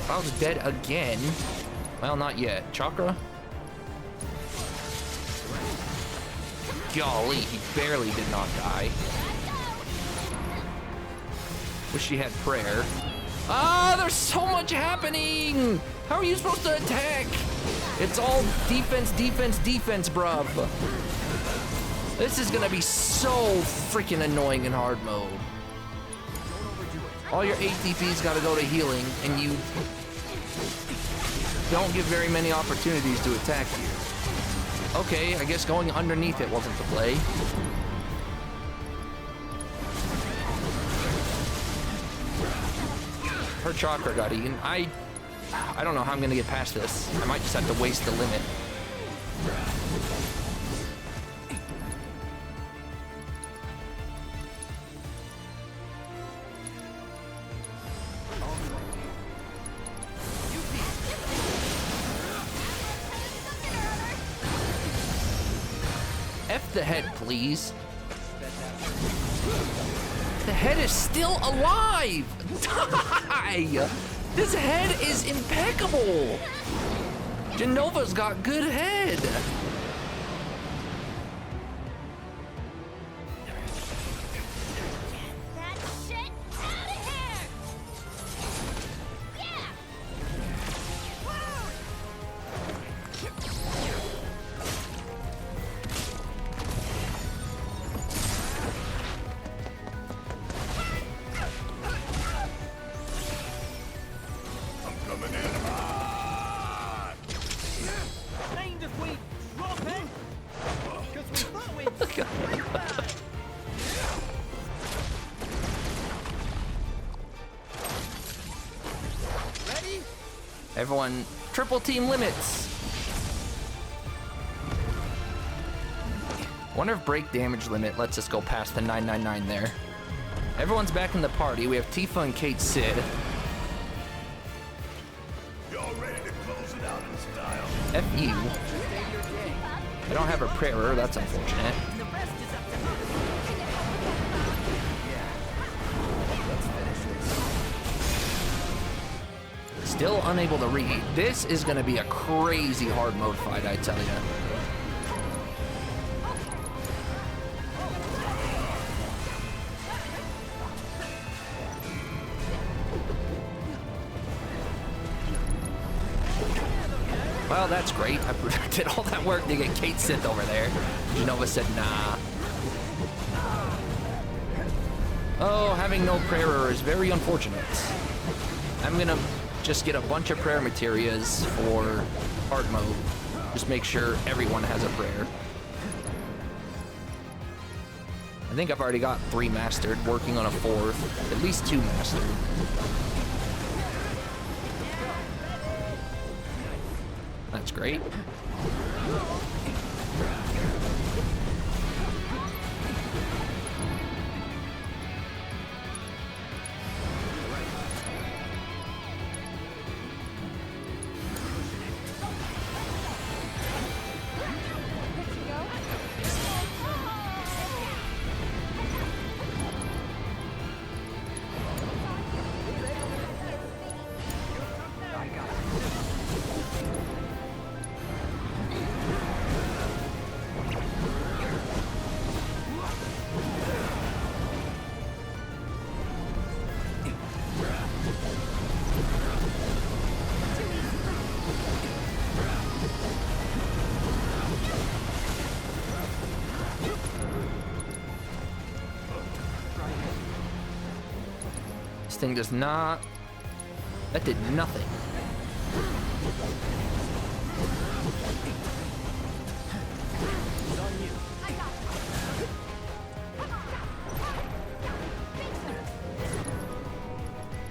Cloud's dead again. Well, not yet. Chakra? Golly, he barely did not die. Wish she had prayer. Ah, there's so much happening! How are you supposed to attack? It's all defense, defense, defense, bruv. This is gonna be so freaking annoying in hard mode. All your ATPs gotta go to healing, and you don't give very many opportunities to attack you. Okay, I guess going underneath it wasn't the play. Her chakra got eaten. I don't know how I'm gonna get past this. I might just have to waste the limit. F the head, please. The head is still alive! Die! This head is impeccable! Genova's got good head! That shit out of here! Yeah! I'm coming in hot! Mind if we drop in? Because we thought we'd right back. Ready? Everyone, triple team limits! Wonder if break damage limit lets us go past the 999 there. Everyone's back in the party. We have Tifa and Kate Sid. Y'all ready to close it out in style? F you. I don't have a prayer, that's unfortunate. The rest is up to us. Still unable to read. This is gonna be a crazy hard mode fight, I tell ya. Well, that's great. I did all that work to get Kate Sith over there. Genova said, nah. Oh, having no prayer is very unfortunate. I'm gonna just get a bunch of prayer materials for hard mode. Just make sure everyone has a prayer. I think I've already got 3 mastered, working on a 4th. At least 2 mastered. That's great. thing does not... That did nothing.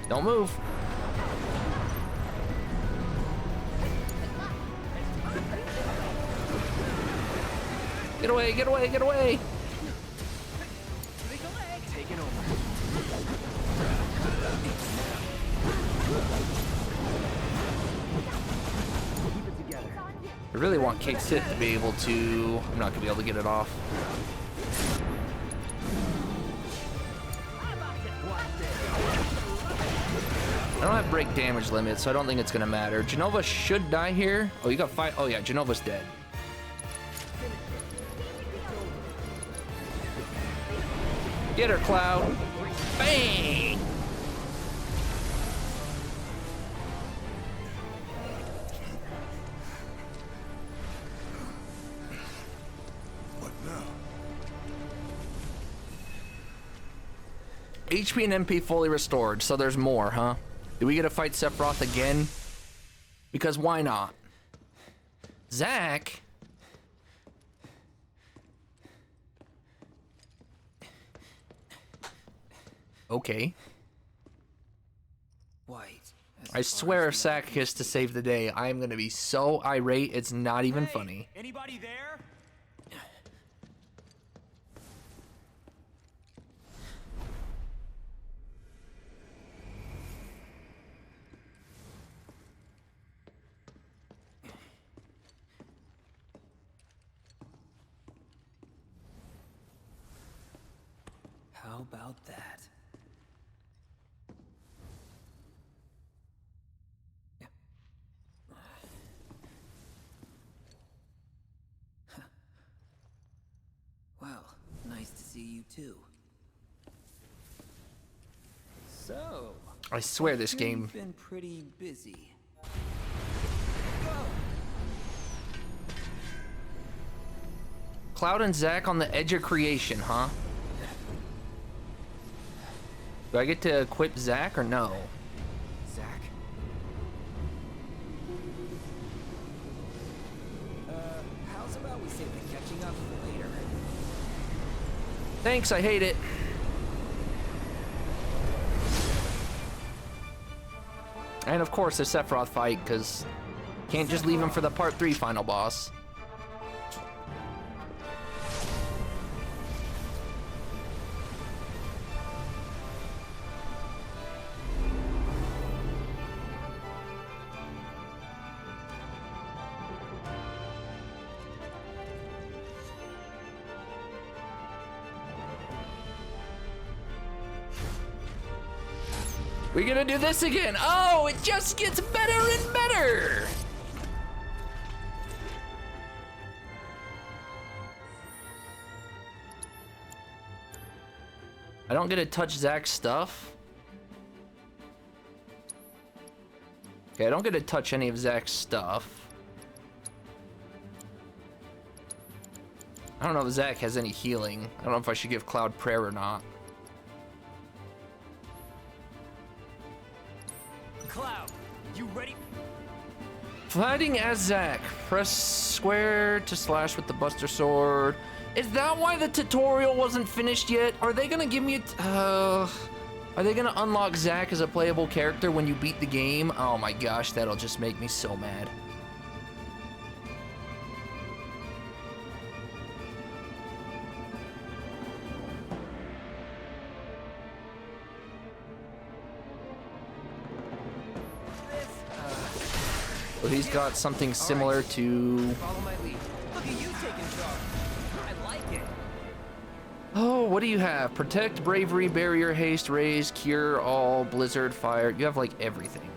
Don't move. Get away, get away, get away! Take it over. I really want Kate Sith to be able to... I'm not gonna be able to get it off. I don't have break damage limit, so I don't think it's gonna matter. Genova should die here. Oh, you got 5. Oh yeah, Genova's dead. Get her, Cloud. Bang! What now? HP and MP fully restored, so there's more, huh? Do we get to fight Sephiroth again? Because why not? Zack? Okay. White. I swear if Zack is to save the day, I am gonna be so irate, it's not even funny. Anybody there? How about that? Yeah. Well, nice to see you too. So, I swear this game... You've been pretty busy. Cloud and Zack on the edge of creation, huh? Do I get to equip Zack or no? Zack? How's about we save the catching up for later? Thanks, I hate it. And of course the Sephiroth fight, because can't just leave him for the Part 3 final boss. We're gonna do this again. Oh, it just gets better and better. I don't get to touch Zack's stuff. Okay, I don't get to touch any of Zack's stuff. I don't know if Zack has any healing. I don't know if I should give Cloud prayer or not. Cloud, you ready? Fighting as Zack. Press square to slash with the Buster Sword. Is that why the tutorial wasn't finished yet? Are they gonna give me a... are they gonna unlock Zack as a playable character when you beat the game? Oh my gosh, that'll just make me so mad. Well, he's got something similar to... Follow my lead. Look at you taking charge. I like it. Oh, what do you have? Protect, Bravery, Barrier, Haste, Raise, Cure, All, Blizzard, Fire. You have like everything.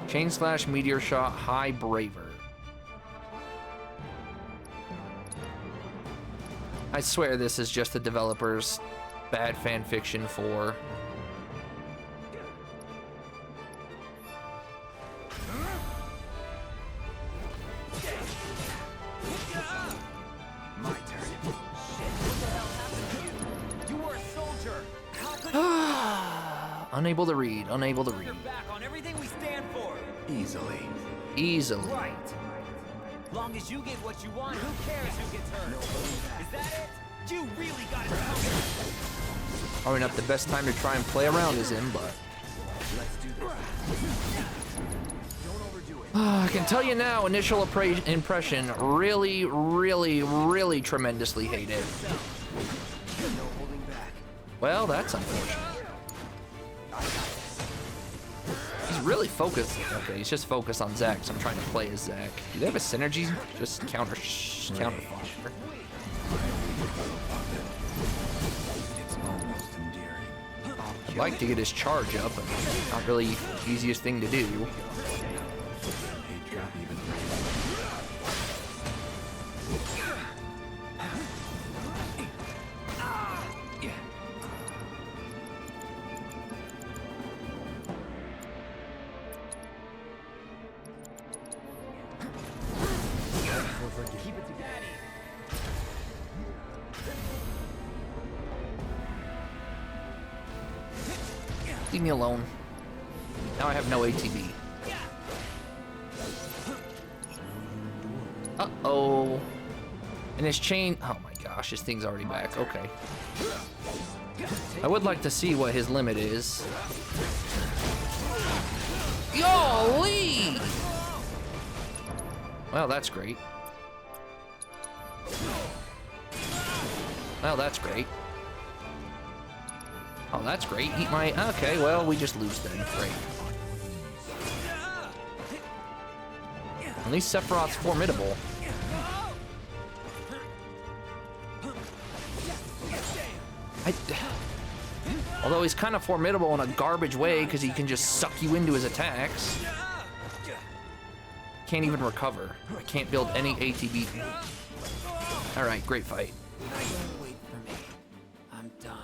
Chain Slash, Meteor Shot, High, Braver. I swear this is just the developer's bad fan fiction for... Unable to read, unable to read. You're back on everything we stand for. Easily. Easily. Right. Long as you get what you want, who cares who gets hurt? Is that it? You really got it coming. Probably not the best time to try and play around as him, but Let's do this. Don't overdo it. I can tell you now, initial impression, really, really, really tremendously hate it. No holding back. Well, that's unfortunate. He's really focused. Okay, he's just focused on Zack, so I'm trying to play as Zack. Do they have a synergy? Just counter fire. It's almost endearing. I'd like to get his charge up, but not really the easiest thing to do. Leave me alone. Now I have no ATB. Uh-oh. And his chain, oh my gosh, his thing's already back, okay. I would like to see what his limit is. Yo-lee! Well, that's great. Well, that's great. Oh, that's great. Eat my... Okay, well, we just lose then. Great. At least Sephiroth's formidable. Although he's kind of formidable in a garbage way because he can just suck you into his attacks. Can't even recover. I can't build any ATB. Alright, great fight. Wait for me. I'm done.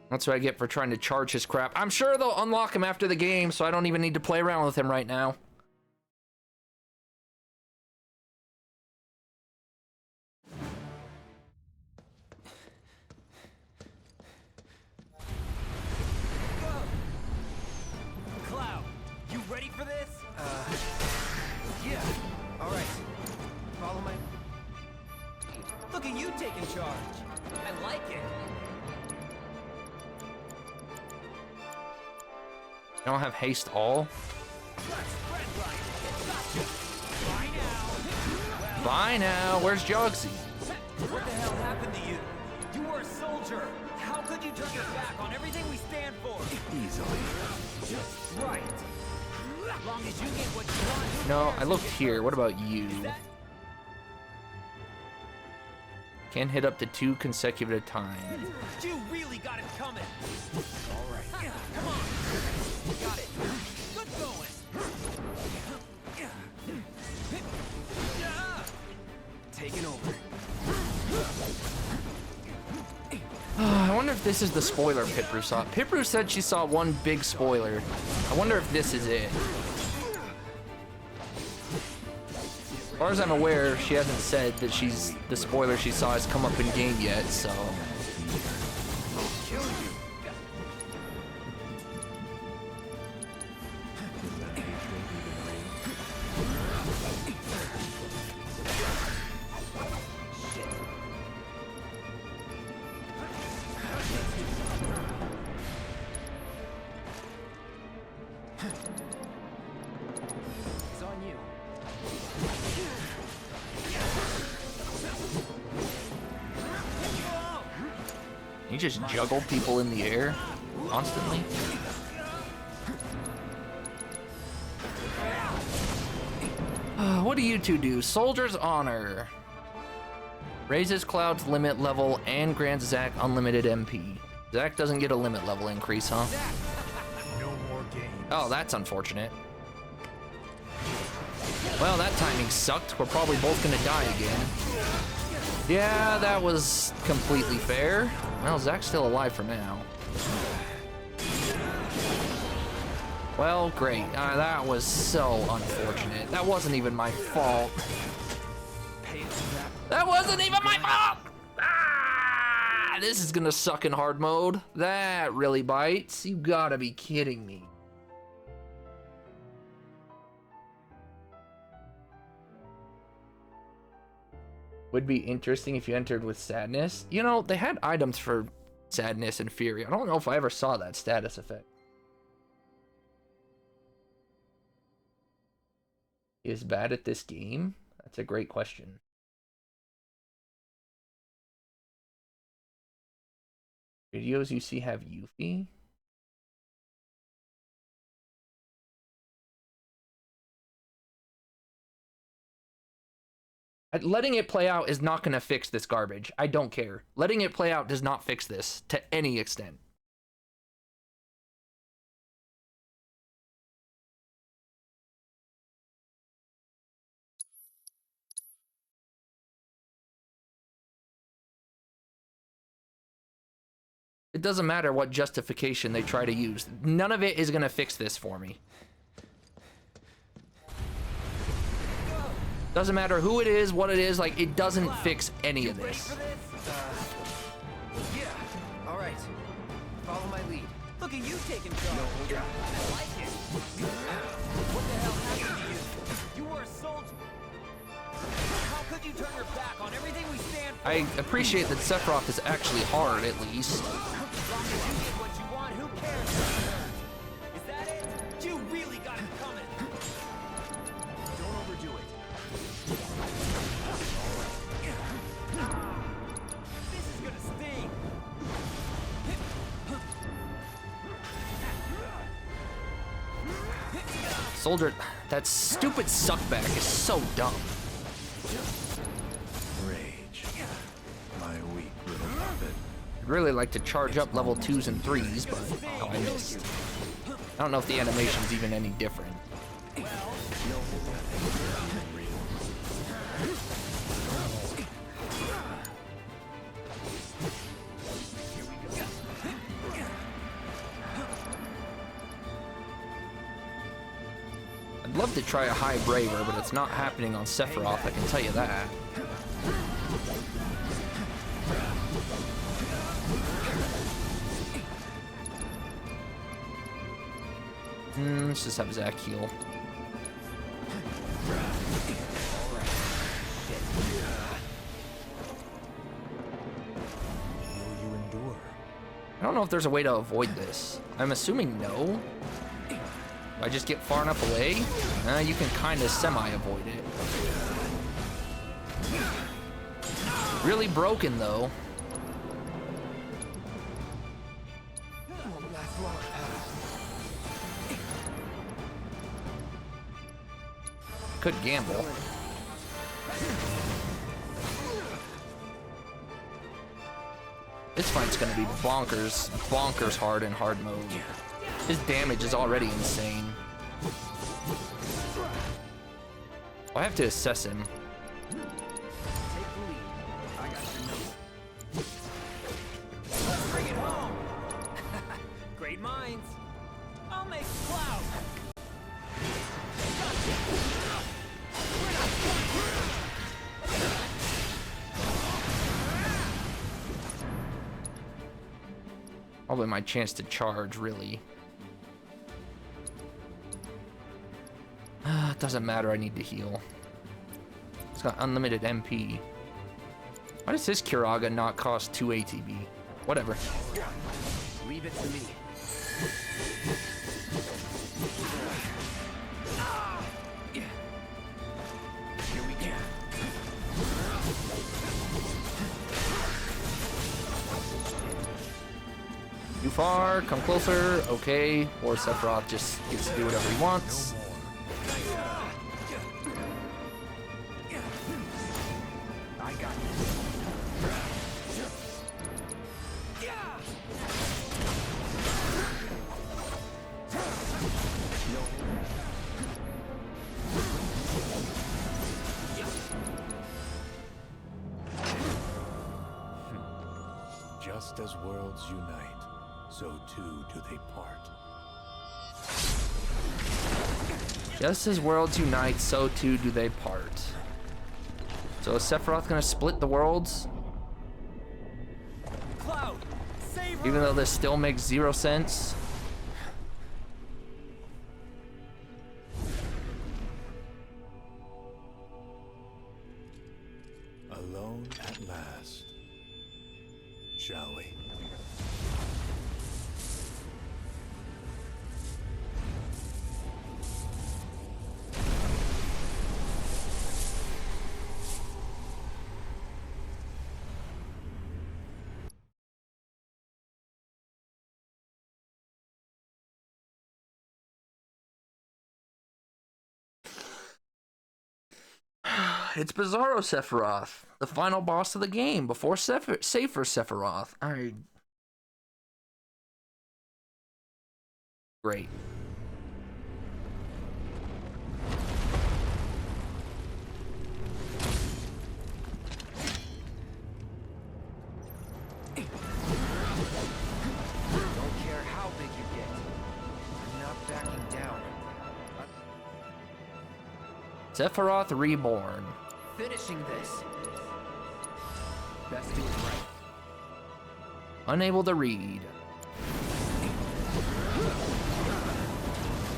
That's what I get for trying to charge his crap. I'm sure they'll unlock him after the game, so I don't even need to play around with him right now. Cloud, you ready for this? Yeah. All right. Follow my... Look at you taking charge. I like it. You don't have haste all? Bye now. Where's Jogsy? What the hell happened to you? You were a soldier. How could you turn your back on everything we stand for? Easily. Just right. Long as you get what you want. No, I looked here. What about you? Can hit up to 2 consecutive times. You really got it coming. All right. Come on. Got it. Good going. Taking over. I wonder if this is the spoiler Pipru saw. Pipru said she saw one big spoiler. I wonder if this is it. As far as I'm aware, she hasn't said that the spoiler she saw has come up in game yet, so. It's on you. You just juggle people in the air constantly. What do you two do? Soldier's Honor. Raises Cloud's limit level and grants Zack unlimited MP. Zack doesn't get a limit level increase, huh? No more games. Oh, that's unfortunate. Well, that timing sucked. We're probably both gonna die again. Yeah, that was completely fair. Well, Zack's still alive for now. Well, great. That was so unfortunate. That wasn't even my fault. That wasn't even my fault! This is gonna suck in hard mode. That really bites. You gotta be kidding me. Would be interesting if you entered with sadness. You know, they had items for sadness and fury. I don't know if I ever saw that status effect. Is bad at this game? That's a great question. Videos you see have Yuffie? Letting it play out is not going to fix this garbage. I don't care. Letting it play out does not fix this to any extent. It doesn't matter what justification they try to use. None of it is going to fix this for me. Doesn't matter who it is, what it is, like, it doesn't fix any of this. Yeah, all right. Follow my lead. Look at you taking charge. I like it. What the hell happened to you? You were a soldier. How could you turn your back on everything we stand for? I appreciate that Sephiroth is actually hard, at least. As long as you get what you want, who cares? Is that it? You really got it coming. Don't overdo it. This is gonna sting. Soldier, that stupid suckback is so dumb. Rage. My weak little puppet. I'd really like to charge up level 2s and 3s, but oh, I missed. I don't know if the animation's even any different. I'd love to try a high braver, but it's not happening on Sephiroth, I can tell you that. Let's just have Zack heal. I don't know if there's a way to avoid this. I'm assuming no. If I just get far enough away, you can kind of semi-avoid it. Really broken, though. Could gamble. This fight's gonna be bonkers hard in hard mode. His damage is already insane. I have to assess him. Let's bring it home. Great minds. I'll make cloud. Probably my chance to charge, really. It doesn't matter, I need to heal. It's got unlimited MP. Why does this Kiraga not cost 2 ATB? Whatever. Leave it to me. Here we go. Too far, come closer, okay. Or Sephiroth just gets to do whatever he wants. I got Just as worlds unite, so too do they part. Just as worlds unite, so too do they part. So is Sephiroth gonna split the worlds? Cloud Even though this still makes 0 sense. Alone at last. Shall we? It's Bizarro Sephiroth, the final boss of the game before Safer Sephiroth. Great. Don't care how big you get. I'm not backing down. Sephiroth Reborn. Finishing this. Best do it right. Unable to read.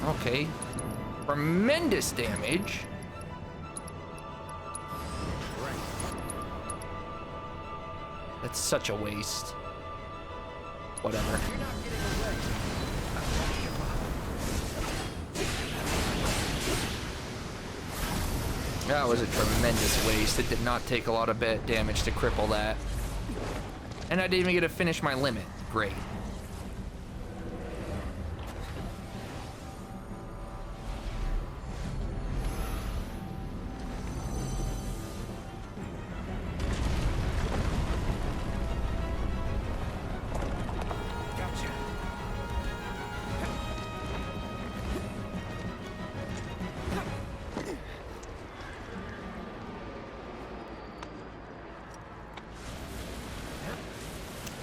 Okay. Tremendous damage. That's such a waste. Whatever. That was a tremendous waste. It did not take a lot of damage to cripple that. And I didn't even get to finish my limit. Great.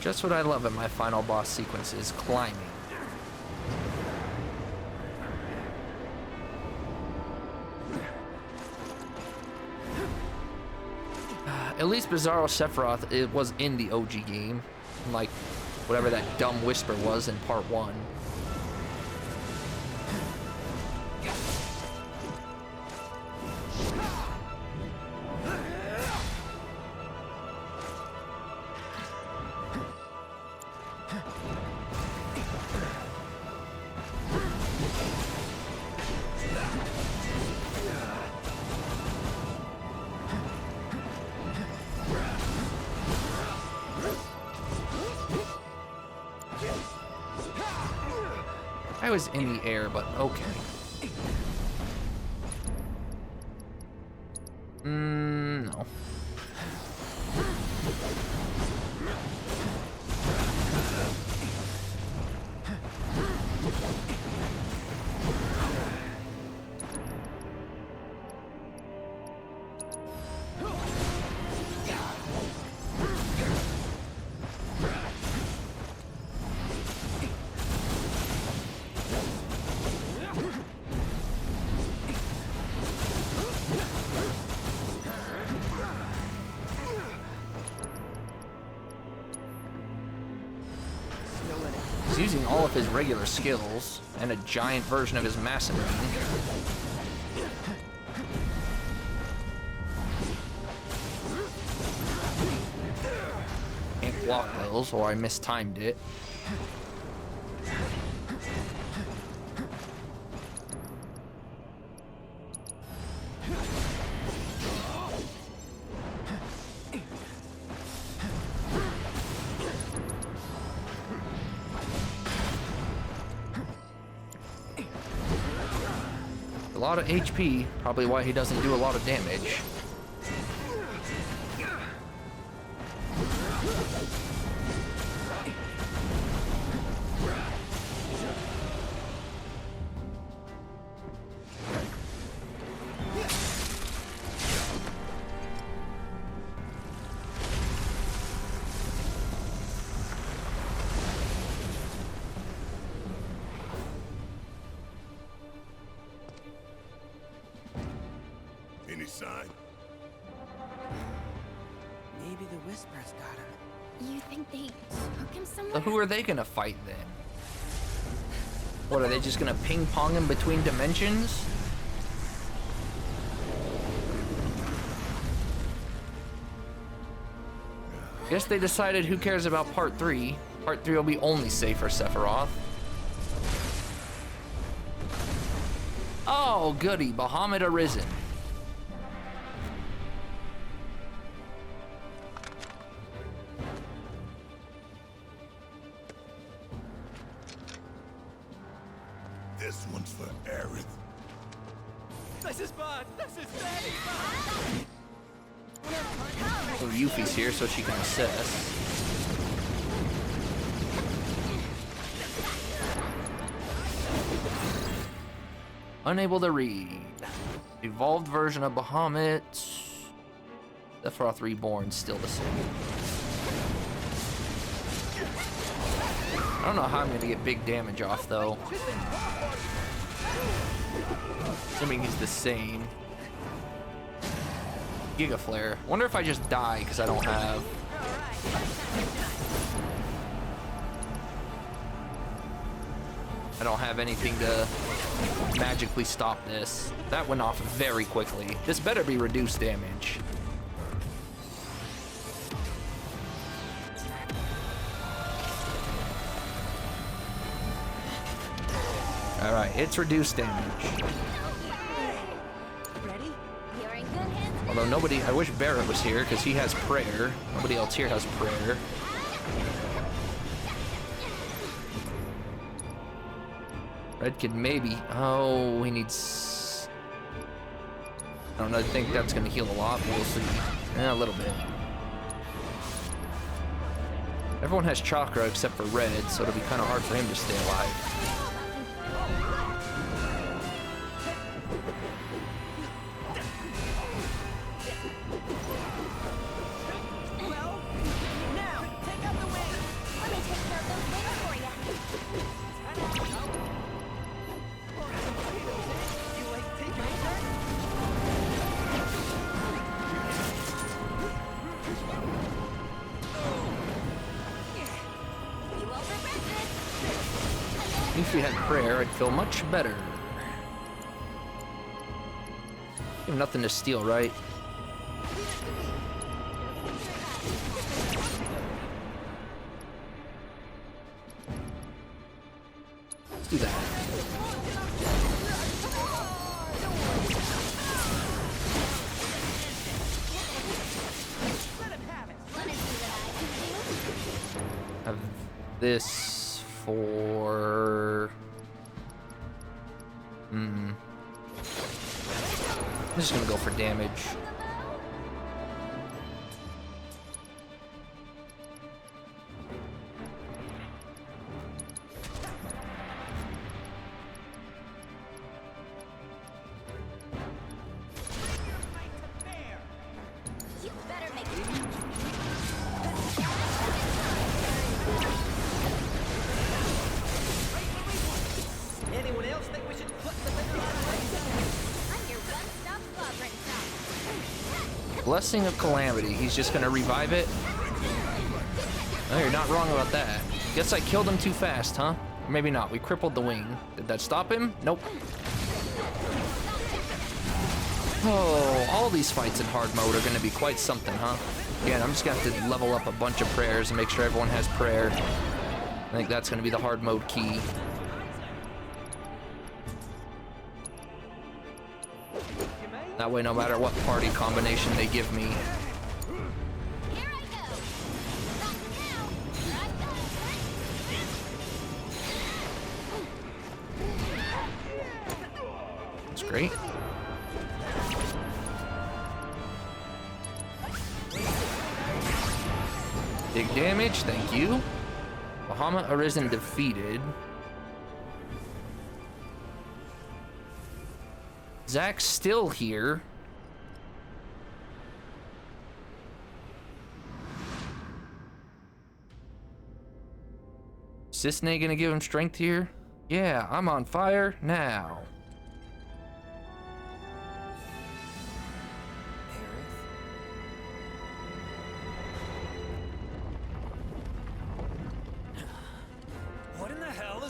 Just what I love in my final boss sequences, climbing. At least Bizarro Sephiroth, it was in the OG game. Like, whatever that dumb whisper was in part 1. I was in the air, but okay. No. He's using all of his regular skills and a giant version of his massive. Can't block those, or I mistimed it. A lot of HP, probably why he doesn't do a lot of damage. Any sign? Maybe the whispers got him. You think they took him somewhere? So who are they gonna fight then? What, are they just gonna ping pong him between dimensions? Guess they decided who cares about part 3. Part 3 will be only safe for Sephiroth. Oh, goody. Bahamut Arisen. This one's for Aerith. This is bad. This is very bad. Oh, Yuffie's here so she can assess. Unable to read. Evolved version of Bahamut. Sephiroth Reborn, still the same. I don't know how I'm gonna get big damage off though. Assuming he's the same. Giga Flare. Wonder if I just die because I don't have. I don't have anything to magically stop this. That went off very quickly. This better be reduced damage. All right, it's reduced damage. Although nobody, I wish Barrett was here because he has prayer. Nobody else here has prayer. Red could maybe, oh, he needs, I don't know, I think that's gonna heal a lot, but we'll see. Yeah, a little bit. Everyone has chakra except for Red, so it'll be kind of hard for him to stay alive. If we had prayer, I'd feel much better. You have nothing to steal, right? Let's do that. Have this for... I'm just gonna go for damage. Anyone else think we should put the liquor on? I'm your one-stop sovereign shop. Blessing of Calamity. He's just gonna revive it. Oh, you're not wrong about that. Guess I killed him too fast, huh? Or maybe not. We crippled the wing. Did that stop him? Nope. Oh, all these fights in hard mode are gonna be quite something, huh? Again, I'm just gonna have to level up a bunch of prayers and make sure everyone has prayer. I think that's gonna be the hard mode key. That way, no matter what party combination they give me. That's great. Big damage, thank you. Bahamut Arisen defeated. Zack's still here. Is Cisne gonna give him strength here? Yeah, I'm on fire now.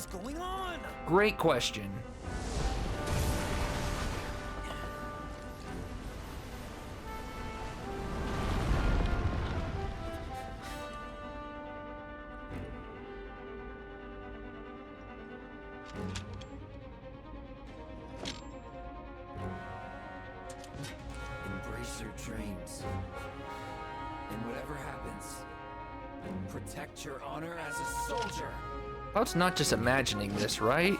is going on? Great question. Embrace your dreams. And whatever happens, protect your honor as a soldier. Cloud's not just imagining this, right?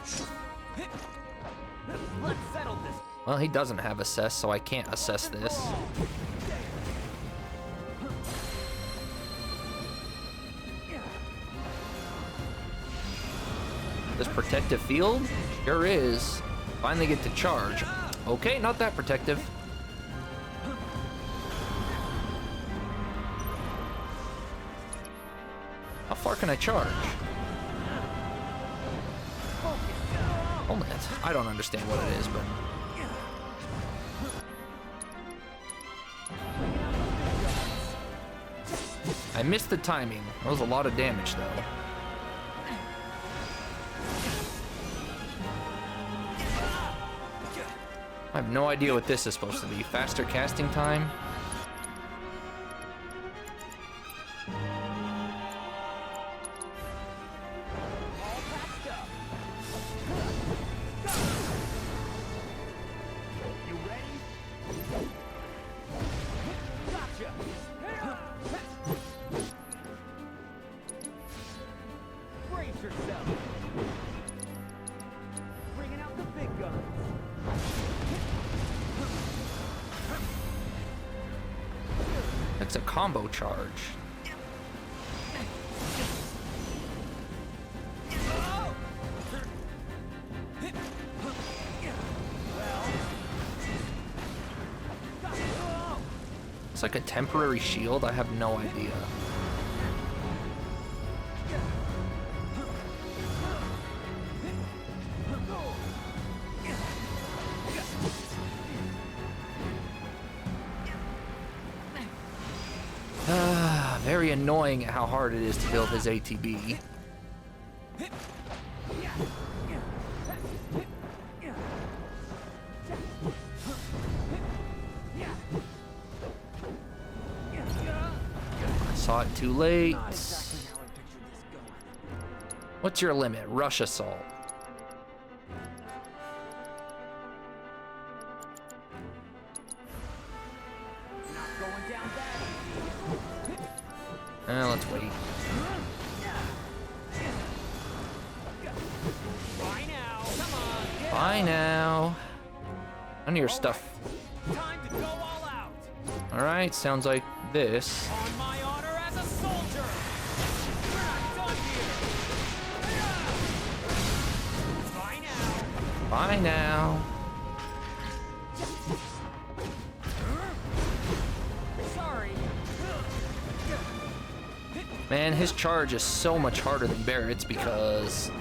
Let's settle this. Well, he doesn't have assess, so I can't assess this. This protective field? Sure is. Finally get to charge. Okay, not that protective. How far can I charge? Only I don't understand what it is, but I missed the timing. That was a lot of damage, though. I have no idea what this is supposed to be. Faster casting time? That's a combo charge. It's like a temporary shield. I have no idea. Very annoying at how hard it is to build his ATB. I saw it too late. What's your limit? Rush assault. Let's wait. Bye now. None of your stuff. Alright, sounds like this. On my honor as a soldier. We're not done here. Bye now. Bye now. Sorry. Man, his charge is so much harder than Barrett's because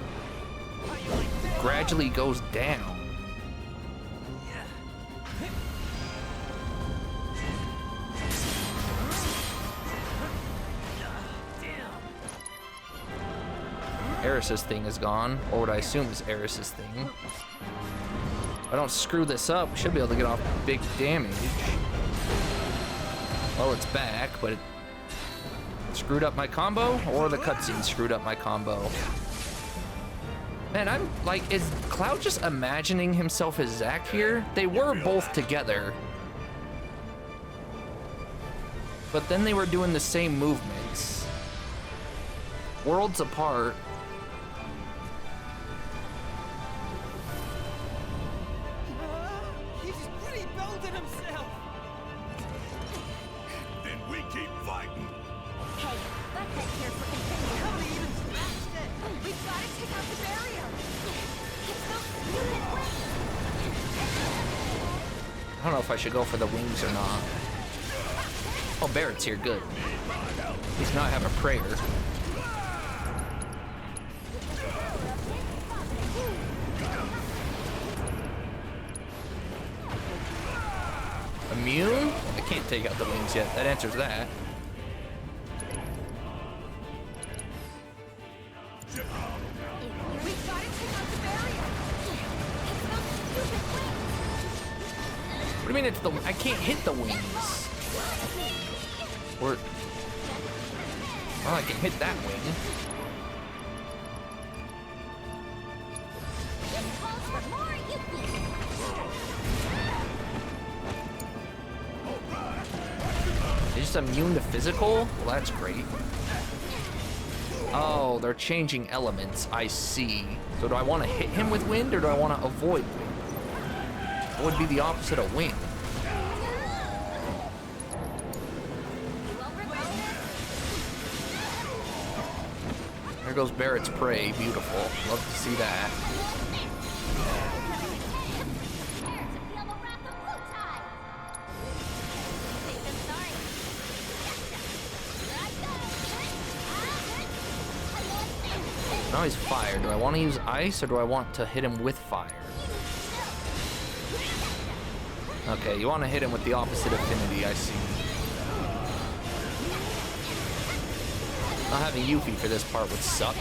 it gradually goes down. Eris's thing is gone, or what I assume is Eris's thing. If I don't screw this up, we should be able to get off big damage. Well, it's back, but it screwed up my combo, or the cutscene screwed up my combo. Man, I'm like, is Cloud just imagining himself as Zack here? They were both together. But then they were doing the same movements. Worlds apart. He's rebuilding himself. Then we keep fighting. Hey, let that care for continue. Nobody even scratched it. We've got to take out the barrier. It's those mutant wings. I don't know if I should go for the wings or not. Oh, Barrett's here, good. He's not having a prayer. Immune? I can't take out the wings yet. That answers that. We've got What do you mean it's the... I can't hit the wings. Or... Well, I can hit that wing. They're just immune to physical? Well, that's great. Oh, they're changing elements. I see. So do I want to hit him with wind, or do I want to avoid wind? What would be the opposite of wind? There goes Barrett's prey. Beautiful. Love to see that. Now he's fire. Do I want to use ice, or do I want to hit him with fire? Okay, you want to hit him with the opposite affinity, I see. Not having Yuffie for this part would suck.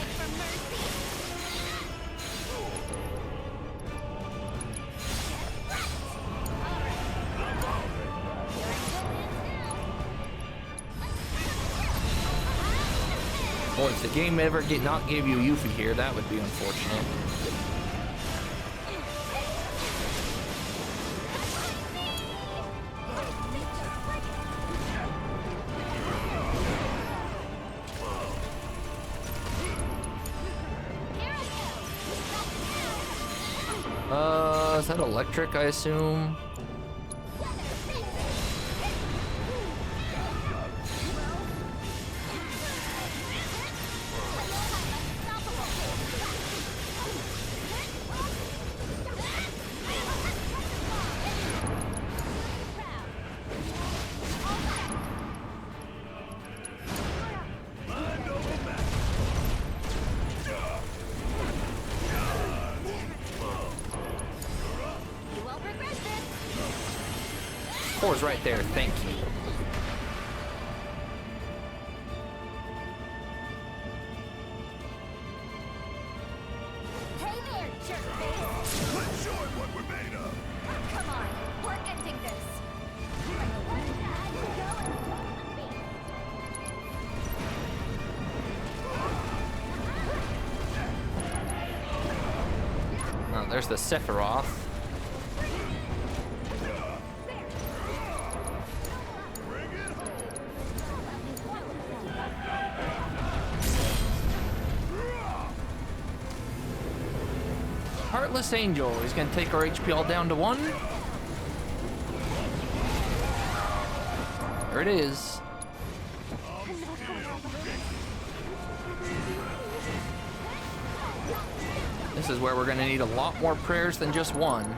Boy, if the game ever not gave you Yuffie here, that would be unfortunate. Is that electric, I assume? Four's right there, thank you. Hey there, jerkface! Let's show it what we're made of! Come on, we're ending this! Oh, there's the Sephiroth. Heartless Angel. He's gonna take our HP all down to 1. There it is. This is where we're gonna need a lot more prayers than just one.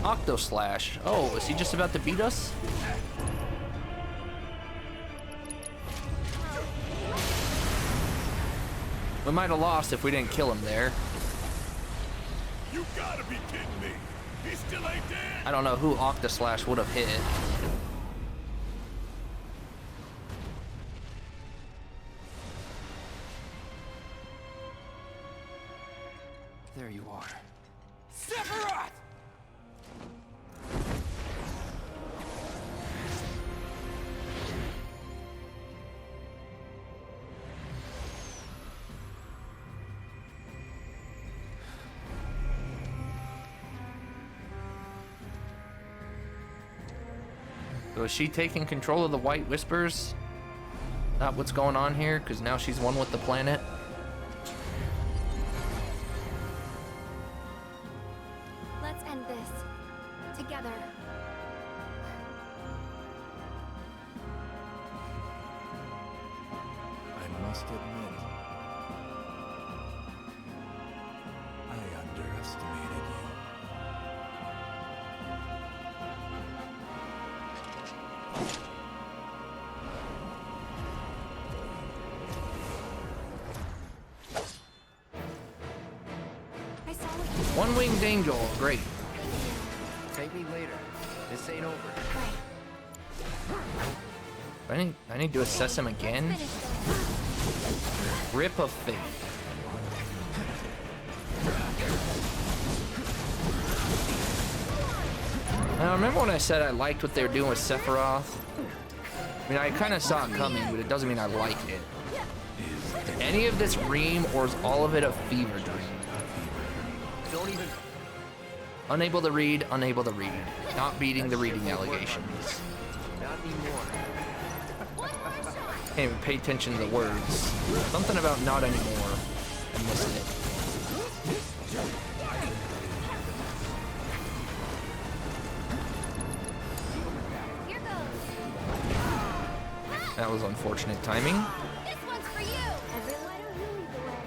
Octo Slash. Oh, is he just about to beat us? We might have lost if we didn't kill him there. You gotta be kidding me! He still ain't dead! I don't know who Octo Slash would have hit. There you are. Sephiroth! So is she taking control of the White Whispers? Not what's going on here? Because now she's one with the planet? Let's end this. Together. I must admit, I underestimated you. I saw what you did. One-winged angel, great. Take me later. This ain't over. I need to assess him again. Grip of Fate. Now, remember when I said I liked what they were doing with Sephiroth? I mean, I kind of saw it coming, but it doesn't mean I liked it. Any of this Ream, or is all of it a fever dream? Don't even... Unable to read, unable to read. Not beating the reading allegations. Not anymore. Can't even pay attention to the words. Something about not anymore. I missed it. That was unfortunate timing. This one's for you. Everyone, who leads the way?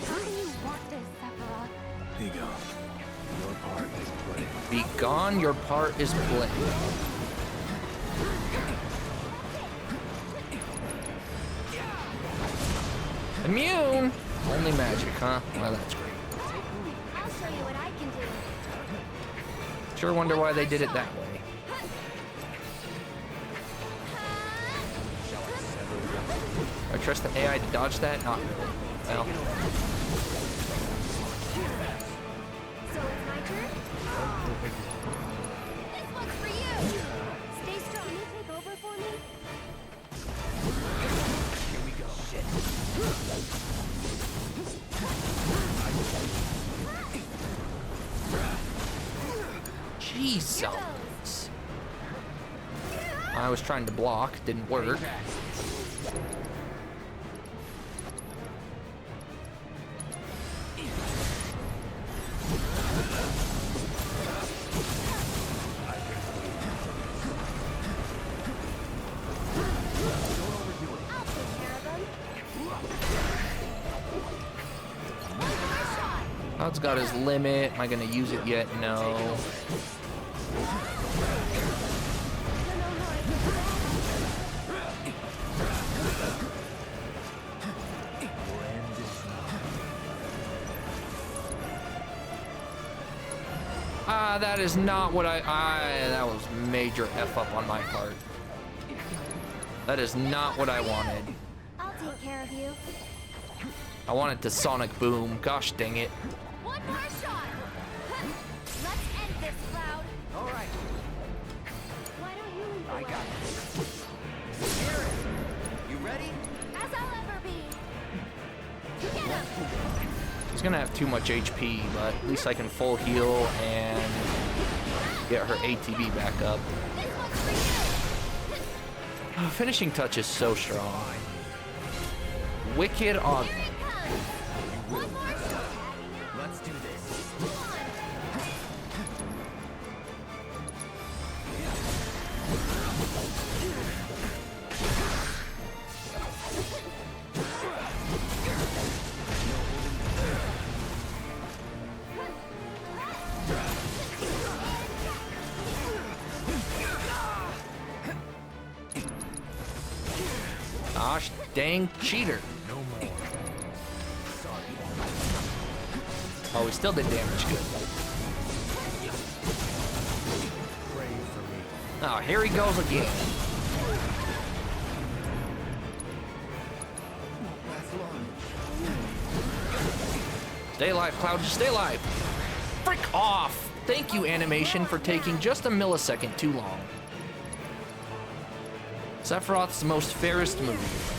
How can you want this, Sephiroth? Be gone. Your part is played. Be gone, your part is played. Immune? Only magic, huh? Well, that's great. I'll show you what I can do. Sure wonder why they did it that way. I trust the AI to dodge that? Not really. Well. So it's my turn? This one's for you. Stay strong. Can you take over for me? Here we go. Shit. Jesus. I was trying to block, didn't work. Cloud's got his limit. Am I gonna use it yet? No. That is not what that was major F up on my part. That is not what I wanted. I'll take care of you. I wanted to Sonic Boom. Gosh dang it. One more shot. Let's end this, Cloud. All right. Why don't you lead the I way? got this. Aaron, you ready? As I'll ever be. Get him. She's gonna have too much HP, but at least I can full heal and get her ATB back up. Finishing touch is so strong. Wicked on. Let's do this. Gosh dang cheater. No more. Oh, we still did damage. Good. Pray for me. Oh, here he goes again. Stay alive, Cloud. Just stay alive. Frick off. Thank you, animation, for taking just a millisecond too long. Sephiroth's most fairest move.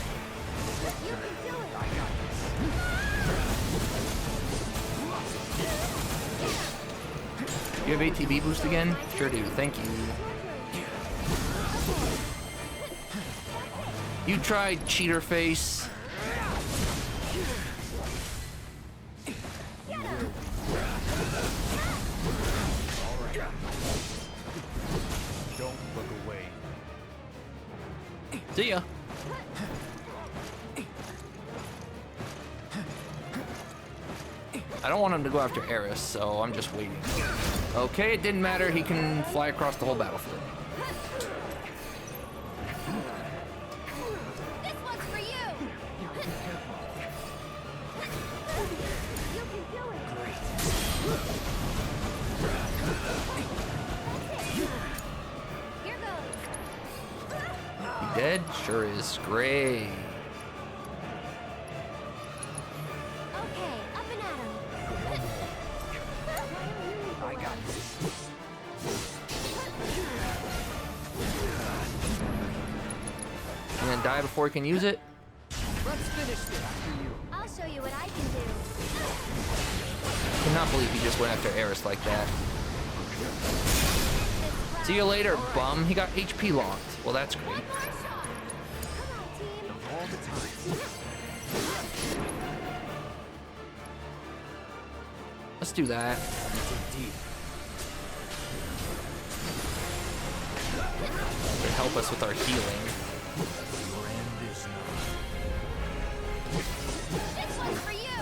You have ATB boost again? Sure do, thank you. You tried, cheater face. Don't look away. See ya. I don't want him to go after Eris, so I'm just waiting. Okay, it didn't matter. He can fly across the whole battlefield. This one's for you. You can do it. dead? Sure is. Great. Okay, up and at 'em. I got this. And then die before he can use it? Let's finish this after you. I'll show you what I can do. I cannot believe he just went after Eris like that. See you later, bum. He got HP locked. Well, that's great. All the time. Let's do that. Deep. It'll help us with our healing. Your end is This one's for you.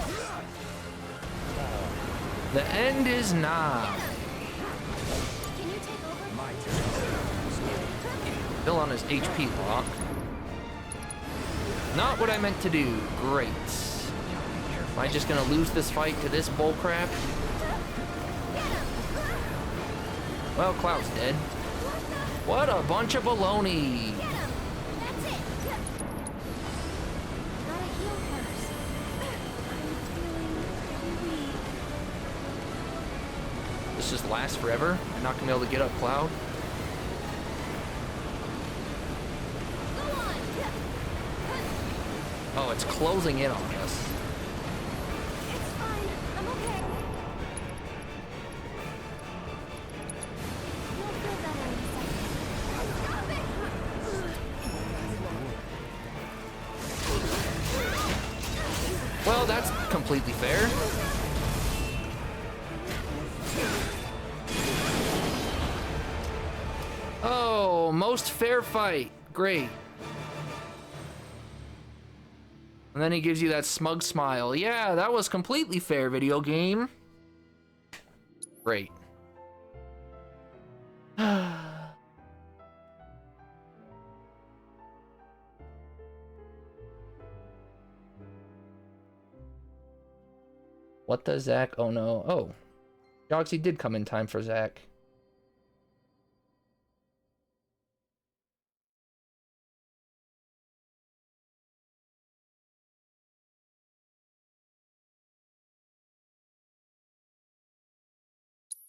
The end is nigh. Can you take over? my turn. Still on his HP lock. Not what I meant to do. Great. Am I just gonna lose this fight to this bullcrap? Well, Cloud's dead. What a bunch of baloney. That's it. Gotta heal first. I'm feeling weak. This just lasts forever? You're not gonna be able to get up, Cloud? Oh, it's closing in on us. It's fine. I'm okay. You'll feel better in a second. Stop it! Well, that's completely fair. Oh, most fair fight. Great. And then he gives you that smug smile. Yeah, that was completely fair, video game. Great. What does Zack? Oh no. Oh. Jogsy did come in time for Zack.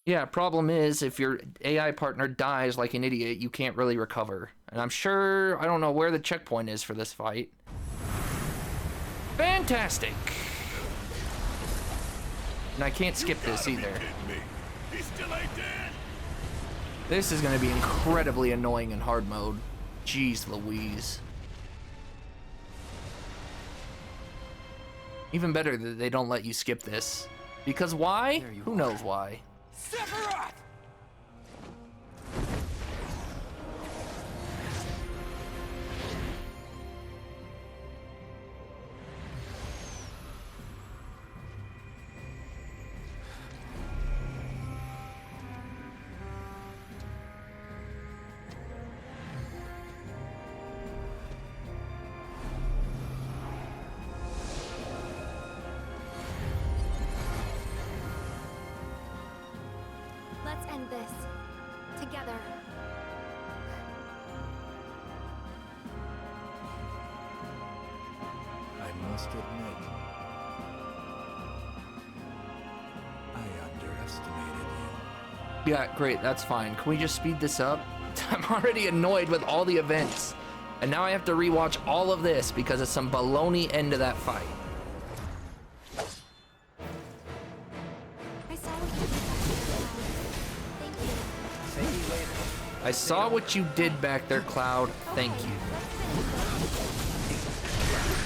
Yeah, problem is, if your AI partner dies like an idiot, you can't really recover. And I'm sure, I don't know where the checkpoint is for this fight. Fantastic! And I can't skip this either. He still ain't dead. This is gonna be incredibly annoying in hard mode. Jeez Louise. Even better that they don't let you skip this. Because why? Who knows why? Sephiroth! Let's end this. Together. I must admit, I underestimated you. Yeah, great, that's fine. Can we just speed this up? I'm already annoyed with all the events. And now I have to rewatch all of this because of some baloney end to that fight. I saw what you did back there, Cloud. Thank you.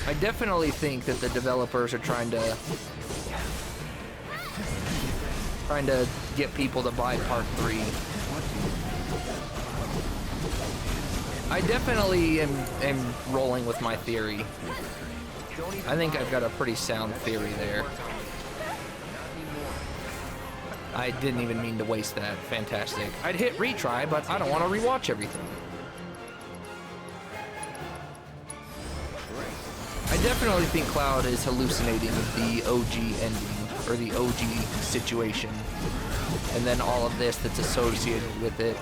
I definitely think that the developers are trying to get people to buy part 3. I definitely am rolling with my theory. I think I've got a pretty sound theory there. I didn't even mean to waste that. Fantastic. I'd hit retry, but I don't want to rewatch everything. I definitely think Cloud is hallucinating the OG ending, or the OG situation, and then all of this that's associated with it.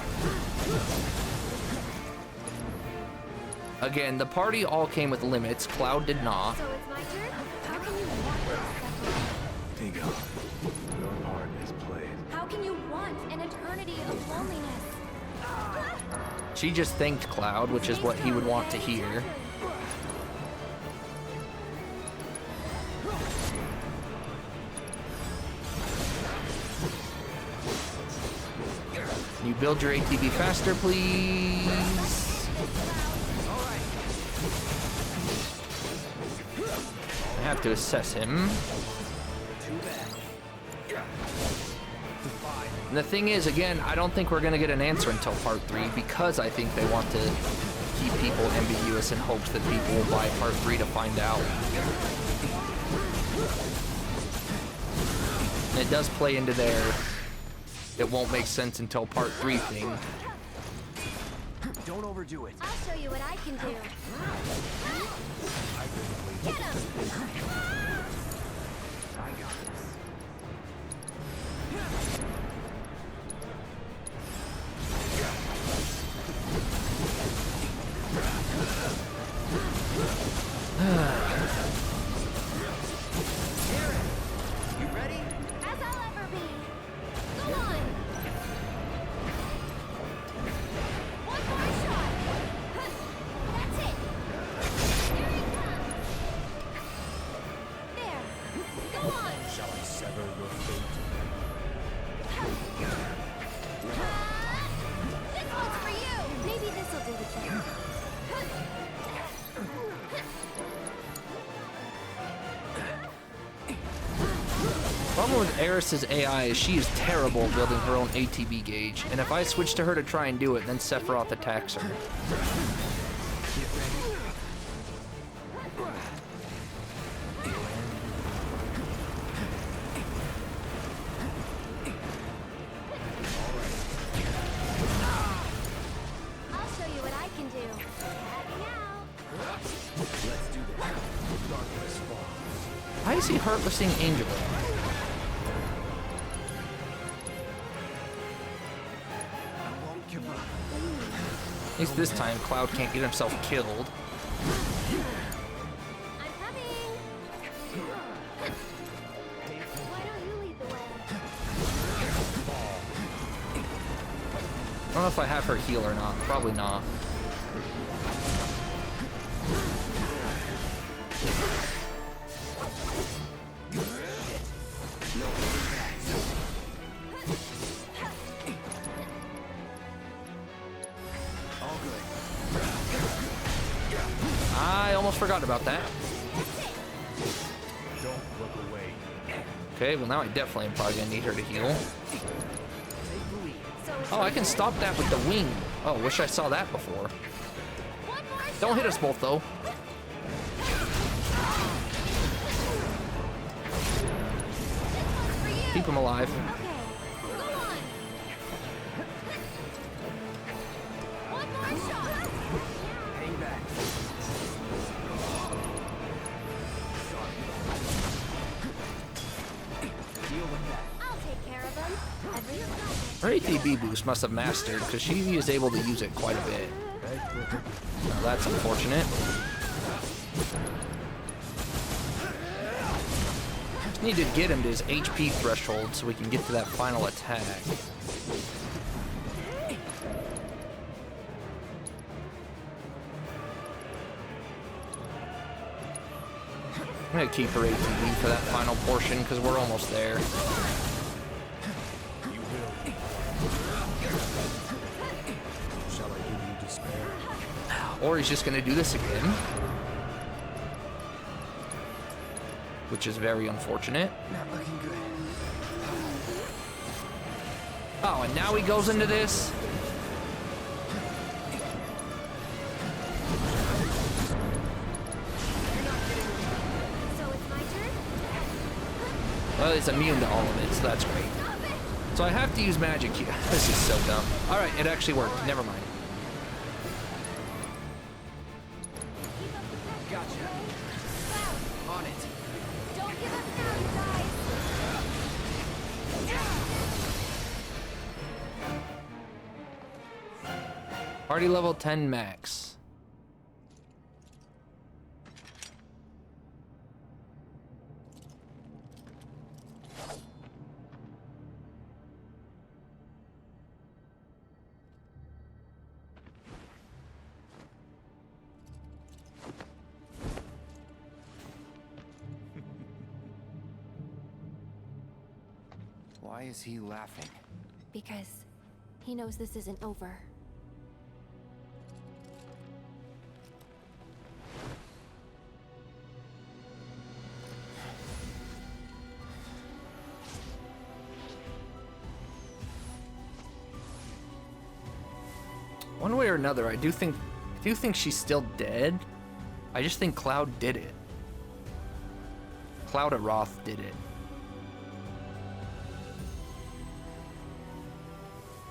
Again, the party all came with limits. Cloud did not. So it's my turn? How can you want this? Ego, your part is played. How can you want an eternity of loneliness? She just thanked Cloud, which is what he would want to hear. Can you build your ATV faster, please? I have to assess him. And the thing is, again, I don't think we're going to get an answer until part 3 because I think they want to keep people ambiguous in hopes that people will buy part 3 to find out. And it does play into their it won't make sense until part 3 thing. Don't overdo it. I'll show you what I can do. Get him! I got this. You ready? As I'll ever be. Go on! One more shot! That's it! Here he comes! There! Go on! Shall I sever your fate? This one's for you! Maybe this'll do the trick. Problem with Eris's AI is she is terrible building her own ATB gauge, and if I switch to her to try and do it, then Sephiroth attacks her. I'll show you what I can do. Heading out. Let's do this. Darkness falls. Why is he heartlessing Angel? I won't give up. At least this time, Cloud can't get himself killed. I'm coming! Why don't you lead the way? I don't know if I have her heal or not. Probably not. I almost forgot about that. Don't look away. Okay, well now I definitely am probably gonna need her to heal. Oh, I can stop that with the wing. Oh, wish I saw that before. Don't hit us both though. Keep him alive. Hang back. Deal with that. I'll take care of them. Her ATB boost must have mastered because she is able to use it quite a bit. Now that's unfortunate. Just need to get him to his HP threshold so we can get to that final attack. I'm gonna keep her ATB for that final portion because we're almost there. Shall I give you despair? Or he's just gonna do this again. Which is very unfortunate. Not looking good. Oh, and now he goes into this? So it's my turn? Well, it's immune to all of it, so that's great. So I have to use magic here. This is so dumb. Alright, it actually worked. Never mind. Gotcha. On it. Don't give up now, you guys! Party level 10 max. Why is he laughing? Because he knows this isn't over. One way or another, I do think she's still dead. I just think Cloud did it. Cloud of Roth did it.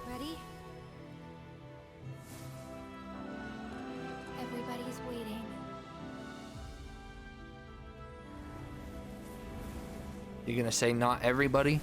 Ready? Everybody's waiting. You gonna say not everybody?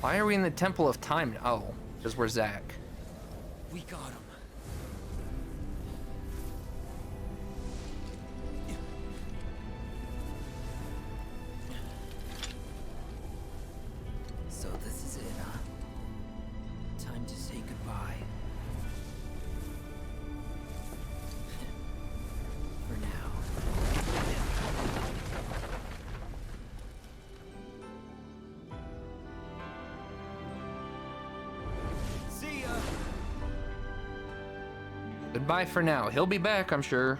Why are we in the Temple of Time? Oh, because we're Zack. We got him. So this is it, huh? Time to say goodbye. For now. See ya! Goodbye for now. He'll be back, I'm sure.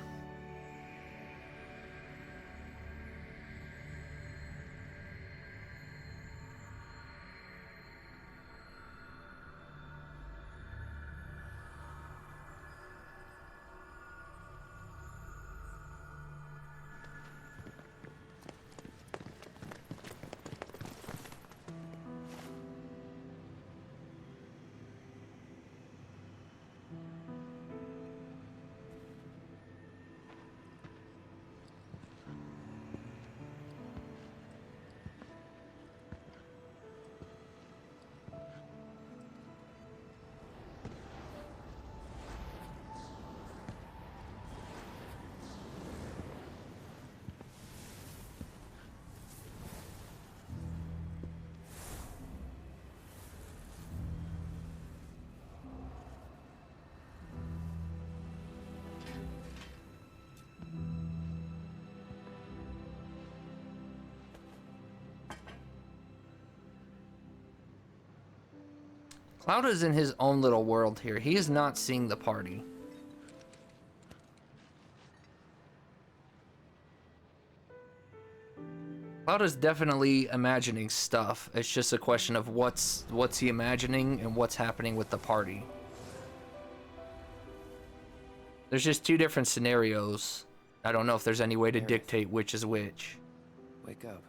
Cloud is in his own little world here. He is not seeing the party. Cloud is definitely imagining stuff. It's just a question of what's he imagining and what's happening with the party. There's just two different scenarios. I don't know if there's any way to dictate which is which. Wake up.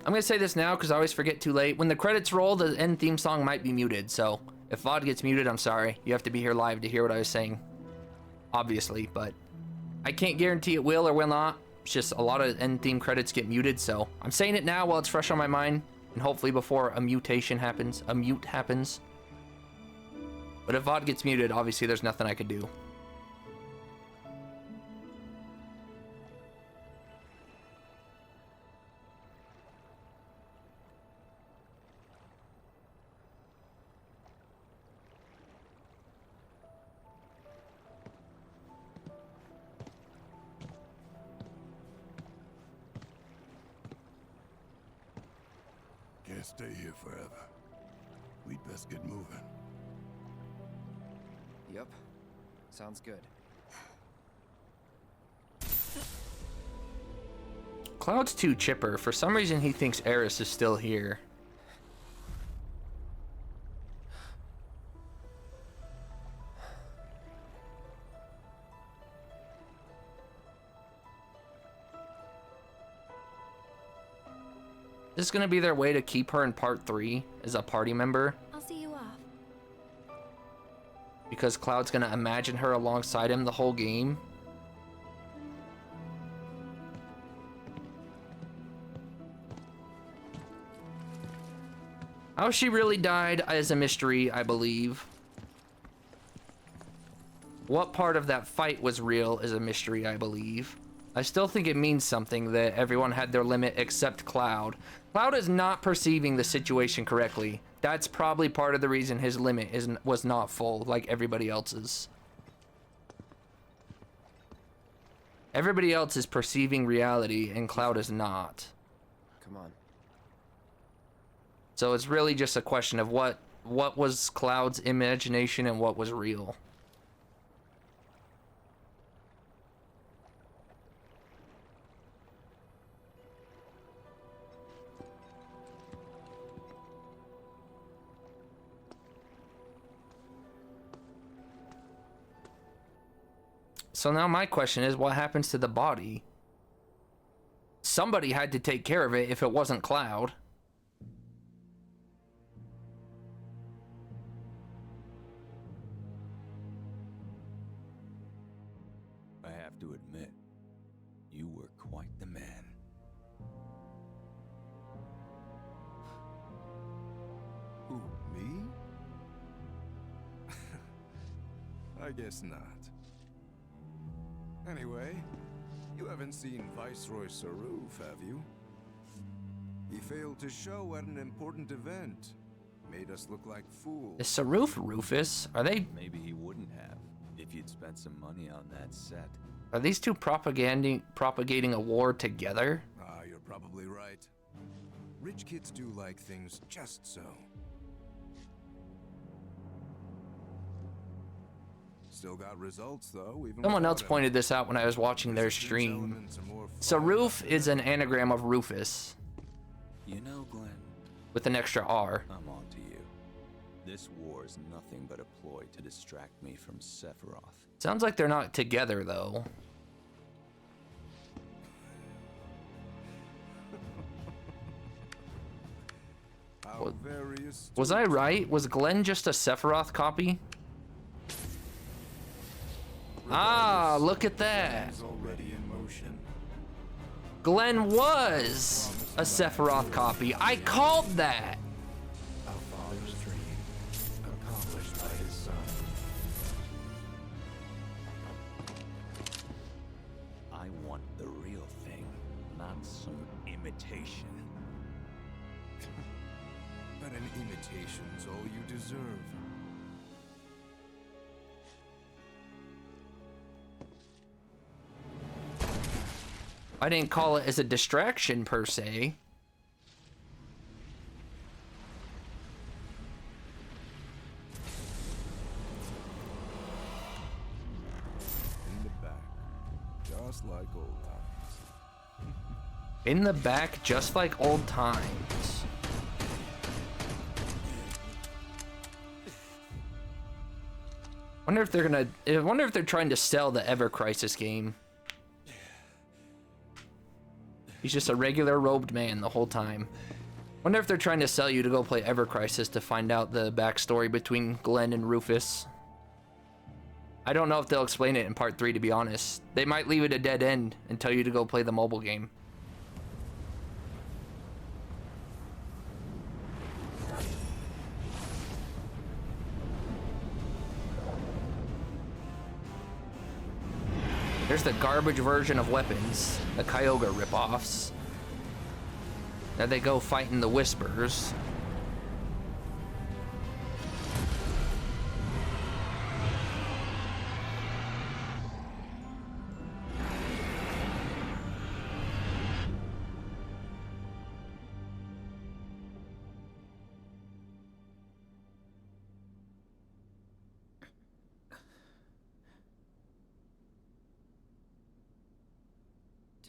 I'm gonna say this now because I always forget too late. When the credits roll, the end theme song might be muted. So if VOD gets muted, I'm sorry. You have to be here live to hear what I was saying. Obviously, but I can't guarantee it will or will not. It's just a lot of end theme credits get muted. So I'm saying it now while it's fresh on my mind. And hopefully before a mute happens. But if VOD gets muted, obviously there's nothing I could do. Can't stay here forever. We'd best get moving. Yep. Sounds good. Cloud's too chipper. For some reason, he thinks Eris is still here. This is gonna be their way to keep her in part 3 as a party member. I'll see you off. Because Cloud's gonna imagine her alongside him the whole game. How she really died is a mystery, I believe. What part of that fight was real is a mystery, I believe. I still think it means something that everyone had their limit except Cloud. Cloud is not perceiving the situation correctly. That's probably part of the reason his limit was not full like everybody else's. Everybody else is perceiving reality and Cloud is not. Come on. So it's really just a question of what was Cloud's imagination and what was real. So now my question is, what happens to the body? Somebody had to take care of it if it wasn't Cloud. I have to admit, you were quite the man. Who, me? I guess not. Anyway, you haven't seen Viceroy Saruf, have you? He failed to show at an important event. Made us look like fools. Is Saruf Rufus? Are they? Maybe he wouldn't have if you'd spent some money on that set. Are these two propagating a war together? Ah, you're probably right. Rich kids do like things just so. Still got results though. Even Someone else pointed this out when I was watching their stream. Saruf is an anagram of Rufus. You know, Glenn, with an extra R. I'm on to you. This war is nothing but a ploy to distract me from Sephiroth. Sounds like they're not together though. Was I right? Was Glenn just a Sephiroth copy? Ah, look at that. Glenn was a Sephiroth copy. I called that. Our father's dream, accomplished by his son. I want the real thing, not some imitation. But an imitation's all you deserve. I didn't call it as a distraction per se. In the back, just like old times. In the back, just like old times. Wonder if they're trying to sell the Ever Crisis game. He's just a regular robed man the whole time. Wonder if they're trying to sell you to go play Ever Crisis to find out the backstory between Glenn and Rufus. I don't know if they'll explain it in part 3, to be honest. They might leave it a dead end and tell you to go play the mobile game. There's the garbage version of weapons, the Kyogre ripoffs. There they go fighting the Whispers.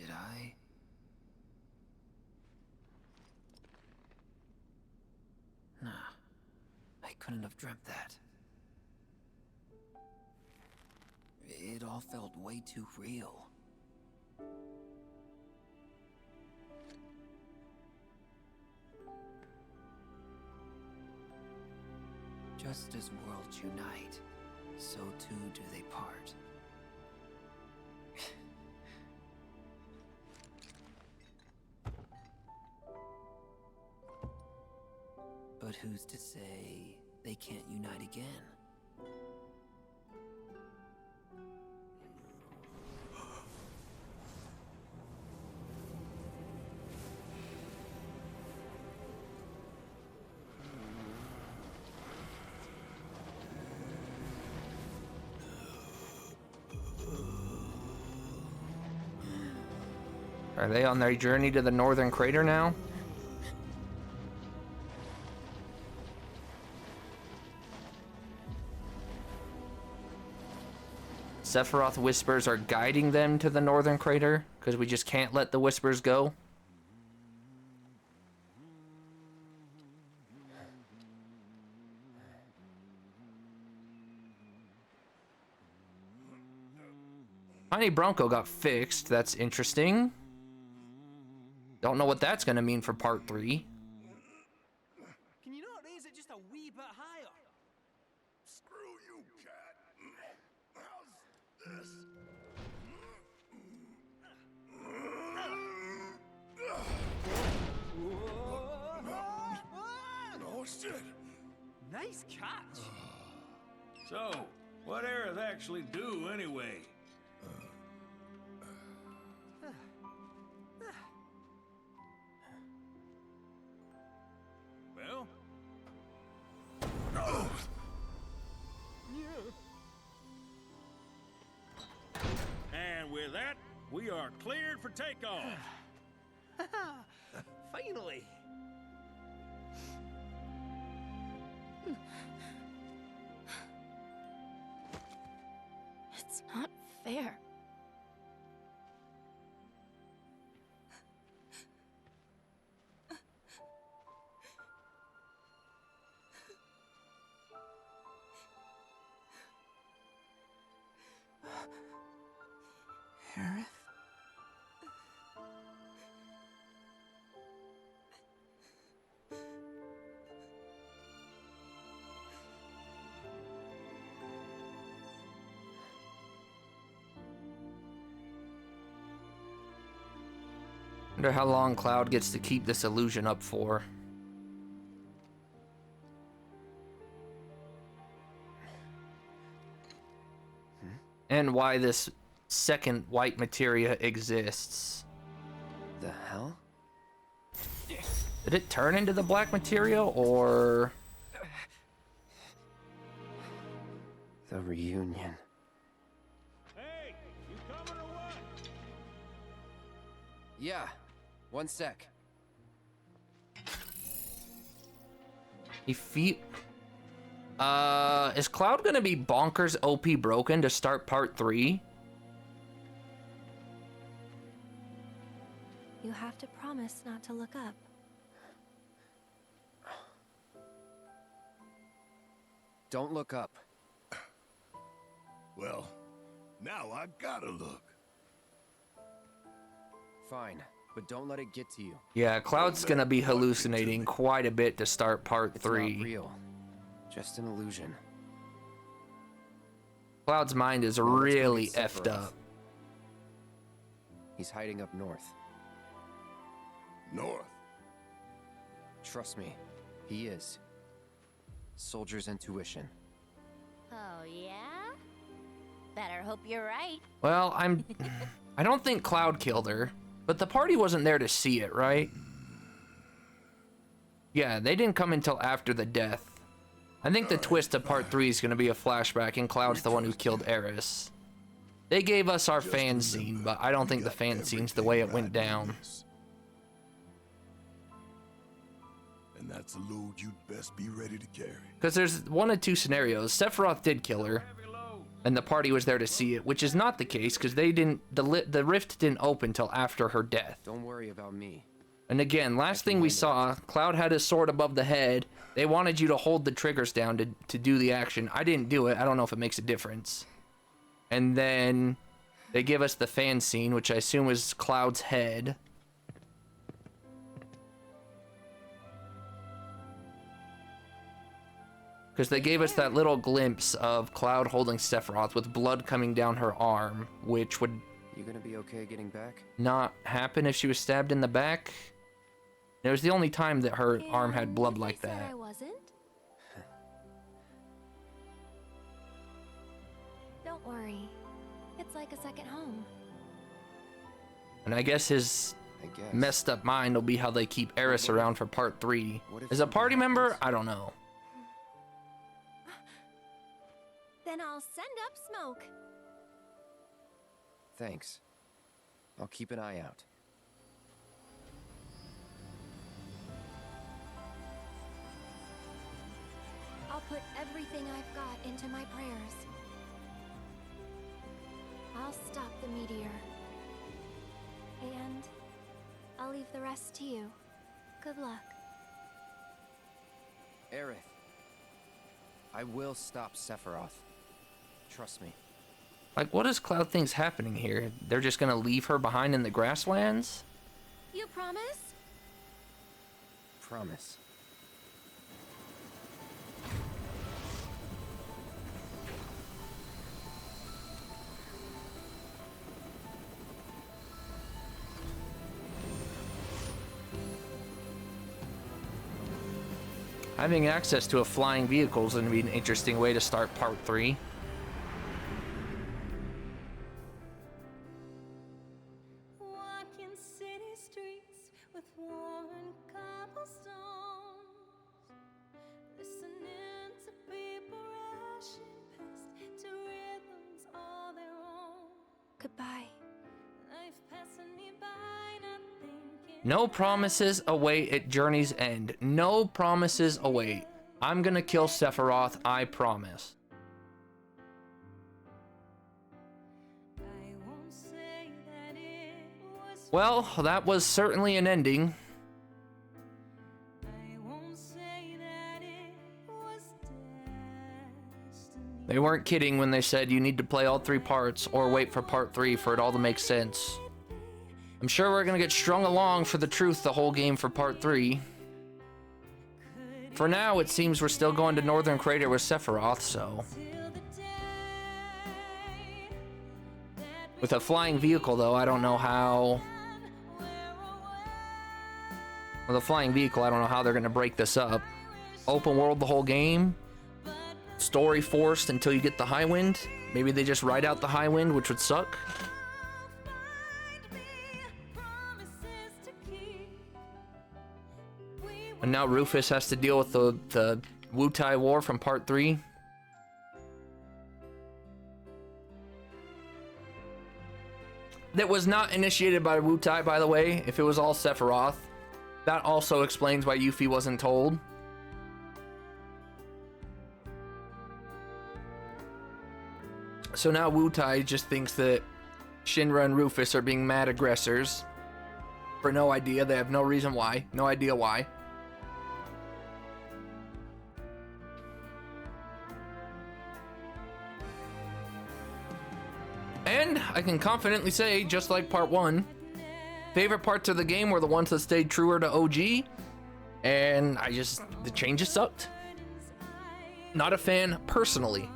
Did I? Nah. I couldn't have dreamt that. It all felt way too real. Just as worlds unite, so too do they part. But who's to say they can't unite again? Are they on their journey to the northern crater now? Sephiroth whispers are guiding them to the northern crater because we just can't let the whispers go. Tiny Bronco got fixed. That's interesting. Don't know what that's gonna mean for part 3. Can you not raise it just a wee bit higher? Screw you, cat. How's this? Oh, shit. Nice catch. So, what Aerith actually do anyway? Well? And with that, we are cleared for takeoff. Finally. It's not fair. Aerith? Wonder how long Cloud gets to keep this illusion up for. And why this second white materia exists. The hell? Did it turn into the black materia, or... The reunion. Hey, you coming or what? Yeah, one sec. Is Cloud gonna be bonkers OP broken to start part 3? You have to promise not to look up. Don't look up. Well, now I gotta look. Fine, but don't let it get to you. Yeah, Cloud's gonna be hallucinating quite a bit to start part 3. It's not real. Just an illusion. Cloud's mind is Well, let's go really meet effed Sephiroth. up. He's hiding up north. North? Trust me, he is. Soldier's intuition. Oh, yeah? Better hope you're right. Well, I don't think Cloud killed her, but the party wasn't there to see it, right? Yeah, they didn't come until after the death. I think the twist of part 3 is going to be a flashback and Cloud's the one who killed Eris. They gave us our fan scene, but I don't think the fan scene's the way it went down. And that's a load you'd best be ready to carry. Because there's one of two scenarios. Sephiroth did kill her. and the party was there to see it, which is not the case because they didn't. The rift didn't open till after her death. Don't worry about me. And again, last thing we saw, Cloud had his sword above the head. They wanted you to hold the triggers down to do the action. I didn't do it. I don't know if it makes a difference. And then they give us the fan scene, which I assume is Cloud's head. Because they gave us that little glimpse of Cloud holding Sephiroth with blood coming down her arm, which would... You gonna be okay getting back? Not happen if she was stabbed in the back. It was the only time that her arm had blood like that. I wasn't. Don't worry. It's like a second home. And I guess his messed up mind will be how they keep Eris around for part 3. As a party member, I don't know. Then I'll send up smoke. Thanks. I'll keep an eye out. I'll put everything I've got into my prayers. I'll stop the meteor. And I'll leave the rest to you. Good luck. Aerith. I will stop Sephiroth. Trust me. Like, what does Cloud think's happening here? They're just gonna leave her behind in the grasslands? You promise? Promise. Having access to a flying vehicle is gonna be an interesting way to start part 3. Walking city streets with worn cobblestones, listening to people rushing past to rhythms all their own. Goodbye. Life passing me by, not thinking. No promises await at Journey's End. No promises await. I'm gonna kill Sephiroth, I promise. Well, that was certainly an ending. They weren't kidding when they said you need to play all 3 parts or wait for part 3 for it all to make sense. I'm sure we're gonna get strung along for the truth the whole game for part 3. For now, it seems we're still going to Northern Crater with Sephiroth, so... With a flying vehicle, though, I don't know how... With a flying vehicle, I don't know how they're gonna break this up. Open world the whole game? Story forced until you get the high wind? Maybe they just ride out the high wind, which would suck. And now Rufus has to deal with the Wutai War from part 3. That was not initiated by Wutai, by the way. If it was all Sephiroth. That also explains why Yuffie wasn't told. So now Wutai just thinks that Shinra and Rufus are being mad aggressors. For no idea. They have no reason why. No idea why. And I can confidently say, just like part 1, favorite parts of the game were the ones that stayed truer to OG. And the changes sucked. Not a fan personally.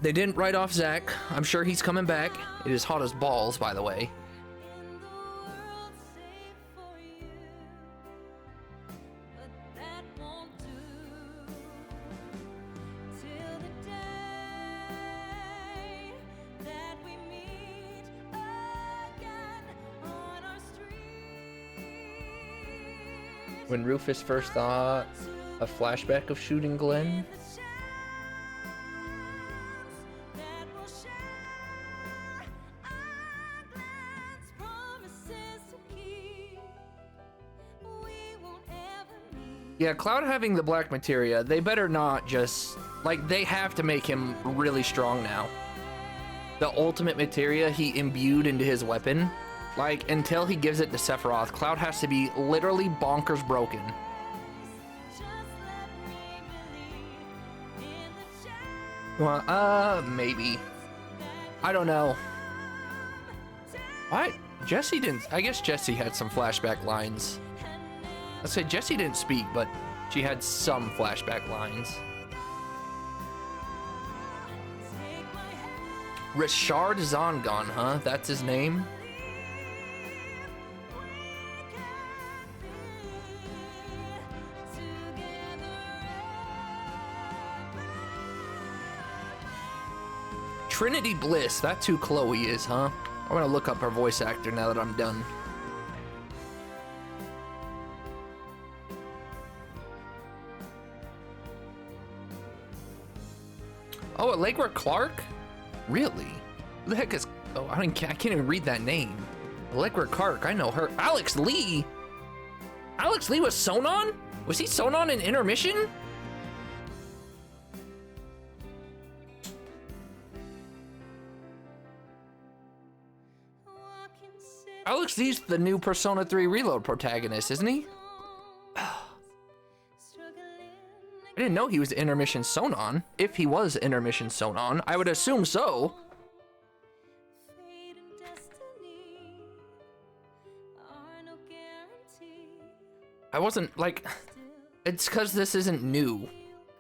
They didn't write off Zack. I'm sure he's coming back. It is hot as balls, by the way. When Rufus first thought a flashback of shooting Glenn. Yeah, Cloud having the black materia, they better not just... Like, they have to make him really strong now. The ultimate materia he imbued into his weapon, like, until he gives it to Sephiroth, Cloud has to be literally bonkers broken. Well, maybe. I don't know. What? Jessie didn't... I guess Jessie had some flashback lines. Let's say Jessie didn't speak, but she had some flashback lines. Richard Zongon, huh? That's his name? Trinity Bliss, that's who Chloe is, huh? I'm gonna look up her voice actor now that I'm done. Oh, Allegra Clark? Really? Who the heck is... Oh, I can't even read that name. Allegra Clark, I know her. Alex Lee? Alex Lee was Sonon? Was he Sonon in Intermission? Alex Lee's the new Persona 3 Reload protagonist, isn't he? I didn't know he was Intermission Sonon. If he was Intermission Sonon, I would assume so. I wasn't like... It's because this isn't new.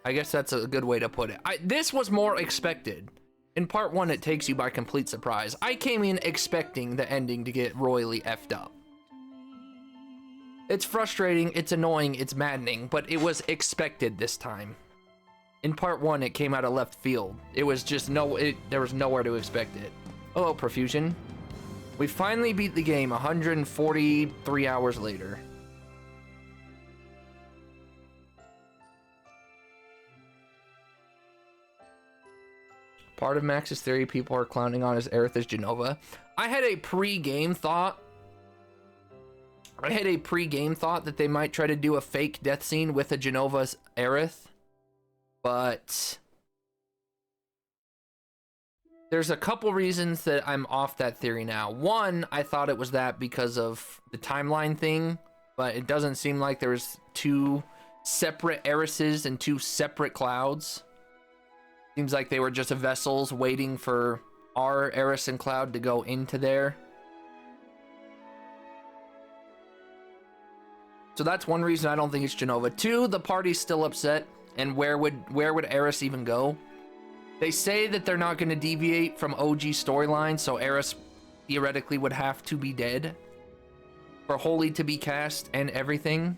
I guess that's a good way to put it. This was more expected. In part 1, it takes you by complete surprise. I came in expecting the ending to get royally effed up. It's frustrating, it's annoying, it's maddening, but it was expected this time. In part 1, it came out of left field. It was just there was nowhere to expect it. Hello, Profusion. We finally beat the game 143 hours later. Part of Max's theory people are clowning on his Aerith as Jenova. I had a pre-game thought that they might try to do a fake death scene with a Jenova's Aerith, but there's a couple reasons that I'm off that theory now. One, I thought it was that because of the timeline thing, but it doesn't seem like there's two separate Aerises and two separate Clouds. Seems like they were just vessels waiting for our Aeris and Cloud to go into there. So that's one reason I don't think it's Jenova. Two, the party's still upset, and where would Aeris even go? They say that they're not going to deviate from OG storyline, so Aeris theoretically would have to be dead for Holy to be cast and everything.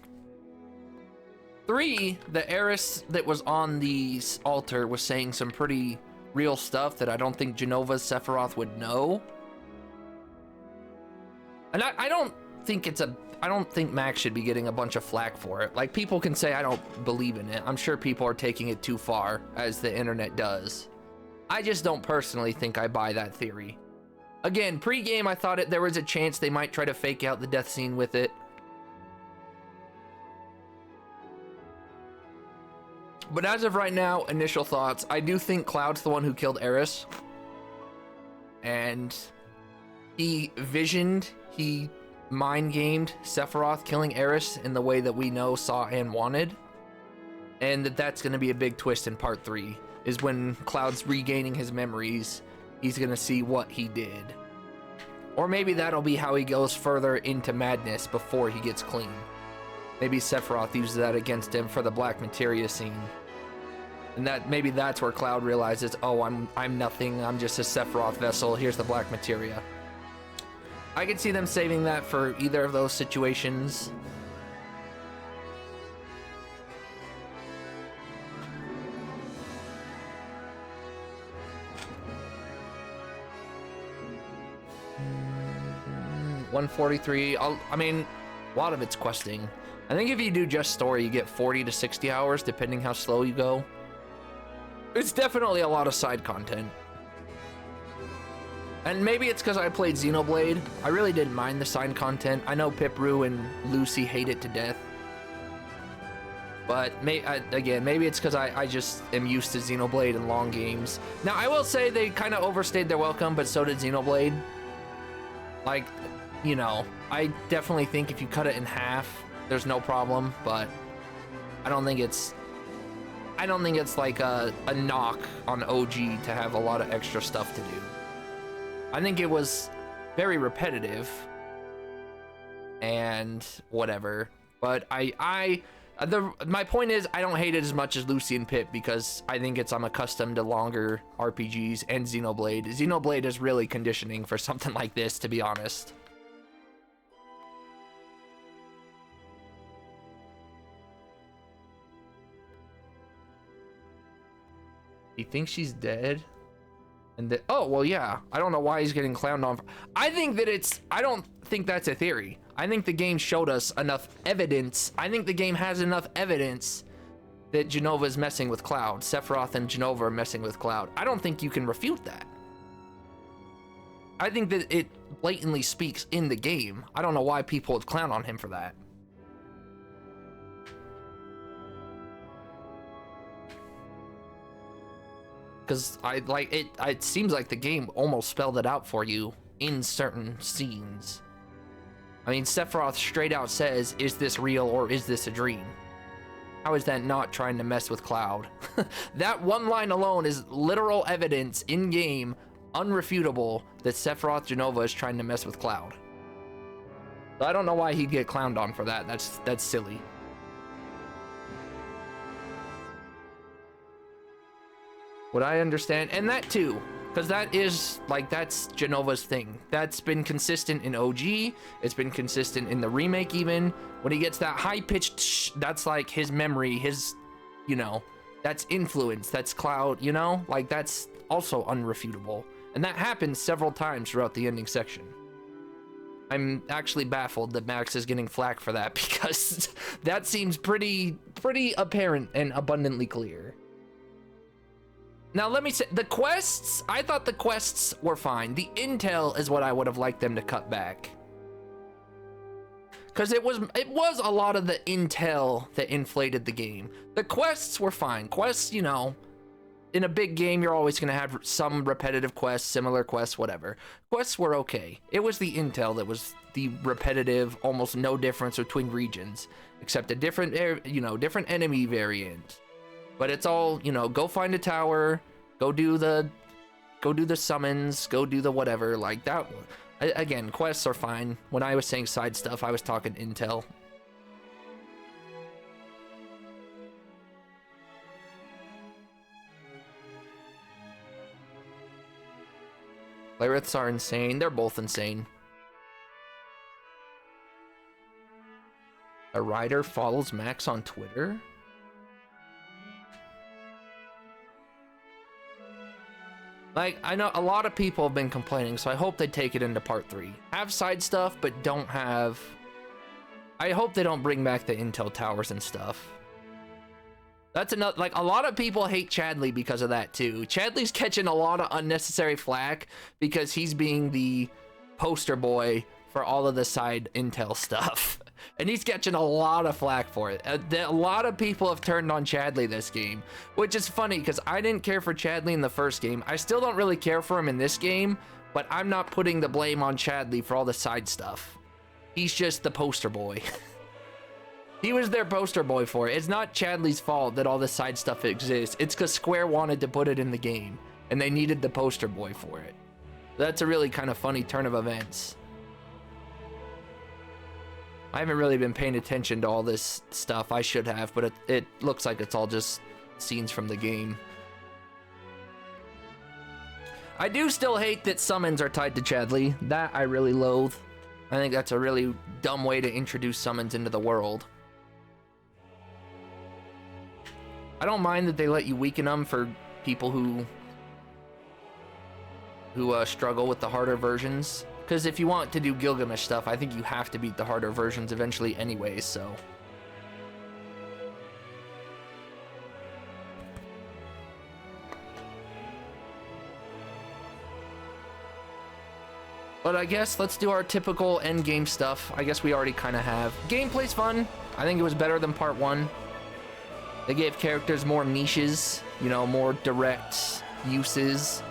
Three, the Aeris that was on the altar was saying some pretty real stuff that I don't think Jenova's Sephiroth would know. And I don't think Max should be getting a bunch of flack for it. Like, people can say I don't believe in it. I'm sure people are taking it too far, as the internet does. I just don't personally think I buy that theory. Again, pre-game I thought there was a chance they might try to fake out the death scene with it. But as of right now, initial thoughts, I do think Cloud's the one who killed Aeris. And he mind-gamed Sephiroth killing Aeris in the way that we know, saw, and wanted. And that's going to be a big twist in part 3, is when Cloud's regaining his memories, he's going to see what he did. Or maybe that'll be how he goes further into madness before he gets clean. Maybe Sephiroth uses that against him for the Black Materia scene. And maybe that's where Cloud realizes, oh, I'm nothing, I'm just a Sephiroth vessel, here's the Black Materia. I could see them saving that for either of those situations. $143. I mean, a lot of it's questing. I think if you do just story, you get 40 to 60 hours, depending how slow you go. It's definitely a lot of side content. And maybe it's because I played Xenoblade. I really didn't mind the side content. I know Pipru and Lucy hate it to death. But again, maybe it's because I just am used to Xenoblade and long games. Now, I will say they kind of overstayed their welcome, but so did Xenoblade. Like, you know, I definitely think if you cut it in half, there's no problem, but I don't think it's like a knock on OG to have a lot of extra stuff to do. I think it was very repetitive and whatever, but my point is I don't hate it as much as Lucy and Pip because I think I'm accustomed to longer RPGs and Xenoblade. Xenoblade is really conditioning for something like this, to be honest. He thinks she's dead? And that, oh, well, yeah. I don't know why he's getting clowned on. I don't think that's a theory. I think the game showed us enough evidence. I think the game has enough evidence that Jenova is messing with Cloud. Sephiroth and Jenova are messing with Cloud. I don't think you can refute that. I think that it blatantly speaks in the game. I don't know why people would clown on him for that. Because it seems like the game almost spelled it out for you in certain scenes. I mean, Sephiroth straight out says, is this real or is this a dream? How is that not trying to mess with Cloud? That one line alone is literal evidence in game, unrefutable, that Sephiroth Jenova is trying to mess with Cloud. So I don't know why he'd get clowned on for that. That's silly. Would I understand? And that too, because that's Jenova's thing. That's been consistent in OG. It's been consistent in the remake even. When he gets that high-pitched shh, that's like his memory, that's influence, that's Cloud, like that's also unrefutable. And that happens several times throughout the ending section. I'm actually baffled that Max is getting flack for that because that seems pretty apparent and abundantly clear. Now, let me say, the quests, I thought the quests were fine. The intel is what I would have liked them to cut back. Because it was a lot of the intel that inflated the game. The quests were fine. Quests, in a big game, you're always going to have some repetitive quests, similar quests, whatever. Quests were okay. It was the intel that was the repetitive, almost no difference between regions, except a different enemy variant. But it's all, go find a tower, go do the summons, go do the whatever, like that. Again, quests are fine. When I was saying side stuff, I was talking intel. Lariths are insane. They're both insane. A writer follows Max on Twitter? Like, I know a lot of people have been complaining, so I hope they take it into part 3. Have side stuff, but don't have... I hope they don't bring back the intel towers and stuff. That's another... Like, a lot of people hate Chadley because of that, too. Chadley's catching a lot of unnecessary flack because he's being the poster boy for all of the side intel stuff. And he's catching a lot of flack for it. A lot of people have turned on Chadley this game, which is funny because I didn't care for Chadley in the first game. I still don't really care for him in this game, but I'm not putting the blame on Chadley for all the side stuff. He's just the poster boy. He was their poster boy for it. It's not Chadley's fault that all this side stuff exists. It's because Square wanted to put it in the game, and they needed the poster boy for it. That's a really kind of funny turn of events. I haven't really been paying attention to all this stuff. I should have, but it looks like it's all just scenes from the game. I do still hate that summons are tied to Chadley. That I really loathe. I think that's a really dumb way to introduce summons into the world. I don't mind that they let you weaken them for people who struggle with the harder versions. Because if you want to do Gilgamesh stuff, I think you have to beat the harder versions eventually anyways, so... But I guess let's do our typical endgame stuff. I guess we already kind of have. Gameplay's fun. I think it was better than part 1. They gave characters more niches, you know, more direct uses.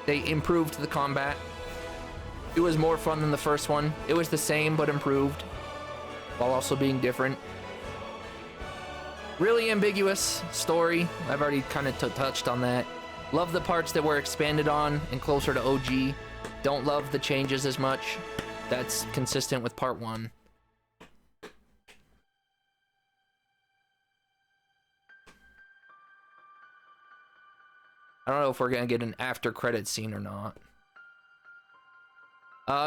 They improved the combat. It was more fun than the first one. It was the same but improved, while also being different. Really ambiguous story. I've already kind of touched on that. Love the parts that were expanded on and closer to OG. Don't love the changes as much. That's consistent with part 1. I don't know if we're gonna get an after credit scene or not.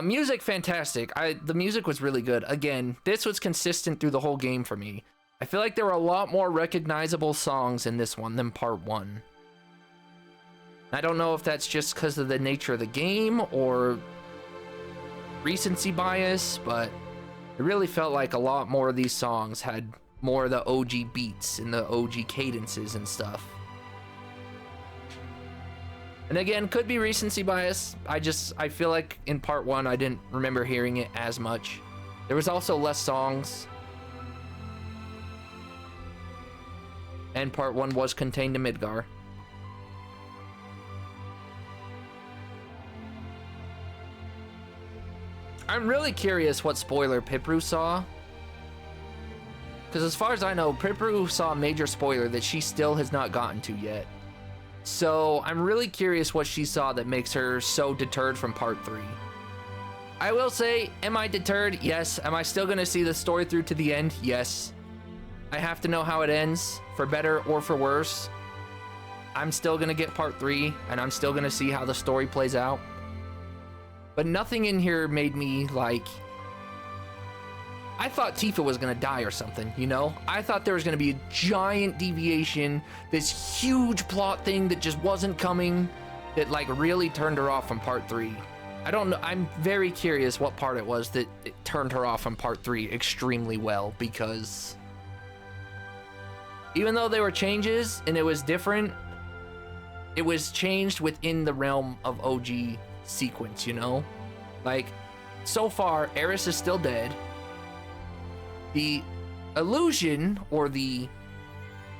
Music, fantastic. The music was really good. Again, this was consistent through the whole game for me. I feel like there were a lot more recognizable songs in this one than part 1. I don't know if that's just because of the nature of the game or recency bias, but it really felt like a lot more of these songs had more of the OG beats and the OG cadences and stuff. And again, could be recency bias. I feel like in part 1, I didn't remember hearing it as much. There was also less songs. And part 1 was contained to Midgar. I'm really curious what spoiler Pipru saw. Because as far as I know, Pipru saw a major spoiler that she still has not gotten to yet. So I'm really curious what she saw that makes her so deterred from part 3. I will say, am I deterred? Yes. Am I still going to see the story through to the end? Yes. I have to know how it ends, for better or for worse. I'm still going to get part 3, and I'm still going to see how the story plays out. But nothing in here made me, like... I thought Tifa was going to die or something, you know? I thought there was going to be a giant deviation, this huge plot thing that just wasn't coming, that, like, really turned her off from part 3. I don't know. I'm very curious what part it was that it turned her off from part 3 extremely well, because... even though there were changes and it was different, it was changed within the realm of OG sequence, you know? Like, so far, Eris is still dead. The illusion, or the...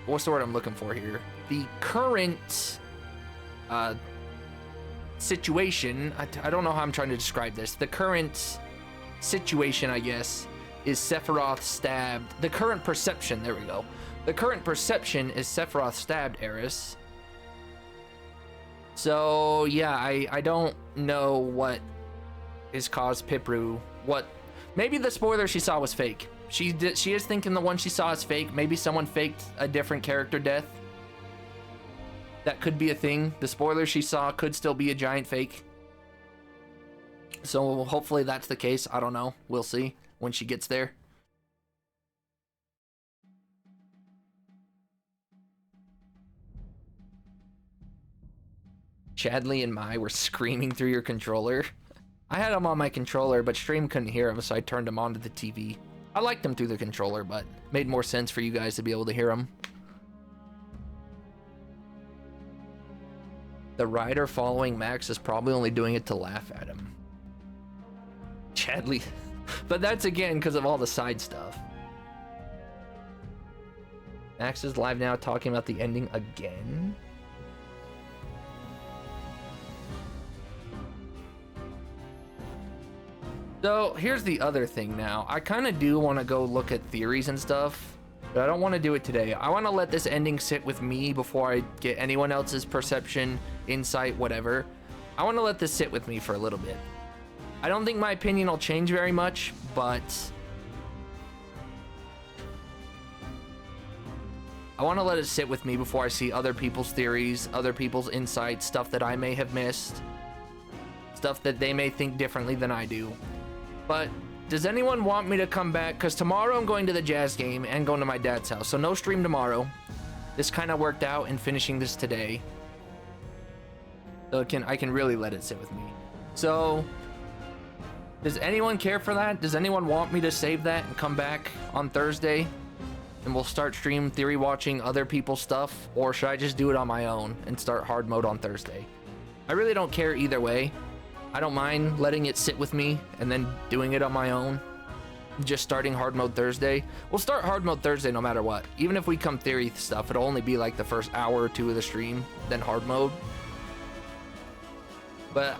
what's the word I'm looking for here? The current situation, I don't know how I'm trying to describe this. The current situation, I guess, is Sephiroth stabbed... the current perception, there we go. The current perception is Sephiroth stabbed Eris. So, yeah, I don't know what has caused Pipru. What... maybe the spoiler she saw was fake. She is thinking the one she saw is fake. Maybe someone faked a different character death. That could be a thing. The spoiler she saw could still be a giant fake. So hopefully that's the case. I don't know. We'll see when she gets there. Chadley and Mai were screaming through your controller. I had them on my controller, but stream couldn't hear them, so I turned them onto the TV. I liked them through the controller, but made more sense for you guys to be able to hear them. The rider following Max is probably only doing it to laugh at him. Chadley. But that's again because of all the side stuff. Max is live now talking about the ending again. So here's the other thing now. I kind of do want to go look at theories and stuff, but I don't want to do it today. I want to let this ending sit with me before I get anyone else's perception, insight, whatever. I want to let this sit with me for a little bit. I don't think my opinion will change very much, but I want to let it sit with me before I see other people's theories, other people's insights, stuff that I may have missed, stuff that they may think differently than I do. But does anyone want me to come back? Because tomorrow I'm going to the jazz game and going to my dad's house. So no stream tomorrow. This kind of worked out in finishing this today. So I can really let it sit with me. So does anyone care for that? Does anyone want me to save that and come back on Thursday? And we'll start stream theory watching other people's stuff? Or should I just do it on my own and start hard mode on Thursday? I really don't care either way. I don't mind letting it sit with me and then doing it on my own. just starting hard mode Thursday. We'll start hard mode Thursday no matter what. Even if we come theory stuff, it'll only be like the first hour or two of the stream, then hard mode. But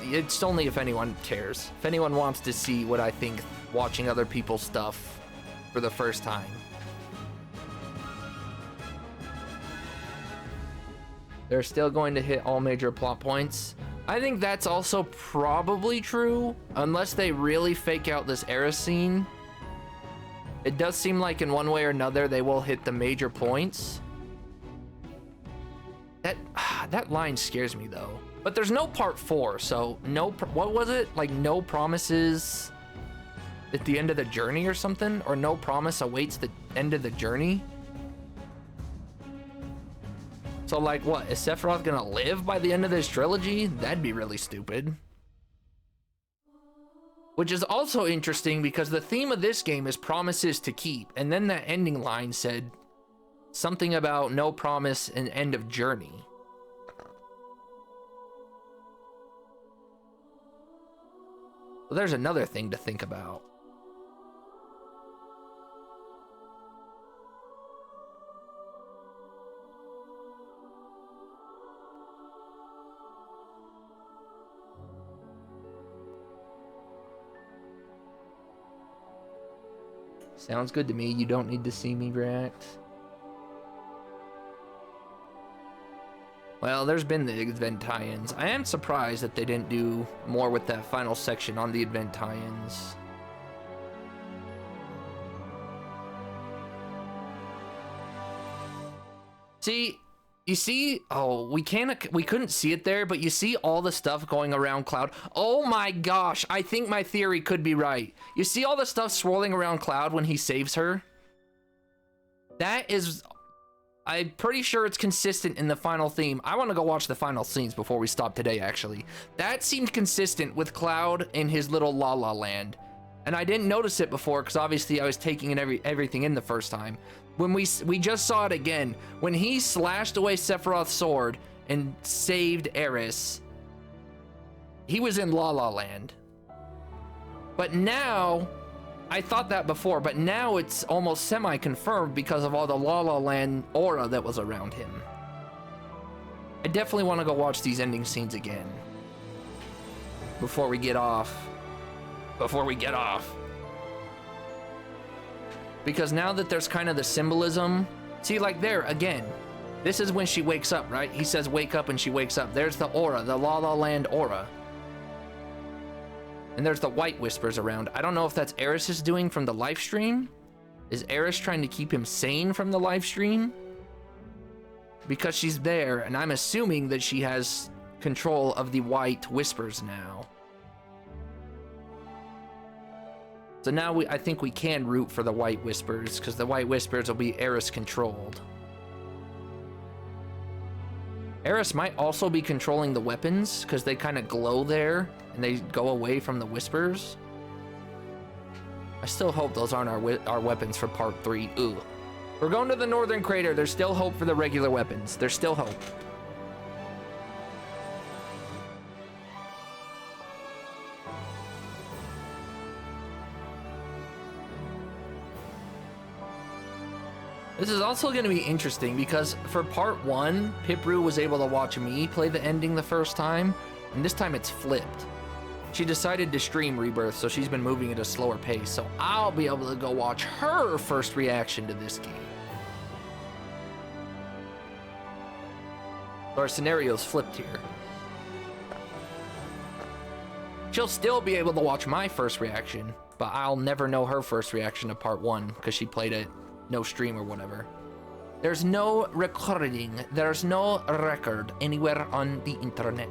it's only if anyone cares. If anyone wants to see what I think watching other people's stuff for the first time. They're still going to hit all major plot points. I think that's also probably true, unless they really fake out this Eris scene. It does seem like in one way or another they will hit the major points. That line scares me though. But there's no part 4, so what was it? Like no promises at the end of the journey or something? Or no promise awaits the end of the journey? So like what, is Sephiroth gonna live by the end of this trilogy? That'd be really stupid. Which is also interesting because the theme of this game is promises to keep. And then that ending line said something about no promise and end of journey. Well, there's another thing to think about. Sounds good to me. You don't need to see me react. Well, there's been the event tie-ins. I am surprised that they didn't do more with that final section on the event tie-ins. See, you see, oh, we couldn't see it there, but you see all the stuff going around Cloud. Oh my gosh, I think my theory could be right. You see all the stuff swirling around Cloud when he saves her? That is, I'm pretty sure it's consistent in the final theme. I want to go watch the final scenes before we stop today, actually. That seemed consistent with Cloud in his little La La Land. And I didn't notice it before because obviously I was taking in everything in the first time. When we just saw it again, when he slashed away Sephiroth's sword and saved Eris, he was in La La Land. But now, I thought that before, but now it's almost semi-confirmed because of all the La La Land aura that was around him. I definitely want to go watch these ending scenes again before we get off. Because now that there's kind of the symbolism, see, like there again, this is when she wakes up, right? He says wake up and she wakes up. There's the aura, the La La Land aura. And there's the white whispers around. I don't know if that's Eris' doing from the live stream. Is Eris trying to keep him sane from the live stream? Because she's there, and I'm assuming that she has control of the white whispers now. So now I think we can root for the White Whispers, because the White Whispers will be Eris controlled. Eris might also be controlling the weapons, because they kind of glow there, and they go away from the Whispers. I still hope those aren't our weapons for part 3. Ooh. We're going to the Northern Crater. There's still hope for the regular weapons. There's still hope. This is also going to be interesting because for part 1, Pipru was able to watch me play the ending the first time, and this time it's flipped. She decided to stream Rebirth, so she's been moving at a slower pace, so I'll be able to go watch her first reaction to this game. Our scenario's flipped here. She'll still be able to watch my first reaction, but I'll never know her first reaction to part 1 because she played it no stream or whatever. There's no recording, there's no record anywhere on the internet.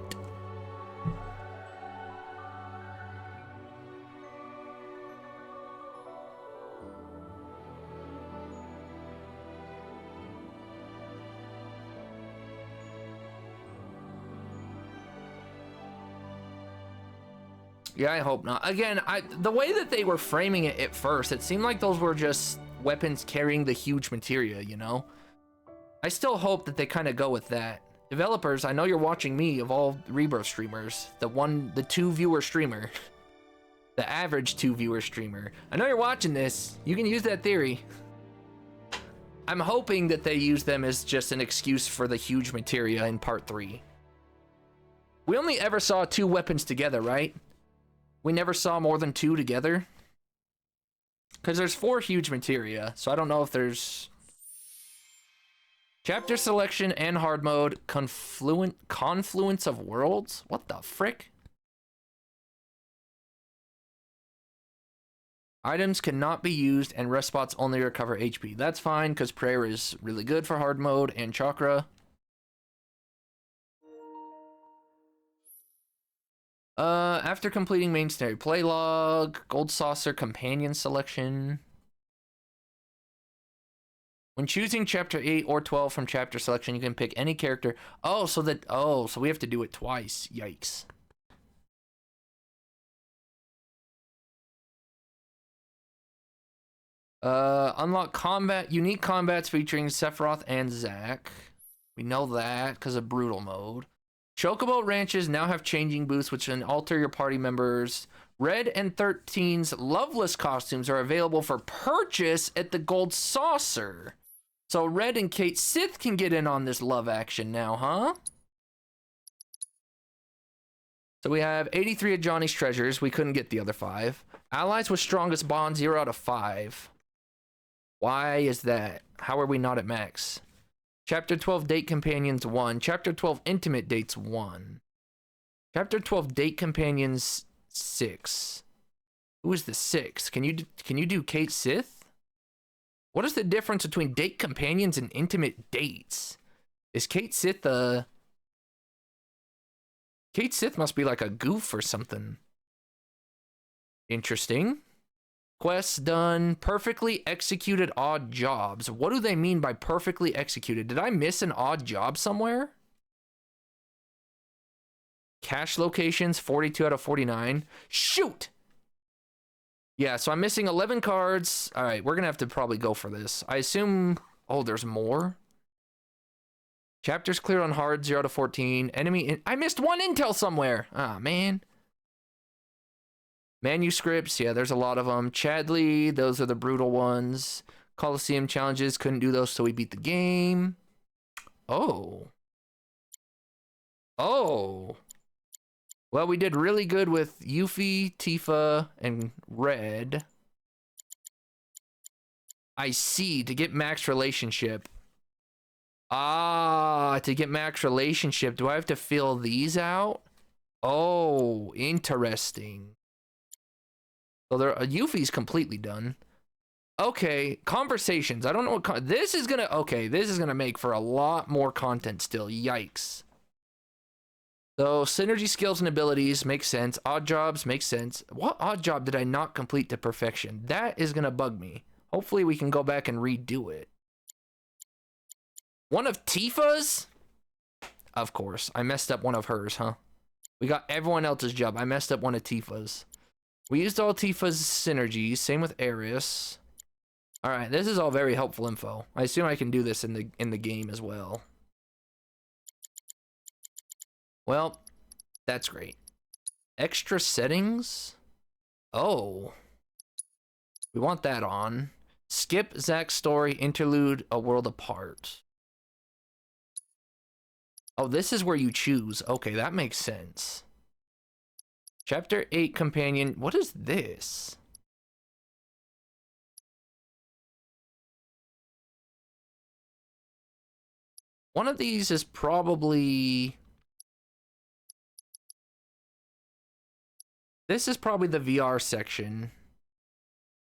Yeah, I hope not. Again, the way that they were framing it at first, it seemed like those were just weapons carrying the huge materia, you know? I still hope that they kind of go with that. Developers, I know you're watching me, of all Rebirth streamers, the 2 viewer streamer The average 2-viewer streamer. I know you're watching this. You can use that theory. I'm hoping that they use them as just an excuse for the huge materia in part 3. We only ever saw 2 weapons together, right? We never saw more than 2 together. Because there's 4 huge materia, so I don't know if there's... Chapter selection and hard mode. Confluence of worlds? What the frick? Items cannot be used and rest spots only recover HP. That's fine, because prayer is really good for hard mode and chakra. After completing main story play log, gold saucer companion selection. When choosing chapter 8 or 12 from chapter selection, you can pick any character. So we have to do it twice. Yikes. Unlock unique combats featuring Sephiroth and Zack. We know that because of brutal mode. Chocobo ranches now have changing booths which can alter your party members. Red and 13's Loveless costumes are available for purchase at the Gold Saucer. So Red and Kate Sith can get in on this love action now, huh? So we have 83 of Johnny's treasures. We couldn't get the other 5. Allies with strongest bond 0 out of 5. Why is that? How are we not at max? Chapter 12 Date Companions 1. Chapter 12 Intimate Dates 1. Chapter 12 Date Companions 6. Who is the 6? Can you do Kate Sith? What is the difference between date companions and intimate dates? Is Kate Sith a... Kate Sith must be like a goof or something. Interesting. Quests done. Perfectly executed odd jobs. What do they mean by perfectly executed? Did I miss an odd job somewhere? Cache locations, 42 out of 49. Shoot! Yeah, so I'm missing 11 cards. All right, we're going to have to probably go for this. I assume... Oh, there's more? Chapters clear on hard, 0 to 14. Enemy... I missed one intel somewhere! Ah, man. Manuscripts, yeah, there's a lot of them. Chadley, those are the brutal ones. Coliseum challenges, couldn't do those, so we beat the game. Oh. Oh. Well, we did really good with Yuffie, Tifa, and Red. I see, to get max relationship. Ah, to get max relationship, do I have to fill these out? Oh, interesting. So Yuffie's completely done. Okay, conversations. I don't know what this is gonna. Okay, this is gonna make for a lot more content still. Yikes. So synergy skills and abilities make sense. Odd jobs make sense. What odd job did I not complete to perfection? That is gonna bug me. Hopefully we can go back and redo it. One of Tifa's? Of course, I messed up one of hers, huh? We got everyone else's job. I messed up one of Tifa's. We used all Tifa's synergies. Same with Aeris. All right, this is all very helpful info. I assume I can do this in the game as well. Well, that's great. Extra settings? Oh. We want that on. Skip Zack's story, interlude, a world apart. Oh, this is where you choose. Okay, that makes sense. Chapter 8 companion. What is this? One of these is probably... This is probably the VR section.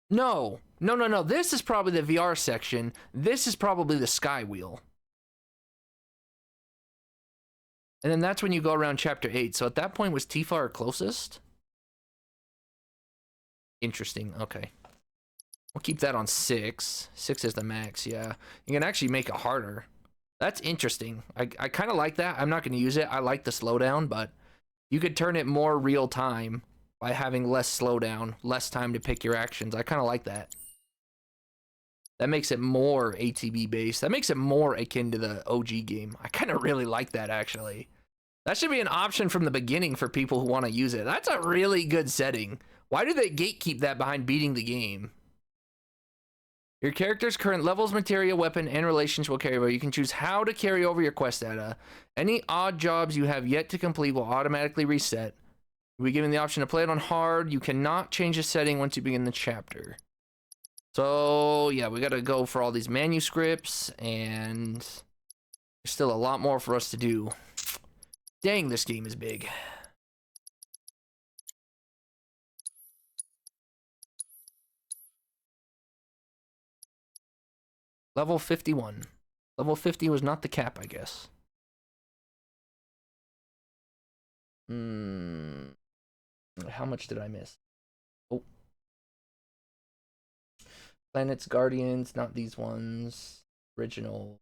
No. No. This is probably the VR section. This is probably the Sky Wheel. And then that's when you go around chapter 8. So at that point, was Tifa our closest? Interesting. Okay. We'll keep that on 6. 6 is the max, yeah. You can actually make it harder. That's interesting. I kind of like that. I'm not going to use it. I like the slowdown, but you could turn it more real time by having less slowdown, less time to pick your actions. I kind of like that. That makes it more ATB based. That makes it more akin to the OG game. I kind of really like that, actually. That should be an option from the beginning for people who want to use it. That's a really good setting. Why do they gatekeep that behind beating the game? Your character's current levels, materia, weapon, and relations will carry over. You can choose how to carry over your quest data. Any odd jobs you have yet to complete will automatically reset. You'll be given the option to play it on hard. You cannot change the setting once you begin the chapter. So, yeah, we gotta go for all these manuscripts, and there's still a lot more for us to do. Dang, this game is big. Level 51. Level 50 was not the cap, I guess. How much did I miss? Oh. Planets, Guardians, not these ones. Original.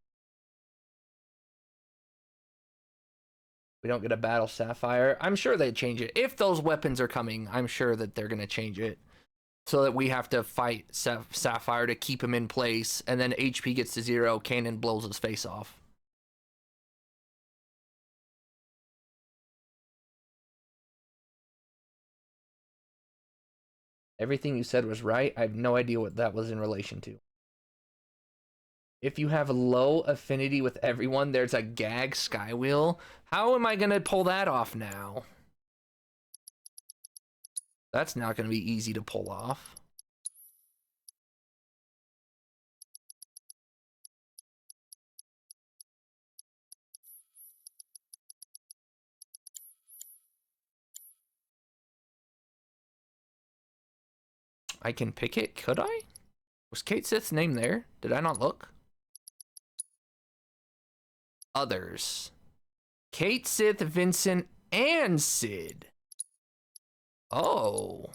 We don't get a Battle Sapphire. I'm sure they'd change it. If those weapons are coming, I'm sure that they're going to change it. So that we have to fight Sapphire to keep him in place, and then HP gets to 0, Kanan blows his face off. Everything you said was right. I have no idea what that was in relation to. If you have low affinity with everyone, there's a gag skywheel. How am I going to pull that off now? That's not going to be easy to pull off. I can pick it, could I? Was Kate Sith's name there? Did I not look? Others. Kate Sith, Vincent, and Sid. Oh.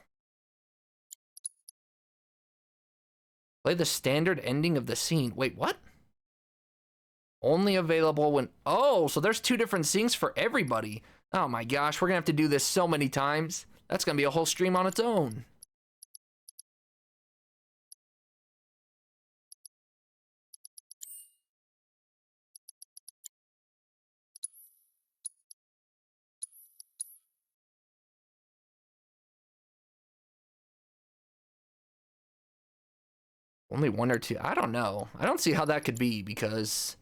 Play the standard ending of the scene. Wait, what? Only available when... Oh, so there's 2 different scenes for everybody. Oh my gosh, we're gonna have to do this so many times. That's gonna be a whole stream on its own. Only 1 or 2. I don't know. I don't see how that could be, because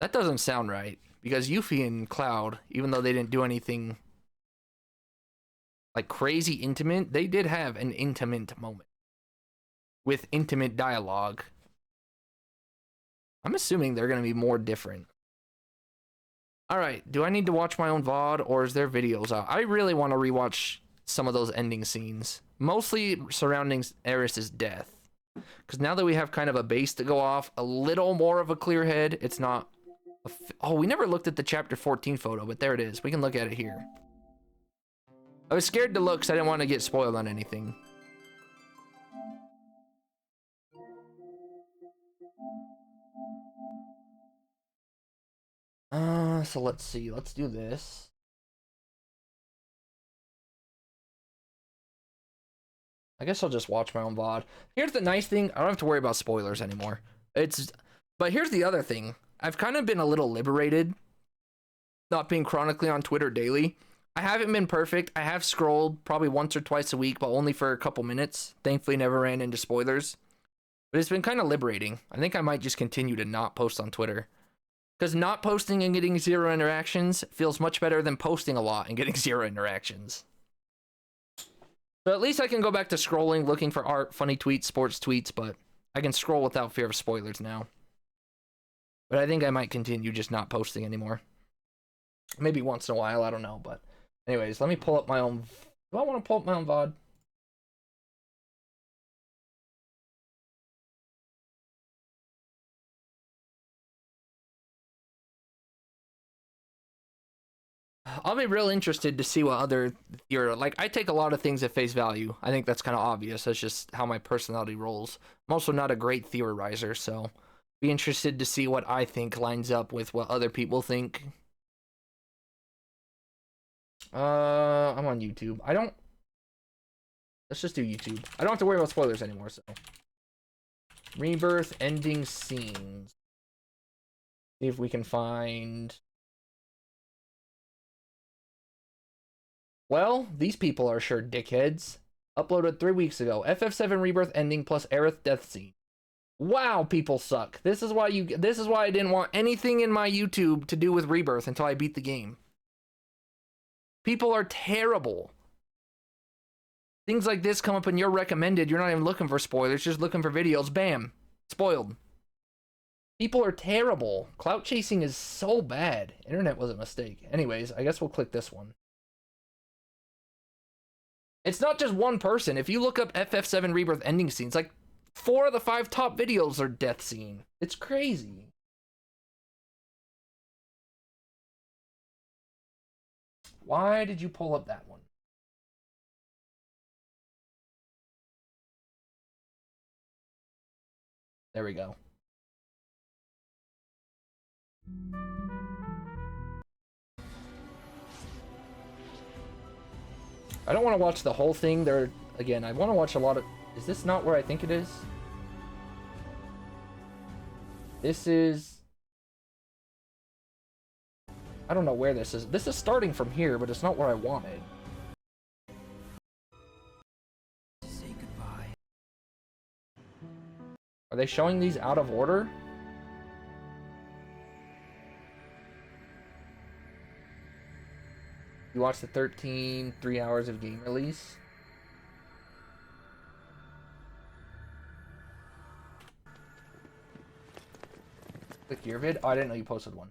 that doesn't sound right. Because Yuffie and Cloud, even though they didn't do anything like crazy intimate, they did have an intimate moment with intimate dialogue. I'm assuming they're going to be more different. All right, do I need to watch my own VOD, or is there videos out? I really want to rewatch some of those ending scenes, mostly surrounding Eris's death. Because now that we have kind of a base to go off, a little more of a clear head, it's not... Oh, we never looked at the chapter 14 photo, but there it is. We can look at it here. I was scared to look because I didn't want to get spoiled on anything. So let's see. Let's do this. I guess I'll just watch my own VOD. Here's the nice thing. I don't have to worry about spoilers anymore. But here's the other thing. I've kind of been a little liberated not being chronically on Twitter daily. I haven't been perfect. I have scrolled probably once or twice a week, but only for a couple minutes. Thankfully, never ran into spoilers. But it's been kind of liberating. I think I might just continue to not post on Twitter. Because not posting and getting 0 interactions feels much better than posting a lot and getting 0 interactions. So at least I can go back to scrolling, looking for art, funny tweets, sports tweets, but I can scroll without fear of spoilers now. But I think I might continue just not posting anymore. Maybe once in a while, I don't know. But anyways, let me pull up my own... Do I want to pull up my own VOD? I'll be real interested to see what other theory... Like, I take a lot of things at face value. I think that's kind of obvious. That's just how my personality rolls. I'm also not a great theorizer, so... Be interested to see what I think lines up with what other people think. I'm on YouTube. I don't... Let's just do YouTube. I don't have to worry about spoilers anymore, so... Rebirth ending scenes. See if we can find... Well, these people are sure dickheads. Uploaded 3 weeks ago. FF7 Rebirth ending plus Aerith death scene. Wow, people suck. This is why I didn't want anything in my YouTube to do with Rebirth until I beat the game. People are terrible. Things like this come up in your recommended. You're not even looking for spoilers, just looking for videos. Bam. Spoiled. People are terrible. Clout chasing is so bad. Internet was a mistake. Anyways, I guess we'll click this one. It's not just one person. If you look up FF7 Rebirth ending scenes, like 4 of the 5 top videos are death scene. It's crazy. Why did you pull up that one? There we go. I don't want to watch the whole thing. Again, I want to watch a lot of... Is this not where I think it is? This is... I don't know where this is. This is starting from here, but it's not where I wanted. Say goodbye. Are they showing these out of order? You watched the 3 hours of game release? Click your vid? Oh, I didn't know you posted one.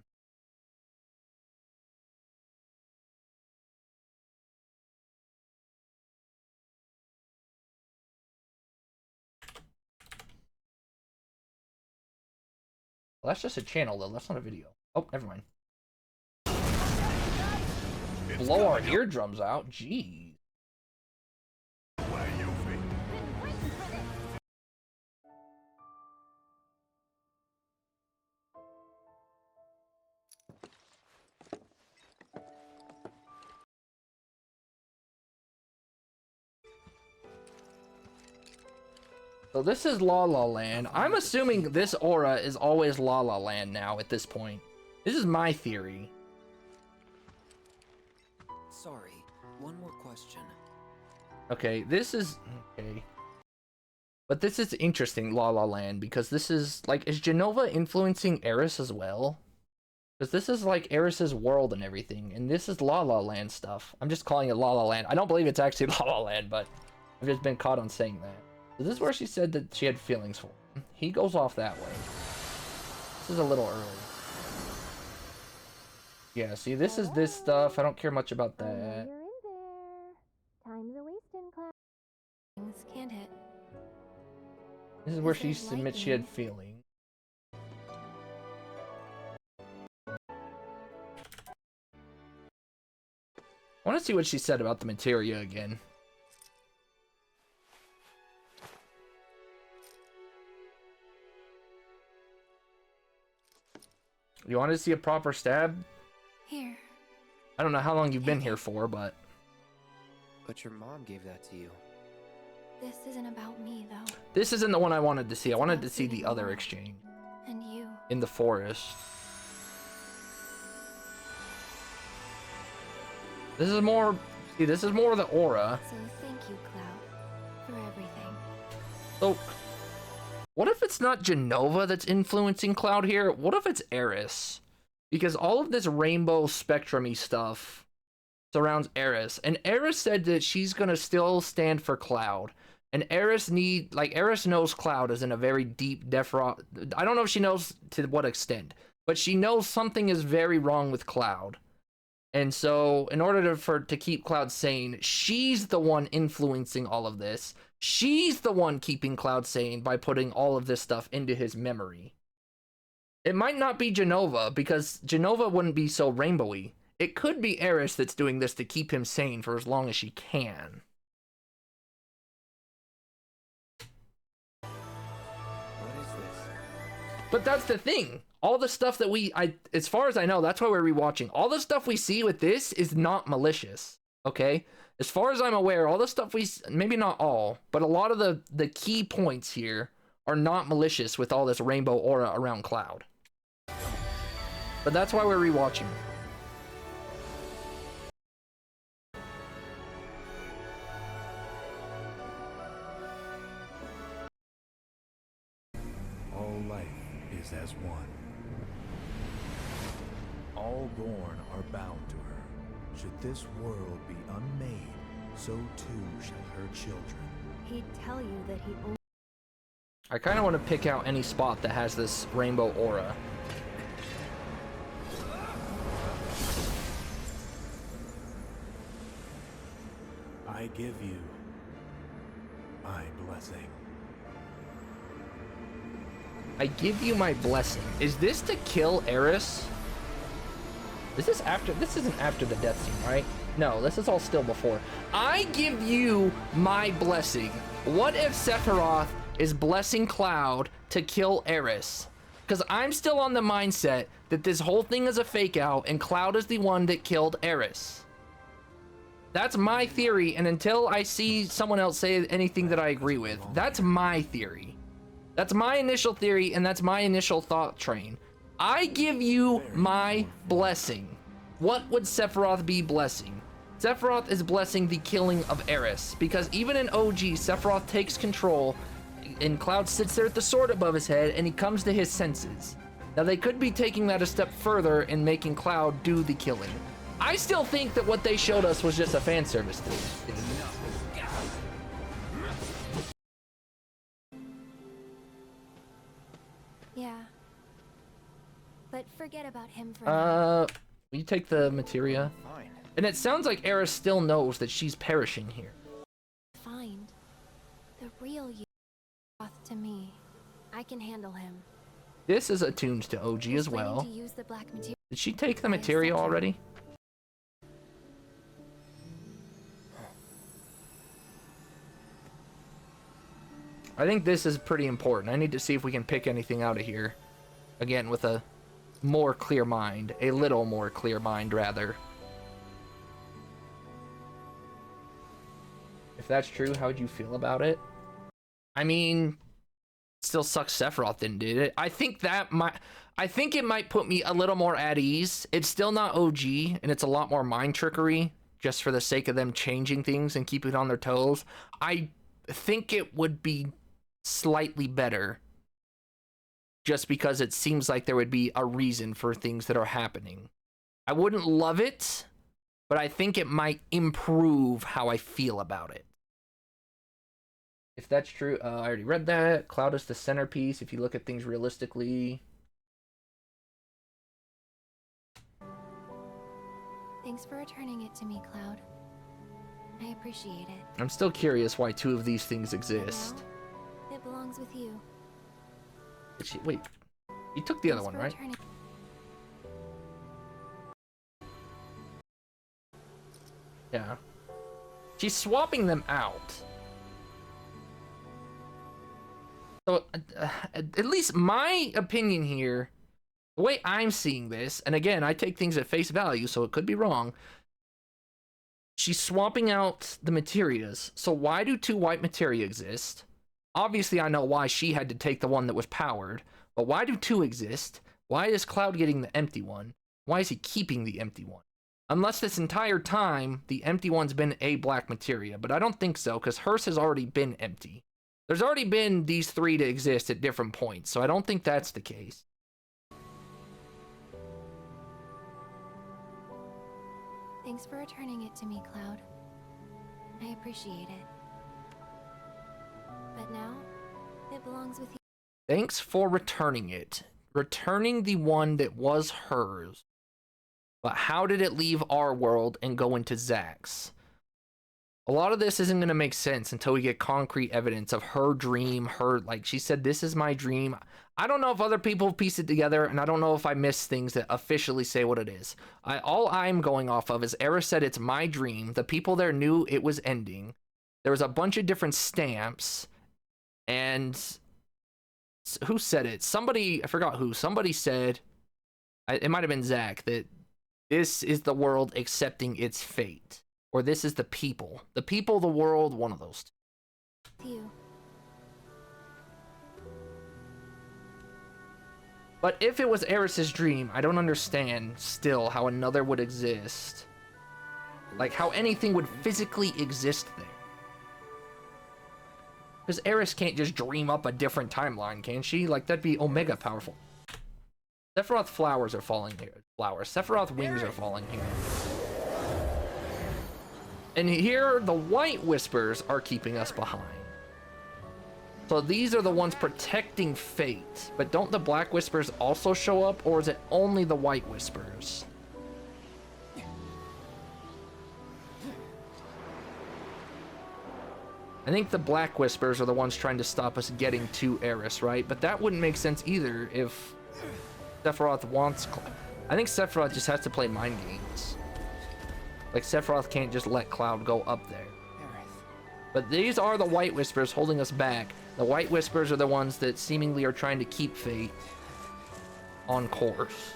Well, that's just a channel, though. That's not a video. Oh, never mind. Blow our eardrums out? Jeez. So this is La La Land. I'm assuming this aura is always La La Land now at this point. This is my theory. Sorry, one more question. Okay, this is... Okay. But this is interesting, La La Land, because this is... Like, is Genova influencing Eris as well? Because this is, like, Eris's world and everything, and this is La La Land stuff. I'm just calling it La La Land. I don't believe it's actually La La Land, but I've just been caught on saying that. So this is where she said that she had feelings for him. He goes off that way. This is a little early. Yeah, see, this is this stuff. I don't care much about that. You're in there. Time's a wasting, class. Things can't hit. This is where she admits she had feelings. I want to see what she said about the materia again. You want to see a proper stab? Here. I don't know how long you've been here for, but... But your mom gave that to you. This isn't about me, though. This isn't the one I wanted to see. I wanted to see the other exchange. And you. In the forest. This is more... See, this is more the aura. So thank you, Cloud, for everything. So... What if it's not Genova that's influencing Cloud here? What if it's Eris? Because all of this rainbow spectrum-y stuff surrounds Eris. And Eris said that she's gonna still stand for Cloud. And Eris Eris knows Cloud is in a very deep I don't know if she knows to what extent, but she knows something is very wrong with Cloud. And so, in order to keep Cloud sane, she's the one influencing all of this. She's the one keeping Cloud sane by putting all of this stuff into his memory. It might not be Genova, because Genova wouldn't be so rainbowy. It could be Eris that's doing this to keep him sane for as long as she can. What is this? But that's the thing. All the stuff that as far as I know, that's why we're rewatching. All the stuff we see with this is not malicious, okay? As far as I'm aware, all the stuff maybe not all, but a lot of the key points here are not malicious with all this rainbow aura around Cloud. But that's why we're rewatching. is as one. All born are bound to her. Should this world be unmade, so too shall her children. He'd tell you that he only... I kind of want to pick out any spot that has this rainbow aura. I give you my blessing. I give you my blessing. Is this to kill Eris? Is this after? This isn't after the death scene, right? No, this is all still before. I give you my blessing. What if Sephiroth is blessing Cloud to kill Eris? Because I'm still on the mindset that this whole thing is a fake out and Cloud is the one that killed Eris. That's my theory, and until I see someone else say anything that I agree with, that's my theory. That's my initial theory, and that's my initial thought train. I give you my blessing. What would Sephiroth be blessing? Sephiroth is blessing the killing of Eris, because even in OG, Sephiroth takes control, and Cloud sits there with the sword above his head, and he comes to his senses. Now, they could be taking that a step further and making Cloud do the killing. I still think that what they showed us was just a fan service thing. Yeah. But forget about him for now. Will you take the materia? Fine. And it sounds like Eris still knows that she's perishing here. Find the real you to me. I can handle him. This is attuned to OG as well. Did she take the materia already? I think this is pretty important. I need to see if we can pick anything out of here. Again, with a more clear mind. A little more clear mind, rather. If that's true, how would you feel about it? I mean, still sucks Sephiroth didn't do it. I think it might put me a little more at ease. It's still not OG, and it's a lot more mind trickery, just for the sake of them changing things and keeping it on their toes. I think it would be slightly better, just because it seems like there would be a reason for things that are happening. I wouldn't love it, but I think it might improve how I feel about it. If that's true, I already read that. Cloud is the centerpiece if you look at things realistically. Thanks for returning it to me, Cloud. I appreciate it. I'm still curious why two of these things exist. Now, it belongs with you. Wait, you took the other one, right? Yeah. She's swapping them out. So, at least my opinion here, the way I'm seeing this, and again, I take things at face value, so it could be wrong. She's swapping out the materias. So why do two white materia exist? Obviously, I know why she had to take the one that was powered, but why do two exist? Why is Cloud getting the empty one? Why is he keeping the empty one? Unless this entire time, the empty one's been a black materia, but I don't think so, because hers has already been empty. There's already been these three to exist at different points, so I don't think that's the case. Thanks for returning it to me, Cloud. I appreciate it. But now, it belongs with you. Thanks for returning it. Returning the one that was hers. But how did it leave our world and go into Zack's? A lot of this isn't going to make sense until we get concrete evidence of her dream, like she said, this is my dream. I don't know if other people piece it together, and I don't know if I miss things that officially say what it is. All I'm going off of is Eris said it's my dream. The people there knew it was ending. There was a bunch of different stamps, and who said it? Somebody, I forgot who. Somebody said, it might have been Zack, that this is the world accepting its fate. Or this is the people. The people, the world, one of those two. You. But if it was Eris's dream, I don't understand still how another would exist. Like how anything would physically exist there. Because Eris can't just dream up a different timeline, can she? Like, that'd be omega powerful. Sephiroth flowers are falling here. Sephiroth wings are falling here. And here, the White Whispers are keeping us behind. So these are the ones protecting Fate. But don't the Black Whispers also show up? Or is it only the White Whispers? I think the Black Whispers are the ones trying to stop us getting to Eris, right? But that wouldn't make sense either if Sephiroth wants... I think Sephiroth just has to play mind games. Like, Sephiroth can't just let Cloud go up there. But these are the White Whispers holding us back. The White Whispers are the ones that seemingly are trying to keep Fate on course.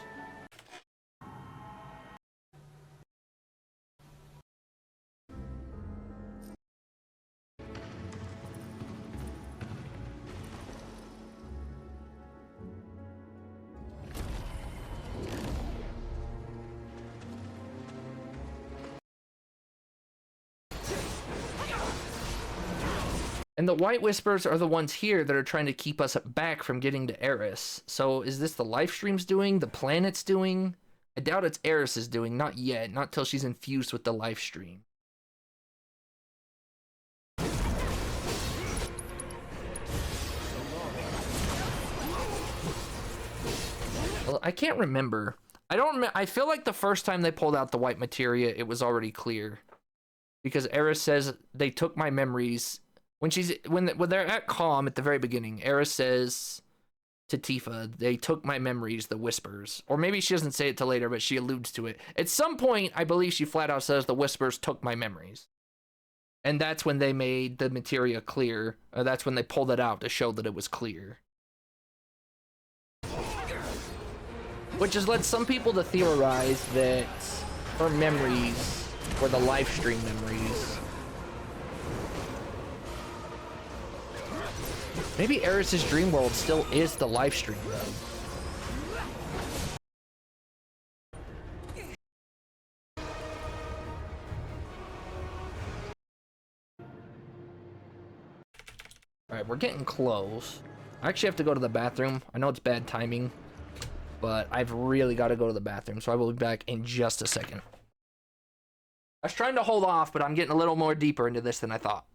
And the White Whispers are the ones here that are trying to keep us back from getting to Eris. So is this the live stream's doing? The planet's doing? I doubt it's Eris' doing. Not yet. Not till she's infused with the live stream. Well, I can't remember. I feel like the first time they pulled out the white materia, it was already clear. Because Eris says, they took my memories. When they're at Calm at the very beginning, Eris says to Tifa, they took my memories, the Whispers. Or maybe she doesn't say it till later, but she alludes to it. At some point, I believe she flat out says the Whispers took my memories. And that's when they made the materia clear. Or that's when they pulled it out to show that it was clear. Which has led some people to theorize that her memories were the live stream memories. Maybe Eris' dream world still is the live stream, though. Alright, we're getting close. I actually have to go to the bathroom. I know it's bad timing, but I've really got to go to the bathroom, so I will be back in just a second. I was trying to hold off, but I'm getting a little more deeper into this than I thought.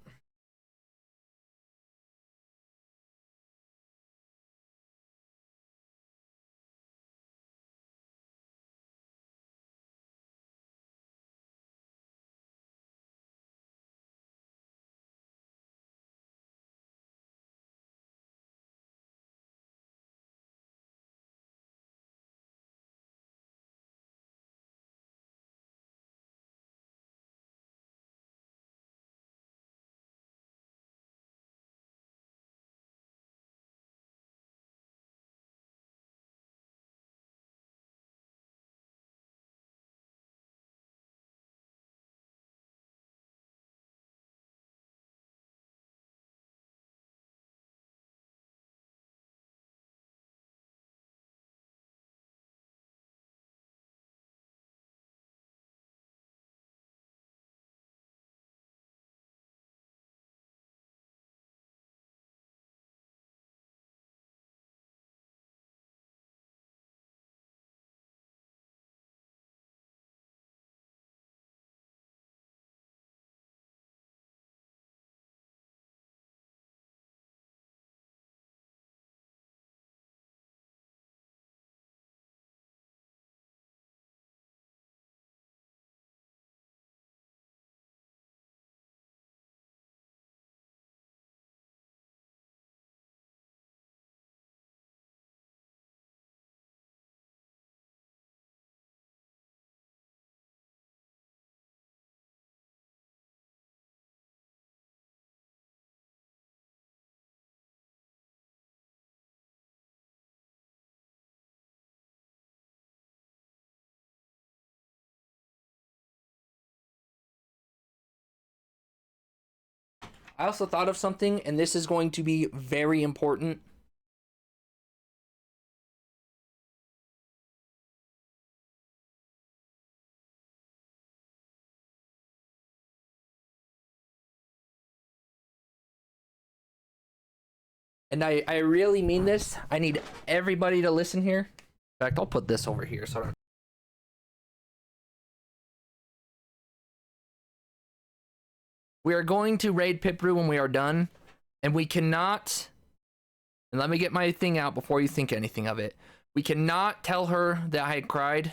I also thought of something, and this is going to be very important. And I really mean this. I need everybody to listen here. In fact, I'll put this over here so I don't... We are going to raid Pipru when we are done, and we cannot, and let me get my thing out before you think anything of it. We cannot tell her that I had cried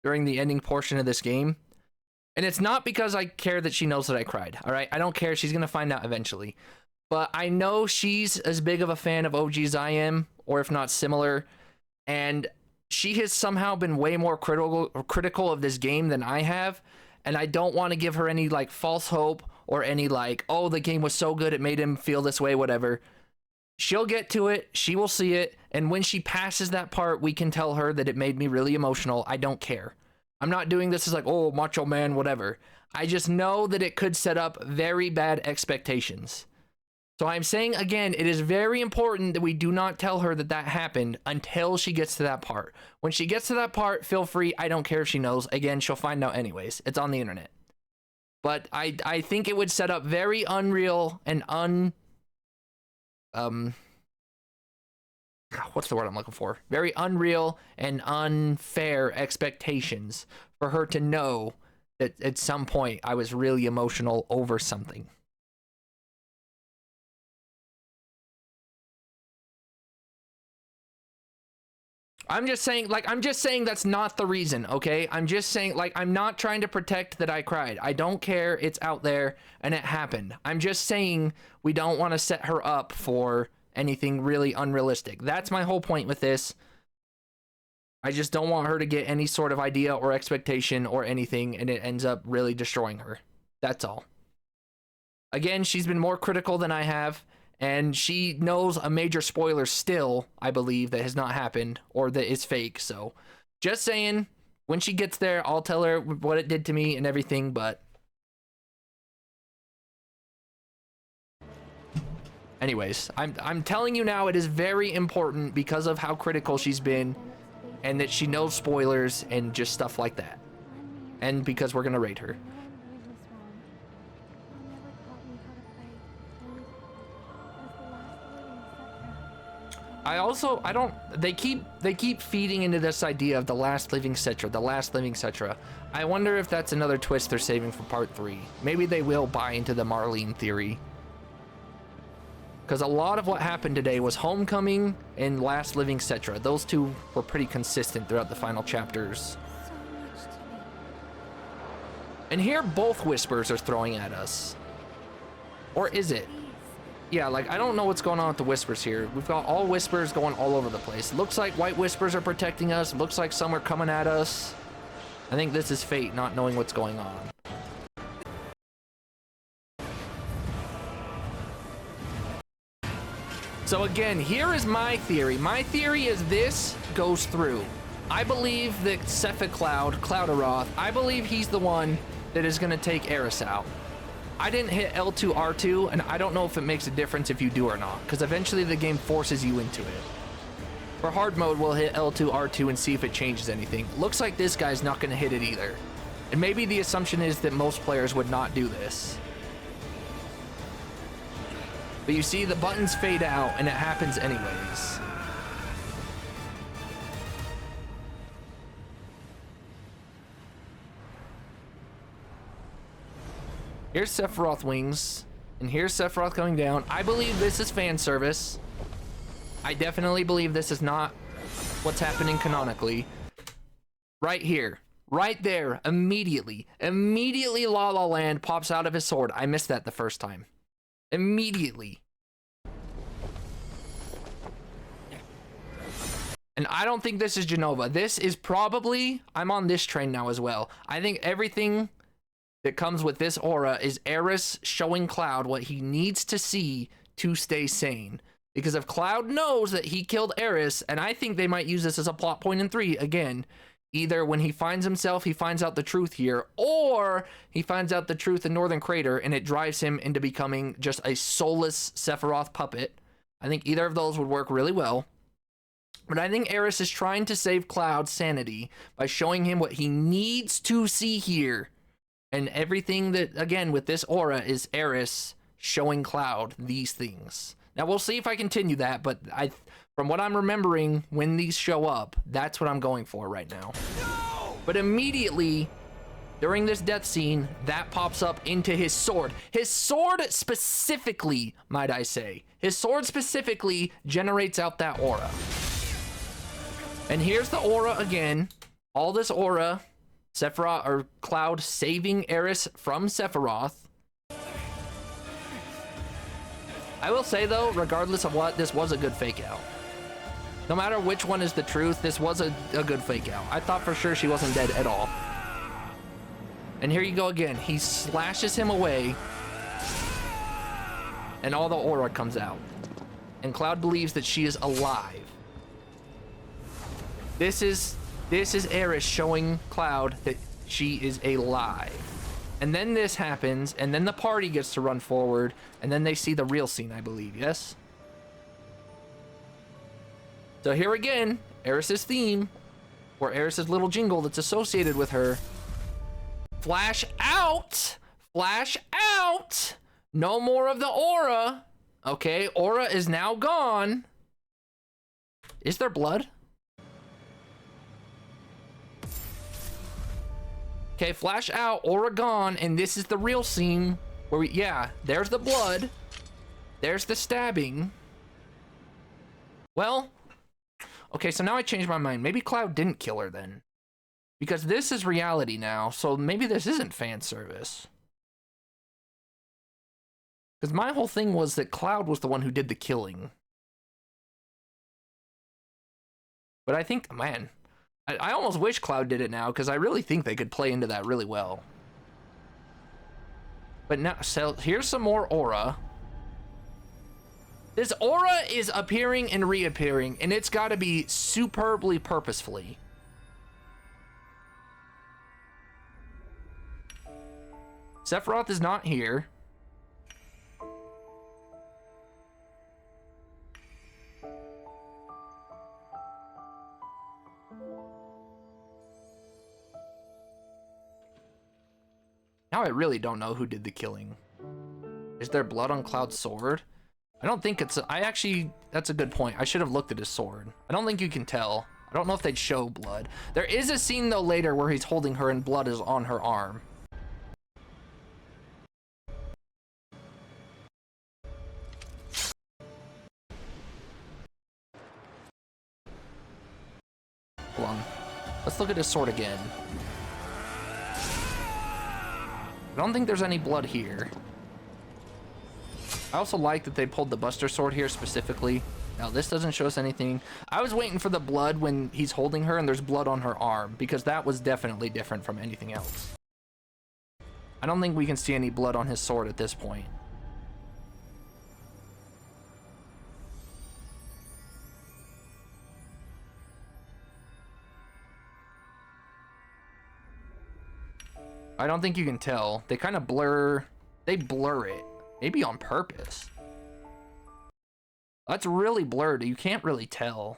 during the ending portion of this game. And it's not because I care that she knows that I cried, all right? I don't care. She's going to find out eventually. But I know she's as big of a fan of OG as I am, or if not similar, and she has somehow been way more critical of this game than I have, and I don't want to give her any like false hope or any like, oh, the game was so good it made him feel this way, whatever. She'll get to it, she will see it, and when she passes that part, we can tell her that it made me really emotional. I don't care. I'm not doing this as like, oh, macho man, whatever. I just know that it could set up very bad expectations. So I'm saying, again, it is very important that we do not tell her that that happened until she gets to that part. When she gets to that part, feel free. I don't care if she knows. Again, she'll find out anyways. It's on the internet. But I think it would set up very unreal and what's the word I'm looking for? Very unreal and unfair expectations for her to know that at some point I was really emotional over something. I'm just saying that's not the reason, okay? I'm just saying, like, I'm not trying to protect that I cried. I don't care. It's out there and it happened. I'm just saying we don't want to set her up for anything really unrealistic. That's my whole point with this. I just don't want her to get any sort of idea or expectation or anything and it ends up really destroying her. That's all. Again, she's been more critical than I have. And she knows a major spoiler still, I believe, that has not happened or that is fake. So just saying, when she gets there, I'll tell her what it did to me and everything. But anyways, I'm telling you now, it is very important because of how critical she's been and that she knows spoilers and just stuff like that. And because we're going to raid her. They keep feeding into this idea of the last living Citra, the last living Citra. I wonder if that's another twist they're saving for part 3. Maybe they will buy into the Marlene theory. Because a lot of what happened today was Homecoming and Last Living Citra. Those two were pretty consistent throughout the final chapters. And here both whispers are throwing at us. Or is it? Yeah, like, I don't know what's going on with the whispers here. We've got all whispers going all over the place. Looks like white whispers are protecting us. Looks like some are coming at us. I think this is fate, not knowing what's going on. So again, here is my theory. My theory is this goes through. I believe that Cloudaroth, I believe he's the one that is going to take Eris out. I didn't hit L2, R2, and I don't know if it makes a difference if you do or not, because eventually the game forces you into it. For hard mode, we'll hit L2, R2 and see if it changes anything. Looks like this guy's not going to hit it either. And maybe the assumption is that most players would not do this. But you see, the buttons fade out, and it happens anyways. Here's Sephiroth wings, and here's Sephiroth coming down. I believe this is fan service. I definitely believe this is not what's happening canonically. Right here, right there, immediately La La Land pops out of his sword. I missed that the first time. Immediately. And I don't think this is Genova. This is probably, I'm on this train now as well. I think everything that comes with this aura is Eris showing Cloud what he needs to see to stay sane. Because if Cloud knows that he killed Eris, and I think they might use this as a plot point in 3, again, either when he finds himself, he finds out the truth here, or he finds out the truth in Northern Crater, and it drives him into becoming just a soulless Sephiroth puppet. I think either of those would work really well. But I think Eris is trying to save Cloud's sanity by showing him what he needs to see here. And everything that, again, with this aura is Eris showing Cloud these things. Now we'll see if I continue that, but from what I'm remembering, when these show up, that's what I'm going for right now. No! But immediately, during this death scene, that pops up into his sword. His sword specifically, might I say, his sword specifically generates out that aura. And here's the aura again. All this aura, Sephiroth, or Cloud saving Aeris from Sephiroth. I will say though, regardless of what, this was a good fake out. No matter which one is the truth, this was a good fake out. I thought for sure she wasn't dead at all. And here you go again. He slashes him away, and all the aura comes out. And Cloud believes that she is alive. This is Aeris showing Cloud that she is alive. And then this happens, and then the party gets to run forward, and then they see the real scene, I believe, yes? So here again, Aeris' theme, or Aeris' little jingle that's associated with her. Flash out! Flash out! No more of the aura. Okay, aura is now gone. Is there blood? Okay, flash out, aura gone, and this is the real scene where we, yeah, there's the blood. There's the stabbing. Well, okay, so now I changed my mind. Maybe Cloud didn't kill her then. Because this is reality now, so maybe this isn't fan service. Because my whole thing was that Cloud was the one who did the killing. But I think, man, I almost wish Cloud did it now, because I really think they could play into that really well. But now, so here's some more aura. This aura is appearing and reappearing, and it's got to be superbly purposefully. Sephiroth is not here. Now I really don't know who did the killing. Is there blood on Cloud's sword? I don't think it's... that's a good point. I should have looked at his sword. I don't think you can tell. I don't know if they'd show blood. There is a scene, though, later where he's holding her and blood is on her arm. Hold on. Let's look at his sword again. I don't think there's any blood here. I also like that they pulled the Buster Sword here specifically. Now, this doesn't show us anything. I was waiting for the blood when he's holding her and there's blood on her arm, because that was definitely different from anything else. I don't think we can see any blood on his sword at this point. I don't think you can tell. They kind of blur. They blur it. Maybe on purpose. That's really blurred. You can't really tell.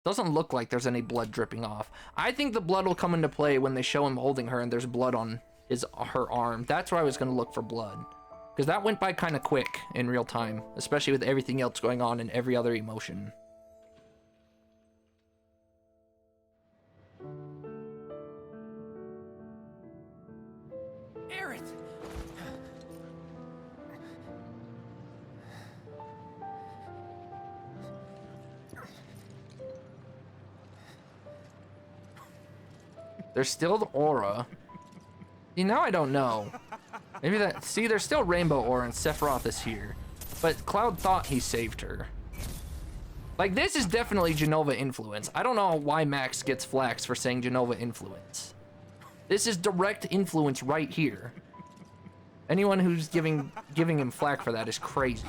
Doesn't look like there's any blood dripping off. I think the blood will come into play when they show him holding her and there's blood on her arm. That's where I was going to look for blood. Because that went by kind of quick in real time. Especially with everything else going on and every other emotion. Aerith! There's still the aura. See, now I don't know. Maybe that... See, there's still rainbow aura and Sephiroth is here. But Cloud thought he saved her. Like, this is definitely Genova influence. I don't know why Max gets flax for saying Genova influence. This is direct influence right here. Anyone who's giving him flack for that is crazy.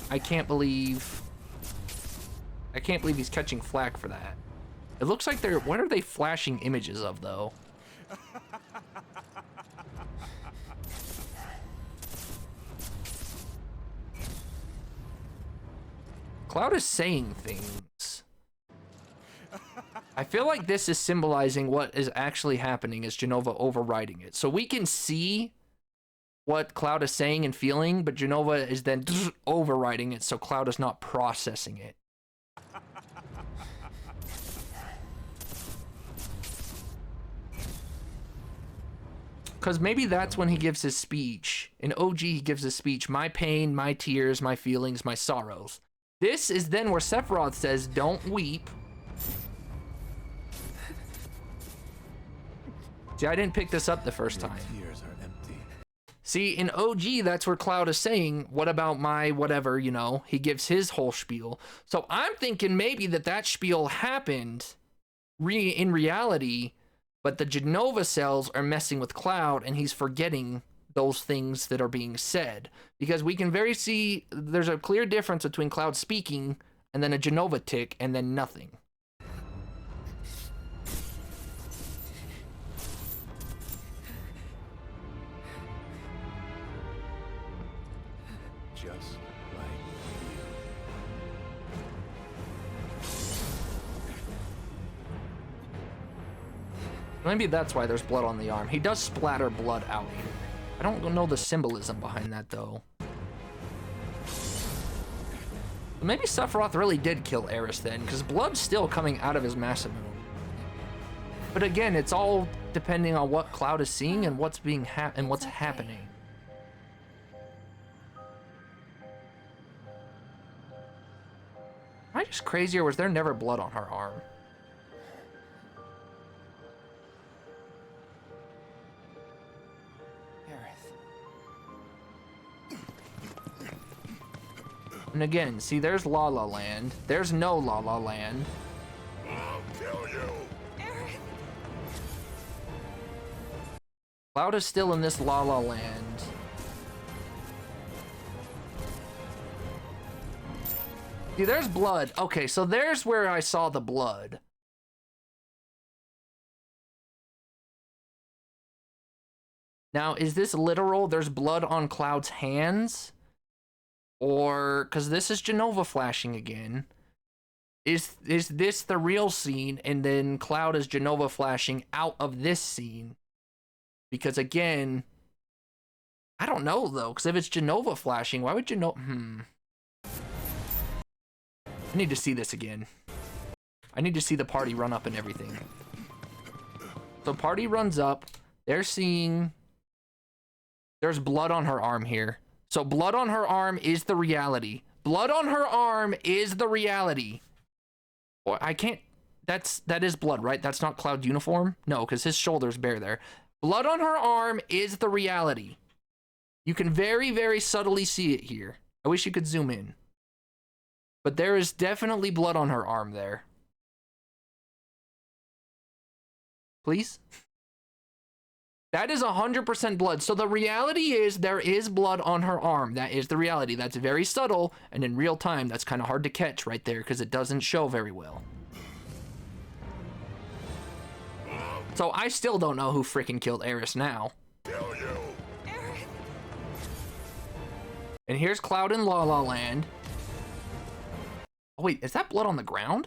I can't believe he's catching flack for that. It looks like they're... What are they flashing images of, though? Cloud is saying things. I feel like this is symbolizing what is actually happening as Genova overriding it. So we can see what Cloud is saying and feeling, but Jenova is then overriding it, so Cloud is not processing it. Because maybe that's when he gives his speech. In OG, he gives his speech, my pain, my tears, my feelings, my sorrows. This is then where Sephiroth says, don't weep. See, I didn't pick this up the first time. Tears are empty. See, in OG, that's where Cloud is saying, what about my whatever, you know? He gives his whole spiel. So I'm thinking maybe that spiel happened in reality, but the Jenova cells are messing with Cloud, and he's forgetting those things that are being said. Because we can see, there's a clear difference between Cloud speaking, and then a Jenova tick, and then nothing. Just like Maybe that's why there's blood on the arm. He does splatter blood out here. I don't know the symbolism behind that, though. Maybe Sephiroth really did kill Aerith then, because blood's still coming out of his Masamune. But again, it's all depending on what Cloud is seeing and what's being happening. Am I just crazy, or was there never blood on her arm? And again, see, there's La La Land. There's no La La Land. I'll kill you. Cloud is still in this La La Land. See, there's blood. Okay, so there's where I saw the blood. Now, is this literal? There's blood on Cloud's hands? Or, because this is Jenova flashing again. Is this the real scene, and then Cloud is Jenova flashing out of this scene? Because again, I don't know though, because if it's Jenova flashing, why would Jenova... I need to see this again. I need to see the party run up and everything. So party runs up, they're seeing... There's blood on her arm here. So blood on her arm is the reality. Blood on her arm is the reality. Or I can't... That is blood, right? That's not Cloud's uniform? No, because his shoulder's bare there. Blood on her arm is the reality. You can very, very subtly see it here. I wish you could zoom in. But there is definitely blood on her arm there. Please? That is 100% blood. So the reality is there is blood on her arm. That is the reality. That's very subtle, and in real time, that's kind of hard to catch right there because it doesn't show very well. So I still don't know who freaking killed Aerith now. Kill you. And here's Cloud in La La Land. Oh wait, is that blood on the ground?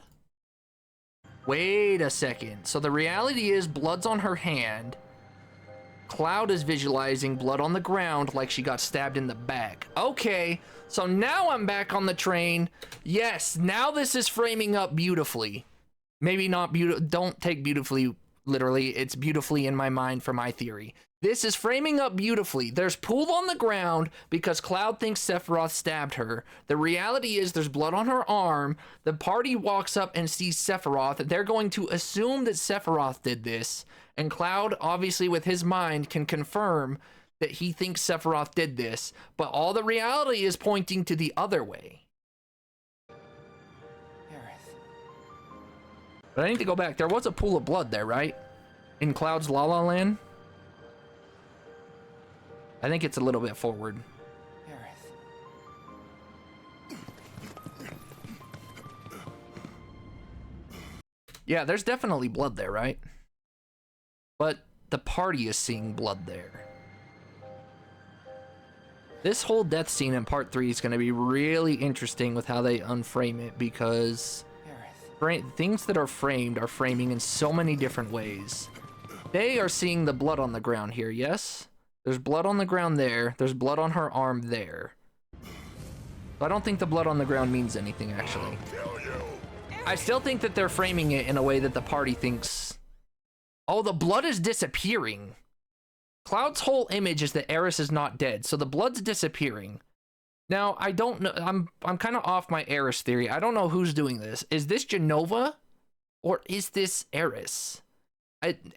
Wait a second. So the reality is blood's on her hand. Cloud is visualizing blood on the ground like she got stabbed in the back. Okay, so now I'm back on the train. Yes, now this is framing up beautifully. Maybe not beautiful. Don't take beautifully literally. It's beautifully in my mind for my theory. This is framing up beautifully. There's pool on the ground because Cloud thinks Sephiroth stabbed her. The reality is there's blood on her arm. The party walks up and sees Sephiroth. They're going to assume that Sephiroth did this. And Cloud, obviously with his mind, can confirm that he thinks Sephiroth did this. But all the reality is pointing to the other way. But I need to go back. There was a pool of blood there, right? In Cloud's La La Land? I think it's a little bit forward. Yeah, there's definitely blood there, right? But the party is seeing blood there. This whole death scene in part 3 is going to be really interesting with how they unframe it, because things that are framing in so many different ways. They are seeing the blood on the ground here, yes? There's blood on the ground there. There's blood on her arm there. I don't think the blood on the ground means anything, actually. I still think that they're framing it in a way that the party thinks, oh, the blood is disappearing. Cloud's whole image is that Eris is not dead, so the blood's disappearing. Now, I don't know. I'm kind of off my Eris theory. I don't know who's doing this. Is this Jenova? Or is this Eris?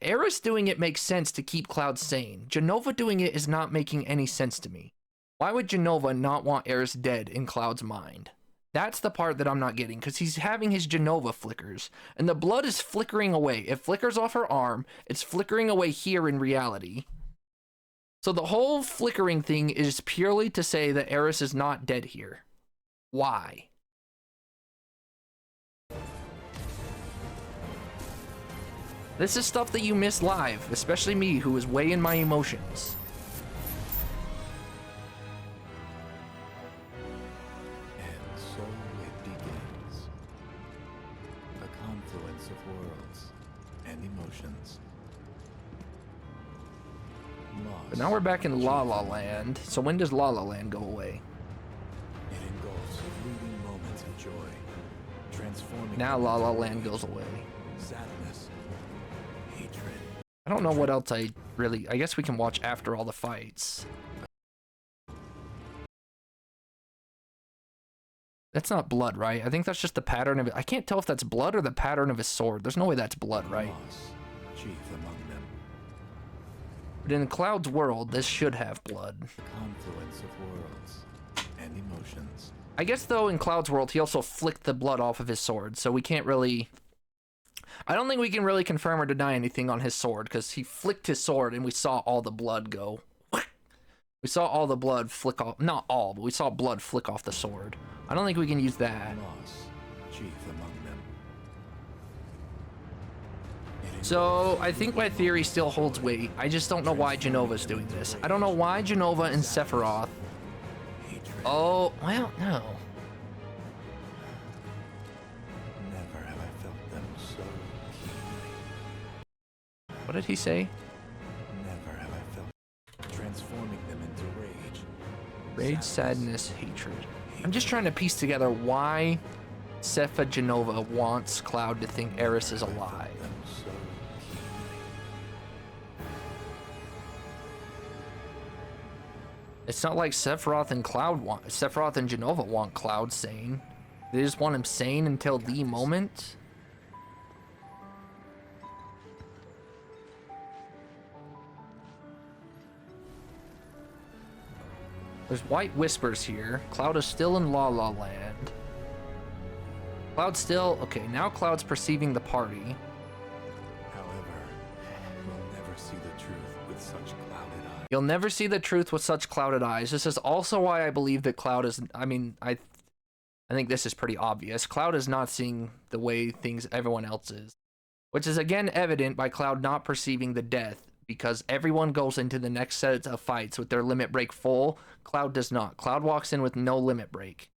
Eris doing it makes sense to keep Cloud sane. Jenova doing it is not making any sense to me. Why would Jenova not want Eris dead in Cloud's mind? That's the part that I'm not getting, because he's having his Jenova flickers, and the blood is flickering away. It flickers off her arm. It's flickering away here in reality. So the whole flickering thing is purely to say that Eris is not dead here. Why? This is stuff that you miss live, especially me, who is way in my emotions. And so it begins. A confluence of worlds and emotions. But now we're back in La La Land. So when does La La Land go away? It engulfs fleeting moments of joy, transforming. Now La La Land goes away. Sadness, hatred. I don't know what else I guess we can watch after all the fights. That's not blood, right? I think that's just the pattern of it. I can't tell if that's blood or the pattern of his sword. There's no way that's blood, right? Chief among them. But in Cloud's world, this should have blood. Confluence of worlds and emotions. I guess, though, in Cloud's world, he also flicked the blood off of his sword, so we can't really... I don't think we can really confirm or deny anything on his sword, because he flicked his sword and we saw all the blood go. We saw all the blood flick off... Not all, but we saw blood flick off the sword. I don't think we can use that. Chief among them. So, I think my theory still holds weight. I just don't know why Jenova's doing this. I don't know why Jenova and Sephiroth... Oh, well, no. Never have I felt them so keenly. What did he say? Never have I felt transforming them into rage. Rage, sadness, hatred. I'm just trying to piece together why Sepha Jenova wants Cloud to think Eris is alive. It's not like Sephiroth and Sephiroth and Jenova want Cloud sane. They just want him sane until the moment. There's white whispers here. Cloud is still in La La Land. Cloud's still... Okay, now Cloud's perceiving the party. However, we'll never see the truth with such clouded eyes. You'll never see the truth with such clouded eyes. This is also why I believe that Cloud is... I mean, I think this is pretty obvious. Cloud is not seeing the way everyone else is. Which is again evident by Cloud not perceiving the death. Because everyone goes into the next set of fights with their limit break full. Cloud does not. Cloud walks in with no limit break.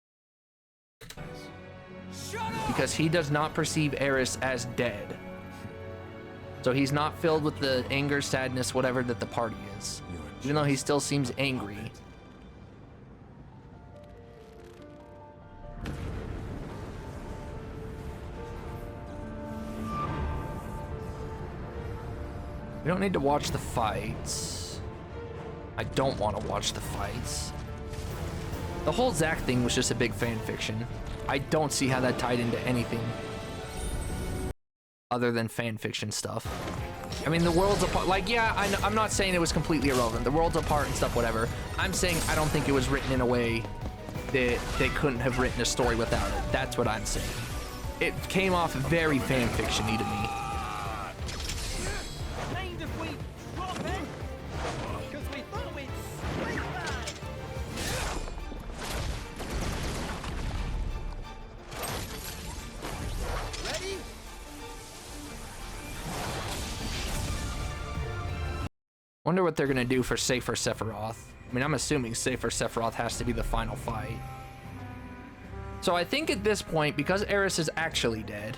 Because he does not perceive Eris as dead. So he's not filled with the anger, sadness, whatever that the party is. Even though he still seems angry. We don't need to watch the fights. I don't want to watch the fights. The whole Zack thing was just a big fan fiction. I don't see how that tied into anything other than fan fiction stuff. I mean, the worlds apart, like, yeah, I'm not saying it was completely irrelevant. The worlds apart and stuff, whatever. I'm saying I don't think it was written in a way that they couldn't have written a story without it. That's what I'm saying. It came off very fan fiction-y to me. Wonder what they're gonna do for Safer Sephiroth. I mean, I'm assuming Safer Sephiroth has to be the final fight. So I think at this point, because Eris is actually dead,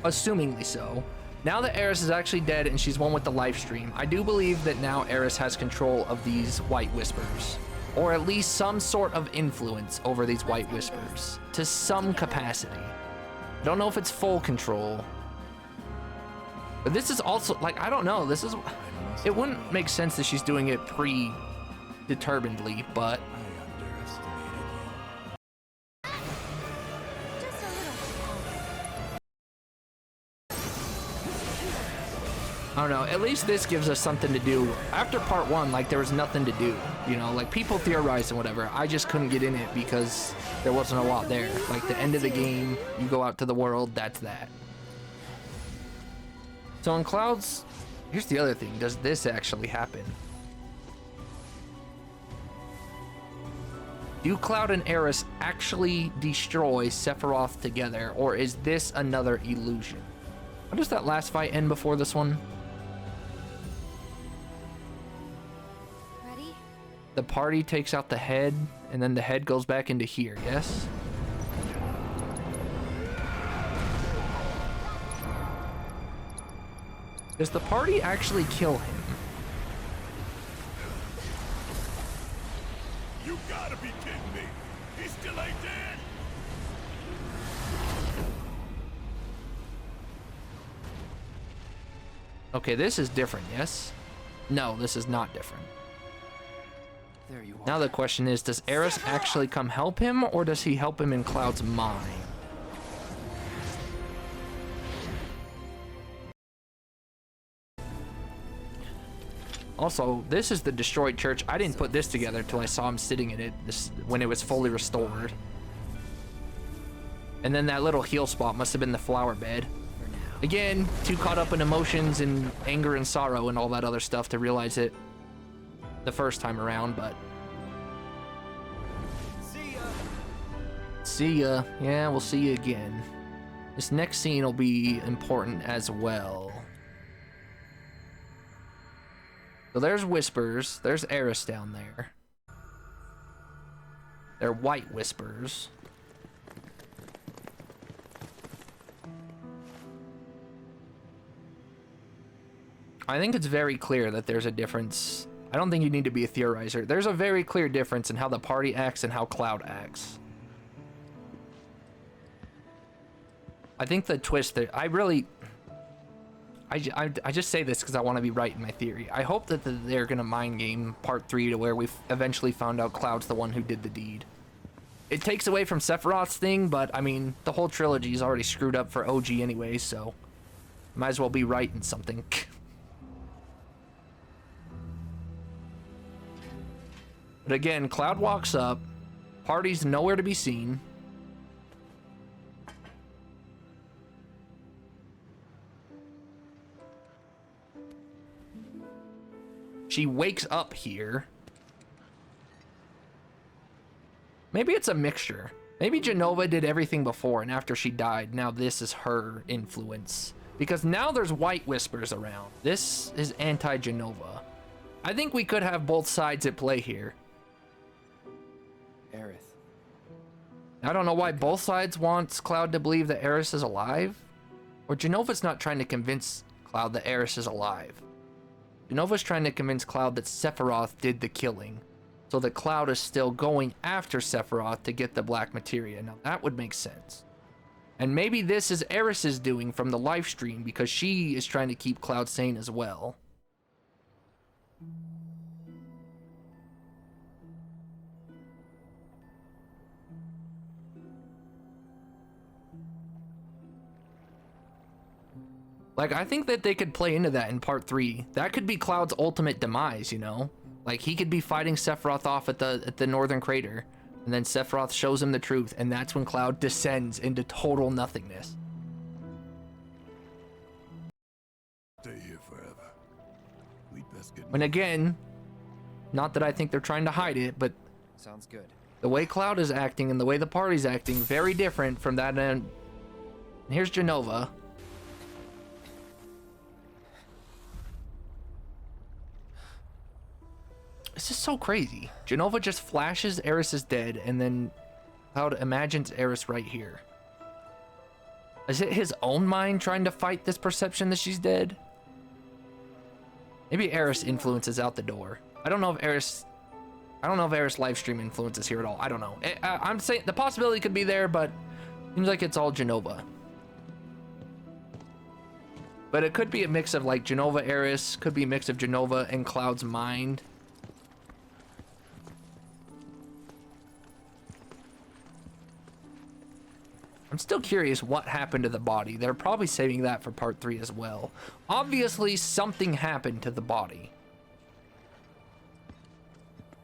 assumingly so, Now that Eris is actually dead and she's one with the live stream, I do believe that now Eris has control of these White Whispers, or at least some sort of influence over these White Whispers to some capacity. I don't know if it's full control, but this is also like, I don't know, this is, it wouldn't make sense that she's doing it predeterminedly, but I don't know, at least this gives us something to do. After part 1, like, there was nothing to do, you know, like, people theorized and whatever. I just couldn't get in it because there wasn't a lot there. Like, the end of the game, you go out to the world, that's that. So in Cloud's, here's the other thing, does this actually happen? Do Cloud and Eris actually destroy Sephiroth together, or is this another illusion? How does that last fight end before this one? Ready? The party takes out the head, and then the head goes back into here, yes? Does the party actually kill him? You gotta be kidding me! He still ain't dead! Okay, this is different, yes? No, this is not different. There you are. Now the question is, does Eris actually come help him, or does he help him in Cloud's mind? Also, this is the destroyed church. I didn't put this together till I saw him sitting in it when it was fully restored. And then that little heal spot must have been the flower bed. Again, too caught up in emotions and anger and sorrow and all that other stuff to realize it the first time around, but... See ya. Yeah, we'll see you again. This next scene will be important as well. So there's Whispers. There's Eris down there. They're White Whispers. I think it's very clear that there's a difference. I don't think you need to be a theorizer. There's a very clear difference in how the party acts and how Cloud acts. I think the twist that I just say this because I want to be right in my theory. I hope that they're going to mind game part 3 to where we eventually found out Cloud's the one who did the deed. It takes away from Sephiroth's thing, but I mean, the whole trilogy is already screwed up for OG anyway, so might as well be right in something. But again, Cloud walks up, party's nowhere to be seen. She wakes up here. Maybe it's a mixture. Maybe Jenova did everything before, and after she died, now this is her influence. Because now there's White Whispers around. This is anti-Jenova. I think we could have both sides at play here. Aerith. I don't know why both sides wants Cloud to believe that Eris is alive. Or Jenova's not trying to convince Cloud that Eris is alive. Jenova's trying to convince Cloud that Sephiroth did the killing, so that Cloud is still going after Sephiroth to get the black materia. Now that would make sense. And maybe this is Eris's doing from the live stream because she is trying to keep Cloud sane as well. Like, I think that they could play into that in part 3. That could be Cloud's ultimate demise, you know? Like, he could be fighting Sephiroth off at the northern crater, and then Sephiroth shows him the truth, and that's when Cloud descends into total nothingness. Stay here forever. We'd best get... And again, not that I think they're trying to hide it, but... Sounds good. The way Cloud is acting and the way the party's acting, very different from that end. Here's Jenova. This is so crazy. Jenova just flashes Eris is dead, and then Cloud imagines Eris right here. Is it his own mind trying to fight this perception that she's dead? Maybe Eris influence is out the door. I don't know if Eris live stream influence is here at all. I don't know. I'm saying the possibility could be there, but seems like it's all Genova. But it could be a mix of like Genova Eris, could be a mix of Genova and Cloud's mind. I'm still curious what happened to the body. They're probably saving that for part 3 as well. Obviously, something happened to the body.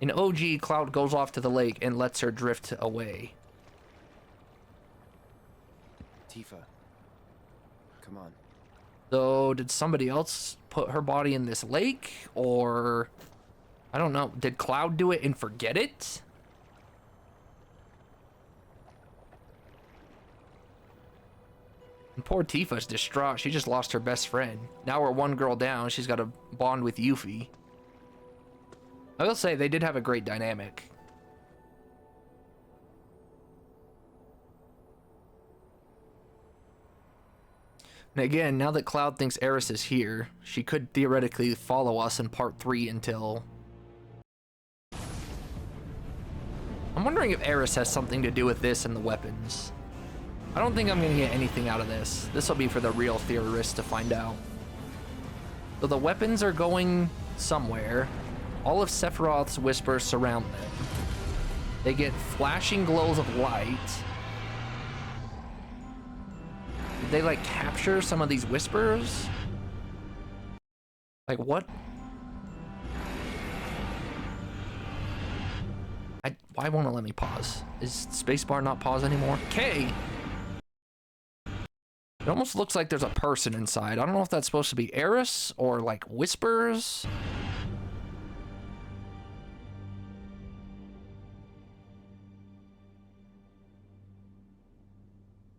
In OG, Cloud goes off to the lake and lets her drift away. Tifa, come on. So, did somebody else put her body in this lake? Or, I don't know. Did Cloud do it and forget it? And poor Tifa's distraught. She just lost her best friend. Now we're one girl down. She's got to bond with Yuffie. I will say, they did have a great dynamic. And again, now that Cloud thinks Eris is here, she could theoretically follow us in part 3 until... I'm wondering if Eris has something to do with this and the weapons. I don't think I'm going to get anything out of this. This will be for the real theorists to find out. So the weapons are going somewhere. All of Sephiroth's whispers surround them. They get flashing glows of light. Did they like capture some of these whispers? Like what? Why won't it let me pause? Is spacebar not pause anymore? K! It almost looks like there's a person inside. I don't know if that's supposed to be Eris or like whispers.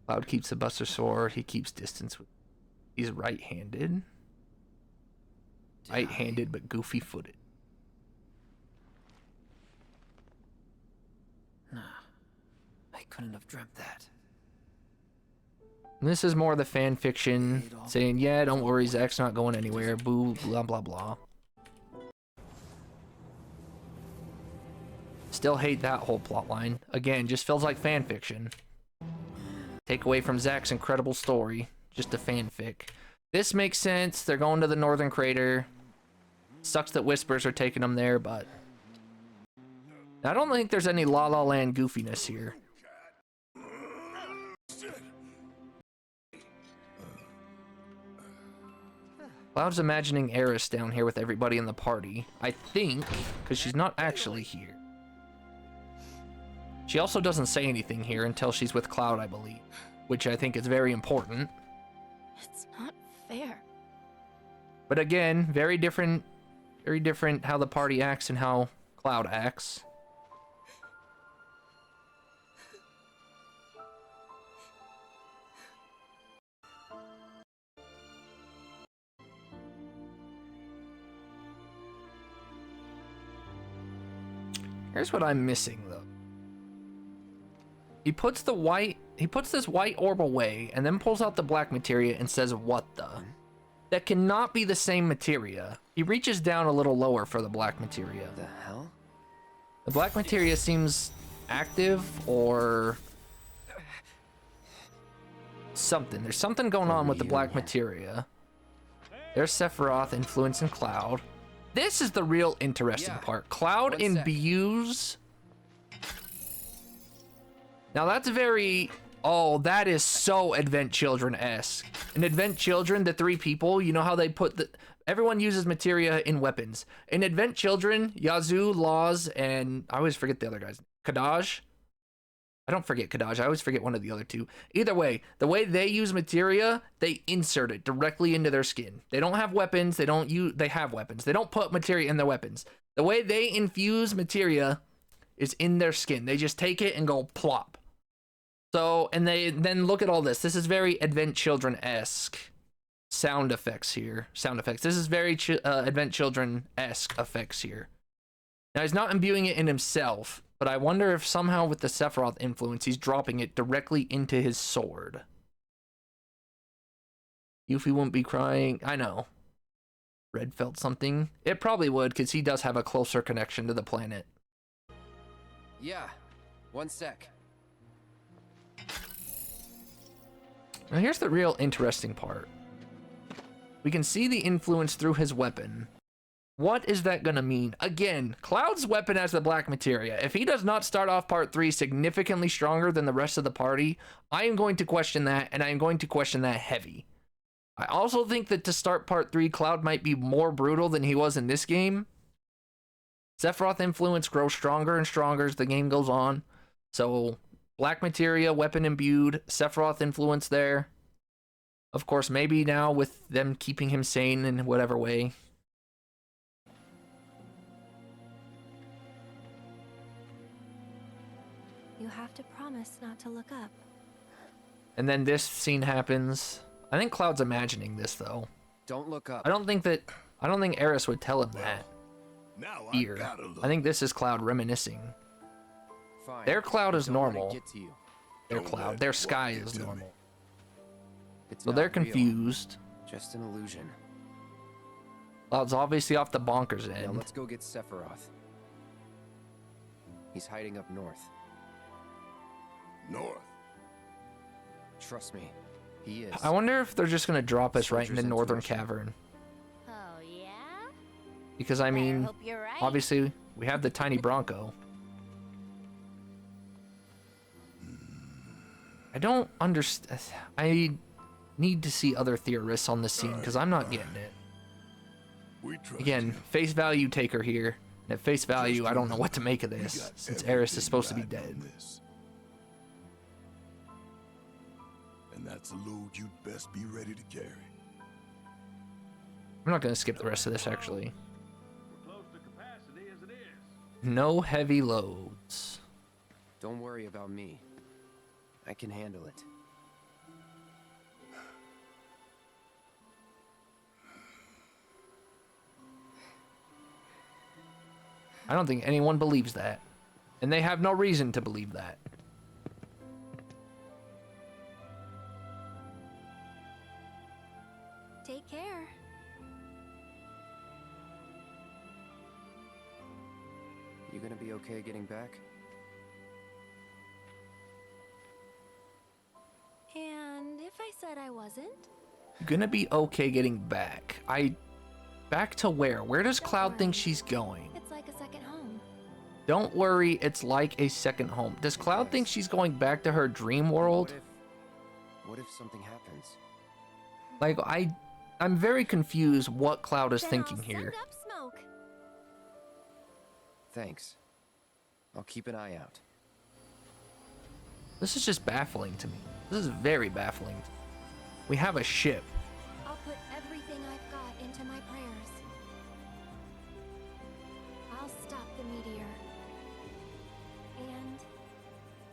Cloud keeps the Buster Sword. He keeps distance with... He's right-handed. Right-handed, but goofy-footed. Nah, I couldn't have dreamt that. And this is more the fan fiction saying, yeah, don't worry, Zack's not going anywhere. Boo, blah, blah, blah. Still hate that whole plot line. Again, just feels like fan fiction. Take away from Zack's incredible story. Just a fanfic. This makes sense. They're going to the Northern Crater. Sucks that Whispers are taking them there, but... I don't think there's any La La Land goofiness here. Cloud's imagining Eris down here with everybody in the party. I think, because she's not actually here. She also doesn't say anything here until she's with Cloud, I believe. Which I think is very important. It's not fair. But again, very different how the party acts and how Cloud acts. Here's what I'm missing, though. He puts this white orb away and then pulls out the black materia and says, what the? That cannot be the same materia. He reaches down a little lower for the black materia. The hell? The black materia seems active or something. There's something going on with the black materia. There's Sephiroth influencing Cloud. This is the real interesting part. Cloud imbues... Now that's very... Oh, that is so Advent Children-esque. In Advent Children, the 3 people, you know how they put the... Everyone uses materia in weapons. In Advent Children, Yazoo, Laws, and... I always forget the other guys. Kadaj? I don't forget Kadaj. I always forget one of the other 2. Either way, the way they use materia, they insert it directly into their skin. They don't have weapons. They have weapons. They don't put materia in their weapons. The way they infuse materia is in their skin. They just take it and go plop. So, and then look at all this. This is very Advent Children-esque sound effects here. Sound effects. This is very Advent Children-esque effects here. Now, he's not imbuing it in himself, but I wonder if somehow with the Sephiroth influence, he's dropping it directly into his sword. Yuffie wouldn't be crying. I know. Red felt something. It probably would, because he does have a closer connection to the planet. Yeah, one sec. Now here's the real interesting part. We can see the influence through his weapon. What is that gonna mean? Again, Cloud's weapon has the black materia. If he does not start off part 3 significantly stronger than the rest of the party, I am going to question that, and I am going to question that heavy. I also think that to start part 3, Cloud might be more brutal than he was in this game. Sephiroth influence grows stronger and stronger as the game goes on. So, black materia, weapon imbued, Sephiroth influence there. Of course, maybe now with them keeping him sane in whatever way. You have to promise not to look up. And then this scene happens. I think Cloud's imagining this though. Don't look up. I don't think Aerith would tell him that. Now Here. I think this is Cloud reminiscing. Fine. Their Cloud is Don't let it normal. get to you. Their Cloud. Their sky is normal. It's So not they're real. confused. Just an illusion. Cloud's obviously off the bonkers Now end. let's go get Sephiroth. He's hiding up north. North? Trust me, he is. I wonder if they're just gonna drop us right in the Soldier's northern intuition. cavern. Oh, yeah? Because I mean, hope you're right. obviously we have the tiny Bronco. I don't understand. I need to see other theorists on this scene because I'm not getting it. We trust Again, you. face value taker here. And at face value, I don't know what to make of this since Aerith is supposed to be dead. And that's a load you'd best be ready to carry. I'm not gonna skip the rest of this actually. We're close to capacity as it is. No heavy loads. Don't worry about me. I can handle it. I don't think anyone believes that. And they have no reason to believe that. Take care. You gonna be okay getting back? And if I said I wasn't? Gonna be okay getting back. Back to where? Where does Cloud think she's going? It's like a second home. Don't worry, it's like a second home. Does Cloud think she's going back to her dream world? What if something happens? Like, I'm very confused what Cloud is thinking here. Up smoke. Thanks. I'll keep an eye out. This is just baffling to me. This is very baffling. We have a ship. I'll put everything I've got into my prayers. I'll stop the meteor. And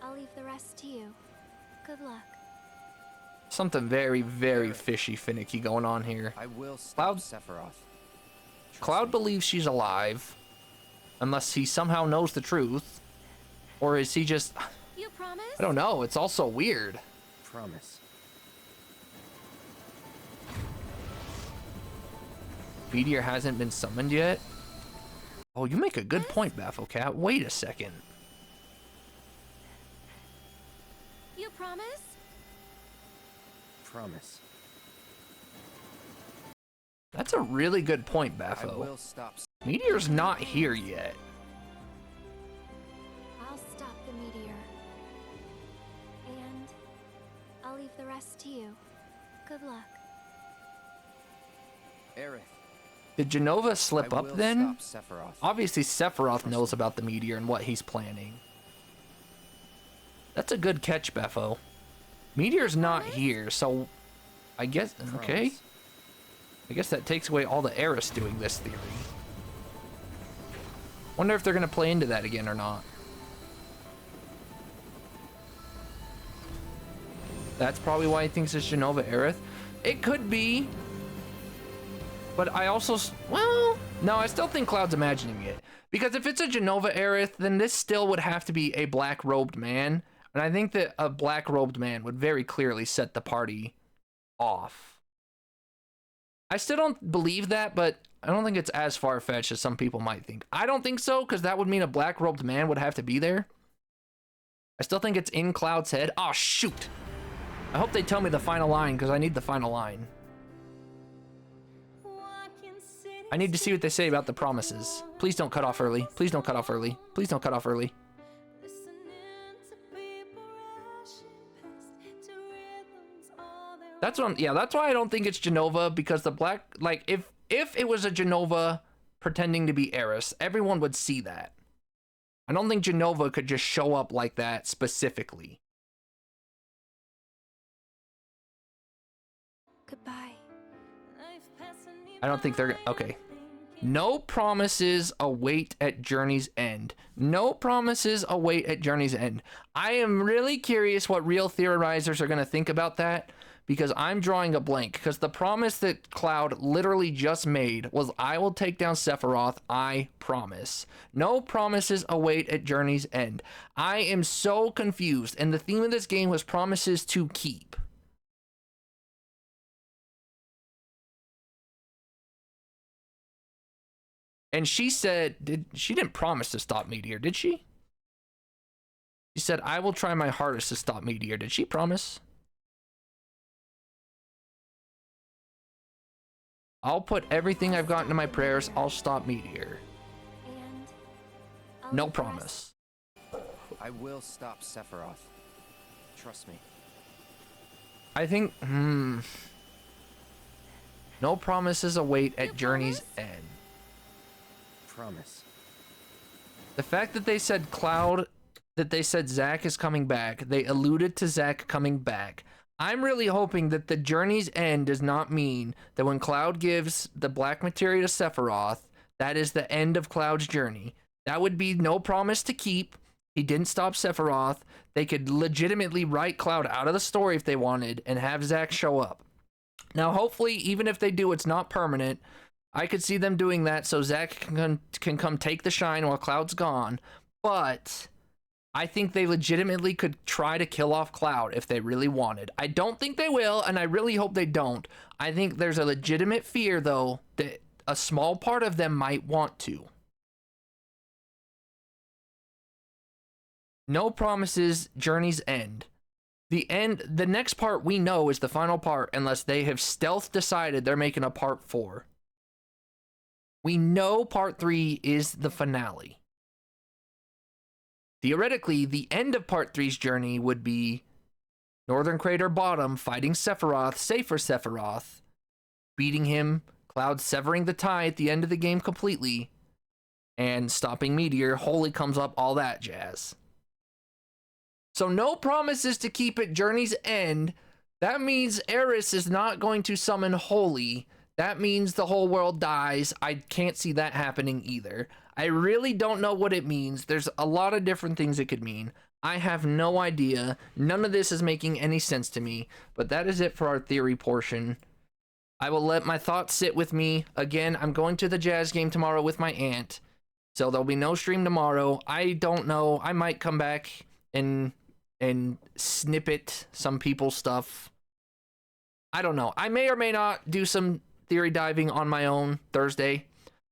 I'll leave the rest to you. Good luck. Something very, very fishy, finicky going on here. I will stop Sephiroth. Cloud believes she's alive, unless he somehow knows the truth, or is he just? You promise? I don't know. It's also weird. Promise. Meteor hasn't been summoned yet. Oh, you make a good point, Bafflecat. Wait a second. You promise? Promise. That's a really good point, I Baffo. will stop. Meteor's not here yet. I'll stop the meteor. And I'll leave the rest to you. Good luck. Aerith. Did Genova slip I up will then? stop Sephiroth. Obviously, Sephiroth knows about the meteor and what he's planning. That's a good catch, Beffo. Meteor's not here, so I guess okay. I guess that takes away all the Eris doing this theory. Wonder if they're gonna play into that again or not. That's probably why he thinks it's Genova Aerith. It could be. But I also, well, no, I still think Cloud's imagining it. Because if it's a Genova Aerith, then this still would have to be a black-robed man. And I think that a black-robed man would very clearly set the party off. I still don't believe that, but I don't think it's as far-fetched as some people might think. I don't think so, because that would mean a black-robed man would have to be there. I still think it's in Cloud's head. Oh, shoot. I hope they tell me the final line, because I need the final line. I need to see what they say about the promises. Please don't cut off early. Please don't cut off early. Please don't cut off early. That's what yeah, that's why I don't think it's Genova, because the black, like, if it was a Genova pretending to be Eris, everyone would see that. I don't think Genova could just show up like that specifically. Goodbye. I don't think they're okay. No promises await at Journey's End. No promises await at Journey's End. I am really curious what real theorizers are going to think about that, because I'm drawing a blank. Because the promise that Cloud literally just made was, I will take down Sephiroth, I promise. No promises await at Journey's End. I am so confused, and the theme of this game was promises to keep. And she said, she didn't promise to stop Meteor, did she? She said, I will try my hardest to stop Meteor. Did she promise? I'll put everything I've got into my prayers. I'll stop Meteor. No promise. I will stop Sephiroth. Trust me. I think, no promises await at Journey's End. Promise. The fact that they said Cloud, that they said Zack is coming back, they alluded to Zack coming back. I'm really hoping that the Journey's End does not mean that when Cloud gives the black materia to Sephiroth, that is the end of Cloud's journey. That would be no promise to keep. He didn't stop Sephiroth. They could legitimately write Cloud out of the story if they wanted and have Zack show up. Now, hopefully, even if they do, it's not permanent. I could see them doing that so Zack can come take the shine while Cloud's gone. But I think they legitimately could try to kill off Cloud if they really wanted. I don't think they will, and I really hope they don't. I think there's a legitimate fear, though, that a small part of them might want to. No promises, Journey's End. The next part we know is the final part, unless they have stealth decided they're making a part 4. We know part 3 is the finale. Theoretically, the end of part 3's journey would be Northern Crater Bottom fighting Sephiroth, safer Sephiroth, beating him, Cloud severing the tie at the end of the game completely, and stopping Meteor, Holy comes up, all that jazz. So no promises to keep at Journey's End. That means Eris is not going to summon Holy. That means the whole world dies. I can't see that happening either. I really don't know what it means. There's a lot of different things it could mean. I have no idea. None of this is making any sense to me. But that is it for our theory portion. I will let my thoughts sit with me. Again, I'm going to the jazz game tomorrow with my aunt. So there'll be no stream tomorrow. I don't know. I might come back and snippet some people's stuff. I don't know. I may or may not do some theory diving on my own Thursday.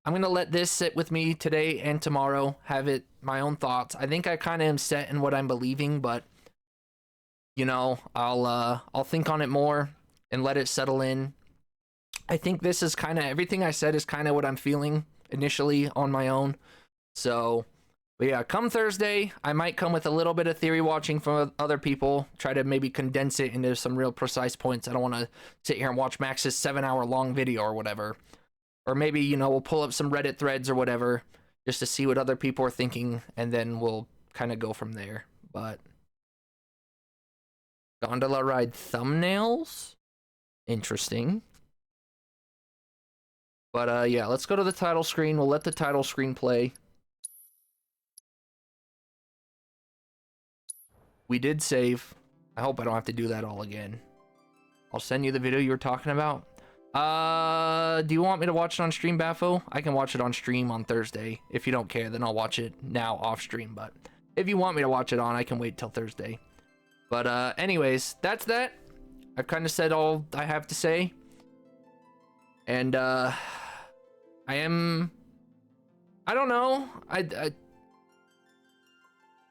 I'm gonna let this sit with me today and tomorrow, have it my own thoughts. I think I kind of am set in what I'm believing, but you know, I'll think on it more and let it settle in. I think this is kind of everything I said is kind of what I'm feeling initially on my own. So, but yeah, come Thursday, I might come with a little bit of theory watching from other people, try to maybe condense it into some real precise points. I don't want to sit here and watch Max's 7-hour long video or whatever. Or maybe, you know, we'll pull up some Reddit threads or whatever just to see what other people are thinking, and then we'll kind of go from there. But gondola ride thumbnails? Interesting. But yeah, let's go to the title screen. We'll let the title screen play. We did save. I hope I don't have to do that all again. I'll send you the video you were talking about. Do you want me to watch it on stream, Baffo? I can watch it on stream on Thursday. If you don't care, then I'll watch it now off stream. But if you want me to watch it on, I can wait till Thursday. But anyways, that's that. I've kind of said all I have to say. And I don't know.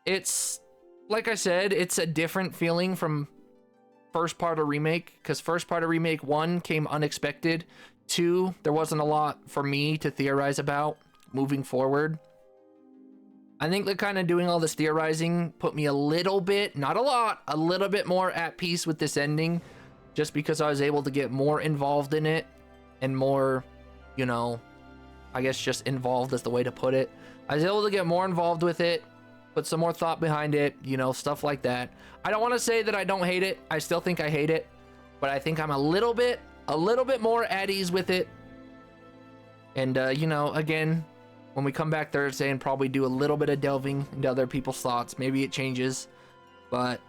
It's like I said, it's a different feeling from first part of Remake, because first part of Remake 1 came unexpected. 2, there wasn't a lot for me to theorize about moving forward. I think that kind of doing all this theorizing put me a little bit, not a lot, a little bit more at peace with this ending, just because I was able to get more involved in it and more, you know, I guess just involved is the way to put it. I was able to get more involved with it, put some more thought behind it, you know, stuff like that. I don't want to say that I don't hate it. I still think I hate it, but I think I'm a little bit more at ease with it. And, you know, again, when we come back Thursday and probably do a little bit of delving into other people's thoughts, maybe it changes, but,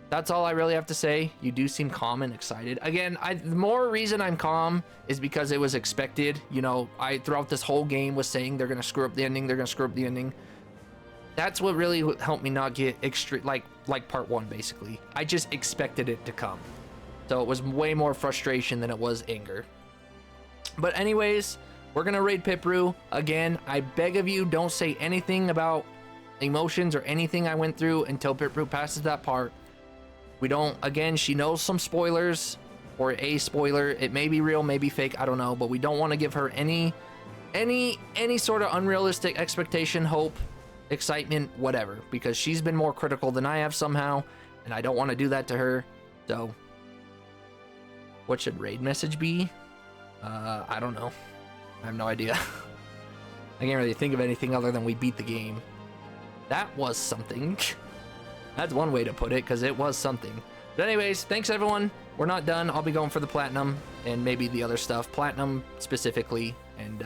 that's all I really have to say. You do seem calm and excited. Again, the more reason I'm calm is because it was expected. You know, I throughout this whole game was saying they're gonna screw up the ending. They're gonna screw up the ending. That's what really helped me not get extreme, like part 1 basically. I just expected it to come, so it was way more frustration than it was anger. But anyways, we're gonna raid Pipru again. I beg of you, don't say anything about emotions or anything I went through until Pipru passes that part. We don't, again, she knows some spoilers, or a spoiler. It may be real, maybe fake, I don't know, but we don't want to give her any sort of unrealistic expectation, hope, excitement, whatever, because she's been more critical than I have somehow, and I don't want to do that to her. So what should raid message be? I don't know. I have no idea. I can't really think of anything other than we beat the game. That was something. That's one way to put it, because it was something. But anyways, thanks everyone. We're not done. I'll be going for the platinum and maybe the other stuff. Platinum specifically. And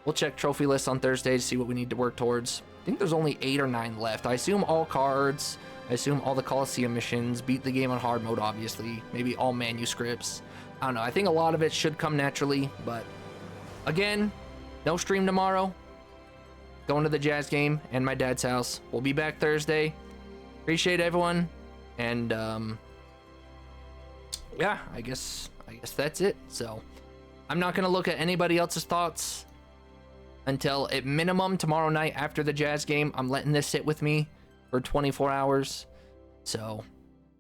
we'll check trophy lists on Thursday to see what we need to work towards. I think there's only 8 or 9 left. I assume all cards. I assume all the Coliseum missions. Beat the game on hard mode, obviously. Maybe all manuscripts. I don't know. I think a lot of it should come naturally. But again, no stream tomorrow. Going to the Jazz game and my dad's house. We'll be back Thursday. Appreciate everyone, and yeah, I guess that's it. So I'm not gonna look at anybody else's thoughts until at minimum tomorrow night after the Jazz game. I'm letting this sit with me for 24 hours. So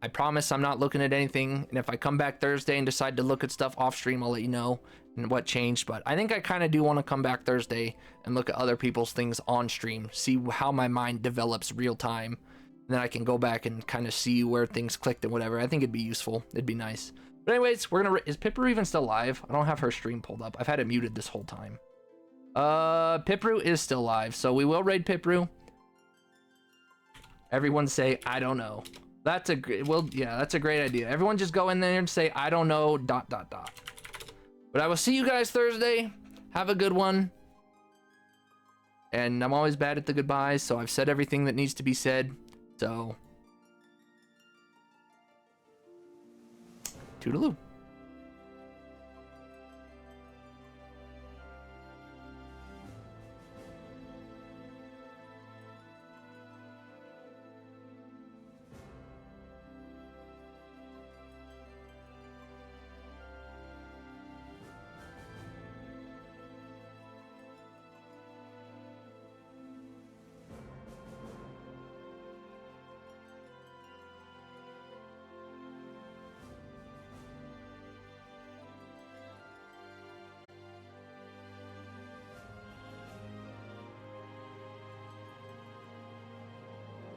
I promise I'm not looking at anything, and if I come back Thursday and decide to look at stuff off stream, I'll let you know and what changed. But I think I kind of do want to come back Thursday and look at other people's things on stream, see how my mind develops real time. And then I can go back and kind of see where things clicked and whatever. I think it'd be useful. It'd be nice. But anyways, is Pipru even still live? I don't have her stream pulled up. I've had it muted this whole time. Pipru is still live, so we will raid Pipru. Everyone say, I don't know. That's a great, well, yeah, that's a great idea. Everyone just go in there and say, I don't know, ... But I will see you guys Thursday. Have a good one. And I'm always bad at the goodbyes, so I've said everything that needs to be said. So, toodaloo.